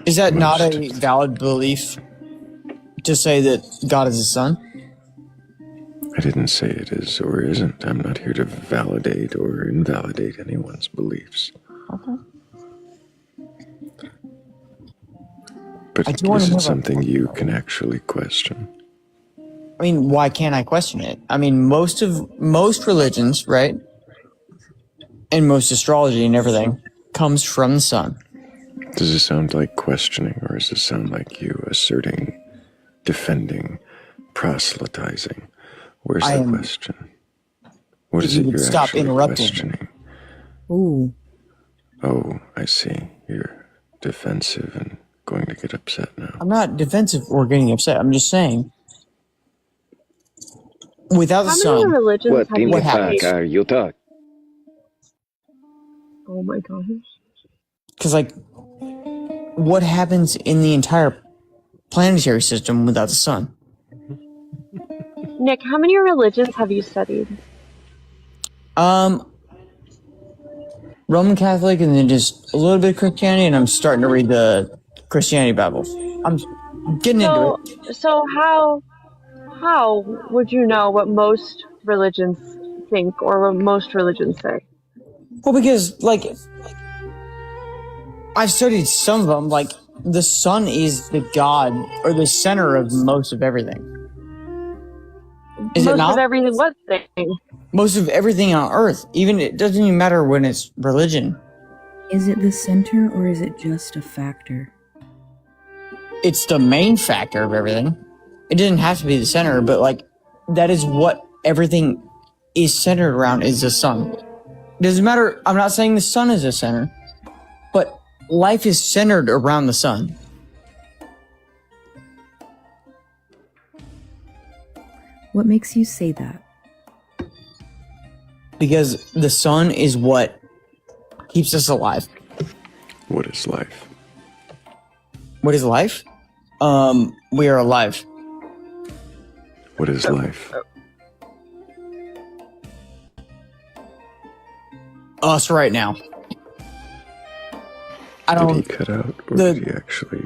Is that not a valid belief to say that God is the sun? I didn't say it is or isn't. I'm not here to validate or invalidate anyone's beliefs. Okay. But I do wanna is know it about- something you can actually question? I mean, why can't I question it? I mean, most religions, right? And most astrology and everything comes from the sun. Does it sound like questioning, or does it sound like you asserting, defending, proselytizing? Where's the question? What is You it would you're stop actually interrupting. questioning? Ooh. Oh, I see. You're defensive and going to get upset now. I'm not defensive or getting upset. I'm just saying, without the How sun, many religions have you what happens? studied? You talk. Oh my gosh. Because, like, what happens in the entire planetary system without the sun? Nick, how many religions have you studied? Roman Catholic and then just a little bit of Christianity, and I'm starting to read the Christianity Bible. I'm getting into it. So how would you know what most religions think or what most religions say? Well, because, like, I've studied some of them. Like, the sun is the god or the center of most of everything. Is it not? Most of everything, what thing? Most of everything on Earth. Even it doesn't even matter when it's religion. Is it the center or is it just a factor? It's the main factor of everything. It doesn't have to be the center, but like that is what everything is centered around, is the sun. It doesn't matter. I'm not saying the sun is the center, but life is centered around the sun. What makes you say that? Because the sun is what keeps us alive. What is life? What is life? We are alive. What is life? Us right now. I don't. Did he cut out, or did he actually?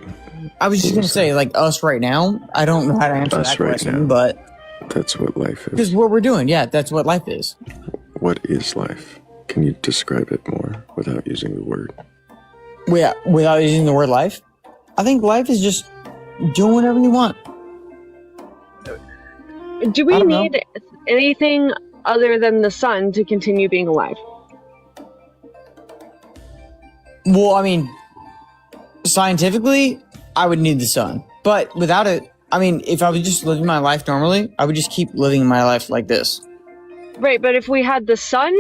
I was just gonna say, like, us right now. I don't know how to answer Us that right question, now. but That's what life is. because what we're doing, yeah, that's what life is. What is life? Can you describe it more without using the word? Without using the word life, I think life is just doing whatever you want. Do we need anything other than the sun to continue being alive? Well, I mean, scientifically, I would need the sun, but without it, I mean, if I was just living my life normally, I would just keep living my life like this. Right, but if we had the sun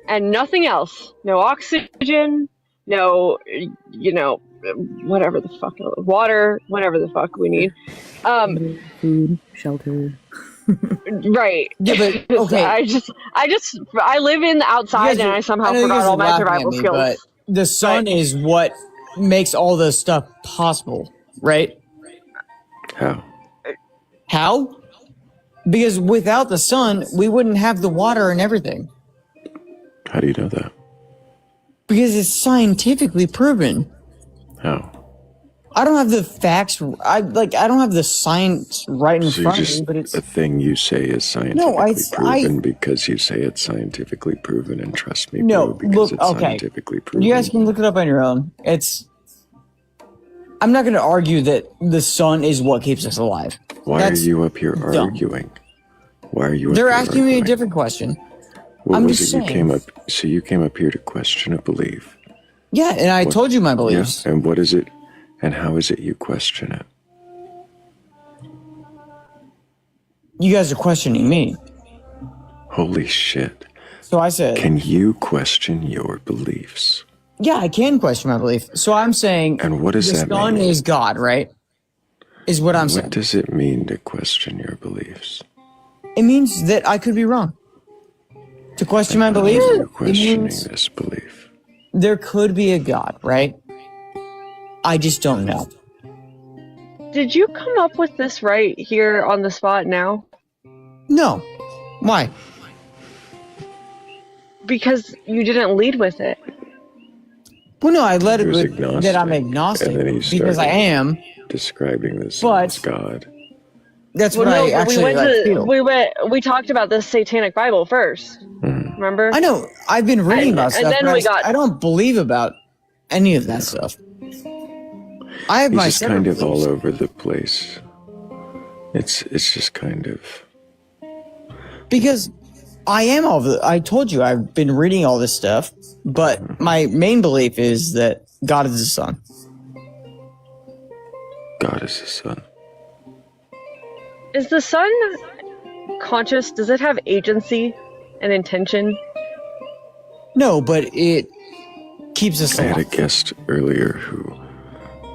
and nothing else, no oxygen, no, whatever the fuck, water, whatever the fuck we need. Food, shelter. Right. Yeah, but okay. I live in the outside and I somehow forgot all my survival skills. But the sun is what makes all this stuff possible, right? How? How? Because without the sun, we wouldn't have the water and everything. How do you know that? Because it's scientifically proven. How? I don't have the facts. I don't have the science right in So front of just me, but it's a thing you say is scientifically proven because you say it's scientifically proven, and trust me, bro, because it's scientifically proven. You guys can look it up on your own. I'm not going to argue that the sun is what keeps us alive. Why are you up here arguing? Why are you? They're asking me a different question. What was it you came up? So you came up here to question a belief. Yeah, and I told you my beliefs. Yeah, and what is it? And how is it you question it? You guys are questioning me. Holy shit. So I said... Can you question your beliefs? Yeah, I can question my belief. So I'm saying... And what does that mean? The sun is God, right? Is what I'm saying. What does it mean to question your beliefs? It means that I could be wrong. To question my beliefs, You're questioning this belief. There could be a God, right? I just don't know. Did you come up with this right here on the spot now? No. Why? Because you didn't lead with it. Well, no, I led it with that I'm agnostic, and then he because I am. Describing this as God. That's what I actually feel. We talked about the Satanic Bible first. Remember? I know. I've been reading about stuff, and then but I don't believe about any of that stuff. I have He's my just kind of all over the place. It's just kind of because I am I told you I've been reading all this stuff, but my main belief is that God is the Son. God is the Son. Is the sun conscious? Does it have agency and intention? No, but it keeps us alive. I had a guest earlier who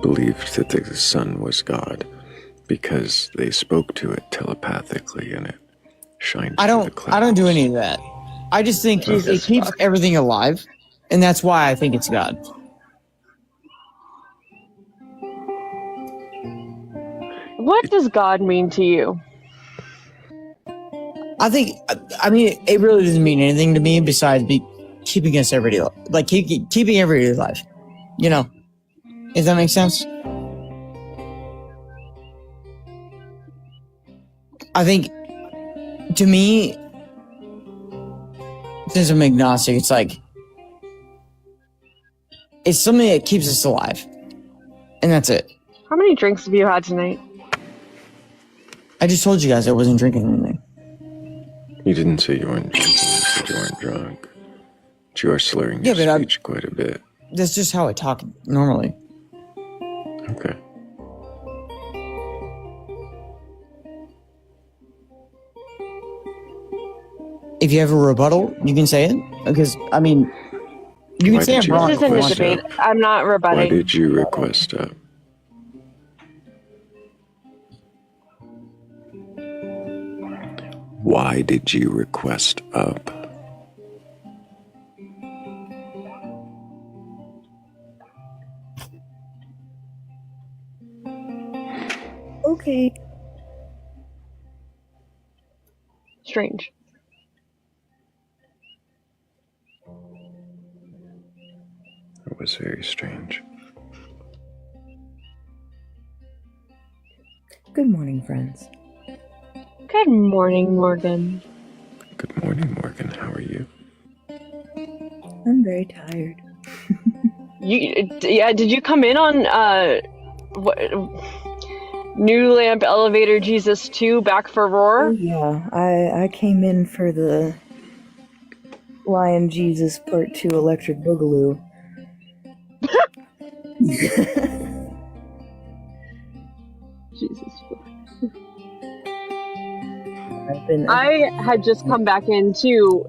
believed that the sun was God because they spoke to it telepathically and it shined through the clouds. I don't do any of that. I just think it keeps everything alive, and that's why I think it's God. What does God mean to you? I mean, it really doesn't mean anything to me besides keeping us everyday, like keeping everybody alive. You know, if that makes sense. I think, to me, since I'm agnostic, it's like, it's something that keeps us alive. And that's it. How many drinks have you had tonight? I just told you guys I wasn't drinking anything. You didn't say you weren't drinking, you said you weren't drunk. But you are slurring your speech quite a bit. That's just how I talk normally. Okay. If you have a rebuttal, you can say it. Because, I mean, you can say I'm wrong. This isn't a debate. I'm not rebutting. Why did you request up? Why did you request up? Okay. Strange. It was very strange. Good morning, friends. Good morning, Morgan. Good morning, Morgan. How are you? I'm very tired. Did you come in on New Lamp Elevator Jesus 2 Back for Roar? Oh, yeah, I came in for the Lion Jesus Part 2 Electric Boogaloo. Jesus. I had just come back in too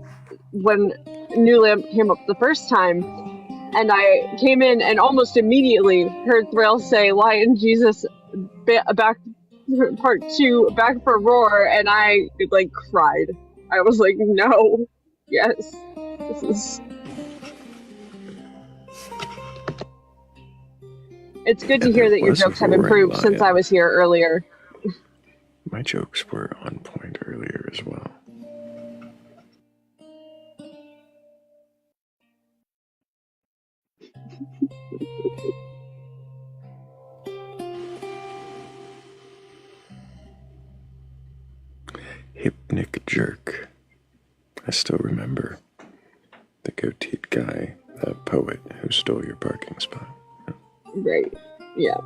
when New Lamp came up the first time, and I came in and almost immediately heard Thrayle say Lion Jesus Back Part 2 Back for Roar, and I like cried. I was like, no, yes, this is. It's good to hear that your jokes have improved since I was here earlier. My jokes were on point earlier as well. Hypnic jerk. I still remember the goateed guy, the poet who stole your parking spot. Right. Yeah.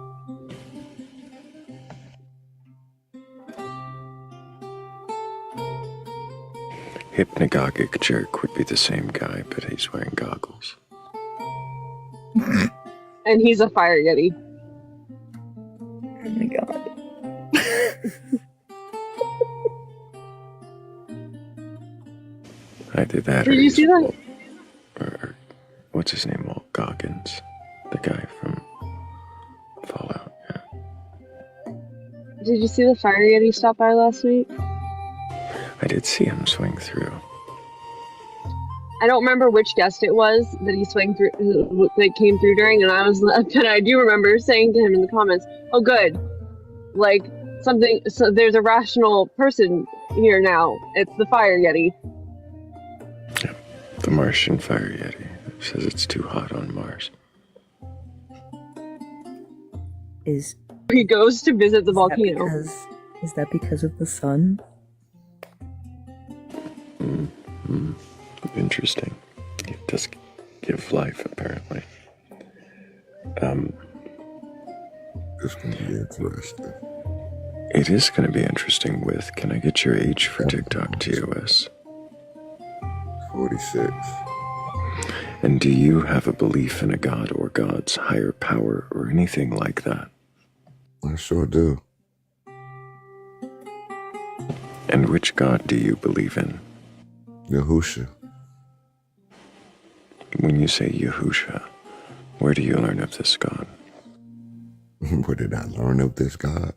Hypnagogic jerk would be the same guy, but he's wearing goggles. And he's a fire yeti. Oh my god. I did that. Did you see that? Or what's his name? Walt Goggins, the guy from Fallout. Yeah. Did you see the fire yeti stop by last week? I did see him swing through. I don't remember which guest it was that he swung through, that came through during, and I do remember saying to him in the comments, "Oh, good, like something. So there's a rational person here now. It's the fire yeti." Yeah, the Martian fire yeti says it's too hot on Mars. He goes to visit the volcano. Is that because of the sun? Interesting. It does give life, apparently. It's going to be interesting. It is going to be interesting with, can I get your age for TikTok TOS? 46. And do you have a belief in a god or gods, higher power, or anything like that? I sure do. And which god do you believe in? Yahusha. When you say Yahusha, where do you learn of this god? Where did I learn of this god?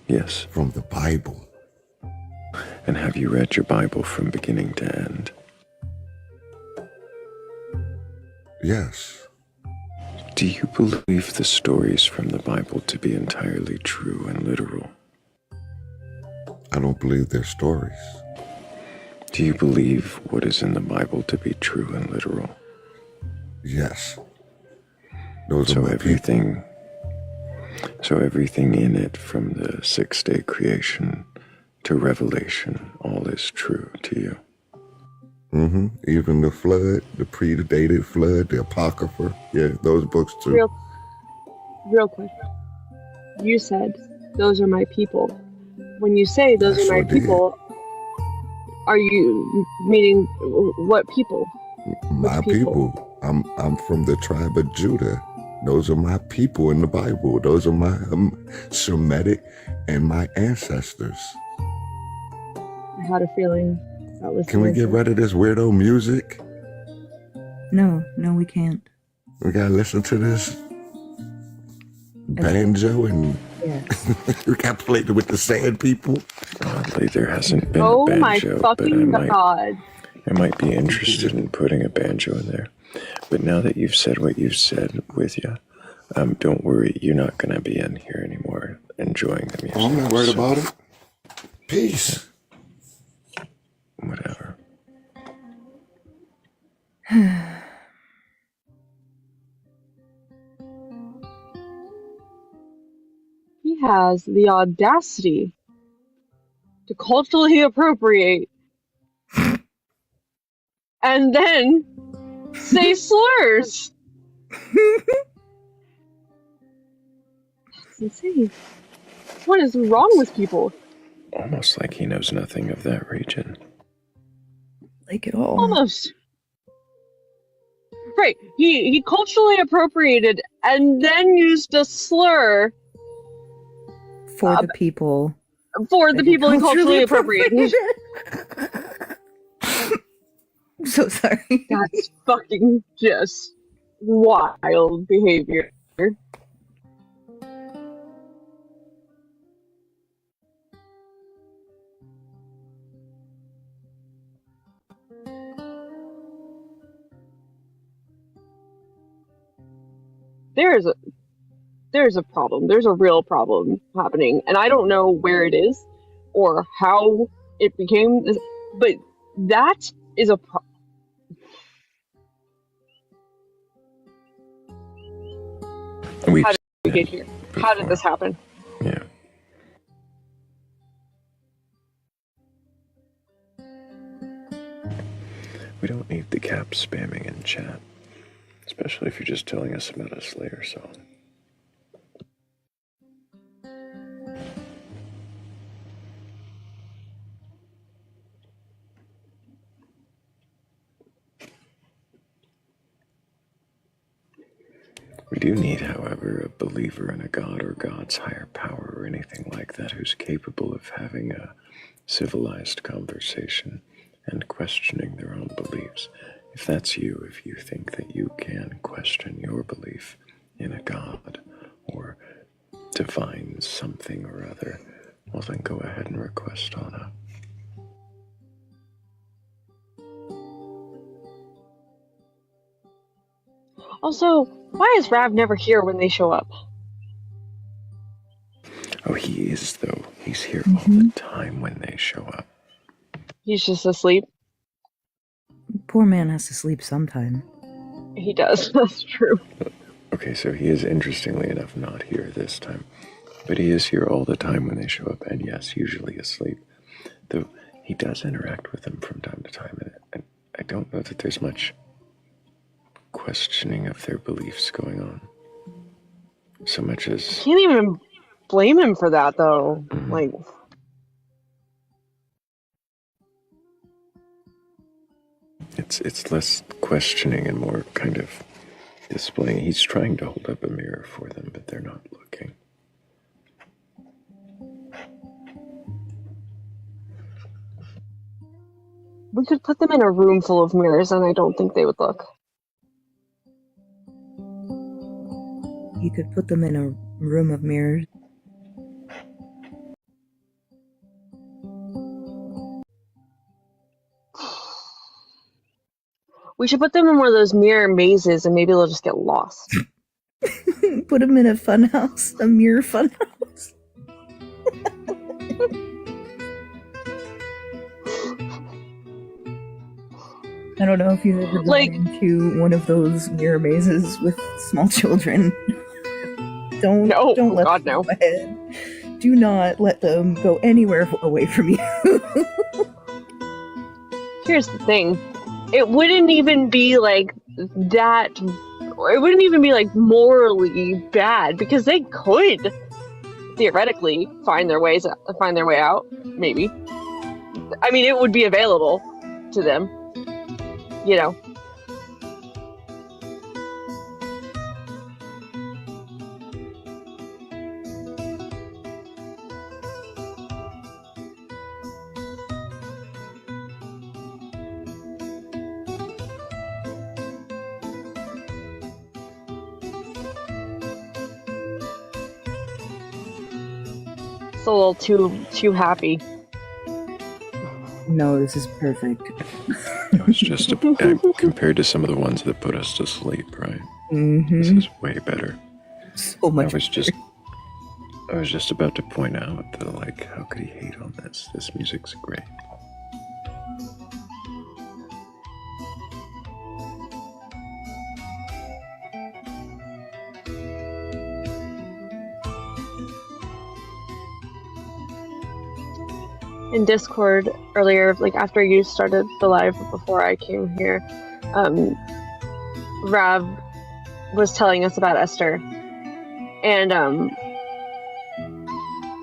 Yes. From the Bible. And have you read your Bible from beginning to end? Yes. Do you believe the stories from the Bible to be entirely true and literal? I don't believe they're stories. Do Do you believe what is in the Bible to be true and literal? Yes. Those so are my everything. So everything in it, from the 6-day creation to Revelation, all is true to you. Mm-hmm. Even the flood, the predated flood, the Apocrypha. Yeah, those books too. Real quick. You said, those are my people. When you say those are my people, are you meaning what people? My people. I'm from the tribe of Judah. Those are my people in the Bible. Those are my Semitic and my ancestors. I had a feeling that was. Can we get rid of this weirdo music? No, we can't. We gotta listen to this banjo and we got played with the sand people. Oddly, there hasn't been Oh a banjo, my fucking but god! I might be interested in putting a banjo in there. But now that you've said what you've said with you, don't worry, you're not going to be in here anymore enjoying the music. I'm not worried about it. Peace. Whatever. He has the audacity to culturally appropriate and then say slurs. That's insane. What is wrong with people? Almost like he knows nothing of that region. Like at all. Almost. Right. He culturally appropriated and then used a slur For the people. For the people he culturally appropriated. I'm so sorry. That's fucking just wild behavior. There's a problem. There's a real problem happening, and I don't know where it is or how it became this, but that is a problem. How did we get here? How did this happen? Yeah. We don't need the cap spamming in chat, especially if you're just telling us about a Slayer song. We do need, however, a believer in a god or God's higher power or anything like that who's capable of having a civilized conversation and questioning their own beliefs. If that's you, if you think that you can question your belief in a god or divine something or other, well then go ahead and request on up. Also, why is Rav never here when they show up? Oh, he is, though. He's here all the time when they show up. He's just asleep. Poor man has to sleep sometime. He does. That's true. Okay, so he is, interestingly enough, not here this time. But he is here all the time when they show up, and yes, usually asleep. Though he does interact with them from time to time, and I don't know that there's much questioning of their beliefs going on. So much as... Can't even blame him for that, though. Like... It's less questioning and more kind of displaying. He's trying to hold up a mirror for them, but they're not looking. We could put them in a room full of mirrors, and I don't think they would look. You could put them in a room of mirrors. We should put them in one of those mirror mazes, and maybe they'll just get lost. Put them in a fun house, a mirror fun house. I don't know if you've ever gone into one of those mirror mazes with small children. Don't let them go ahead. Do not let them go anywhere away from you. Here's the thing. It wouldn't even be like that. It wouldn't even be like morally bad because they could theoretically find their way out. Maybe. I mean, it would be available to them. You know. It's a little too happy. No, this is perfect. It's just compared to some of the ones that put us to sleep, right? Mm-hmm. This is way better. So much. I was just about to point out that, like, how could he hate on this? This music's great. In Discord earlier, like after you started the live before I came here, Rav was telling us about Esther, and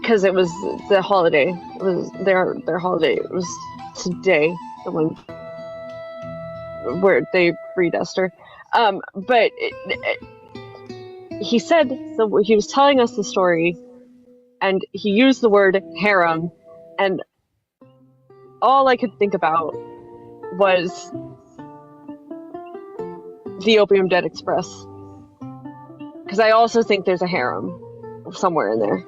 because it was the holiday, it was their holiday. It was today, the one where they freed Esther. But he said, so he was telling us the story, and he used the word harem, and all I could think about was the Opium Den Express. Because I also think there's a harem somewhere in there.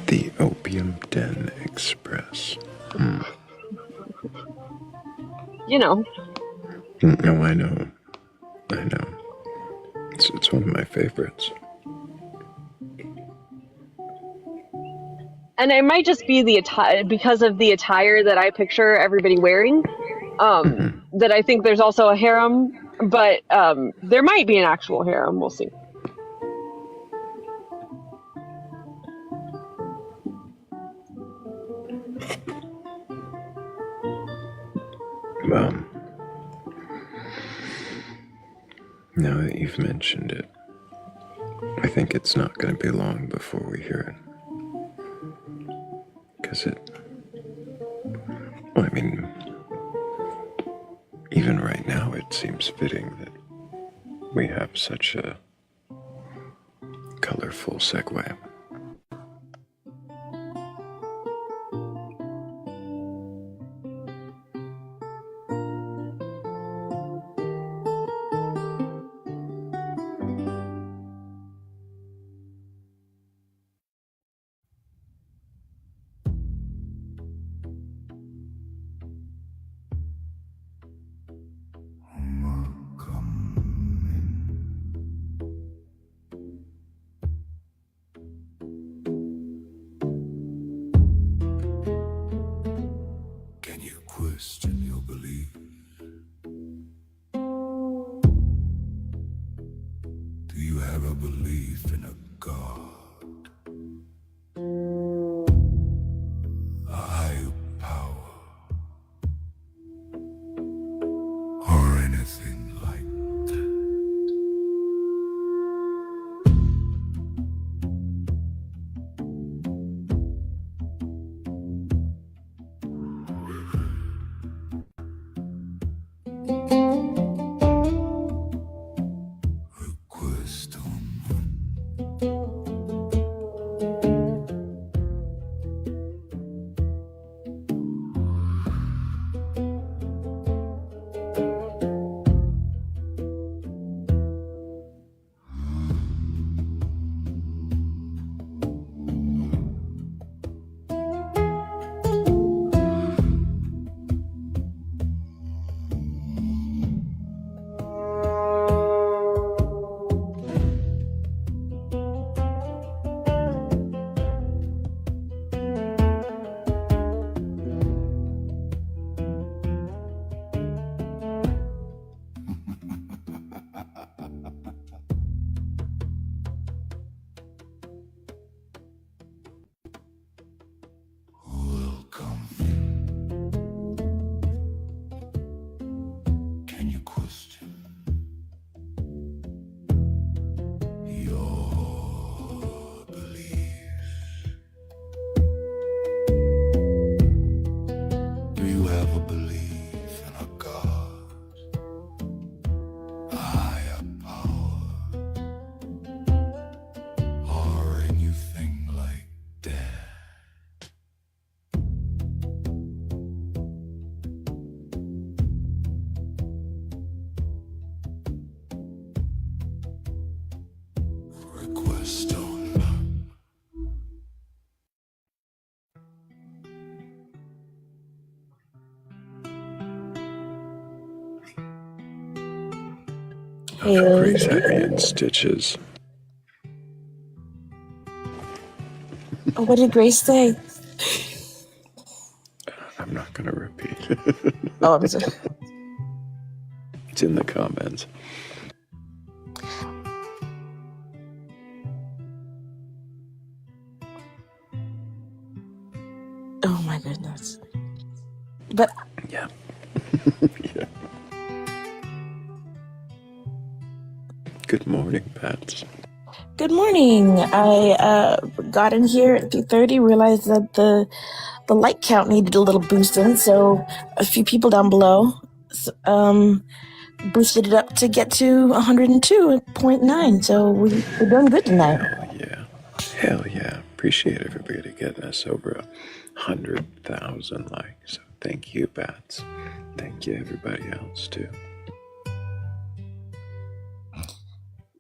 The Opium Den Express. You know. No, I know. It's one of my favorites. And it might just be the attire, because of the attire that I picture everybody wearing, that I think there's also a harem, but there might be an actual harem. We'll see. Well, now that you've mentioned it, I think it's not going to be long before we hear it. Because well, I mean, even right now it seems fitting that we have such a colorful segue. believe in a God, a higher power, or anything like that. Request on. Grace had me in stitches. What did Grace say? I'm not going to repeat. Oh, I'm sorry. It's in the comments. Oh my goodness. But yeah. Yeah. Good morning, Pats. good morning. I got in here at 3:30, realized that the light count needed a little boosting, so a few people down below boosted it up to get to 102.9. So we're doing good tonight. Hell yeah. Hell yeah. Appreciate everybody getting us over 100,000 likes. So thank you, Bats. Thank you, everybody else, too.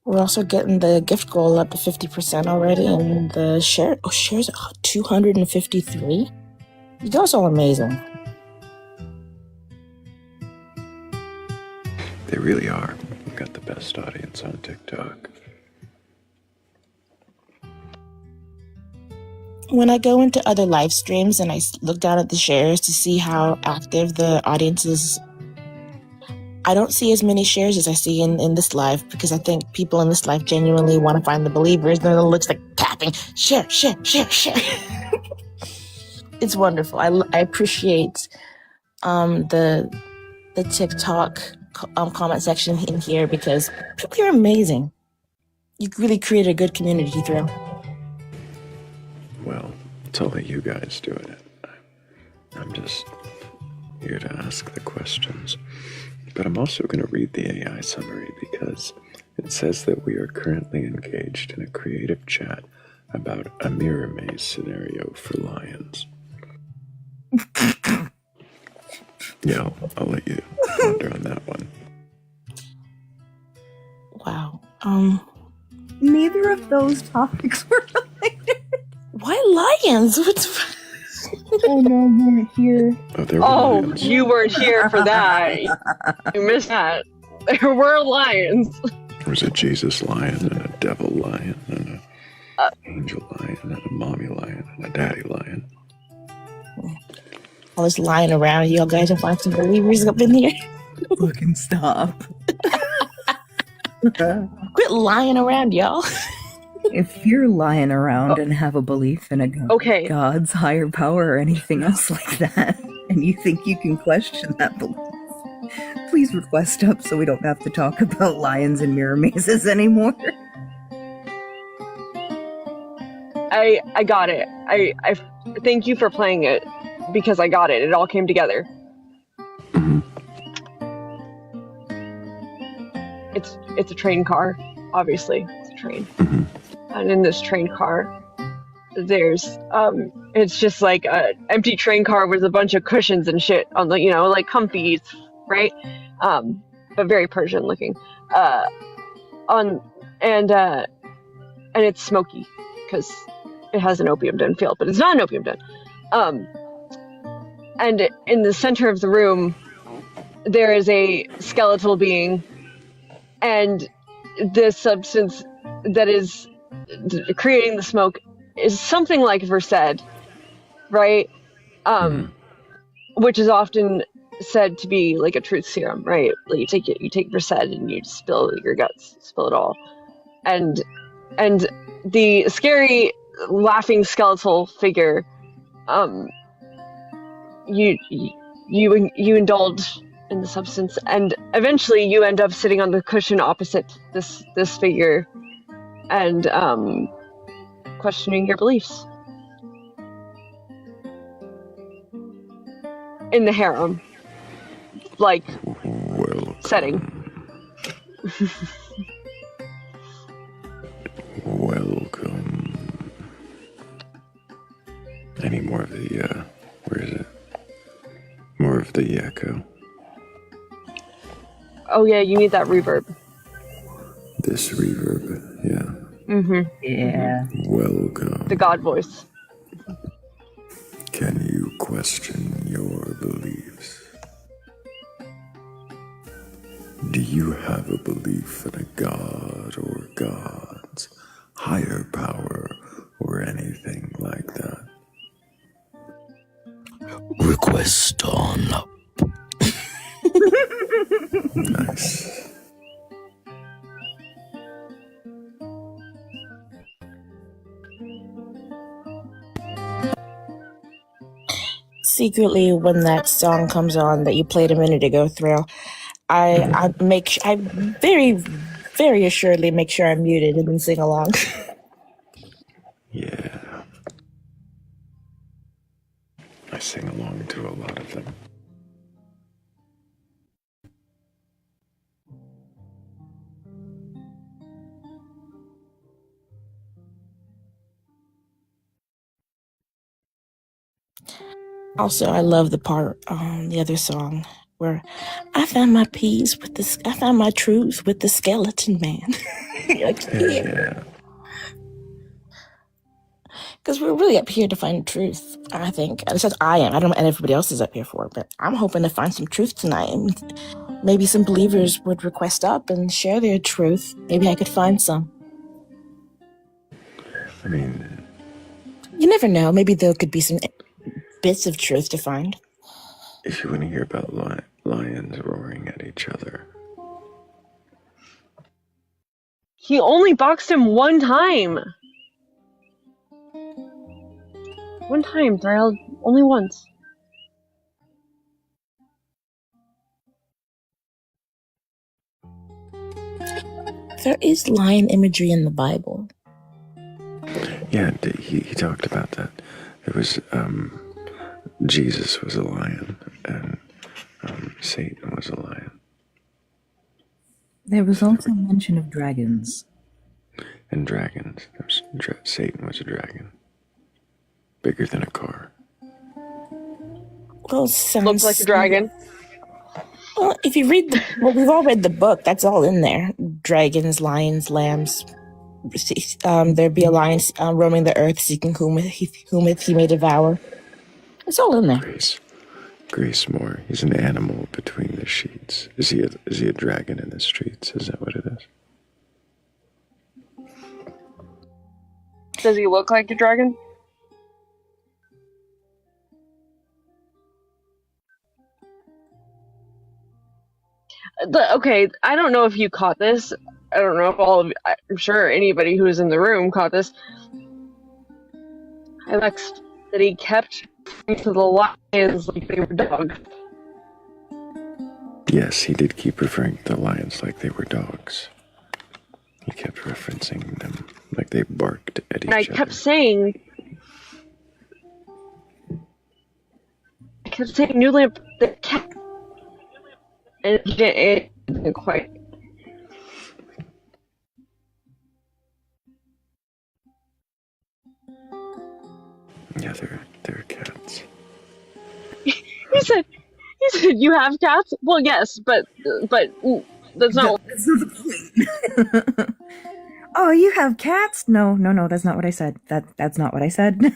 We're also getting the gift goal up to 50% already, and the shares at 253. You guys are amazing. They really are. We've got the best audience on TikTok. When I go into other live streams and I look down at the shares to see how active the audience is, I don't see as many shares as I see in this live, because I think people in this live genuinely want to find the believers. Then it looks like tapping, share. It's wonderful. I appreciate the TikTok comment section in here, because people are amazing. You really create a good community, Thrayle. Well, it's only you guys doing it. I'm just here to ask the questions. But I'm also going to read the AI summary, because it says that we are currently engaged in a creative chat about a mirror maze scenario for lions. Yeah, I'll let you ponder on that one. Wow. Neither of those topics were related. Why lions? Oh no, you weren't here. Oh, there were lions. You weren't here for that. You missed that. There were lions. There was a Jesus lion and a devil lion and an angel lion and a mommy lion and a daddy lion. All this lying around. Y'all guys will find some believers up in here. Fucking stop. Quit lying around, y'all. If you're lying around and have a belief in a God's higher power or anything else like that, and you think you can question that belief, please request up so we don't have to talk about lions and mirror mazes anymore. I got it. I thank you for playing it, because I got it. It all came together. It's a train car, obviously. It's a train. And in this train car, there's it's just like an empty train car with a bunch of cushions and shit on the, like comfies, right? But very Persian looking. And it's smoky because it has an opium den feel, but it's not an opium den. And in the center of the room, there is a skeletal being, and the substance that is creating the smoke is something like Versed, right? Which is often said to be like a truth serum, right? Like you take Versed and you spill your guts, spill it all, and the scary laughing skeletal figure, you indulge in the substance, and eventually you end up sitting on the cushion opposite this figure, and questioning your beliefs. In the harem. like setting. Welcome. I need more of the, where is it? More of the echo. Oh yeah, you need that reverb. This reverb, yeah. Mm-hmm. Yeah. Welcome. The God voice. Can you question your beliefs? Do you have a belief in a god or gods, higher power, or anything like that? Request on up. Nice. Secretly, when that song comes on that you played a minute ago, Thrayle, I very, very assuredly make sure I'm muted and then sing along. Yeah. I sing along to a lot of them. Also, I love the part on the other song where I found my peace with this. I found my truth with the skeleton man. Like, yeah. Because we're really up here to find truth, I think. It says I am. I don't know what everybody else is up here for, but I'm hoping to find some truth tonight. And maybe some believers would request up and share their truth. Maybe I could find some. I mean, you never know. Maybe there could be some bits of truth to find. if you want to hear about lions roaring at each other. He only boxed him one time. One time, Thrayle. Only once. There is lion imagery in the Bible. Yeah, he talked about that. There was, Jesus was a lion, and Satan was a lion. There was also mention of dragons. And dragons. Satan was a dragon. Bigger than a car. Well, sounds looks like a dragon. Well, if you read we've all read the book. That's all in there. Dragons, lions, lambs. There be a lion roaming the earth, seeking whom he may devour. It's all in there. Grace Moore. He's an animal between the sheets. Is he a dragon in the streets? Is that what it is? Does he look like a dragon? Okay, I don't know if you caught this. I don't know if all of I'm sure anybody who was in the room caught this. Alex, that he kept to the lions like they were dogs. Yes, he did keep referring to the lions like they were dogs. He kept referencing them like they barked at each other. And I kept saying, Newland, the cat. And it didn't quite. Yeah, they're cats. he said, you have cats? Well, yes, but that's not. That's not the point. Oh, you have cats? No, that's not what I said. That's not what I said.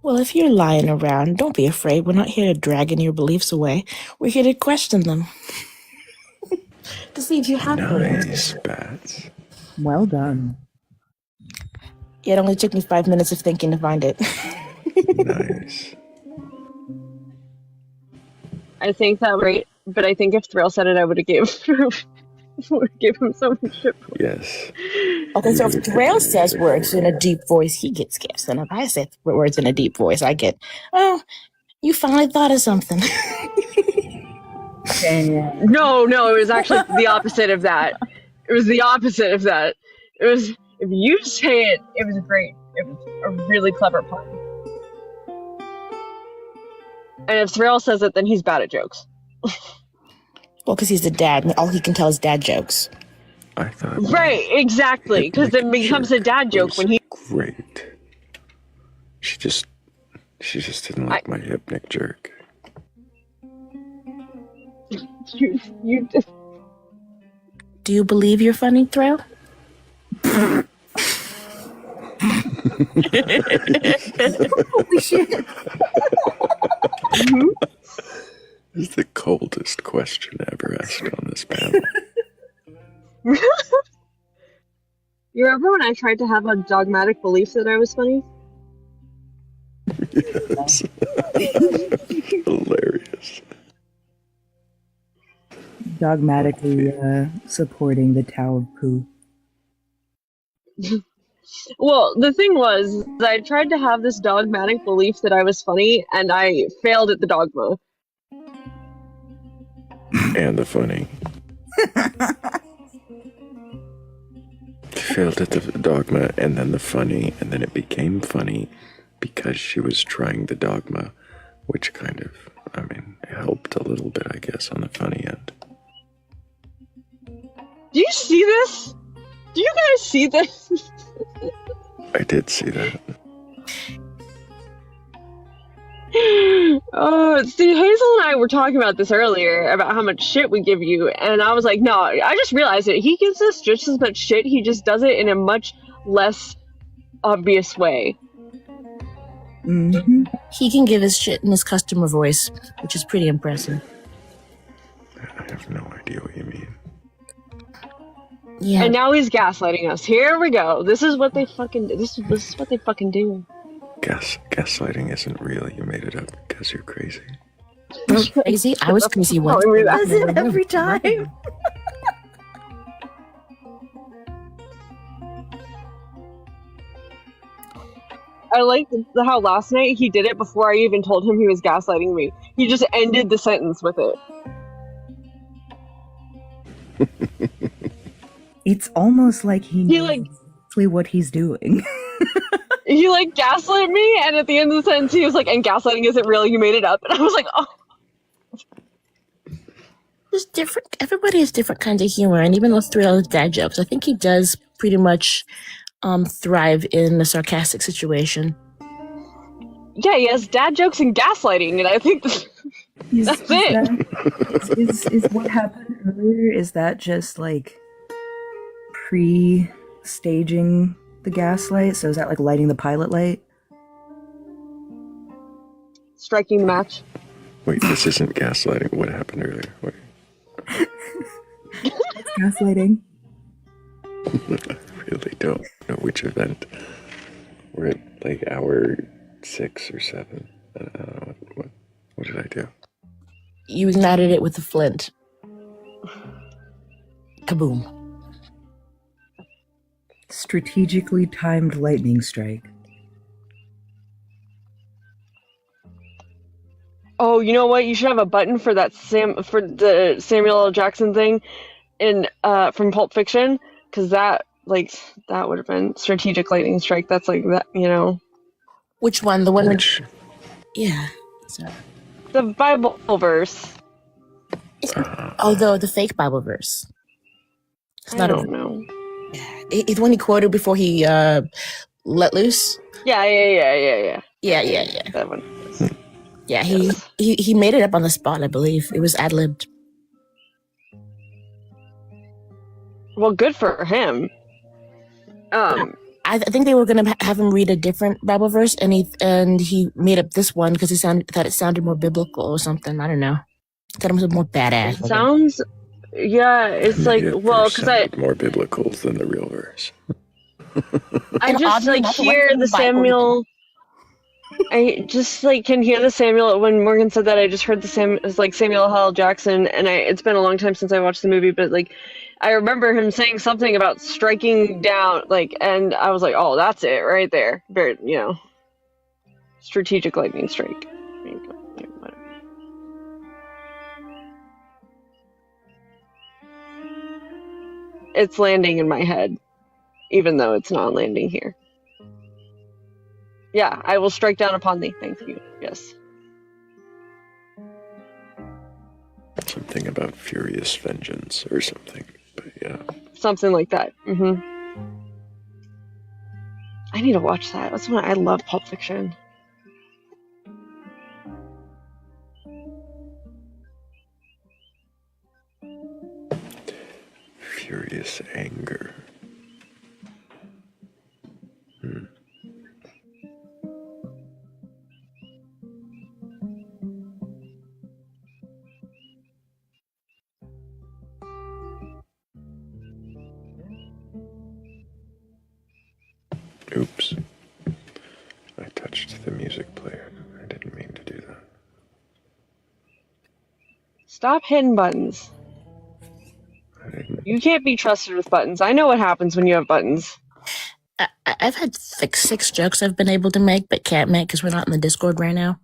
Well, if you're lying around, don't be afraid. We're not here to drag any of your beliefs away. We're here to question them. To see if you have nice bats. Well done. Yeah, it only took me 5 minutes of thinking to find it. Nice. I think that right, but I think if Thrayle said it, I would have gave him so much shit. Yes. Okay, so if Thrayle says words in a deep voice, he gets gifts. And if I say words in a deep voice, I get, oh, you finally thought of something. No, it was actually the opposite of that. It was the opposite of that. It If you say it, it was great. It was a really clever pun. And if Thrayle says it, then he's bad at jokes. Well, because he's the dad, and all he can tell is dad jokes. I thought. Right, exactly. Because it becomes a dad joke when he. Great. She just didn't like my hypnic jerk. You just. Do you believe you're funny, Thrayle? Holy shit. This is the coldest question ever asked on this panel. You remember when I tried to have a dogmatic belief that I was funny? Yes. Hilarious. Dogmatically supporting the Tao of Pooh. Well, the thing was, I tried to have this dogmatic belief that I was funny, and I failed at the dogma. And the funny. Failed at the dogma, and then the funny, and then it became funny because she was trying the dogma, which kind of, helped a little bit, I guess, on the funny end. Do you see this? Do you guys see this? I did see that. See, Hazel and I were talking about this earlier, about how much shit we give you, and I was like, no, I just realized it. He gives us just as much shit, he just does it in a much less obvious way. Mm-hmm. He can give his shit in his customer voice, which is pretty impressive. I have no idea what you mean. Yeah. And now he's gaslighting us. Here we go. This is what they fucking do. This is what they fucking do. Gaslighting isn't real. You made it up because you're crazy. Crazy? I was crazy once. He does it every time. I like how last night he did it before I even told him he was gaslighting me. He just ended the sentence with it. It's almost like he knows exactly what he's doing. He gaslit me, and at the end of the sentence he was like, and gaslighting isn't real, you made it up. And I was like, oh. There's different, everybody has different kinds of humor, and even with Thrayle's dad jokes, I think he does pretty much thrive in a sarcastic situation. Yeah, he has dad jokes and gaslighting, and I think that's it. Is what happened earlier, is that just pre-staging the gaslight? So is that lighting the pilot light? Striking the match. Wait, this isn't gaslighting. What happened earlier? Wait. Gaslighting. I really don't know which event. We're at hour 6 or 7. I don't know what did I do? You ignited it with a flint. Kaboom. Strategically timed lightning strike. Oh, you know what? You should have a button for that for the Samuel L. Jackson thing in from Pulp Fiction, because that would have been strategic lightning strike. That's that, you know. Which one? The one which? Yeah. So. The Bible verse. Although the fake Bible verse. It's I don't know. Yeah, it's when he quoted before he let loose. Yeah. Yeah. That one. Yeah, he made it up on the spot, I believe. It was ad-libbed. Well, good for him. I think they were gonna have him read a different Bible verse, and he made up this one because thought it sounded more biblical or something. I don't know. Thought it was more badass. It sounds, yeah. It's because more biblical than the real verse. I just hear the Samuel. I just can hear the Samuel when Morgan said that. I just heard the Samuel L. Jackson, and it's been a long time since I watched the movie, but I remember him saying something about striking down, and I was like, oh, that's it right there. Very, strategic lightning strike. Whatever. It's landing in my head. even though it's not landing here. Yeah, I will strike down upon thee. Thank you. Yes. Something about furious vengeance or something, but yeah. Something like that. I need to watch that. That's when I love Pulp Fiction. Furious anger. Oops. I touched the music player. I didn't mean to do that. Stop hitting buttons. You can't be trusted with buttons. I know what happens when you have buttons. I've had like 6 jokes I've been able to make, but can't make because we're not in the Discord right now.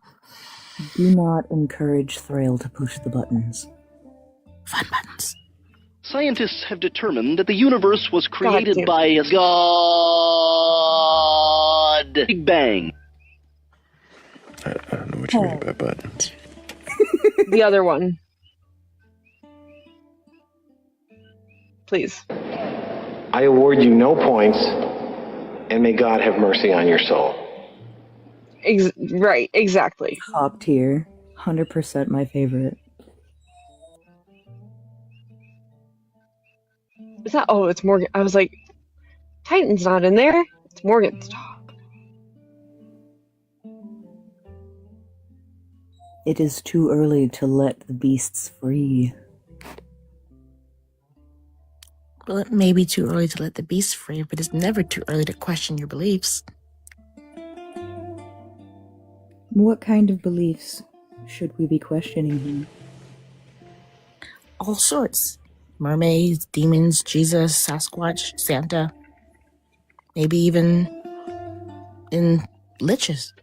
Do not encourage Thrayle to push the buttons. Fun buttons. Scientists have determined that the universe was created by a God. Big Bang. I don't know what you mean by buttons. The other one. Please. I award you no points, and may God have mercy on your soul. Right, exactly. Top tier. 100% my favorite. Is that? Oh, it's Morgan. I was like, Titan's not in there. It's Morgan's talk. It is too early to let the beasts free. Well, it may be too early to let the beast free, but it's never too early to question your beliefs. What kind of beliefs should we be questioning here? All sorts. Mermaids, demons, Jesus, Sasquatch, Santa. Maybe even in liches.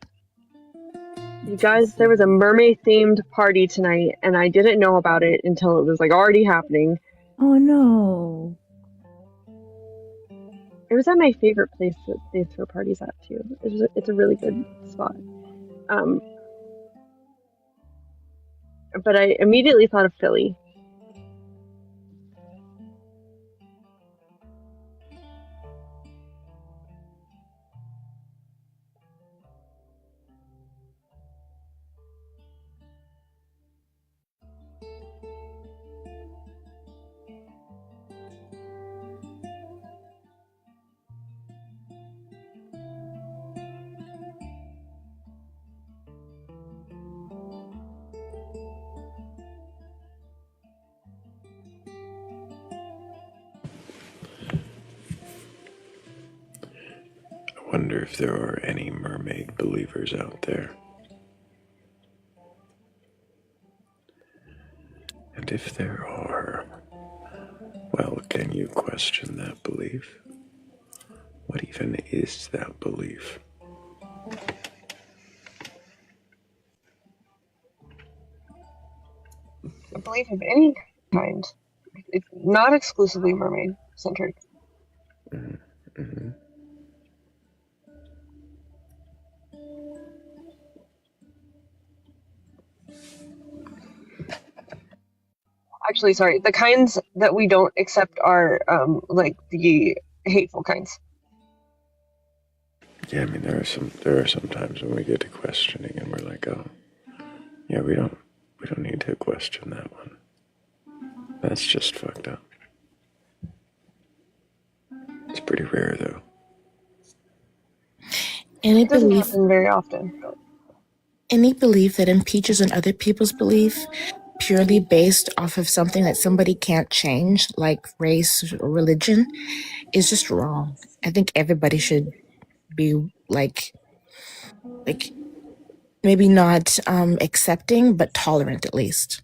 You guys, there was a mermaid-themed party tonight, and I didn't know about it until it was like already happening. Oh no. It was at my favorite place that they throw parties at too. It's a really good spot. But I immediately thought of Philly. I wonder if there are any mermaid believers out there. And if there are, well, can you question that belief? What even is that belief? A belief of any kind. It's not exclusively mermaid-centric. Mm-hmm. Actually, sorry, the kinds that we don't accept are like the hateful kinds. Yeah, I mean there are some times when we get to questioning and we're like, oh, yeah, we don't need to question that one. That's just fucked up. It's pretty rare though. Any It doesn't belief happen very often. But... Any belief that impeaches on other people's belief purely based off of something that somebody can't change, like race or religion, is just wrong. I think everybody should be like maybe not accepting, but tolerant at least.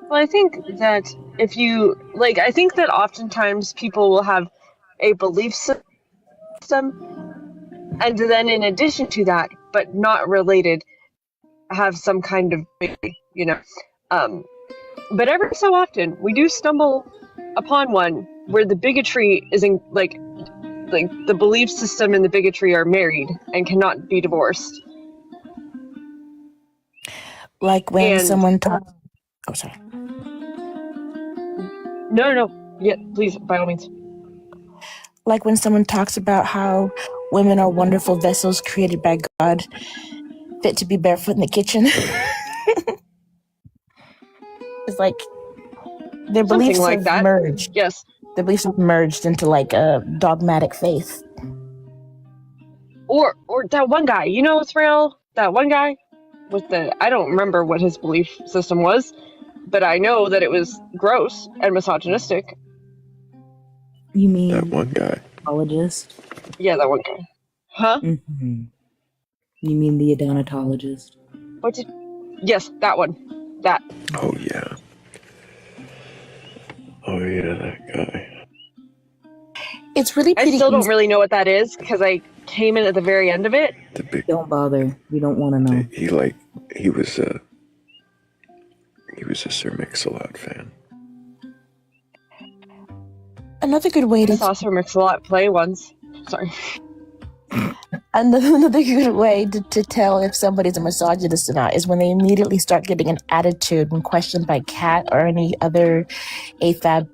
Well, I think that if you like, I think that oftentimes people will have a belief system, and then in addition to that, but not related, have some kind of, but every so often we do stumble upon one where the bigotry is in like the belief system and the bigotry are married and cannot be divorced. Like when someone talks. Oh, sorry. No. Yeah, please, by all means. Like when someone talks about how women are wonderful vessels created by God, fit to be barefoot in the kitchen. It's like their beliefs like have that. merged. Yes. Their beliefs have merged into like a dogmatic faith. Or that one guy, you know, Thrayle, that one guy with I don't remember what his belief system was, but I know that it was gross and misogynistic. You mean that one guy? Adonatologist? Yeah, that one guy. Huh? Mm-hmm. You mean the Adonatologist? Yes, that one. That. Oh yeah. Oh yeah, that guy. It's really I still don't really know what that is because I came in at the very end of it. Don't bother. We don't want to know. He was a Sir Mix-a-Lot fan. Another good way to... I saw Sir Mix-a-Lot play once. Sorry. Another good way to tell if somebody's a misogynist or not is when they immediately start getting an attitude when questioned by Kat or any other AFAB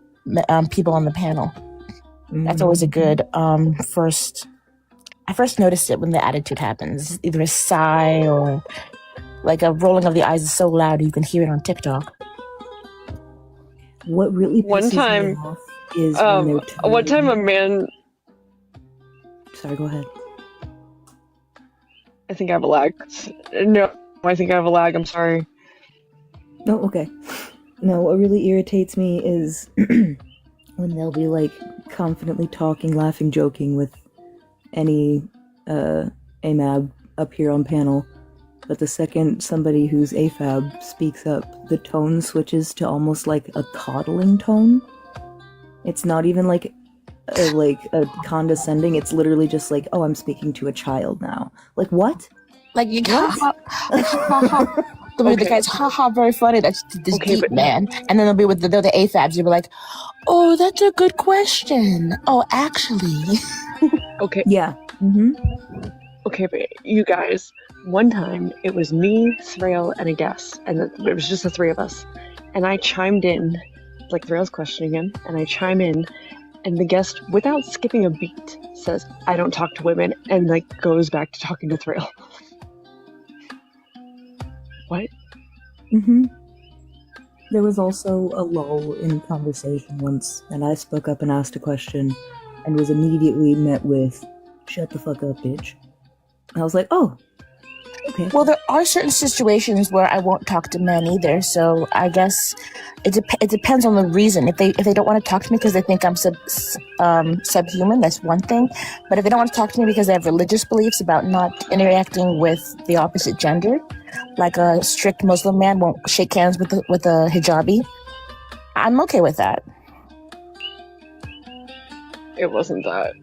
people on the panel. That's always a good first... I first noticed it when the attitude happens. Either a sigh or like a rolling of the eyes is so loud you can hear it on TikTok. What really pisses me off is when they're one time a man... Sorry, go ahead. I think I have a lag. No, I think I have a lag. I'm sorry. No, okay. No, what really irritates me is when they'll be like confidently talking, laughing, joking with any AMAB up here on panel, but the second somebody who's AFAB speaks up, the tone switches to almost like a coddling tone. It's not even like a condescending. It's literally just like, oh, I'm speaking to a child now. Like what? Like you ha ha. The guy's haha, very funny. That's this deep man, and then they'll be with the AFABs. You'll be like, oh, that's a good question. Oh, actually. Okay. Yeah. Okay, but you guys, one time it was me, Thrayle, and a guest, and it was just the three of us. And I chimed in, like Thrayle's questioning him, and I chime in, and the guest, without skipping a beat, says, "I don't talk to women," and like goes back to talking to Thrayle. What? There was also a lull in conversation once, and I spoke up and asked a question, and was immediately met with, "Shut the fuck up, bitch." I was like, oh, okay. Well, there are certain situations where I won't talk to men either, so I guess it depends on the reason. If they don't want to talk to me because they think I'm subhuman, that's one thing. But if they don't want to talk to me because they have religious beliefs about not interacting with the opposite gender, like a strict Muslim man won't shake hands with a hijabi, I'm okay with that. It wasn't that.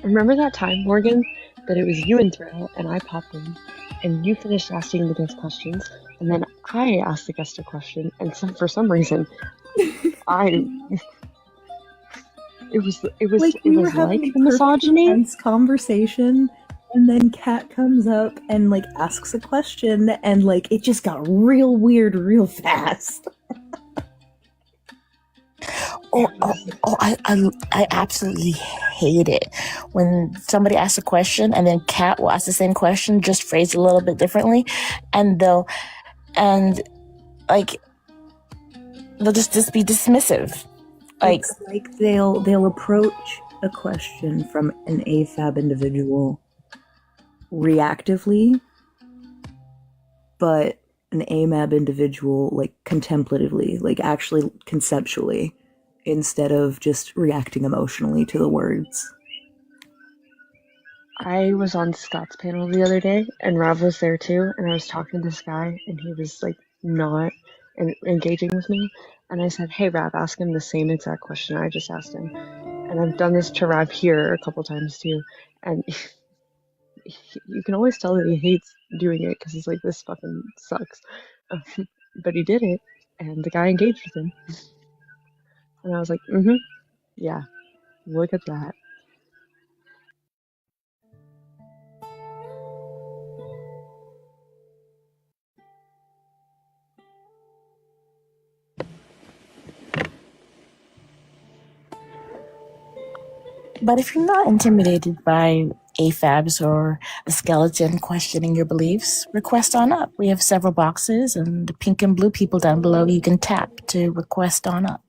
Remember that time, Morgan, that it was you and Thrayle, and I popped in, and you finished asking the guest questions, and then I asked the guest a question, and for some reason, it was like the misogyny tense conversation, and then Kat comes up and like asks a question, and like it just got real weird real fast. I absolutely hate it when somebody asks a question and then Kat will ask the same question, just phrased a little bit differently, and they'll just be dismissive. It's like they'll approach a question from an AFAB individual reactively, but an AMAB individual like contemplatively, like actually conceptually, instead of just reacting emotionally to the words. I was on Scott's panel the other day, and Rav was there too, and I was talking to this guy, and he was like not engaging with me, and I said, "Hey Rav, ask him the same exact question I just asked him." And I've done this to Rav here a couple times too, and you can always tell that he hates doing it because he's like, "This fucking sucks," but he did it, And the guy engaged with him. And I was like, yeah, look at that. But if you're not intimidated by AFABs or a skeleton questioning your beliefs, request on up. We have several boxes, and the pink and blue people down below you can tap to request on up.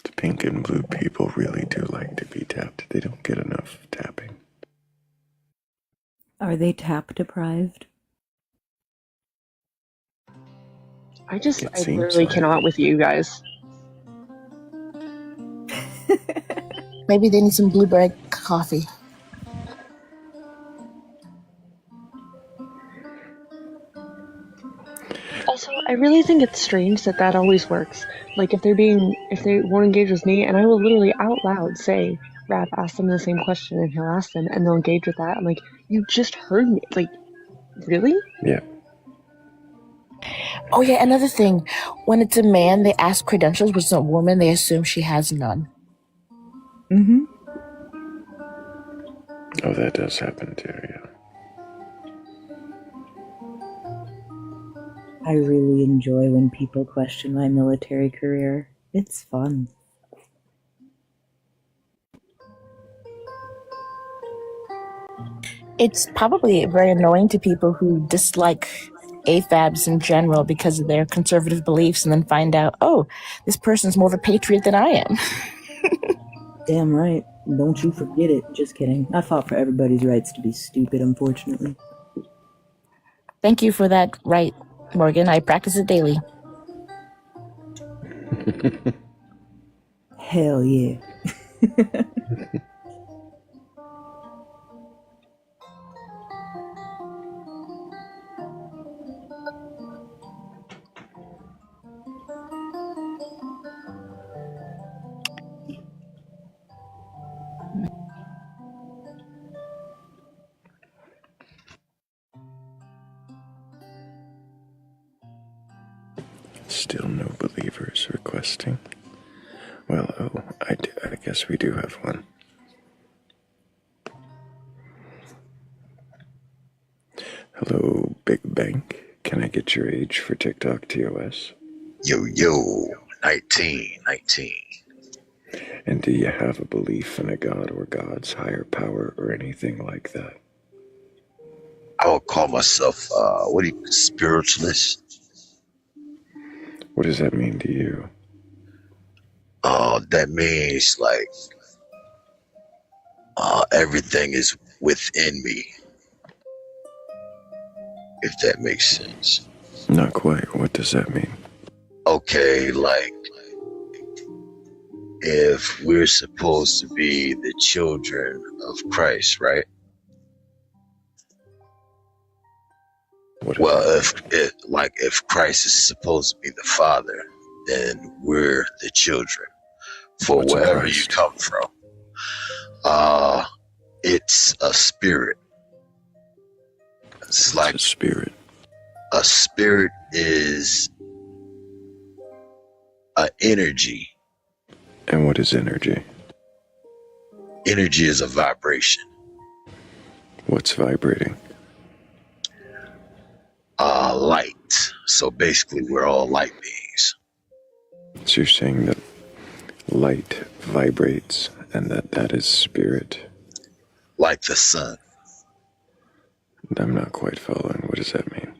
The pink and blue people really do like to be tapped. They don't get enough tapping. Are they tap deprived? I literally cannot with you guys. Maybe they need some blueberry coffee. Also, I really think it's strange that always works. Like if they won't engage with me, and I will literally out loud say, "Rap, ask them the same question," and he'll ask them, and they'll engage with that. I'm like, you just heard me. Like, really? Yeah. Oh yeah, another thing. When it's a man, they ask credentials. When it's a woman, they assume she has none. Mm-hmm. Oh, that does happen too, yeah. I really enjoy when people question my military career. It's fun. It's probably very annoying to people who dislike AFABs in general because of their conservative beliefs and then find out, oh, this person's more of a patriot than I am. Damn right. Don't you forget it. Just kidding. I fought for everybody's rights to be stupid, unfortunately. Thank you for that right, Morgan. I practice it daily. Hell yeah. Still no believers requesting. Well, I guess we do have one. Hello, Big Bank. Can I get your age for TikTok TOS? Yo, 19. And do you have a belief in a god or god's higher power or anything like that? I would call myself, spiritualist? What does that mean to you? That means, like, everything is within me. If that makes sense. Not quite. What does that mean? Okay, like, if we're supposed to be the children of Christ, right? Well, if Christ is supposed to be the Father, then we're the children. For wherever you come from, it's a spirit. It's like a spirit. A spirit is an energy. And what is energy? Energy is a vibration. What's vibrating? Light. So basically, we're all light beings. So you're saying that light vibrates and that is spirit? Like the sun. I'm not quite following. What does that mean?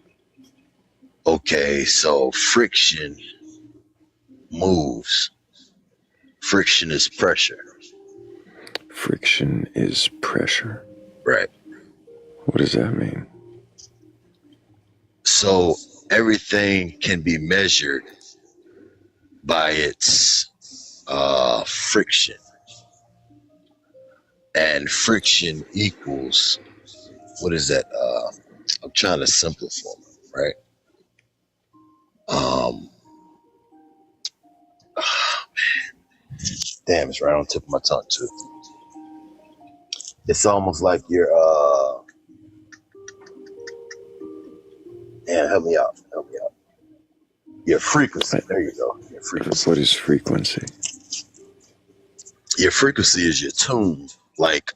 Okay, so friction moves. Friction is pressure. Friction is pressure. Right. What does that mean? So everything can be measured by its friction. And friction equals, what is that? I'm trying to simplify it, right? Damn, it's right on the tip of my tongue too. It's almost like you're damn, help me out. Your frequency. There you go. Your frequency. What is frequency? Your frequency is your tune. Like,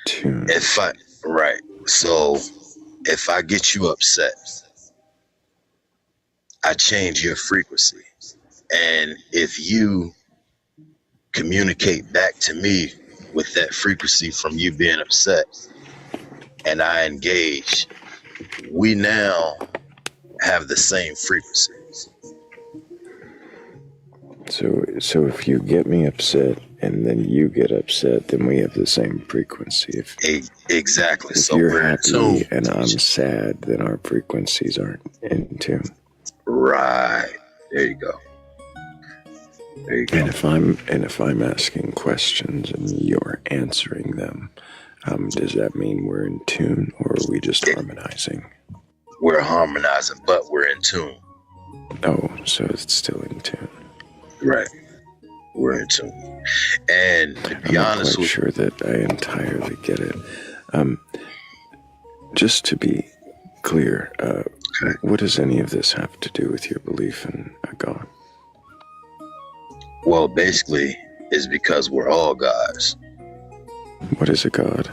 tune. Right. So if I get you upset, I change your frequency. And if you communicate back to me with that frequency from you being upset and I engage, we now have the same frequency. So if you get me upset and then you get upset, then we have the same frequency. Exactly. If So you're we're happy and I'm sad, then our frequencies aren't in tune. Right. There you go. There you go. And if I'm asking questions and you're answering them, does that mean we're in tune, or are we just harmonizing? We're harmonizing, but we're in tune. Oh, so it's still in tune. Right. We're in tune. And to be honest with you, I'm not quite sure that I entirely get it. Just to be clear, what does any of this have to do with your belief in a God? Well, basically, it's because we're all gods. What is a God?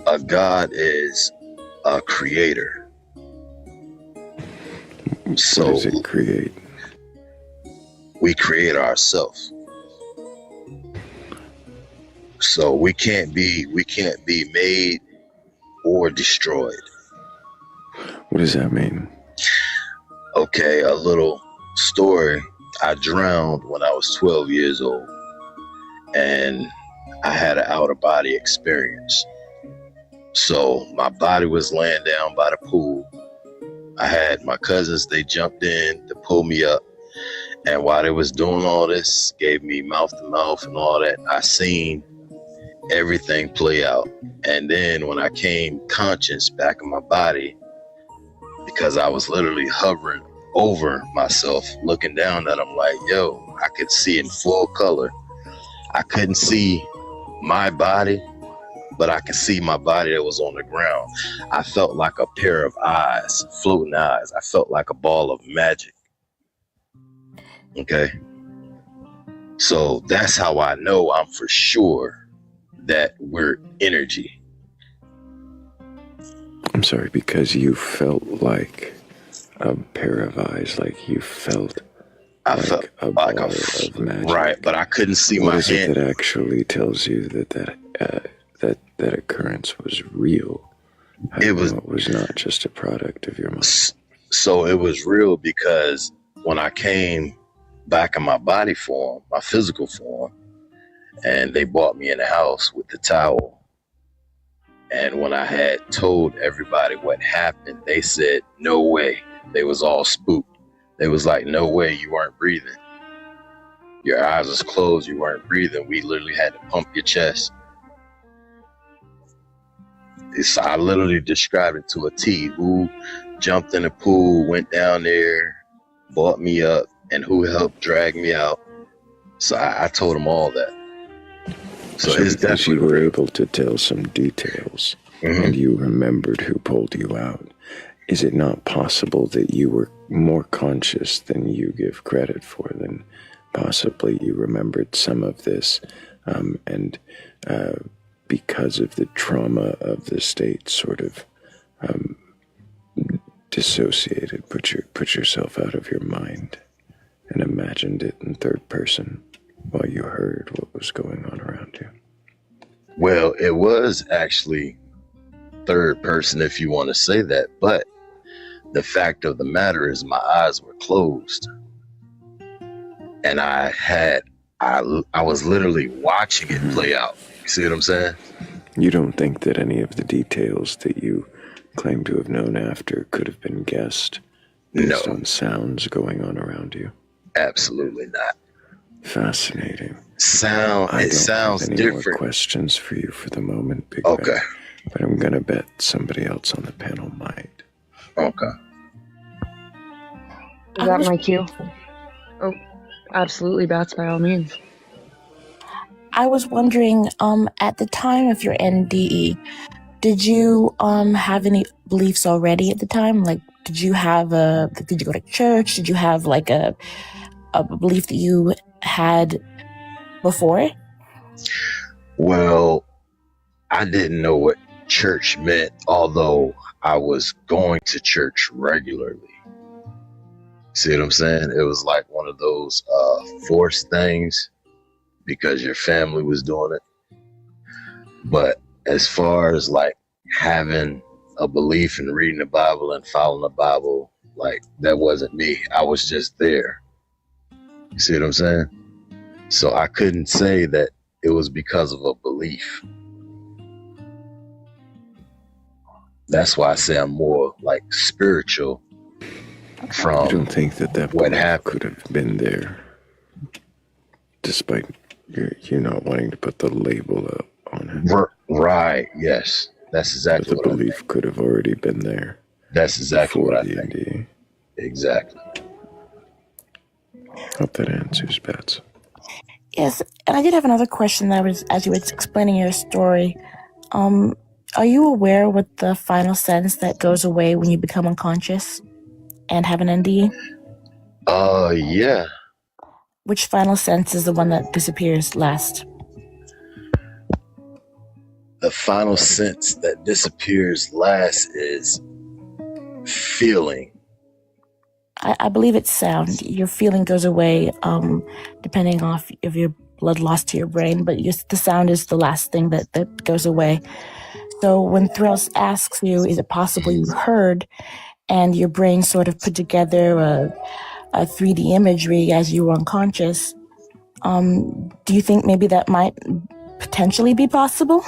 A God is a creator. What does it create? We create ourselves. So we can't be made or destroyed. What does that mean? Okay, a little story. I drowned when I was 12 years old, and I had an out-of-body experience. So my body was laying down by the pool. I had my cousins, they jumped in to pull me up. And while they was doing all this, gave me mouth to mouth and all that, I seen everything play out. And then when I came conscious back in my body, because I was literally hovering over myself, looking down at them like, yo, I could see in full color. I couldn't see my body, but I could see my body that was on the ground. I felt like a pair of eyes, floating eyes. I felt like a ball of magic. Okay. So that's how I know I'm for sure that we're energy. I'm sorry, because you felt like a pair of eyes, like you felt a ball of magic. Right, but I couldn't see my hand. What is it that actually tells you that occurrence was real? It was not just a product of your mind. So it was real because when I came back in my body form, my physical form, and they brought me in the house with the towel. And when I had told everybody what happened, they said, no way. They was all spooked. They was like, no way, you weren't breathing. Your eyes was closed, you weren't breathing. We literally had to pump your chest. I literally described it to a T. Who jumped in the pool, went down there, brought me up, and who helped drag me out. So I told them all that. So it's definitely you were able to tell some details, and you remembered who pulled you out. Is it not possible that you were more conscious than you give credit for? Then possibly you remembered some of this, and because of the trauma of the state, sort of dissociated, put yourself out of your mind, and imagined it in third person while you heard what was going on around you. Well, it was actually third person, if you want to say that, but the fact of the matter is my eyes were closed, and I was literally watching it play out. You see what I'm saying? You don't think that any of the details that you claim to have known after could have been guessed based on sounds going on around you? Absolutely not. Fascinating. It sounds have any different. More questions for you for the moment, Big Ben, but I'm gonna bet somebody else on the panel might. Okay. Is that my cue? Oh, absolutely, Bats, by all means. I was wondering, at the time of your NDE, Did you have any beliefs already at the time? Like, did you go to church? Did you have like a belief that you had before? Well, I didn't know what church meant, although I was going to church regularly. See what I'm saying? It was like one of those forced things because your family was doing it. But as far as like having a belief in reading the Bible and following the Bible, like that wasn't me. I was just there. You see what I'm saying? So I couldn't say that it was because of a belief. That's why I say I'm more like spiritual from. You don't think that what happened could have been there, despite you not wanting to put the label up on it? Right. Yes, that's exactly what the belief could have already been there. That's exactly what I think. Exactly. Hope that answers, Bats. Yes, and I did have another question that was, as you were explaining your story, are you aware what the final sentence that goes away when you become unconscious and have an NDE? Yeah. Which final sentence is the one that disappears last? The final sense that disappears last is feeling. I believe it's sound. Your feeling goes away, depending off of your blood loss to your brain, but the sound is the last thing that goes away. So when Thrayle asks you, is it possible you heard, and your brain sort of put together a 3D imagery as you were unconscious, do you think maybe that might potentially be possible?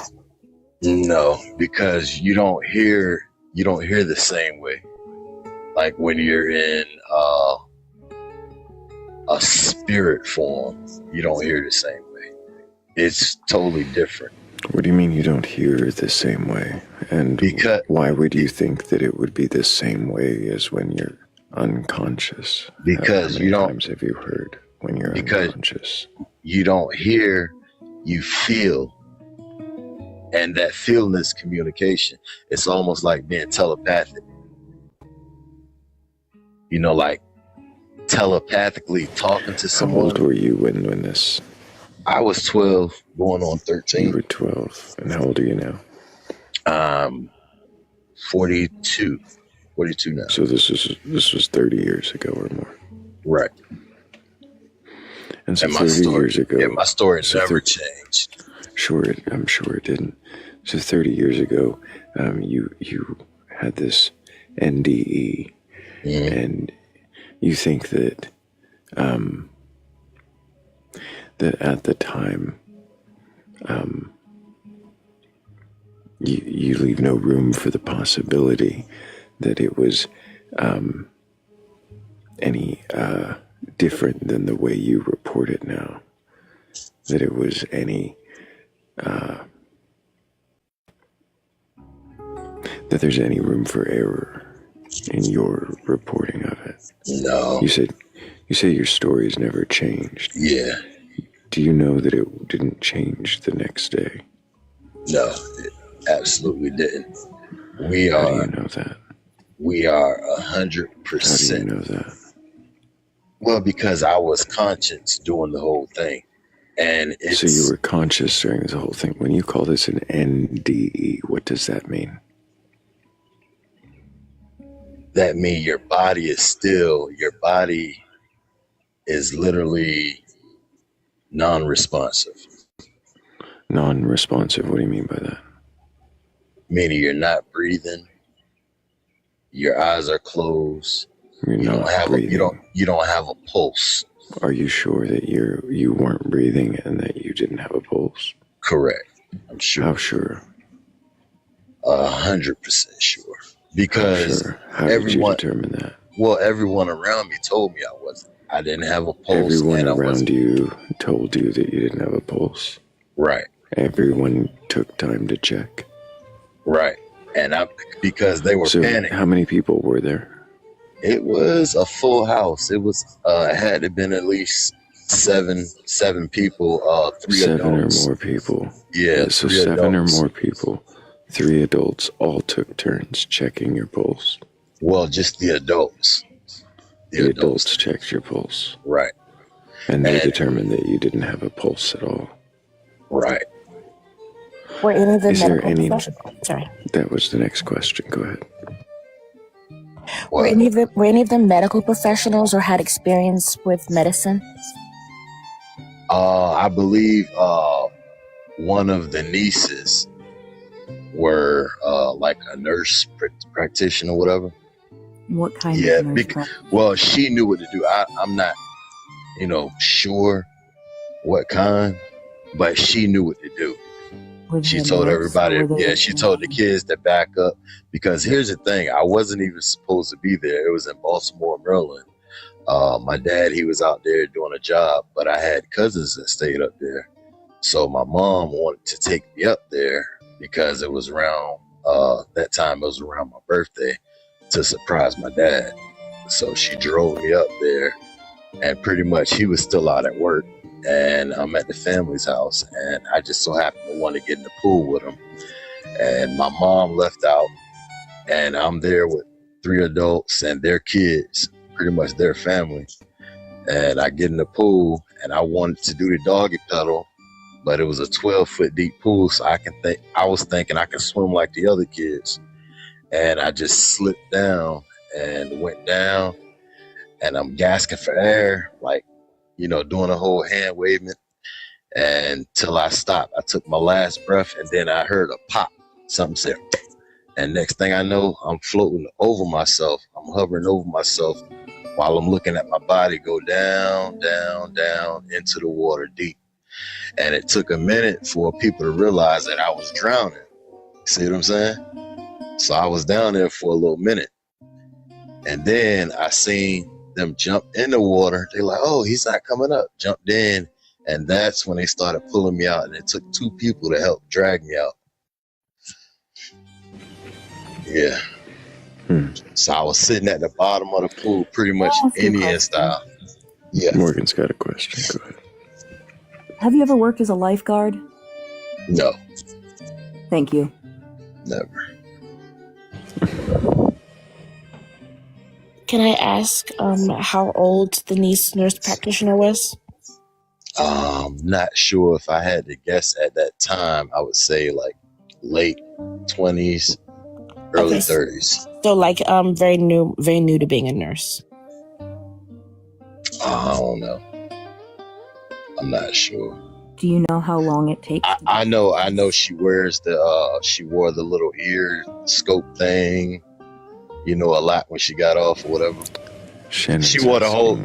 No, because you don't hear the same way. Like when you're in a spirit form, you don't hear the same way. It's totally different. What do you mean you don't hear the same way? And why would you think that it would be the same way as when you're unconscious? Because How many times have you heard when you're unconscious? You don't hear, you feel. And that feeling is communication. It's almost like being telepathic. You know, like telepathically talking to someone. How old were you when this? I was 12, going on 13. You were 12. And how old are you now? 42. 42 now. So this was 30 years ago or more. Right. And so 30 years ago. Yeah, my story never changed. I'm sure it didn't. So 30 years ago, you had this NDE. Mm-hmm. And you think that that at the time you leave no room for the possibility that it was any different than the way you report it now, that it was any that there's any room for error in your reporting of it. No. You say your stories never changed. Yeah. Do you know that it didn't change the next day? No, it absolutely didn't. How do you know that? We are 100%. How do you know that? Well, because I was conscious doing the whole thing. And so you were conscious during the whole thing. When you call this an NDE, what does that mean? That means your body is literally non-responsive. Non-responsive, what do you mean by that? Meaning you're not breathing, your eyes are closed, you don't have a pulse. Are you sure that you weren't breathing and that you didn't have a pulse? Correct. I'm sure. How sure? 100% sure. Because How did you determine that? Well, everyone around me told me I wasn't. I didn't have a pulse. Everyone around you told you that you didn't have a pulse. Right. Everyone took time to check. Right. And because they were panicking. How many people were there? It was a full house. It was had to been at least seven people, 3 7 adults. or more people. Yeah. So 7 or more people, 3 adults all took turns checking your pulse. Well, just the adults. The adults checked your pulse. Right. And they determined that you didn't have a pulse at all. Right. Were any of the Is there medical any... professionals? Sorry. That was the next question. Go ahead. Were any of them medical professionals or had experience with medicine? I believe one of the nieces were like a nurse practitioner or whatever. What kind Yeah, of nurse? well, she knew what to do. I'm not, sure what kind, but she knew what to do. She told everybody, she told the kids to back up, because here's the thing, I wasn't even supposed to be there. It was in Baltimore, Maryland. My dad, he was out there doing a job, but I had cousins that stayed up there. So my mom wanted to take me up there because it was around, that time it was around my birthday, to surprise my dad. So she drove me up there, and pretty much he was still out at work. And I'm at the family's house, and I just so happened to want to get in the pool with him. And my mom left out, and I'm there with 3 adults and their kids, pretty much their family. And I get in the pool, and I wanted to do the doggy paddle, but it was a 12-foot deep pool, so I was thinking I could swim like the other kids. And I just slipped down and went down, and I'm gasping for air, like, doing a whole hand waving, and till I stopped. I took my last breath, and then I heard a pop. Something said, and next thing I know, I'm floating over myself. I'm hovering over myself while I'm looking at my body go down, down, down into the water deep. And it took a minute for people to realize that I was drowning. See what I'm saying? So I was down there for a little minute, and then I seen them jump in the water. They're like, oh, he's not coming up. Jumped in, and that's when they started pulling me out, and it took 2 people to help drag me out. Yeah. So I was sitting at the bottom of the pool, pretty much Indian style. Yeah. Morgan's got a question. Go ahead. Have you ever worked as a lifeguard? No. Thank you. Never. Can I ask how old the nurse practitioner was? Not sure. If I had to guess at that time, I would say like late 20s, early 30s. So like very new to being a nurse. I don't know. I'm not sure. Do you know how long it takes? I know she wears she wore the little ear scope thing, a lot when she got off or whatever. Shannon, she wore the whole.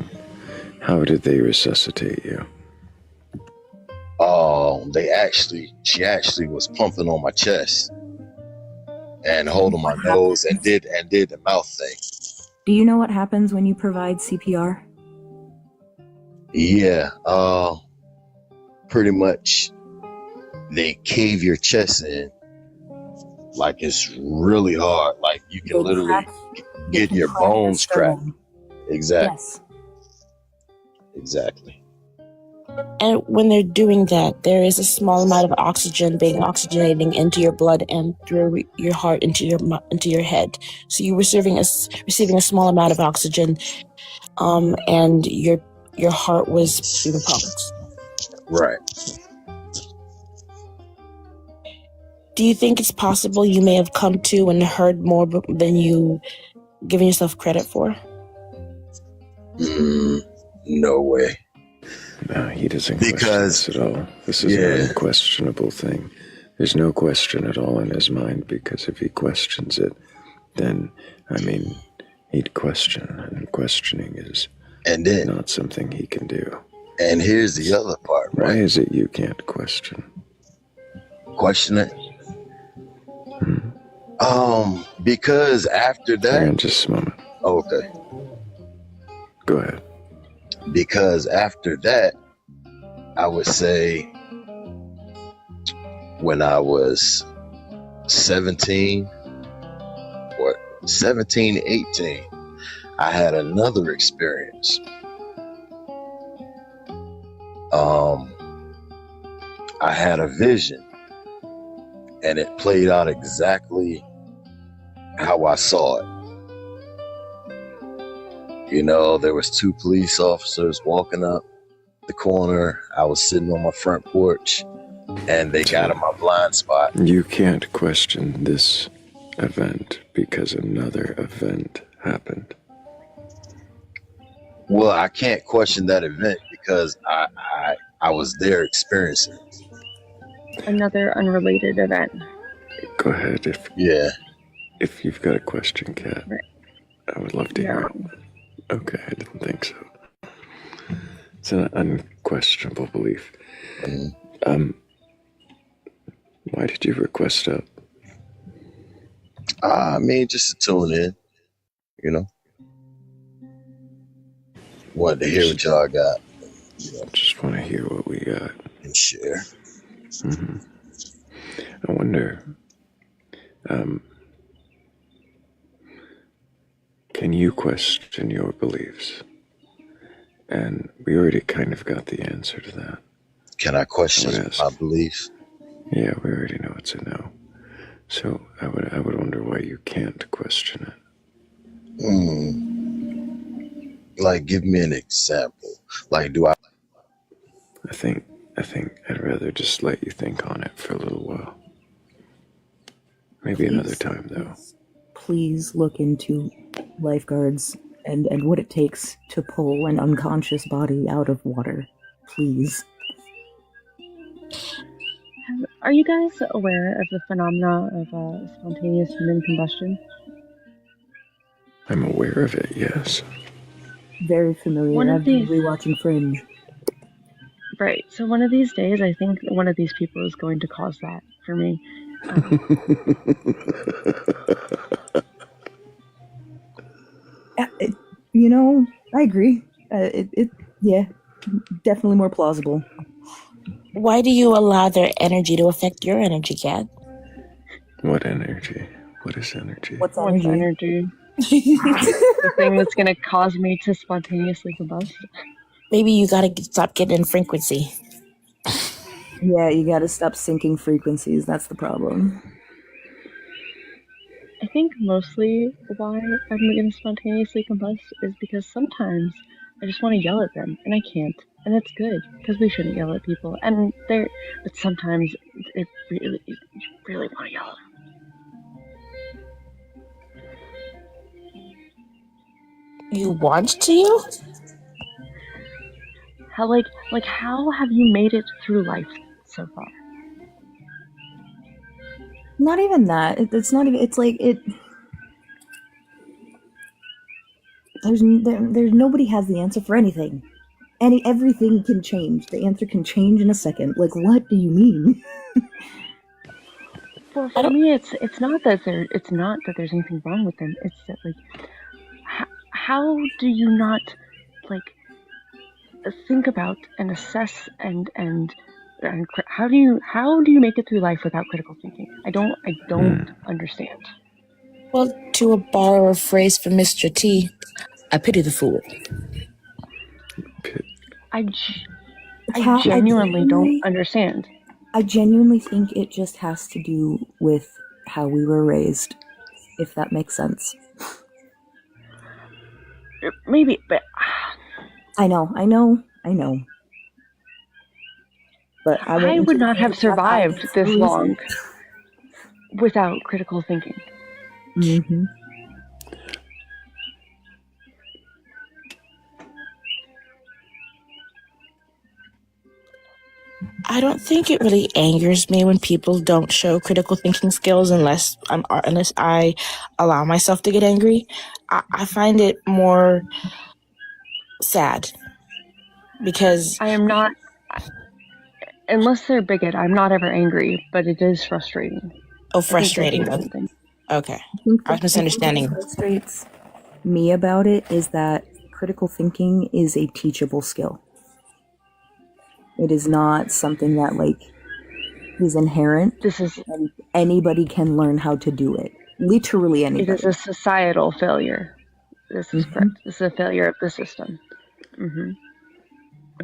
How did they resuscitate you? Oh, she actually was pumping on my chest and holding my nose and did the mouth thing. Do you know what happens when you provide CPR? Yeah, pretty much they cave your chest in, like it's really hard, like you can literally get your bones cracked. Exactly. Yes. Exactly. And when they're doing that, there is a small amount of oxygen being oxygenating into your blood and through your heart into your head. So you're receiving a small amount of oxygen, and your heart was being pumped. Right. Do you think it's possible you may have come to and heard more than you given yourself credit for? No way. No, he doesn't question this at all. This is an unquestionable thing. There's no question at all in his mind, because if he questions it, then, he'd question, and questioning is not something he can do. And here's the other part, right? Why is it you can't question? Question it? Because after that... Hang on just a moment. Okay. Go ahead. Because after that, I would say when I was 17, 18, I had another experience. I had a vision, and it played out exactly how I saw it. You know, there was 2 police officers walking up the corner. I was sitting on my front porch, and they got in my blind spot. You can't question this event because another event happened. Well, I can't question that event because I was there experiencing it. Another unrelated event. Go ahead if you've got a question, Kat. Right. I would love to hear it. Okay, I didn't think so. It's an unquestionable belief. Why did you request up? I mean, just to tune in, you know. Wanted to hear what y'all got. Just want to hear what we got. And share. I wonder, can you question your beliefs? And we already kind of got the answer to that. Can I question my beliefs? Yeah, we already know it's a no. So I would wonder why you can't question it. Like, give me an example. Like, do I? I think I'd rather just let you think on it for a little while. Maybe another time, though. Please look into lifeguards and what it takes to pull an unconscious body out of water. Please. Are you guys aware of the phenomena of spontaneous human combustion? I'm aware of it, yes. Very familiar. I've been rewatching Fringe. Right. So one of these days, I think one of these people is going to cause that for me. You know, I agree. Yeah, definitely more plausible. Why do you allow their energy to affect your energy, Kat? What energy? What is energy? What's energy? The thing that's going to cause me to spontaneously combust. Maybe you gotta stop getting in frequency. Yeah, you gotta stop syncing frequencies. That's the problem. I think mostly why I'm going to spontaneously combust is because sometimes I just want to yell at them, and I can't. And it's good, because we shouldn't yell at people. But sometimes you really want to yell at them. You want to yell? How have you made it through life so far? Not even that. It's not even. It's like it. There's nobody has the answer for anything. Everything can change. The answer can change in a second. Like, what do you mean? Well, for me, it's not that there's anything wrong with them. It's that how do you not think about and assess and how do you make it through life without critical thinking? I don't understand. Well, to borrow a phrase from Mr. T, I pity the fool. I genuinely don't understand. I genuinely think it just has to do with how we were raised, if that makes sense. Maybe, but I know. But I would not have survived this long without critical thinking. Mm-hmm. I don't think it really angers me when people don't show critical thinking skills unless I allow myself to get angry. I find it more sad because I am not, unless they're bigot, I'm not ever angry, but it is frustrating. Oh, frustrating. Okay. I was misunderstanding. What frustrates me about it is that critical thinking is a teachable skill. It is not something that is inherent. And anybody can learn how to do it. Literally anybody. It is a societal failure. This is correct. This is a failure of the system. Mm-hmm.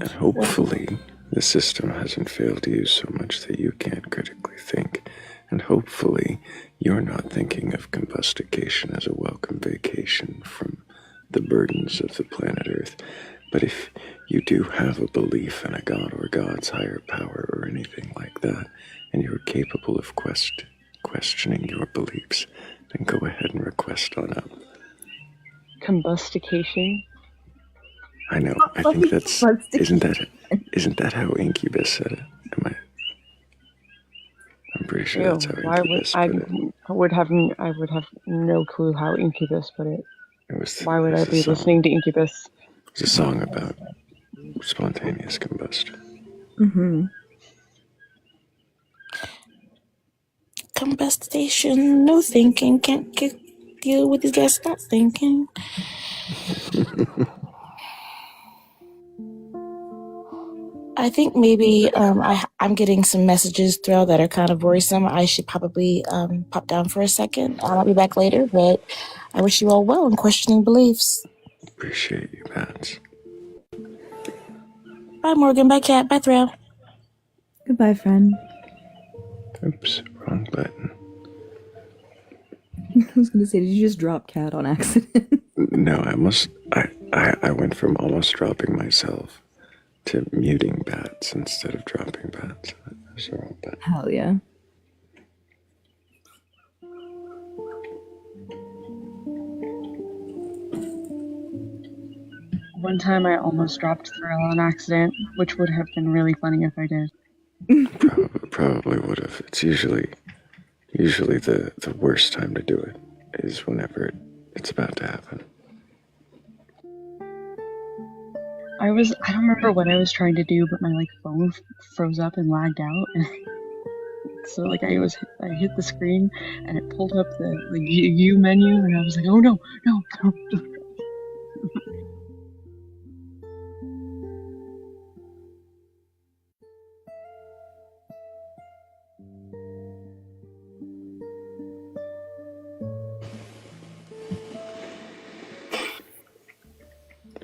And hopefully the system hasn't failed you so much that you can't critically think And hopefully you're not thinking of combustication as a welcome vacation from the burdens of the planet Earth. But if you do have a belief in a god or God's higher power or anything like that, and you're capable of questioning your beliefs, then go ahead and request on up. Combustication? I know. I think that's isn't that how Incubus said it? I'm pretty sure that's how Incubus put it. I would have no clue how Incubus put it. Why would I be listening to Incubus? It's a song about spontaneous combustion. Mm-hmm. Combustion, no thinking, can't deal with these guys not thinking. I think maybe I'm getting some messages, Thrayle, that are kind of worrisome. I should probably pop down for a second. I'll be back later, but I wish you all well in questioning beliefs. Appreciate you, Bats. Bye, Morgan. Bye, Kat. Bye, Thrayle. Goodbye, friend. Oops, wrong button. I was going to say, did you just drop Kat on accident? No, I went from almost dropping myself to muting Bats instead of dropping Bats. That's the wrong button. Hell yeah. One time I almost dropped Thrayle on accident, which would have been really funny if I did. Probably would have. It's usually the worst time to do it is whenever it's about to happen. I don't remember what I was trying to do, but my phone froze up and lagged out. So I hit the screen and it pulled up the U menu, and I was like, oh no.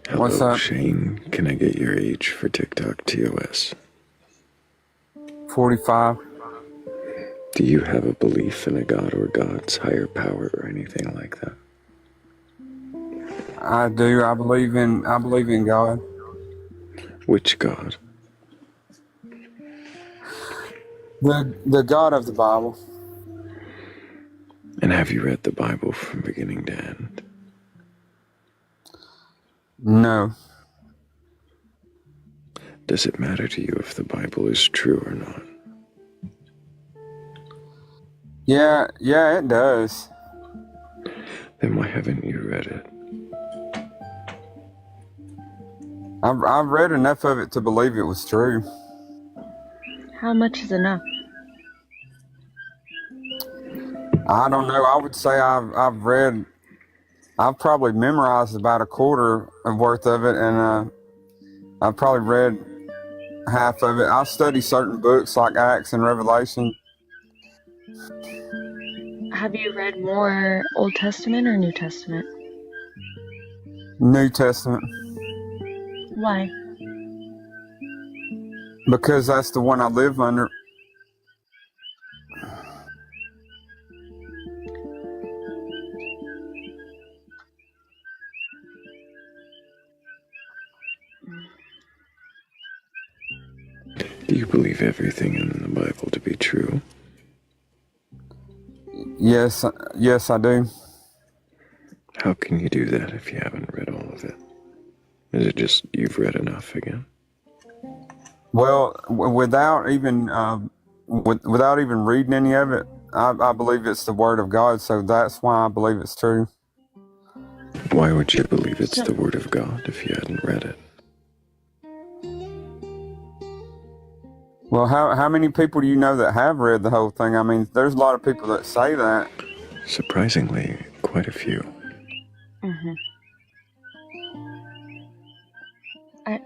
Hello, What's up? Shane. Can I get your age for TikTok TOS? 45. Do you have a belief in a god or God's higher power or anything like that? I do. I believe in God. Which God? The God of the Bible. And have you read the Bible from beginning to end? No. Does it matter to you if the Bible is true or not? Yeah, it does. Then why haven't you read it? I've read enough of it to believe it was true. How much is enough? I don't know. I would say I've probably memorized about a quarter of worth of it, and I've probably read half of it. I study certain books like Acts and Revelation. Have you read more Old Testament or New Testament? New Testament. Why? Because that's the one I live under. Do you believe everything in the Bible to be true? Yes, I do. How can you do that if you haven't read all of it? Is it just you've read enough again? Well, without even reading any of it, I believe it's the Word of God, so that's why I believe it's true. Why would you believe it's the Word of God if you hadn't read it? Well, how many people do you know that have read the whole thing? I mean, there's a lot of people that say that. Surprisingly, quite a few. Mm-hmm.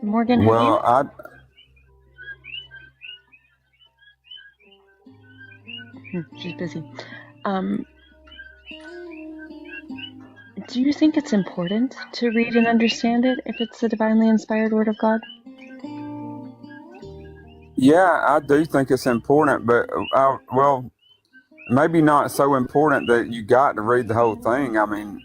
Morgan, well, she's busy. Do you think it's important to read and understand it if it's the divinely inspired Word of God? Yeah, I do think it's important, but maybe not so important that you got to read the whole thing. I mean,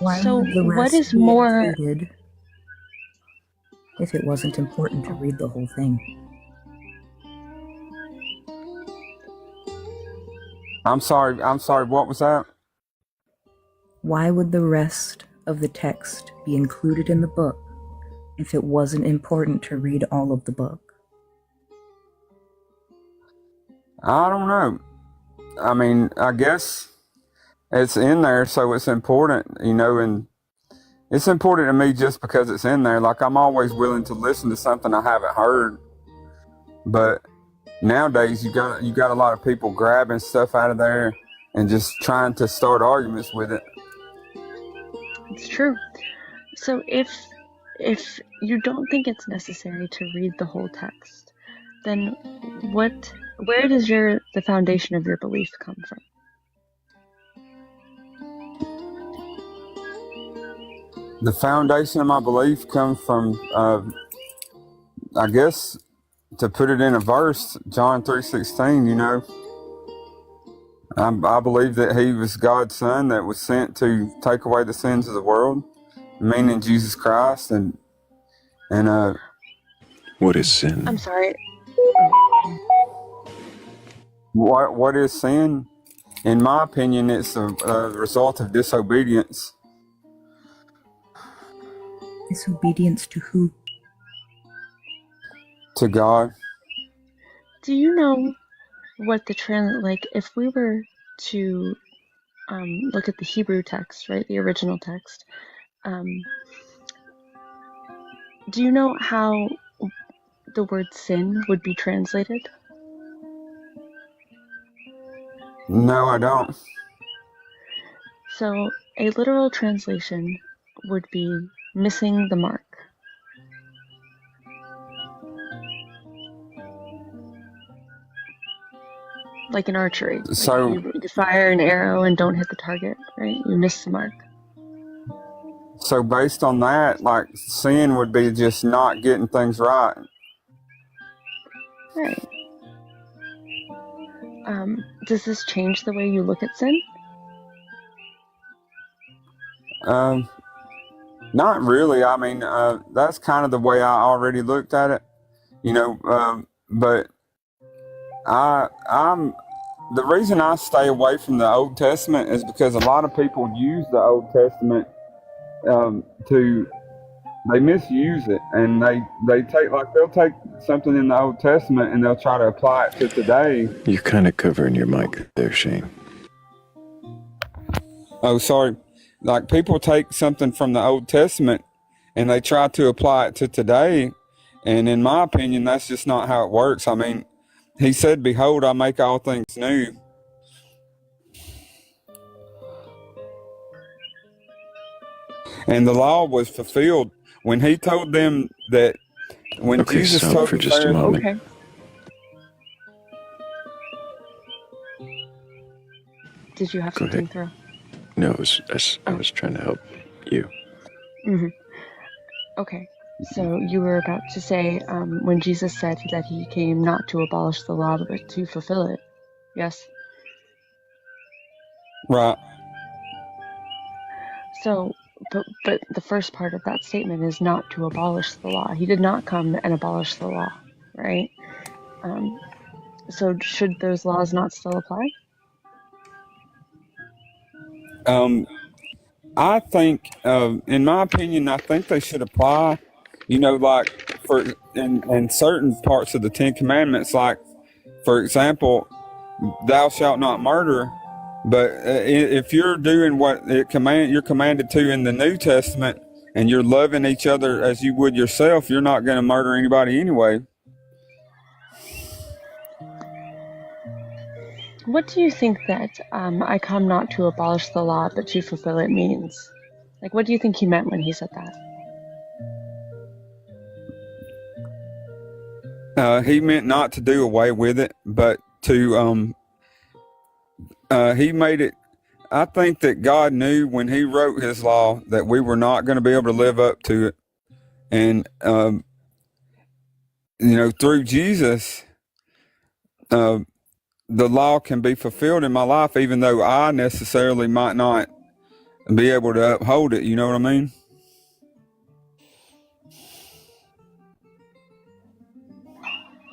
Why So would the what rest is be more? included if it wasn't important to read the whole thing? I'm sorry. What was that? Why would the rest of the text be included in the book if it wasn't important to read all of the book? I don't know. I mean, I guess it's in there, so it's important, and it's important to me just because it's in there. Like, I'm always willing to listen to something I haven't heard, but nowadays you got a lot of people grabbing stuff out of there and just trying to start arguments with it. It's true. So if you don't think it's necessary to read the whole text, then where does the foundation of your belief come from? The foundation of my belief comes from, I guess, to put it in a verse, John 3:16. I believe that he was God's son that was sent to take away the sins of the world, meaning Jesus Christ, and what is sin? I'm sorry. What is sin? In my opinion, it's a result of disobedience. Disobedience to who? To God. Do you know what if we were to look at the Hebrew text, right, the original text, do you know how the word sin would be translated? No, I don't. So a literal translation would be missing the mark. Like in archery. So you fire an arrow and don't hit the target, right? You miss the mark. So based on that, like, sin would be just not getting things right. Right. Does this change the way you look at sin? Not really. I mean, that's kind of the way I already looked at it, but I'm the reason I stay away from the Old Testament is because a lot of people use the Old Testament they misuse it, and they'll take something in the Old Testament and they'll try to apply it to today. You're kind of covering your mic there, Shane. Oh, sorry. Like, people take something from the Old Testament and they try to apply it to today, and in my opinion, that's just not how it works. I mean, he said, "Behold, I make all things new." And the law was fulfilled when he told them that when Jesus told for just a moment. Okay. Did you have Go something, ahead. Thrayle? No, I was trying to help you. Mm-hmm. Okay. So you were about to say when Jesus said that he came not to abolish the law but to fulfill it. Yes? Right. So, but the first part of that statement is not to abolish the law. He did not come and abolish the law, right? So should those laws not still apply? I think, in my opinion, I think they should apply, like in certain parts of the Ten Commandments, like, for example, thou shalt not murder. But if you're doing what you're commanded to in the New Testament, and you're loving each other as you would yourself, you're not going to murder anybody anyway. What do you think that I come not to abolish the law but to fulfill it means? Like, what do you think he meant when he said that? He meant not to do away with it, but to he made it. I think that God knew when he wrote his law that we were not going to be able to live up to it. And, through Jesus, the law can be fulfilled in my life, even though I necessarily might not be able to uphold it. You know what I mean?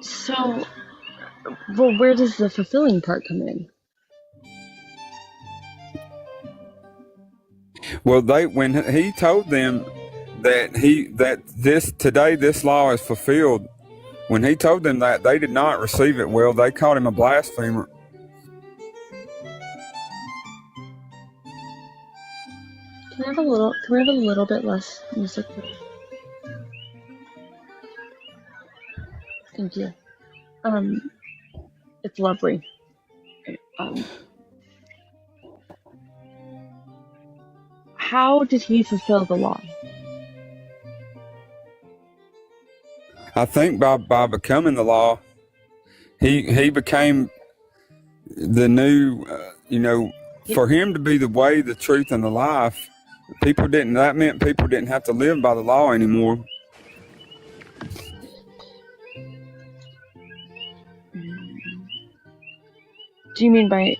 So, well, where does the fulfilling part come in? Well, when he told them that this law is fulfilled, when he told them that, they did not receive it well. They called him a blasphemer. Can we have a little bit less music, please? Thank you. It's lovely. How did he fulfill the law? I think by becoming the law, he became the new, for him to be the way, the truth, and the life. That meant people didn't have to live by the law anymore. Do you mean by...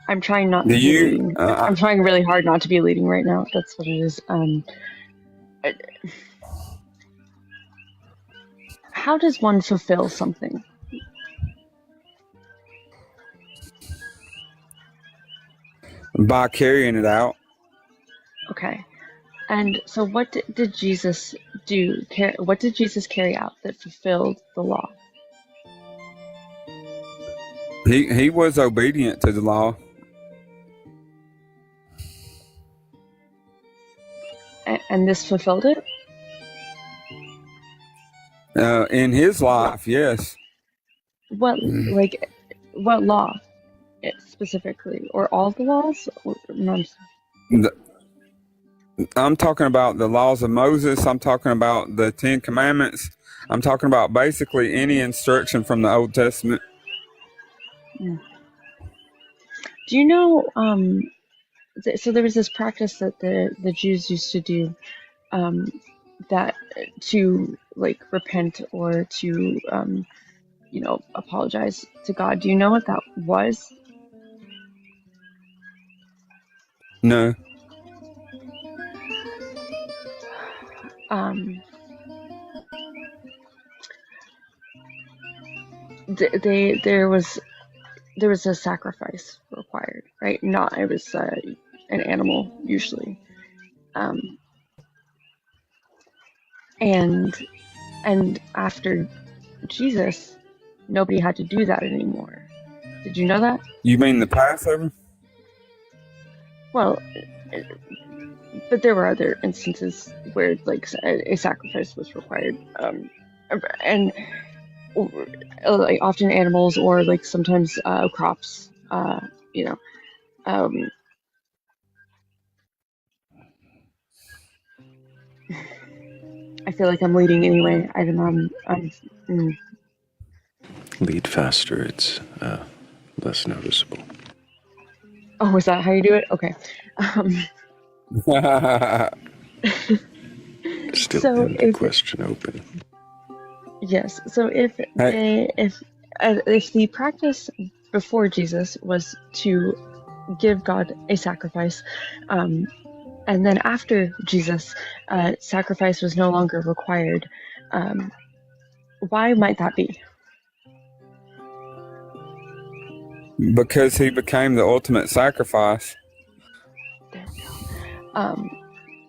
I'm trying not to be leading. I'm trying really hard not to be leading right now. That's what it is. How does one fulfill something? By carrying it out. Okay. And so what did Jesus do? What did Jesus carry out that fulfilled the law? He was obedient to the law. And this fulfilled it? In his life, yes. What law specifically? Or all the laws? I'm talking about the laws of Moses. I'm talking about the 10 Commandments. I'm talking about basically any instruction from the Old Testament. Do you know, so there was this practice that the Jews used to do, that to repent or to apologize to God. Do you know what that was? No. There was a sacrifice required, right? It was an animal usually, and after Jesus, nobody had to do that anymore. Did you know that? You mean the Passover? Well, but there were other instances where a sacrifice was required, and often animals or sometimes crops. I feel like I'm leading anyway. Lead faster, it's less noticeable. Oh, is that how you do it? Okay. Still leave the question open. Yes. So if the practice before Jesus was to give God a sacrifice, and then after Jesus, sacrifice was no longer required, why might that be? Because he became the ultimate sacrifice.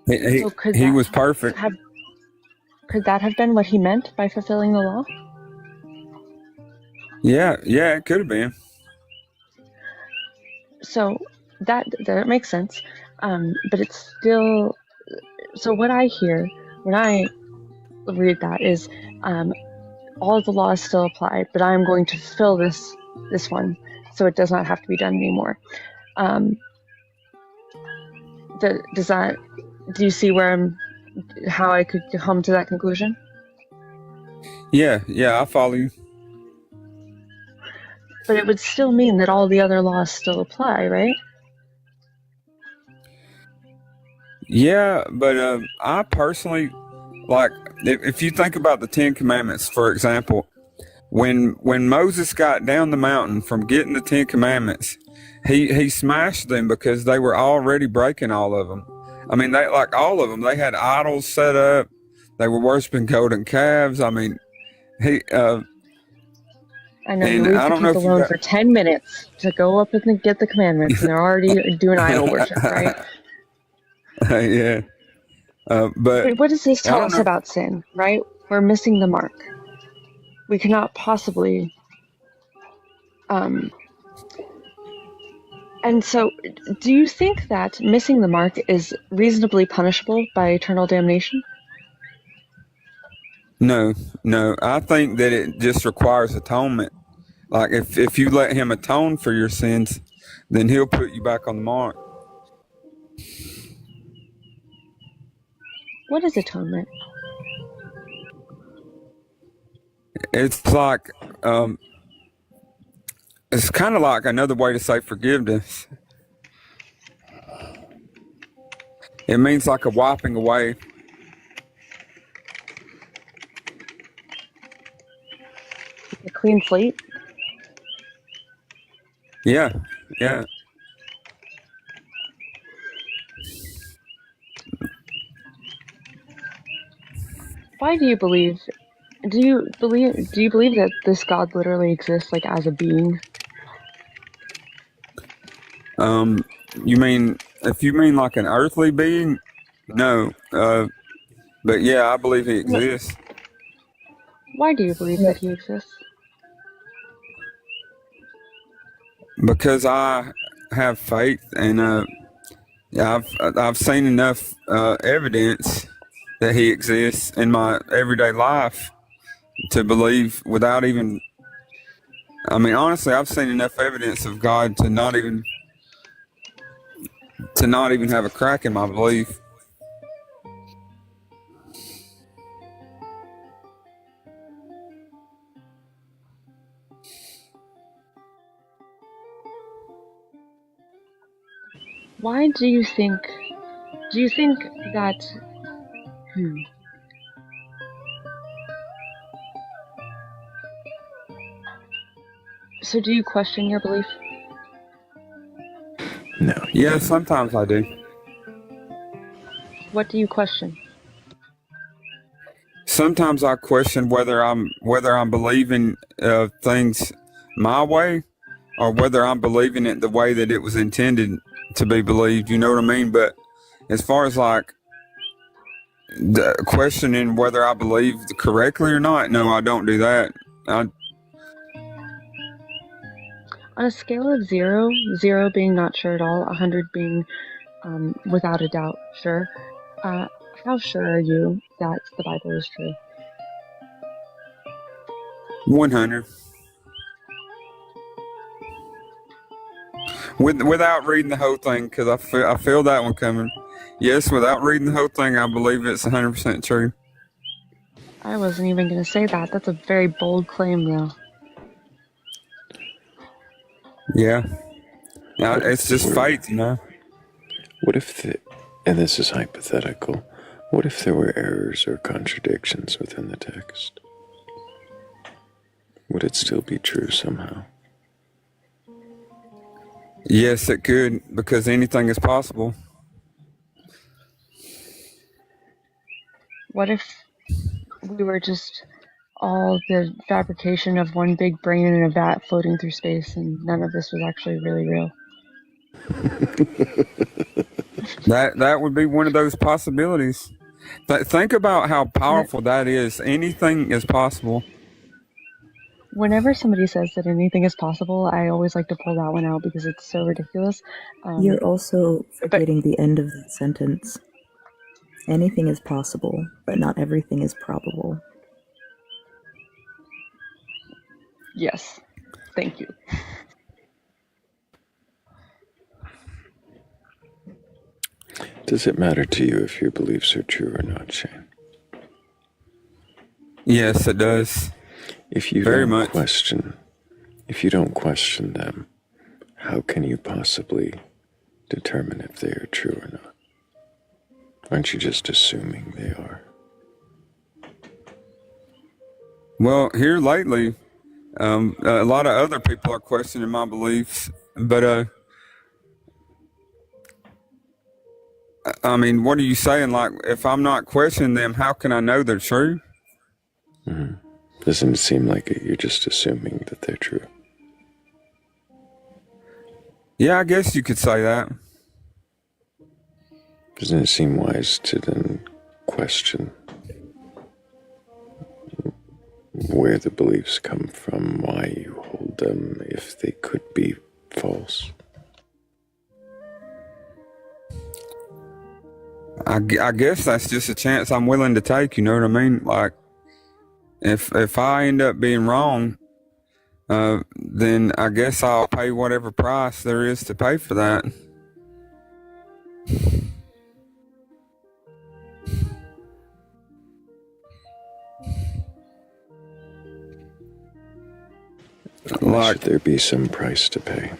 He was perfect. Could that have been what he meant by fulfilling the law? Yeah, it could have been. So that makes sense, but it's still. So what I hear when I read that is, all of the laws still apply, but I'm going to fulfill this one, so it does not have to be done anymore. Do you see how I could come to that conclusion? Yeah, I follow you. But it would still mean that all the other laws still apply, right? Yeah, but I personally, if you think about the Ten Commandments, for example, when Moses got down the mountain from getting the Ten Commandments, he smashed them because they were already breaking all of them. I mean, they like all of them. They had idols set up. They were worshiping golden calves. I mean, I know, you leave the kids alone for 10 minutes to go up and get the commandments, and they're already doing idol worship, right? Yeah. But what does this tell us about sin, right? We're missing the mark. We cannot possibly. And so, do you think that missing the mark is reasonably punishable by eternal damnation? No. I think that it just requires atonement. Like if you let him atone for your sins, then he'll put you back on the mark. What is atonement? It's like it's kind of like another way to say forgiveness. It means like a wiping away. A clean slate? Yeah. Why do you believe? Do you believe that this God literally exists, like as a being? You mean if you mean like an earthly being? No. But yeah, I believe he exists. Why do you believe that he exists? Because I have faith, and I've seen enough evidence that he exists in my everyday life to believe without even. I mean, honestly, I've seen enough evidence of God to not even have a crack in my belief. Why do you think? Do you think that? So do you question your belief? No. Yeah, sometimes I do. What do you question? Sometimes I question whether I'm believing things my way, or whether I'm believing it the way that it was intended to be believed. You know what I mean? But as far as like questioning whether I believe correctly or not, no, I don't do that. On a scale of 0 being not sure at all, 100 being without a doubt sure, how sure are you that the Bible is true? 100. Without reading the whole thing, because I feel that one coming. Yes, without reading the whole thing, I believe it's 100% true. I wasn't even going to say that. That's a very bold claim, though. Yeah, it's just faith, you know. What if, and this is hypothetical, what if there were errors or contradictions within the text? Would it still be true somehow? Yes, it could, because anything is possible. What if we were just all the fabrication of one big brain in a vat floating through space, and none of this was actually really real? That would be one of those possibilities. Think about how powerful that is. Anything is possible. Whenever somebody says that anything is possible, I always like to pull that one out because it's so ridiculous. You're also forgetting the end of that sentence. Anything is possible, but not everything is probable. Yes. Thank you. Does it matter to you if your beliefs are true or not, Shane? Yes, it does. If you don't question them, how can you possibly determine if they are true or not? Aren't you just assuming they are? Well, here lately, a lot of other people are questioning my beliefs, but I mean, what are you saying? Like, if I'm not questioning them, how can I know they're true? Doesn't it seem like you're just assuming that they're true? Yeah, I guess you could say that. Doesn't it seem wise to then question where the beliefs come from, why you hold them, if they could be false? I guess that's just a chance I'm willing to take. You know what I mean? Like, if I end up being wrong, then I guess I'll pay whatever price there is to pay for that. Why should there be some price to pay?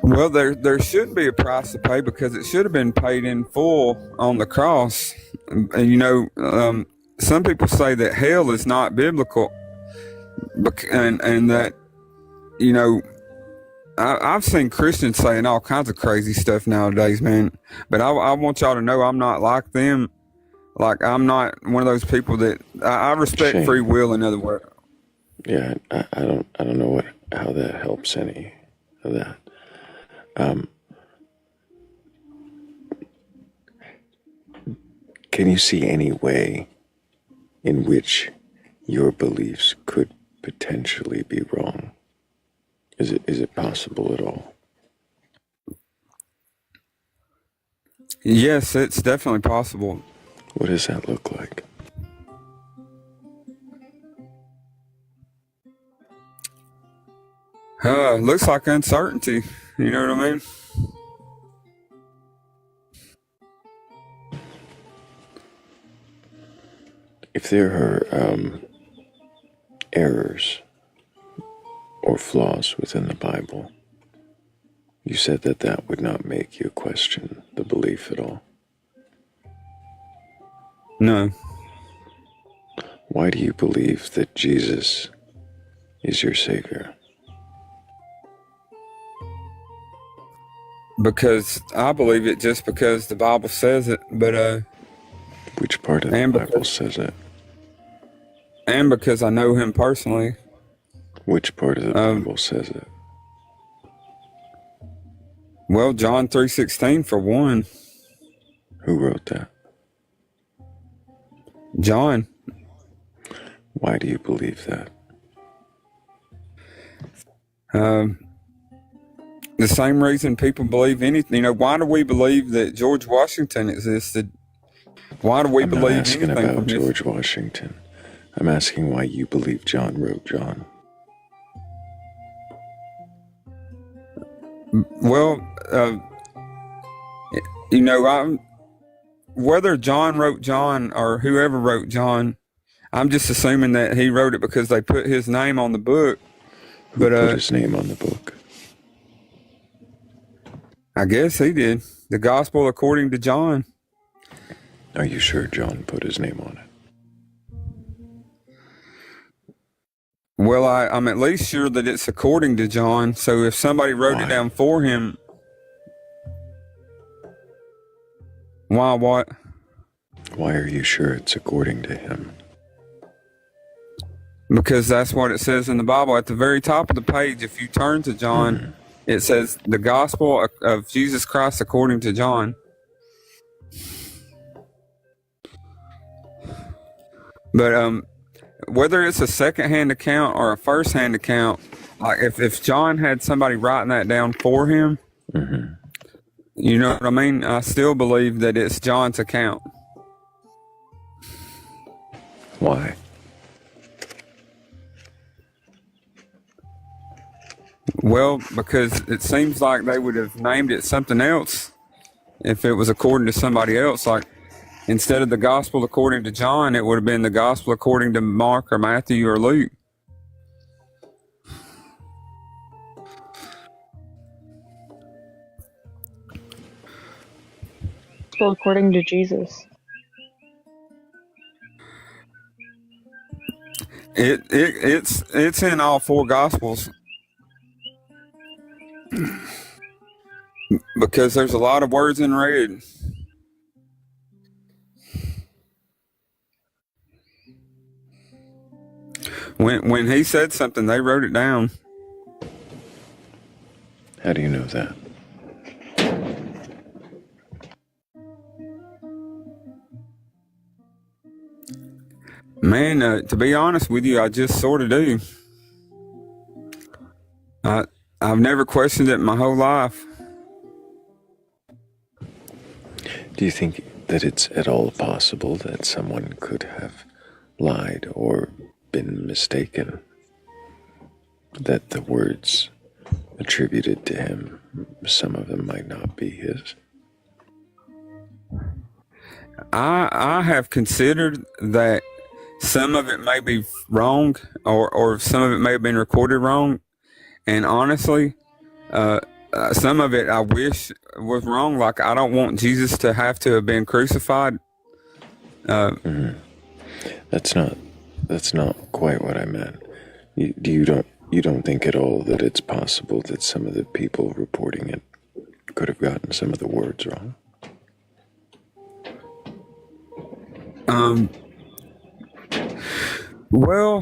Well, there should be a price to pay because it should have been paid in full on the cross. And you know, some people say that hell is not biblical, and that, you know, I've seen Christians saying all kinds of crazy stuff nowadays, man. But I want y'all to know I'm not like them. Like, I'm not one of those people that I respect Shame. free will. In other words, Yeah, I don't know how that helps any of that. Can you see any way in which your beliefs could potentially be wrong? Is it possible at all? yes, it's definitely possible. What does that look like? Looks like uncertainty. You know what I mean? If there are errors or flaws within the Bible, you said that would not make you question the belief at all. No. Why do you believe that Jesus is your Savior? Because I believe it just because the Bible says it, but which part of the Bible says it? And because I know him personally. Which part of the Bible says it? Well, John 3:16 for one. Who wrote that? John. Why do you believe that? The same reason people believe anything. You know, why do we believe that George Washington existed? Why do we I'm believe not asking anything about from George Washington. I'm asking why you believe John wrote John. Well, you know, whether John wrote John or whoever wrote John, I'm just assuming that he wrote it because they put his name on the book. Who put his name on the book? I guess he did. The Gospel according to John. Are you sure John put his name on it? Well, I'm at least sure that it's according to John. So if somebody wrote it down for him, why what? Why are you sure it's according to him? Because that's what it says in the Bible. At the very top of the page, if you turn to John, it says the Gospel of Jesus Christ according to John. But whether it's a second-hand account or a first-hand account, like if John had somebody writing that down for him, you know what I mean? I still believe that it's John's account. Why? Well, because it seems like they would have named it something else if it was according to somebody else. Like, instead of the Gospel according to John, it would have been the Gospel according to Mark or Matthew or Luke. Gospel according to Jesus. It's in all four gospels because there's a lot of words in red. When he said something, they wrote it down. How do you know that? Man, to be honest with you, I just sort of do. I've never questioned it my whole life. Do you think that it's at all possible that someone could have lied or been mistaken? That the words attributed to him, some of them might not be his? I have considered that some of it may be wrong, or some of it may have been recorded wrong, and honestly, some of it I wish was wrong. Like, I don't want Jesus to have been crucified. That's not quite what I meant. You don't think at all that it's possible that some of the people reporting it could have gotten some of the words wrong? Well,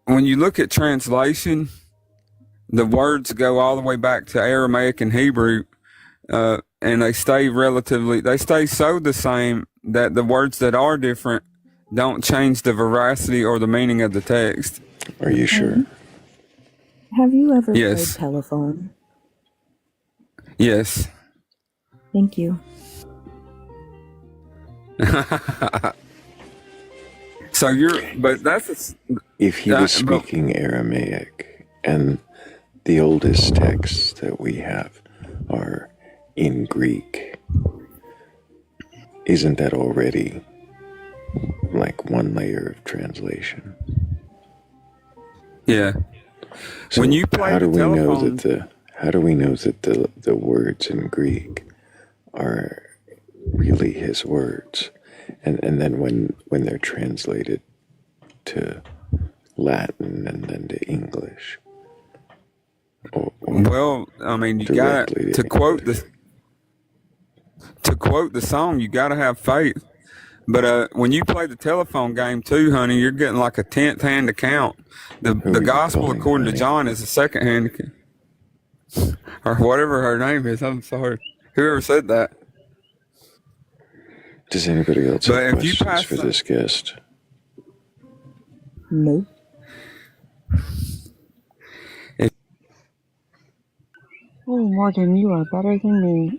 when you look at translation, the words go all the way back to Aramaic and Hebrew, and they stay so the same that the words that are different don't change the veracity or the meaning of the text. Are you sure? Have you ever Yes. played telephone? Yes. Thank you. So if he was speaking Aramaic and the oldest texts that we have are in Greek, isn't that already like one layer of translation? Yeah. So when you play how do the we telephone, know that the words in Greek are really his words, and then when they're translated to Latin and then to English? Well, I mean, you got to quote the song. You got to have faith. But when you play the telephone game too, honey, you're getting like a 10th hand account. The gospel according to John is a second hand account, or whatever her name is. I'm sorry, whoever said that. Does anybody else have questions for this guest? No. Oh, Morgan, you are better than me.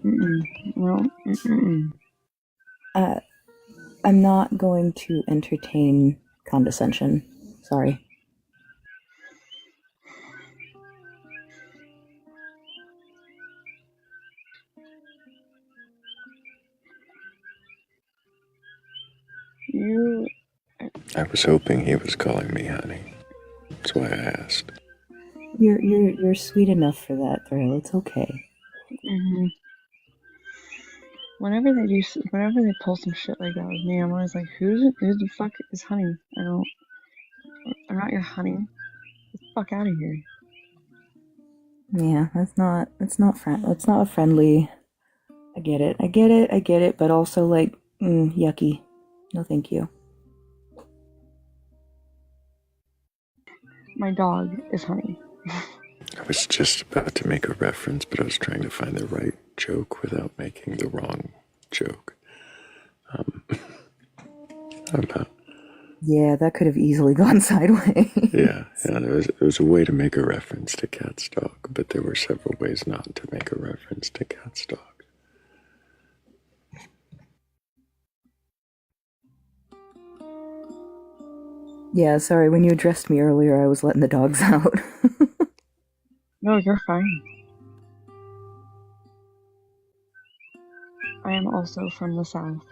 No. I'm not going to entertain condescension. Sorry. I was hoping he was calling me honey. That's why I asked. You're sweet enough for that, Thrayle. It's okay. Mm-hmm. Whenever they pull some shit like that with me, I'm always like, who the fuck is honey? I'm not your honey. Get the fuck out of here. Yeah, that's not a friendly. I get it, but also like, yucky. No, thank you. My dog is honey. I was just about to make a reference, but I was trying to find the right joke without making the wrong joke. Yeah, that could have easily gone sideways. Yeah, there was a way to make a reference to cat's dog, but there were several ways not to make a reference to cat's dog. Yeah, sorry, when you addressed me earlier, I was letting the dogs out. No, you're fine. I am also from the South.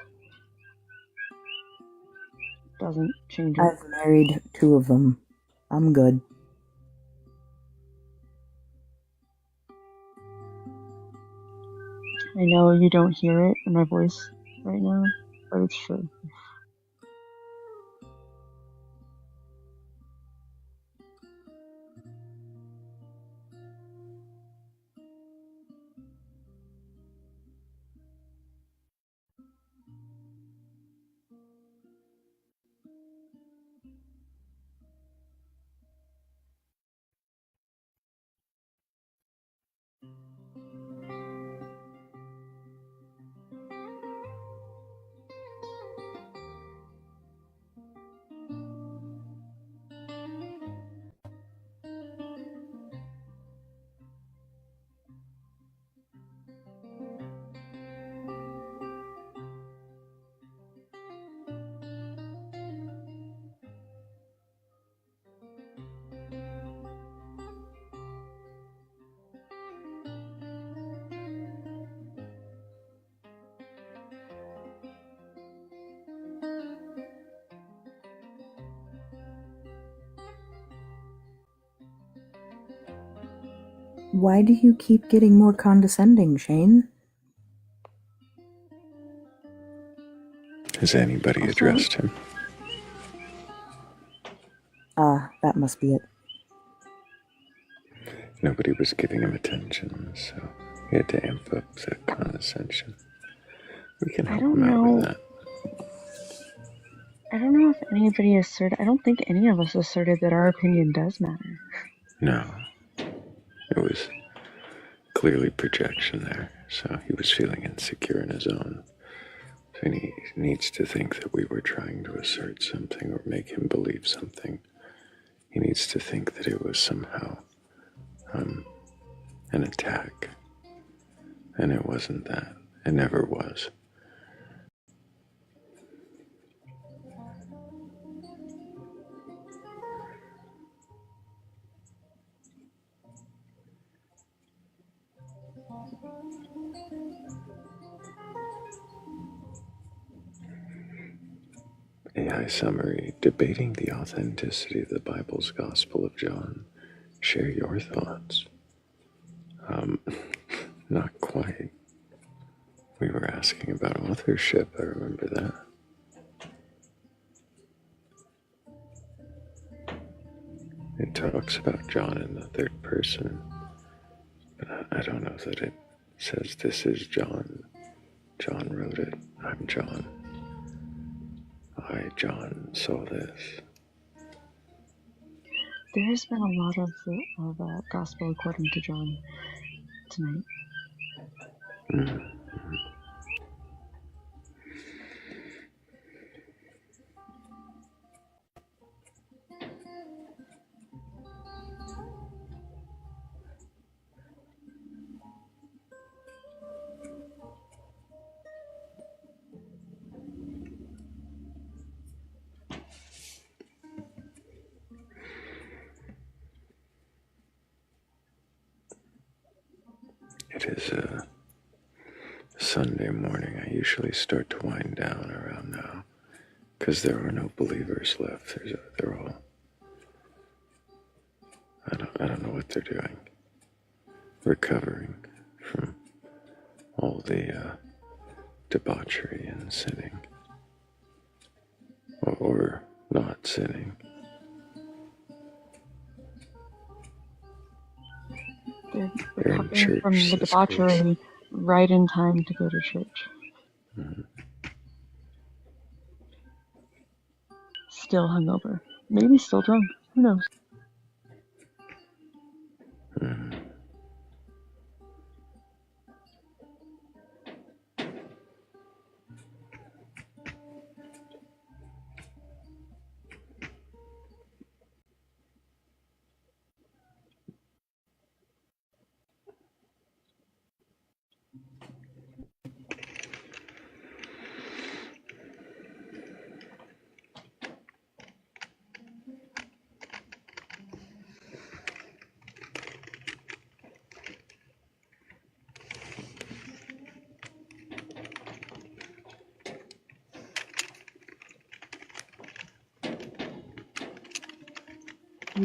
Doesn't change it. I've married 2 of them. I'm good. I know you don't hear it in my voice right now, but it's true. Why do you keep getting more condescending, Shane? Has anybody addressed him? Ah, that must be it. Nobody was giving him attention, so he had to amp up that condescension. We can help him out with that. I don't know if anybody asserted. I don't think any of us asserted that our opinion does matter. No. It was clearly projection there, so he was feeling insecure in his own. So he needs to think that we were trying to assert something or make him believe something. He needs to think that it was somehow an attack. And it wasn't that. It never was. AI summary, debating the authenticity of the Bible's Gospel of John. Share your thoughts. Not quite. We were asking about authorship, I remember that. It talks about John in the third person, but I don't know that it says this is John. John wrote it. I'm John. I, John, saw this. There has been a lot of gospel according to John tonight. It is a Sunday morning. I usually start to wind down around now because there are no believers left. They're all. I don't know what they're doing. Recovering from all the debauchery and sinning, or not sinning. They're recovering from the debauchery right in time to go to church. Still hungover. Maybe still drunk. Who knows?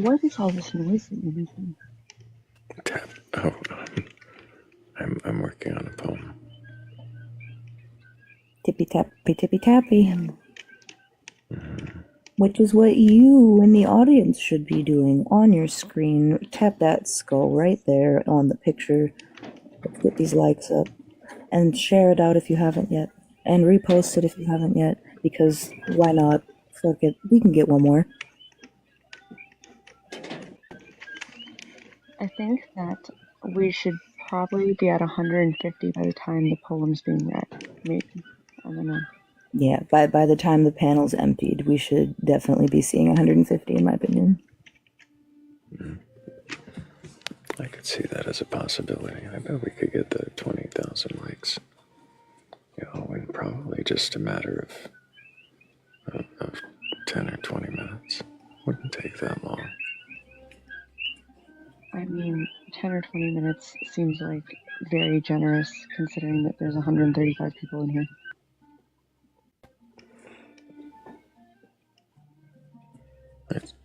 What is all this noise that you're making? Oh, I'm working on a poem. Tippy tappy. Which is what you in the audience should be doing on your screen. Tap that skull right there on the picture. Let's get these likes up. And share it out if you haven't yet. And repost it if you haven't yet. Because why not? Fuck it. We can get one more. I think that we should probably be at 150 by the time the poem's being read. Maybe. I don't know. Yeah, by the time the panel's emptied, we should definitely be seeing 150 in my opinion. I could see that as a possibility. I bet we could get the 20,000 likes. In probably just a matter of 10 or 20 minutes. Wouldn't take that long. I mean, 10 or 20 minutes seems like very generous considering that there's 135 people in here.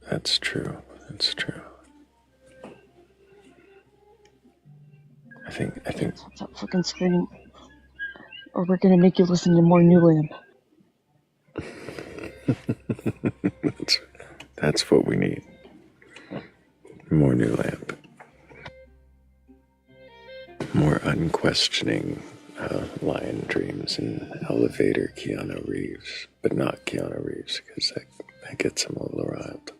That's true. That's true. I think. Tap that fucking screen, or we're gonna make you listen to more New Lamp. That's what we need. More New Lamp. More unquestioning lion dreams and elevator Keanu Reeves, but not Keanu Reeves because that gets him a little riled.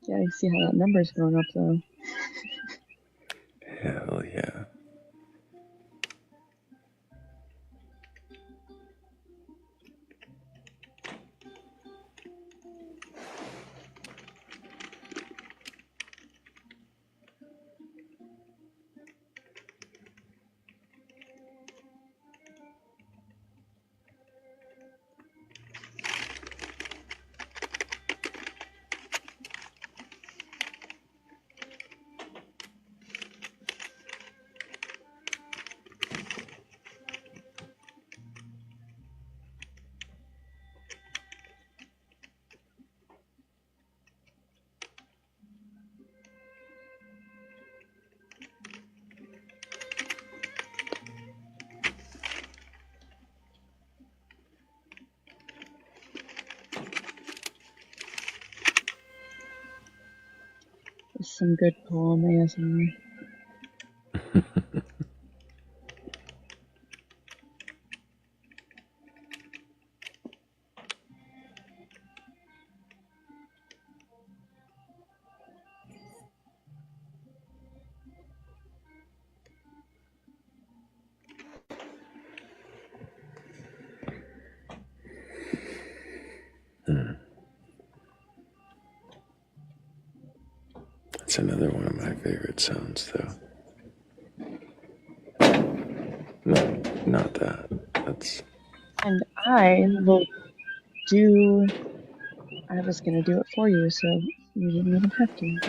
Yeah, I see how that number's going up though. Hell yeah. It's some good poem ASMR. That's another one of my favorite sounds, though. No, not that. That's. And I will do. I was gonna do it for you, so you didn't even have to.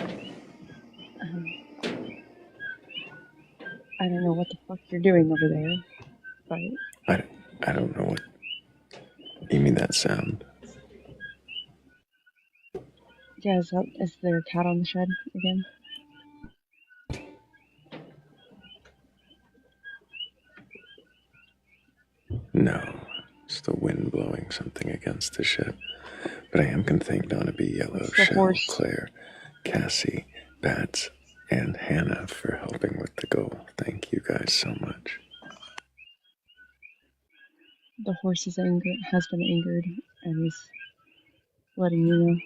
I don't know what the fuck you're doing over there, but I don't know what. You mean that sound? yeah, is there a cat on the shed again? No, it's the wind blowing something against the ship. But I am thinking on to be Yellow, Shell, horse. Claire, Cassie, Bats, and Hannah for helping with the goal. Thank you guys so much. The horse has been angered, and he's letting you know.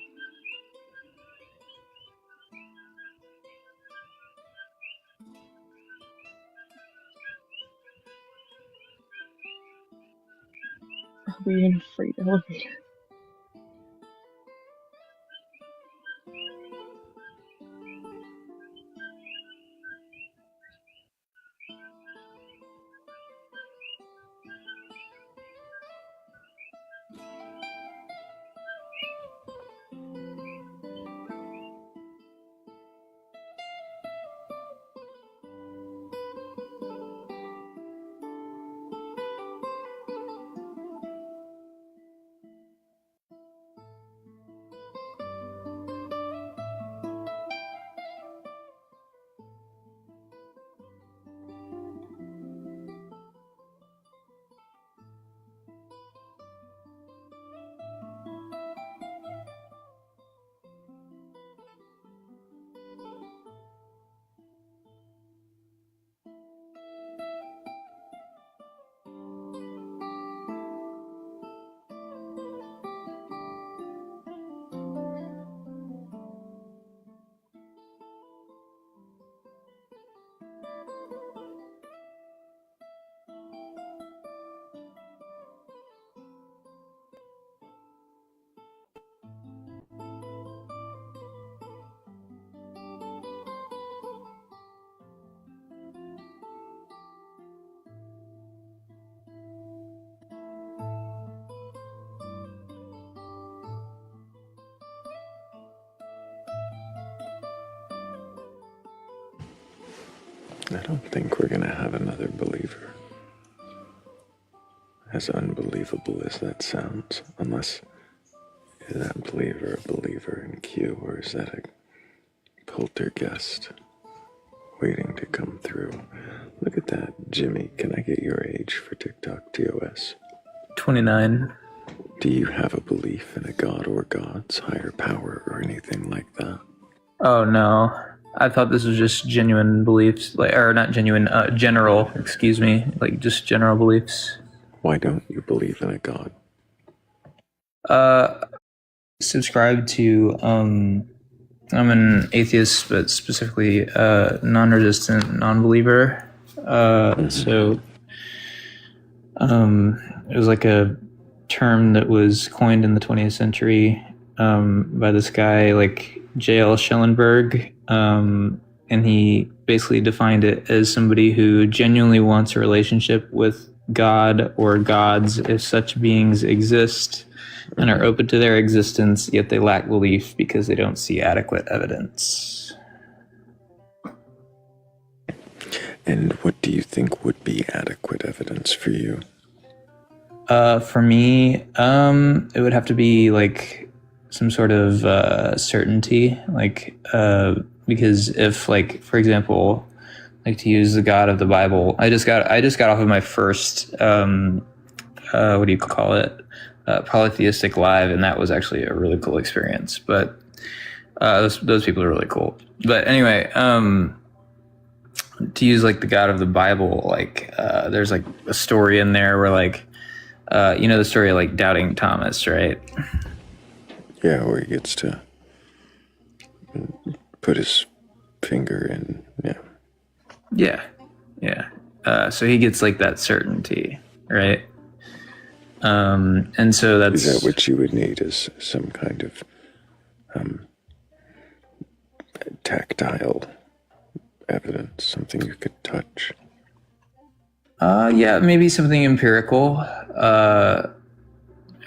Are we in a freight elevator? I don't think we're gonna have another believer. as unbelievable as that sounds, unless is that believer a believer in Q, or is that a poltergeist waiting to come through? Look at that. Jimmy, can I get your age for TikTok TOS? 29. Do you have a belief in a god or gods, higher power, or anything like that? Oh no. I thought this was just genuine beliefs, like, or not genuine, general, excuse me, like just general beliefs. Why don't you believe in a god? Subscribe to, I'm an atheist, but specifically non-resistant non-believer. So it was like a term that was coined in the 20th century by this guy like J.L. Schellenberg, and he basically defined it as somebody who genuinely wants a relationship with God or gods if such beings exist and are open to their existence, yet they lack belief because they don't see adequate evidence. And what do you think would be adequate evidence for you? For me, it would have to be like some sort of certainty, like because if, like, for example, like to use the God of the Bible, I just got off of my first what do you call it, polytheistic live, and that was actually a really cool experience. But those people are really cool. But anyway, to use like the God of the Bible, like there's like a story in there where like you know the story of like doubting Thomas, right? Yeah, where he gets to put his finger in. Yeah. So he gets like that certainty, right? And so that's... Is that what you would need, is some kind of tactile evidence, something you could touch? Yeah, maybe something empirical,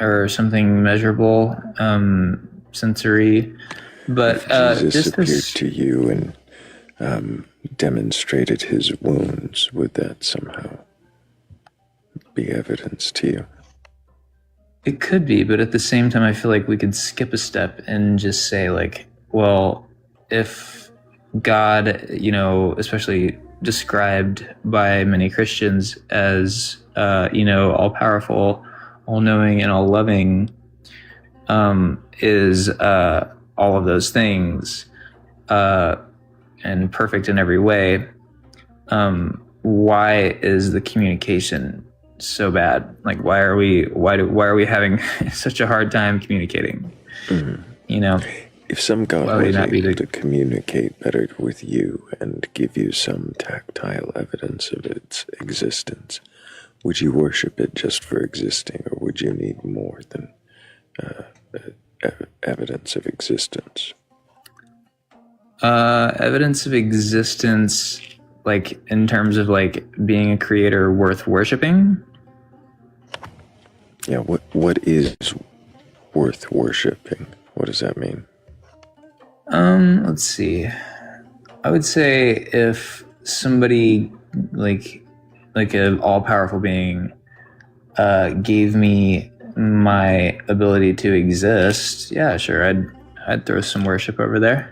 or something measurable, sensory. But if Jesus appeared to you and demonstrated his wounds, would that somehow be evidence to you? It could be, but at the same time, I feel like we could skip a step and just say, like, well, if God, you know, especially described by many Christians as, you know, all-powerful, all-knowing, and all-loving, is all of those things, and perfect in every way, why is the communication so bad? Like, why are we having such a hard time communicating? Mm-hmm. You know, if some God was able to communicate better with you and give you some tactile evidence of its existence, would you worship it just for existing, or would you need more than evidence of existence? Evidence of existence, like in terms of like being a creator worth worshiping? Yeah, what is worth worshiping? What does that mean? Let's see. I would say if somebody like an all-powerful being gave me my ability to exist, yeah, sure, I'd throw some worship over there.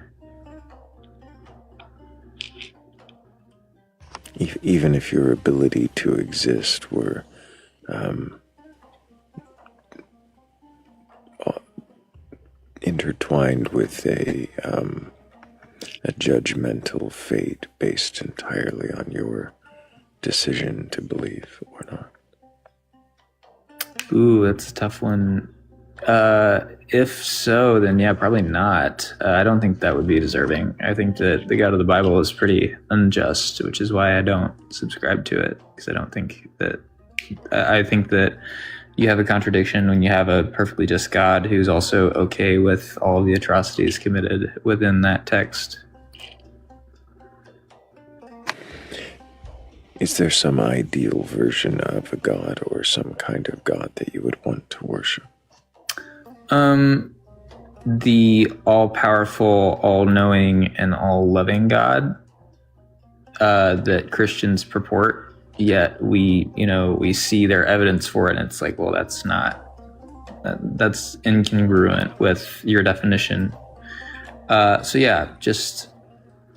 Even if your ability to exist were intertwined with a judgmental fate based entirely on your decision to believe or not. Ooh, that's a tough one. If so, then yeah, probably not. I don't think that would be deserving. I think that the God of the Bible is pretty unjust, which is why I don't subscribe to it, because I don't think that... I think that you have a contradiction when you have a perfectly just God who's also okay with all of the atrocities committed within that text. Is there some ideal version of a God or some kind of God that you would want to worship? The all-powerful, all-knowing, and all-loving God that Christians purport yet we see their evidence for it, and it's like, well, that's incongruent with your definition. So yeah, just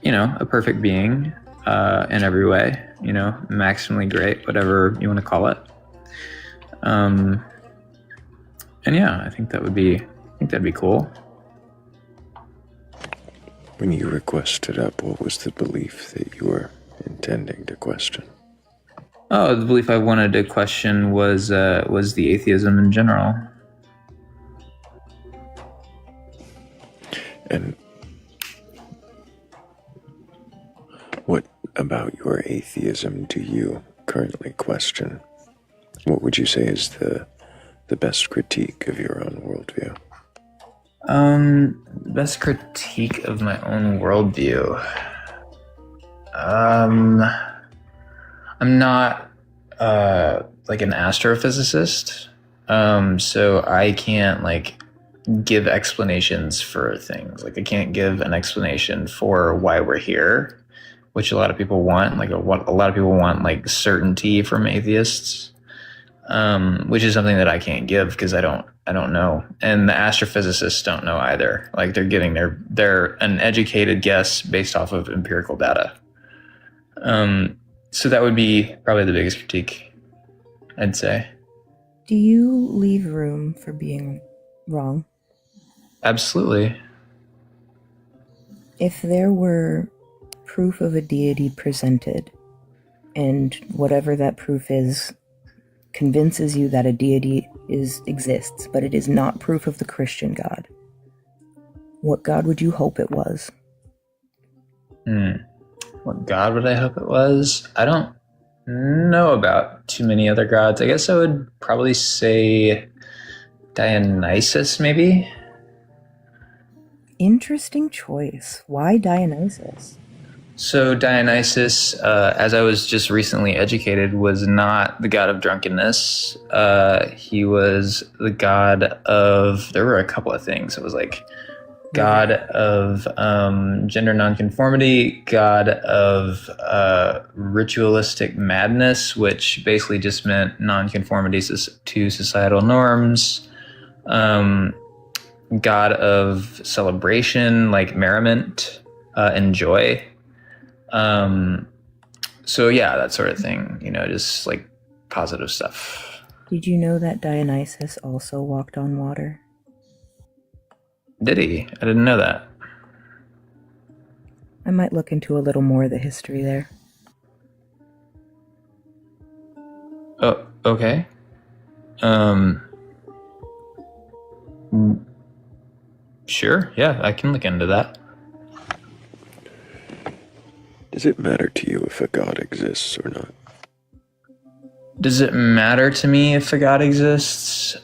a perfect being in every way, maximally great, whatever you want to call it. And yeah, I think that'd be cool. When you requested up, what was the belief that you were intending to question? Oh, the belief I wanted to question was the atheism in general. And what about your atheism do you currently question? What would you say is the best critique of your own worldview? Best critique of my own worldview. I'm not like an astrophysicist, so I can't give explanations for things. Like I can't give an explanation for why we're here, which a lot of people want. A lot of people want certainty from atheists, which is something that I can't give because I don't know, and the astrophysicists don't know either. They're giving their an educated guess based off of empirical data. So that would be probably the biggest critique, I'd say. Do you leave room for being wrong? Absolutely. If there were proof of a deity presented, and whatever that proof is convinces you that a deity exists, but it is not proof of the Christian God, what God would you hope it was? What God would I hope it was? I don't know about too many other gods. I guess I would probably say Dionysus, maybe? Interesting choice. Why Dionysus? So Dionysus, as I was just recently educated, was not the god of drunkenness. He was the god of, there were a couple of things. It was god of gender nonconformity, god of ritualistic madness, which basically just meant nonconformity to societal norms, god of celebration, merriment and joy. So yeah, that sort of thing, just positive stuff. Did you know that Dionysus also walked on water? Did he? I didn't know that. I might look into a little more of the history there. Oh, okay. Sure, yeah, I can look into that. Does it matter to you if a God exists or not? Does it matter to me if a God exists?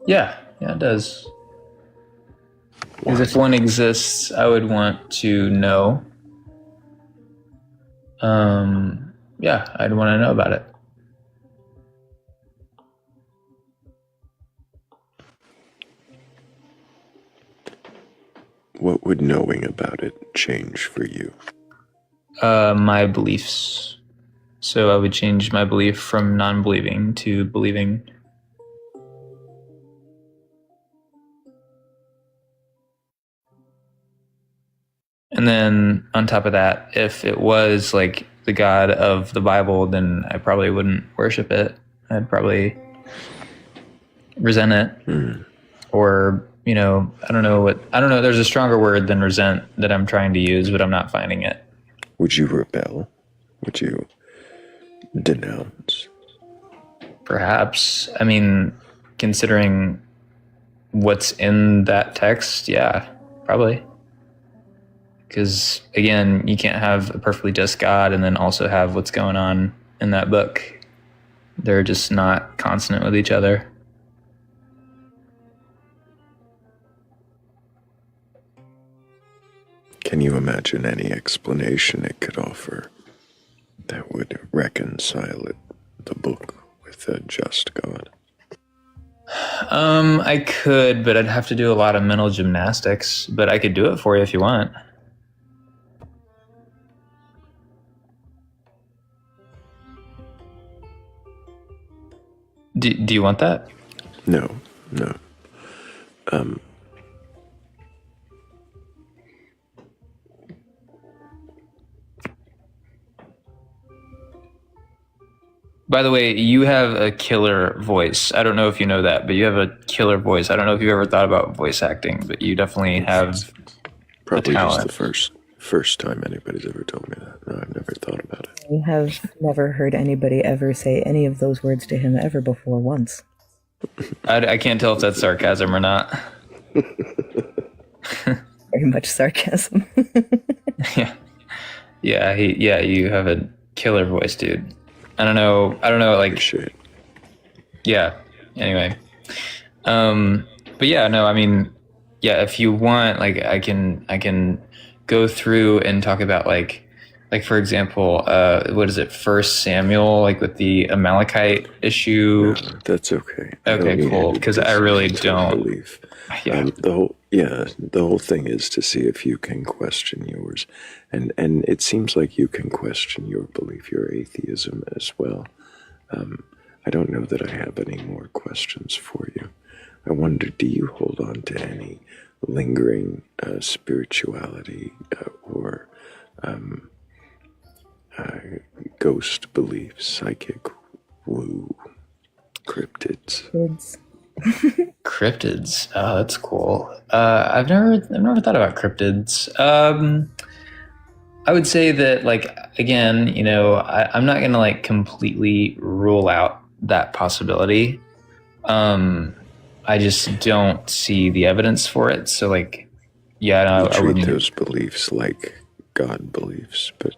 Yeah, it does. Because if one exists, I would want to know. Yeah, I'd want to know about it. What would knowing about it change for you? My beliefs. So I would change my belief from non-believing to believing. And then on top of that, if it was the God of the Bible, then I probably wouldn't worship it. I'd probably resent it. Or, I don't know. There's a stronger word than resent that I'm trying to use, but I'm not finding it. Would you rebel? Would you denounce? Perhaps. I mean, considering what's in that text, yeah, probably. Because, again, you can't have a perfectly just God and then also have what's going on in that book. They're just not consonant with each other. Can you imagine any explanation it could offer that would reconcile the book with a just God? I could, but I'd have to do a lot of mental gymnastics. But I could do it for you if you want. Do you want that? No. By the way, you have a killer voice. I don't know if you know that, but you have a killer voice. I don't know if you've ever thought about voice acting, but you definitely have Probably a just talent. the first time anybody's ever told me that. No, I've never thought about it. I have never heard anybody ever say any of those words to him ever before once. I can't tell if that's sarcasm or not. Very much sarcasm. Yeah, you have a killer voice, dude. I don't know, like, shit. Yeah. Anyway. But yeah, no, I mean, yeah, if you want, like, I can go through and talk about like for example, what is it, First Samuel, like with the Amalekite issue. No, that's okay. Okay, cool. Because I really don't believe. The whole thing is to see if you can question yours, and it seems like you can question your belief, your atheism as well. I don't know that I have any more questions for you. I wonder, do you hold on to any lingering spirituality or ghost beliefs, psychic woo, cryptids? Cryptids. Oh, that's cool. I've never thought about cryptids. I would say that, like, again, you know, I'm not gonna like completely rule out that possibility. I just don't see the evidence for it. So, like, yeah, no, I I wouldn't. Those beliefs like God beliefs, but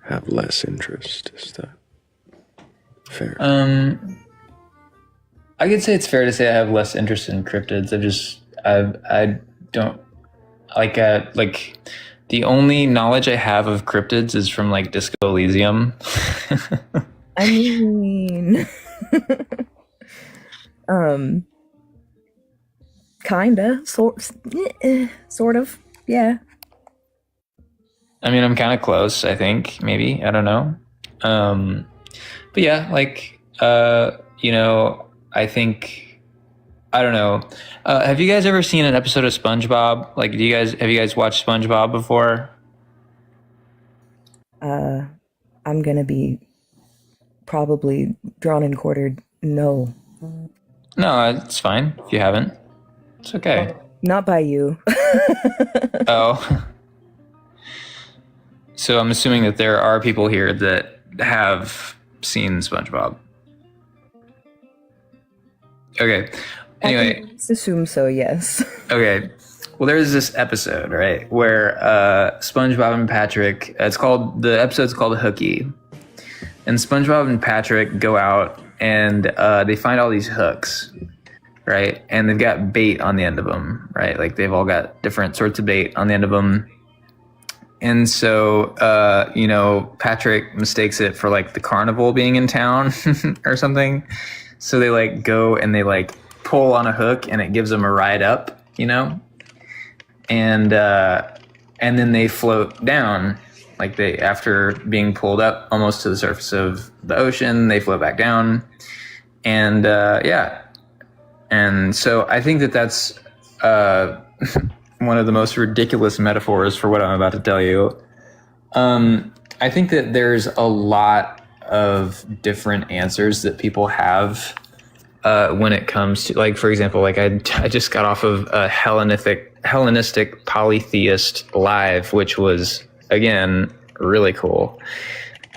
have less interest. Is that fair? I could say it's fair to say I have less interest in cryptids. I don't like the only knowledge I have of cryptids is from like Disco Elysium. I mean, kinda, sort of, yeah. I mean, I'm kind of close, I think, maybe, I don't know. But yeah, like, you know, I think, I don't know. Have you guys ever seen an episode of SpongeBob? Like, have you guys watched SpongeBob before? I'm gonna be probably drawn and quartered. No. No, it's fine if you haven't. It's okay. Not by you. Oh. So I'm assuming that there are people here that have seen SpongeBob. Okay. Anyway. Let's assume so, yes. Okay. Well, there's this episode, right, where SpongeBob and Patrick, the episode's called Hooky. And SpongeBob and Patrick go out and they find all these hooks, right? And they've got bait on the end of them, right? Like they've all got different sorts of bait on the end of them. And so, you know, Patrick mistakes it for like the carnival being in town or something. So they like go and they like pull on a hook and it gives them a ride up, you know? And then they float down, like after being pulled up almost to the surface of the ocean, they float back down. And yeah. And so I think that that's one of the most ridiculous metaphors for what I'm about to tell you. I think that there's a lot of different answers that people have when it comes to, like, for example, like I just got off of a Hellenistic polytheist live, which was, again, really cool.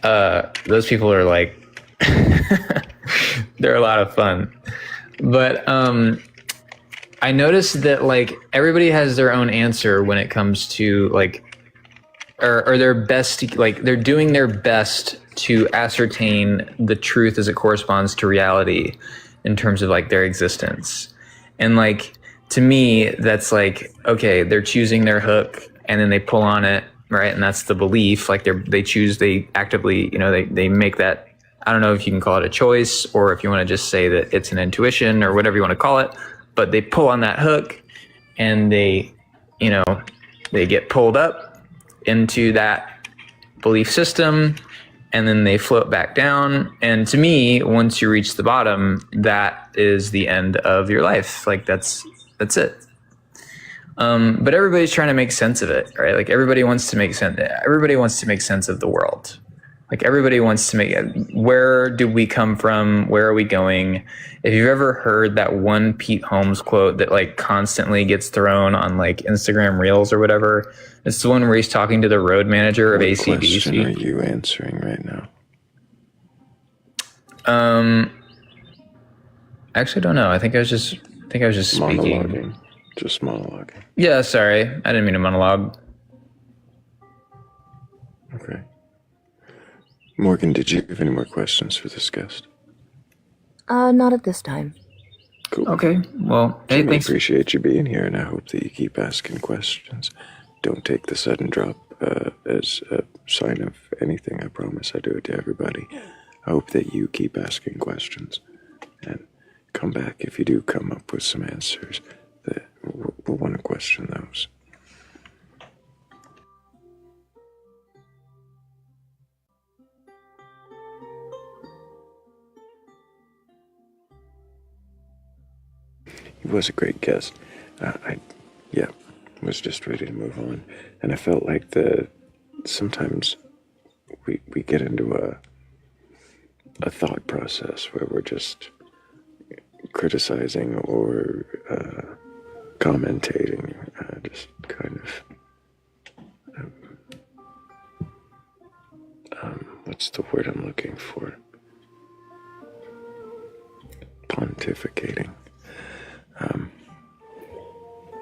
Those people are like, they're a lot of fun. But I noticed that like everybody has their own answer when it comes to like, or their best, like they're doing their best to ascertain the truth as it corresponds to reality in terms of like their existence. And like, to me, that's like, okay, they're choosing their hook and then they pull on it, right? And that's the belief. Like they actively, you know, they make that I don't know if you can call it a choice or if you want to just say that it's an intuition or whatever you want to call it, but they pull on that hook and they get pulled up into that belief system and then they float back down. And to me, once you reach the bottom, that is the end of your life. Like that's it. But everybody's trying to make sense of it, right? Like everybody wants to make sense of the world. Like everybody wants to make, where do we come from? Where are we going? If you've ever heard that one Pete Holmes quote that like constantly gets thrown on like Instagram Reels or whatever, it's the one where he's talking to the road manager of What ACDC. question are you answering right now? Actually, I don't know. I think I was just speaking. Monologuing. Just monologuing. Yeah, sorry. I didn't mean to monologue. Okay. Morgan, did you have any more questions for this guest? Not at this time. Cool. Okay. Well, hey, Jimmy, thanks. appreciate you being here, and I hope that you keep asking questions. Don't take the sudden drop as a sign of anything. I promise I do it to everybody. I hope that you keep asking questions and come back if you do come up with some answers that we'll want to question those. He was a great guest. I was just ready to move on, and I felt like sometimes we get into a thought process where we're just criticizing or commentating, just kind of what's the word I'm looking for? Pontificating.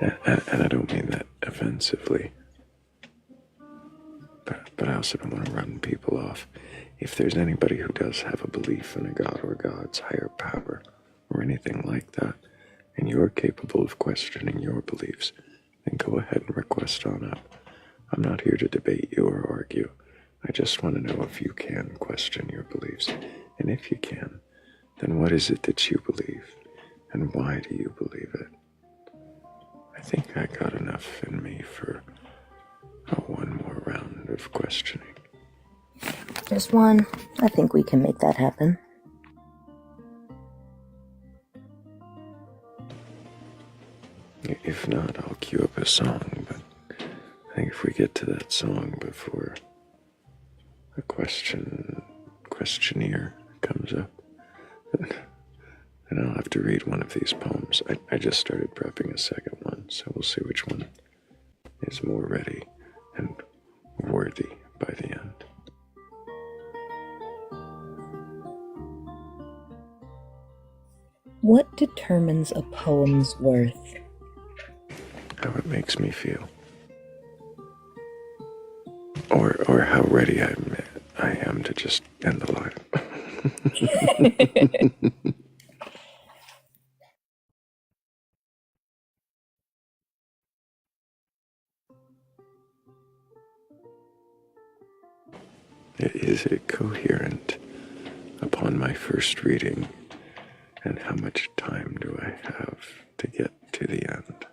And I don't mean that offensively, but I also don't want to run people off. If there's anybody who does have a belief in a god or gods, higher power, or anything like that, and you're capable of questioning your beliefs, then go ahead and request on up. I'm not here to debate you or argue. I just want to know if you can question your beliefs. And if you can, then what is it that you believe? And why do you believe it? I think I got enough in me for one more round of questioning. Just one. I think we can make that happen. If not, I'll cue up a song, but I think if we get to that song before a questionnaire comes up, then I'll have to read one of these poems. I just started prepping a second one, so we'll see which one is more ready and worthy by the end. What determines a poem's worth? How it makes me feel. Or how ready I am to just end the life. Is it coherent upon my first reading? And how much time do I have to get to the end?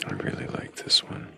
I really like this one.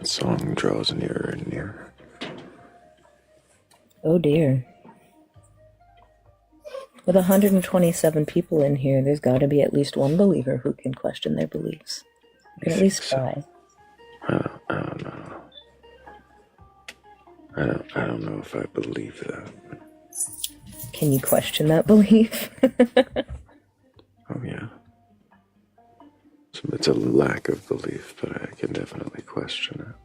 That song draws nearer and nearer. Oh dear. With 127 people in here, there's got to be at least one believer who can question their beliefs. You can at least try. I don't know. I don't know if I believe that. Can you question that belief? Oh yeah. So it's a lack of belief, but I can definitely question it.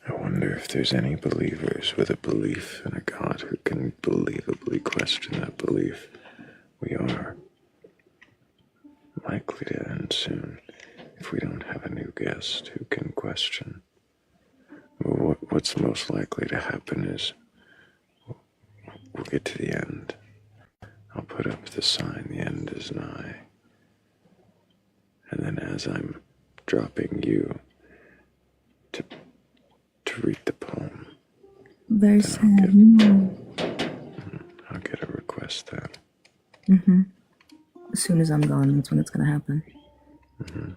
I wonder if there's any believers with a belief in a God who can believably question that belief. We are likely to end soon if we don't have a new guest who can question. What's most likely to happen is we'll get to the end. I'll put up the sign, the end is nigh. And then as I'm dropping you to read the poem, Very sad. I'll get a request then. Mm-hmm. As soon as I'm gone, that's when it's going to happen. Mm-hmm.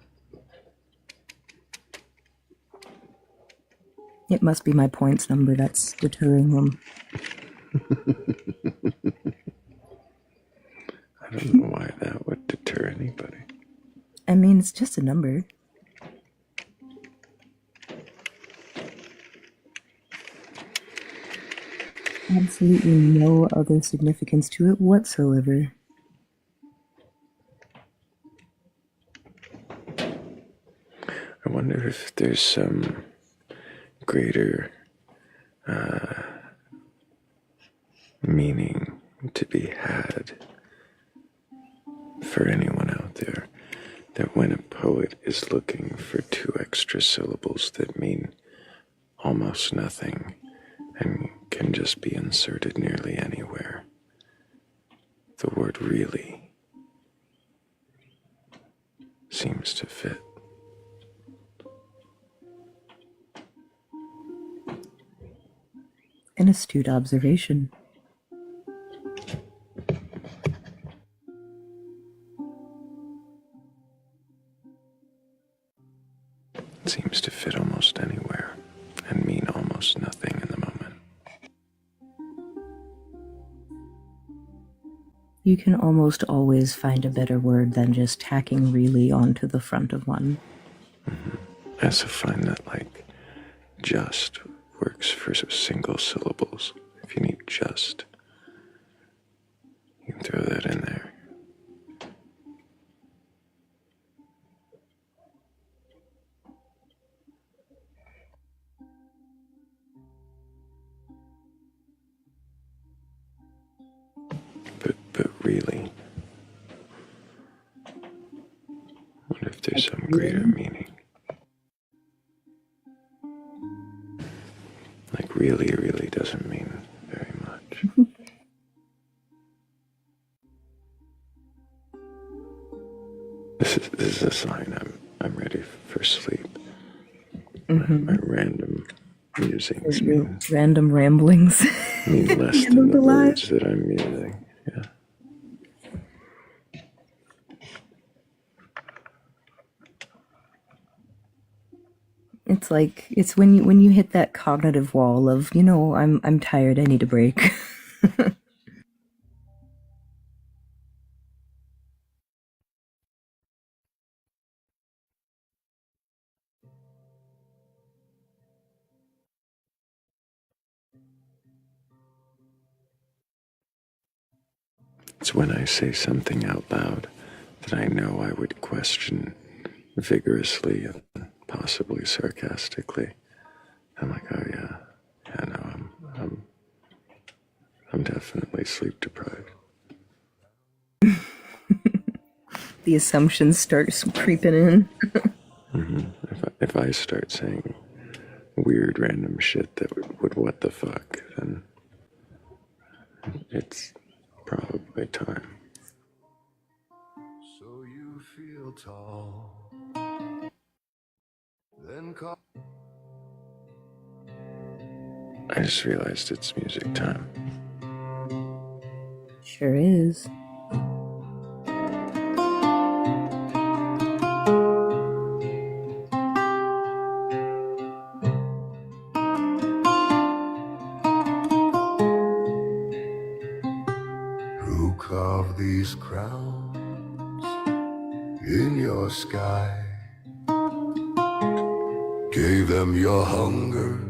It must be my points number that's deterring them. I don't know why that would deter anybody. I mean, it's just a number. Absolutely no other significance to it whatsoever. I wonder if there's some greater meaning to be had for anyone out there, that when a poet is looking for 2 extra syllables that mean almost nothing and can just be inserted nearly anywhere, the word really seems to fit. An astute observation. It seems to fit almost anywhere and mean almost nothing in the moment. You can almost always find a better word than just tacking really onto the front of one. Mm-hmm. I also find that, like, just works for single syllables. If you need just, you can throw that in there. But really, there's some greater meaning. Like really doesn't mean very much. This is a sign I'm ready for sleep. My random musings mean Random ramblings. less than the words that I'm using. Yeah. It's when you hit that cognitive wall of, I'm tired, I need a break. It's when I say something out loud that I know I would question vigorously and possibly sarcastically. I'm like, oh yeah, no, I'm definitely sleep deprived. The assumptions start creeping in. If I start saying weird random shit that would what the fuck, then it's probably time. So you feel tall, then call. I just realized it's music time. Sure is. Who carved these crowns in your sky? Gave them your hunger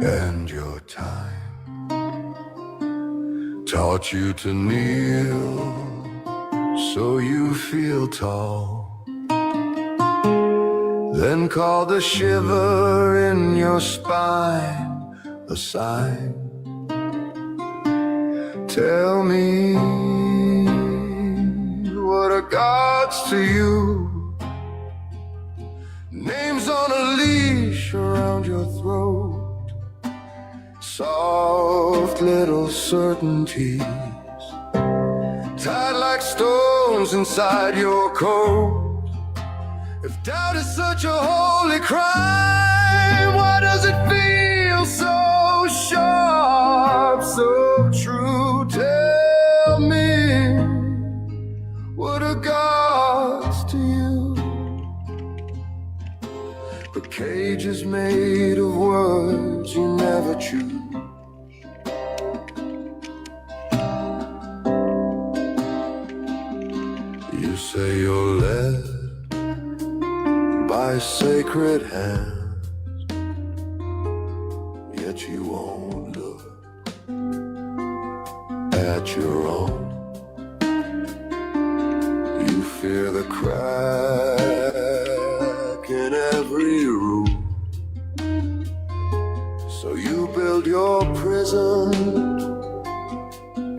and your time. Taught you to kneel so you feel tall. Then called the shiver in your spine a sign. Tell me, what are gods to you? Names on a leash around your throat, soft little certainties, tied like stones inside your coat. If doubt is such a holy crime, why does it feel so sharp, so true? Tell me, what are gods to you? A cage is made of words you never choose. You say you're led by sacred hands, yet you won't look at your own. You fear the crack in every room, so you build your prison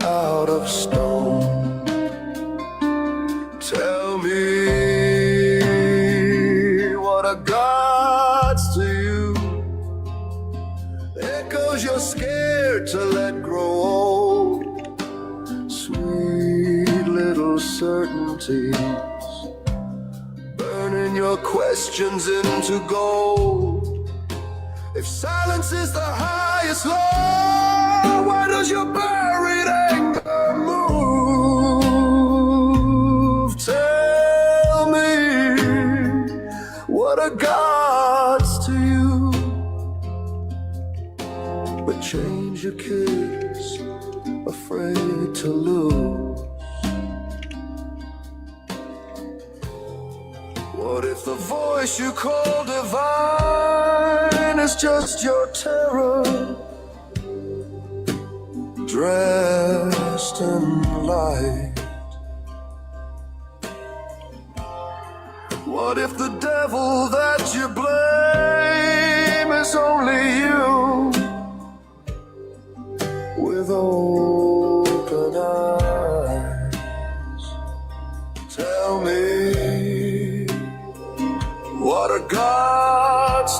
out of stone. Tell me, what are gods to you? Echoes you're scared to let grow old, sweet little certainties, burning your questions into gold. If silence is the highest law, why does your buried anger move? Tell me, what are gods to you? But change your kiss, afraid to lose. What if the voice you call divine is just your terror, dressed in light? What if the devil that you blame is only you, with open eyes? Tell me,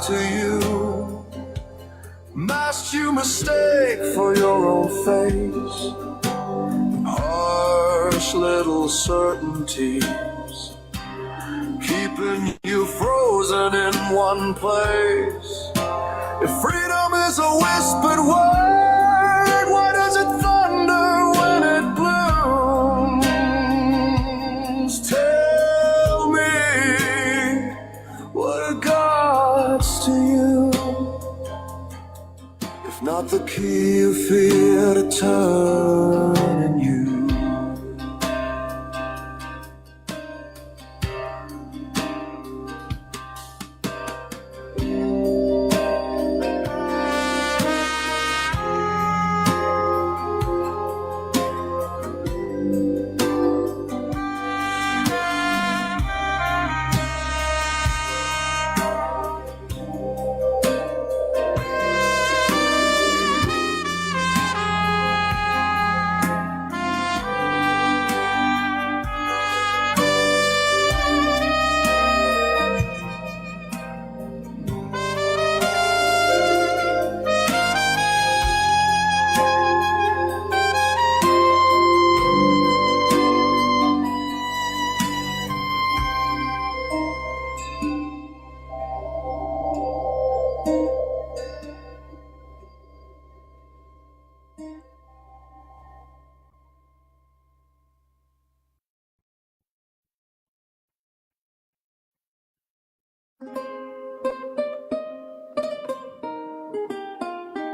to you. Must you mistake for your own face harsh little certainties, keeping you frozen in one place? If freedom is a whispered word, why does it thunder when it blooms? Tell me, what are gods to you? If not the key of fear to turn in you.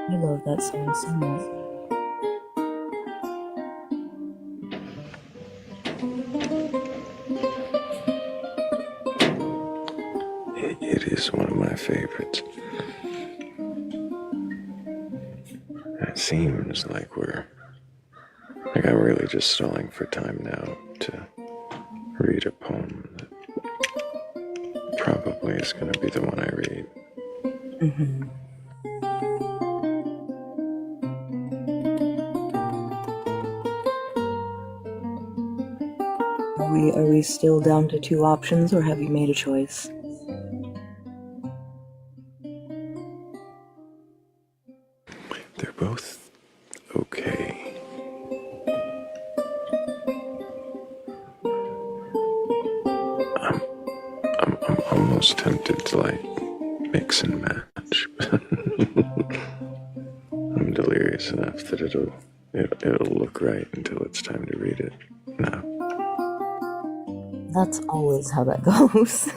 I love that song so much. It is one of my favorites. It seems like I'm really just stalling for time now to read a poem that probably is going to be the one I read. Mm-hmm. Are we still down to 2 options, or have you made a choice? They're both okay. I'm almost tempted to mix and match. I'm delirious enough that it'll look right until it's time to read it. No. That's always how that goes.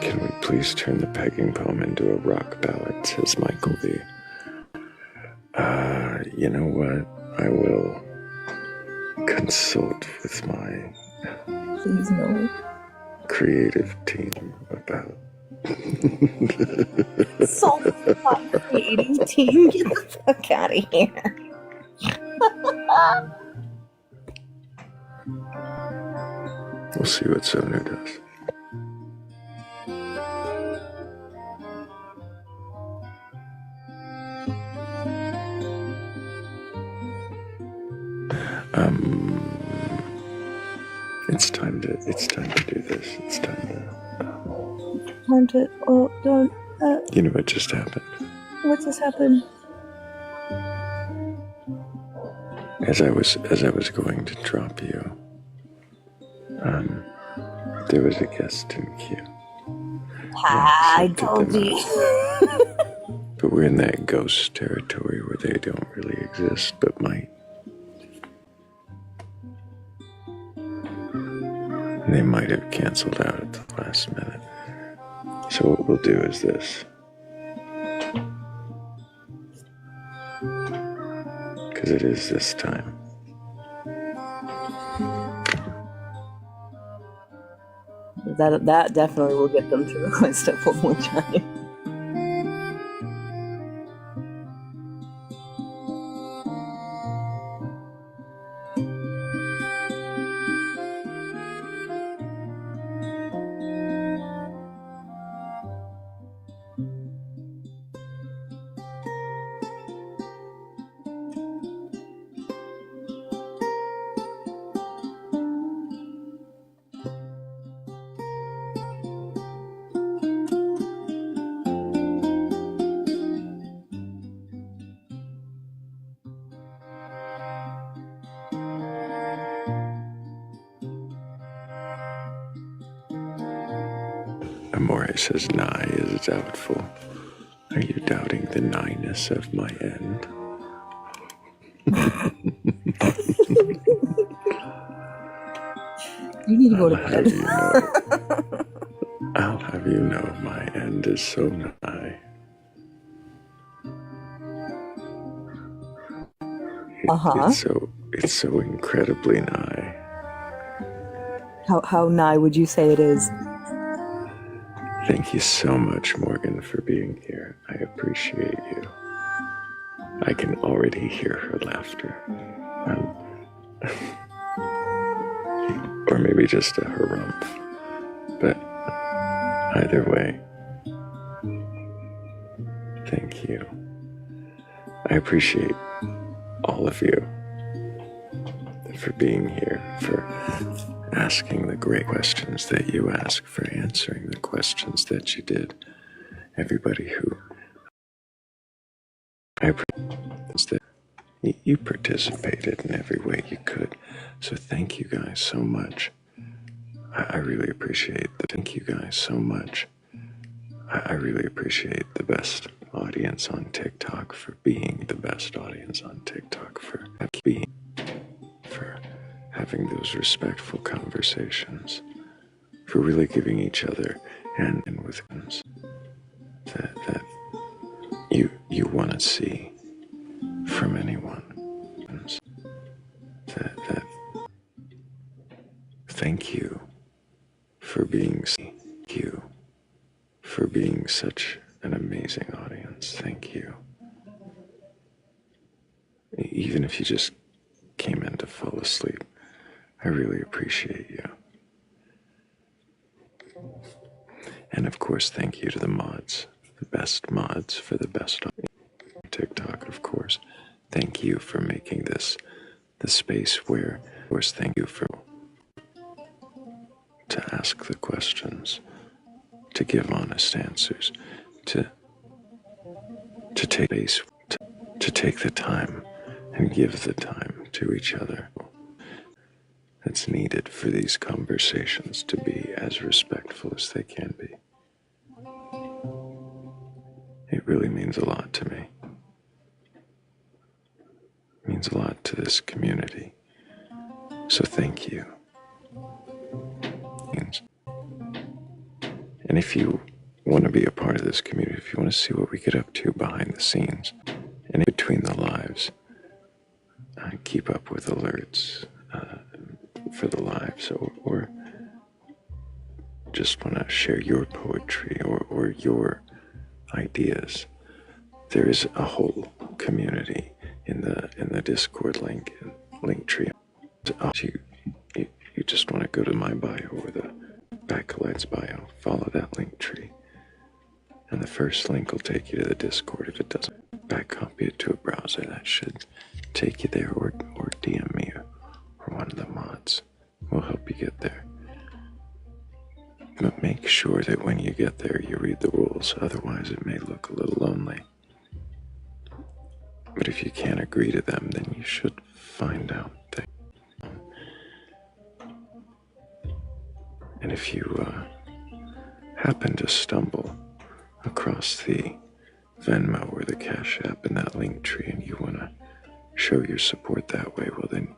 Can we please turn the pegging poem into a rock ballad, says Michael V. You know what? I will consult with my Please no. creative team about Salt creative team, get the fuck out of here. We'll see what Sonu does. It's time to do this. It's time to. Oh, don't. You know what just happened? What's just happened? As I was going to drop you, There was a guest in queue. I told you. But we're in that ghost territory where they don't really exist, but might. And they might have canceled out at the last minute. So what we'll do is this. Because it is this time. That definitely will get them to request it one more time. Amore says nigh is doubtful. Are you doubting the nighness of my end? You need to go to bed. I'll have you know my end is so nigh. It's so incredibly nigh. How nigh would you say it is? Thank you so much, Morgan, for being here. I appreciate you. I can already hear her laughter. Or maybe just a harumph. But either way, thank you. I appreciate all of you for being here, for asking the great questions that you asked, for answering the questions that you did. Everybody who I appreciate that you participated in every way you could. So thank you guys so much. I really appreciate thank you guys so much. I really appreciate the best audience on TikTok for being the best audience on TikTok, for having those respectful conversations, for really giving each other and with us that you want to see from anyone. That thank you for being such an amazing audience. Thank you. Even if you just came in to fall asleep, I really appreciate you. And of course, thank you to the mods, the best mods for the best on TikTok, of course. Thank you for making this the space where, of course, thank you for to ask the questions, to give honest answers, to take space, to take the time and give the time to each other. That's needed for these conversations to be as respectful as they can be. It really means a lot to me. It means a lot to this community. So thank you. And if you want to be a part of this community, if you want to see what we get up to behind the scenes and in between the lives, keep up with alerts for the lives, or just want to share your poetry or your ideas, there is a whole community in the Discord link tree. You just want to go to my bio or the Batcolyte's bio, follow that link tree, and the first link will take you to the Discord. If it doesn't, back copy it to a browser. That should take you there, or DM me or one of the mods. We'll help you get there. But make sure that when you get there, you read the rules. Otherwise, it may look a little lonely. But if you can't agree to them, then you should find out that. And if you happen to stumble across the Venmo or the Cash App in that link tree and you want to show your support that way, well then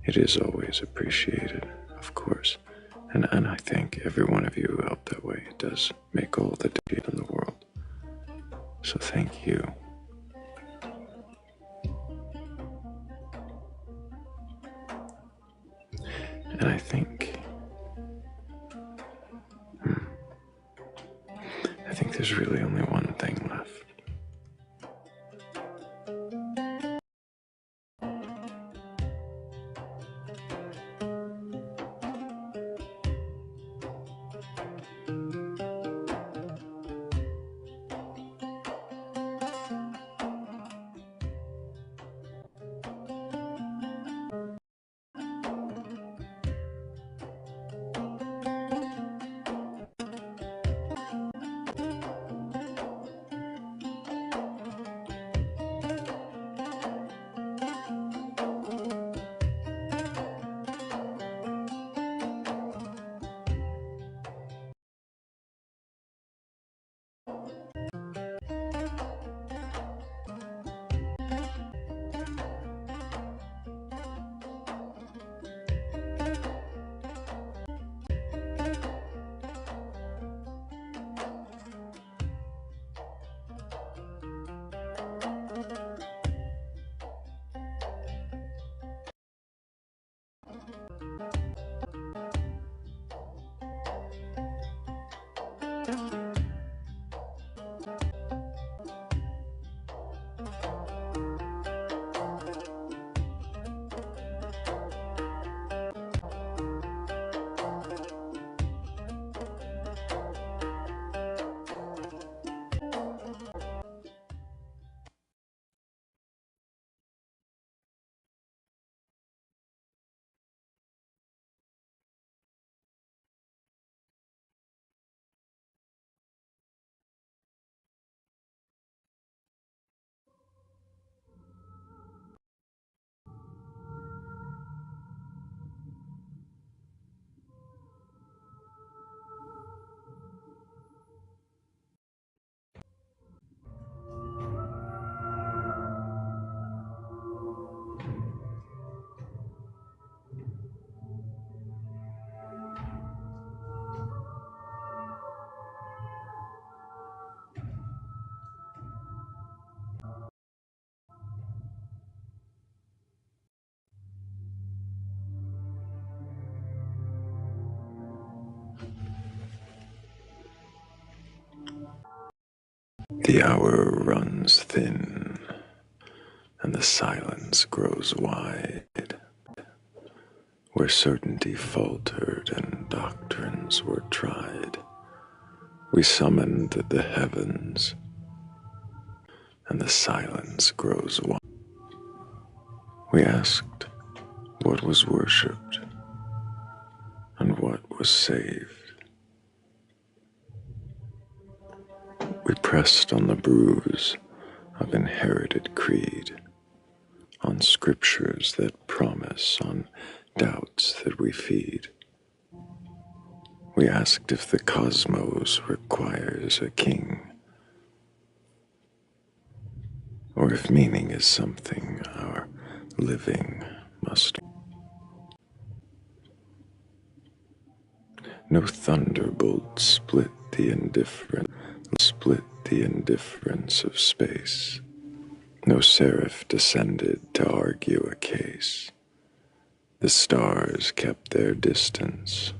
it is always appreciated, of course. And I thank every one of you who helped that way. It does make all the difference in the world. So thank you. And I think there's really only one thing left. The hour runs thin, and the silence grows wide, where certainty faltered and doctrines were tried. We summoned the heavens, and the silence grows wide. We asked what was worshipped and what was saved. We pressed on the bruise of inherited creed, on scriptures that promise, on doubts that we feed. We asked if the cosmos requires a king, or if meaning is something our living must. No thunderbolt split the indifference of space. No seraph descended to argue a case. The stars kept their distance.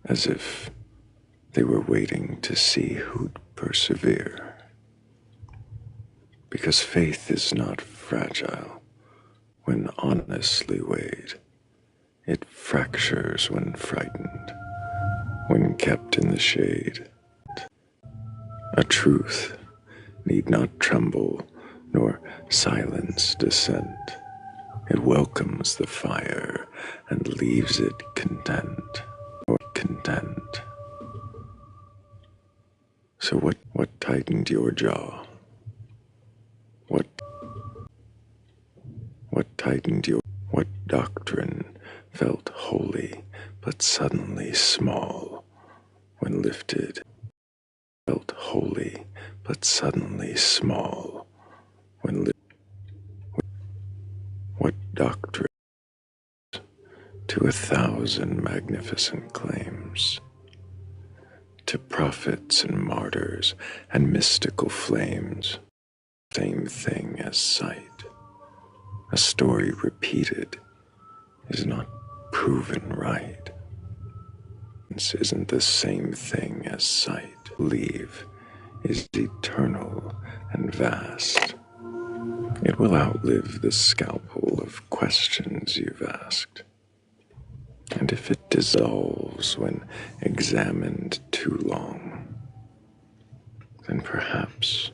As if they were waiting to see who'd persevere. Because faith is not fragile when honestly weighed. It fractures when frightened, when kept in the shade. A truth need not tremble nor silence dissent. It welcomes the fire and leaves it content. So what tightened your jaw? What tightened What doctrine felt holy but suddenly small when lifted? Felt holy but suddenly small when lifted. What doctrine to 1,000 magnificent claims, to prophets and martyrs and mystical flames, same thing as sight. A story repeated is not proven right. This isn't the same thing as sight. Believe is eternal and vast. It will outlive the scalpel of questions you've asked. And if it dissolves when examined too long, then perhaps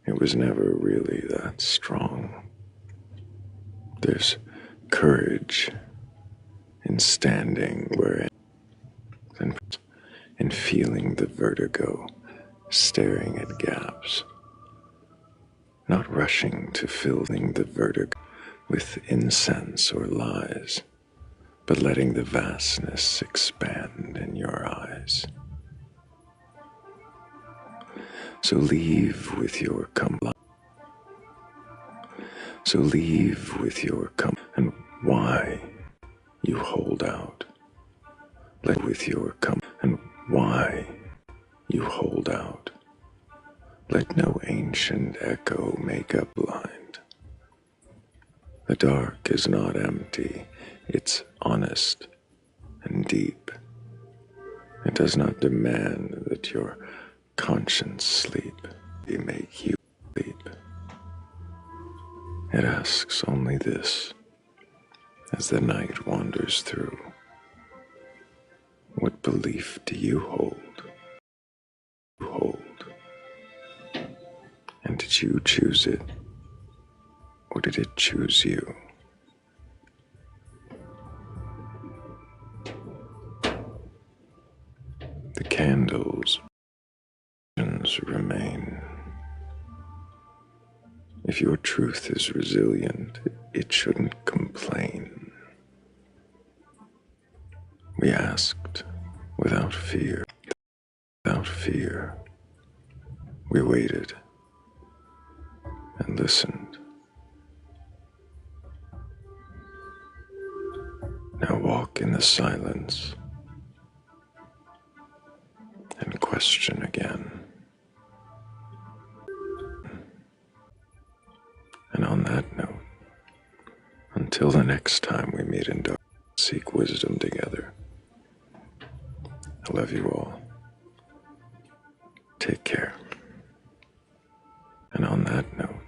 it was never really that strong. There's courage in standing where, and in feeling the vertigo, staring at gaps, not rushing to filling the vertigo with incense or lies, but letting the vastness expand in your eyes. So leave with your So leave with your and why you hold out. Let with your and why you hold out. Let no ancient echo make up blind. The dark is not empty, it's honest and deep. It does not demand that your conscience sleep, it make you sleep. It asks only this, as the night wanders through. What belief do you hold? And did you choose it, or did it choose you? The candles remain. If your truth is resilient, it shouldn't complain. We asked without fear. Without fear, we waited and listened. Now walk in the silence and question again. And on that note, until the next time we meet in dark, seek wisdom together. I love you all. Take care. And on that note,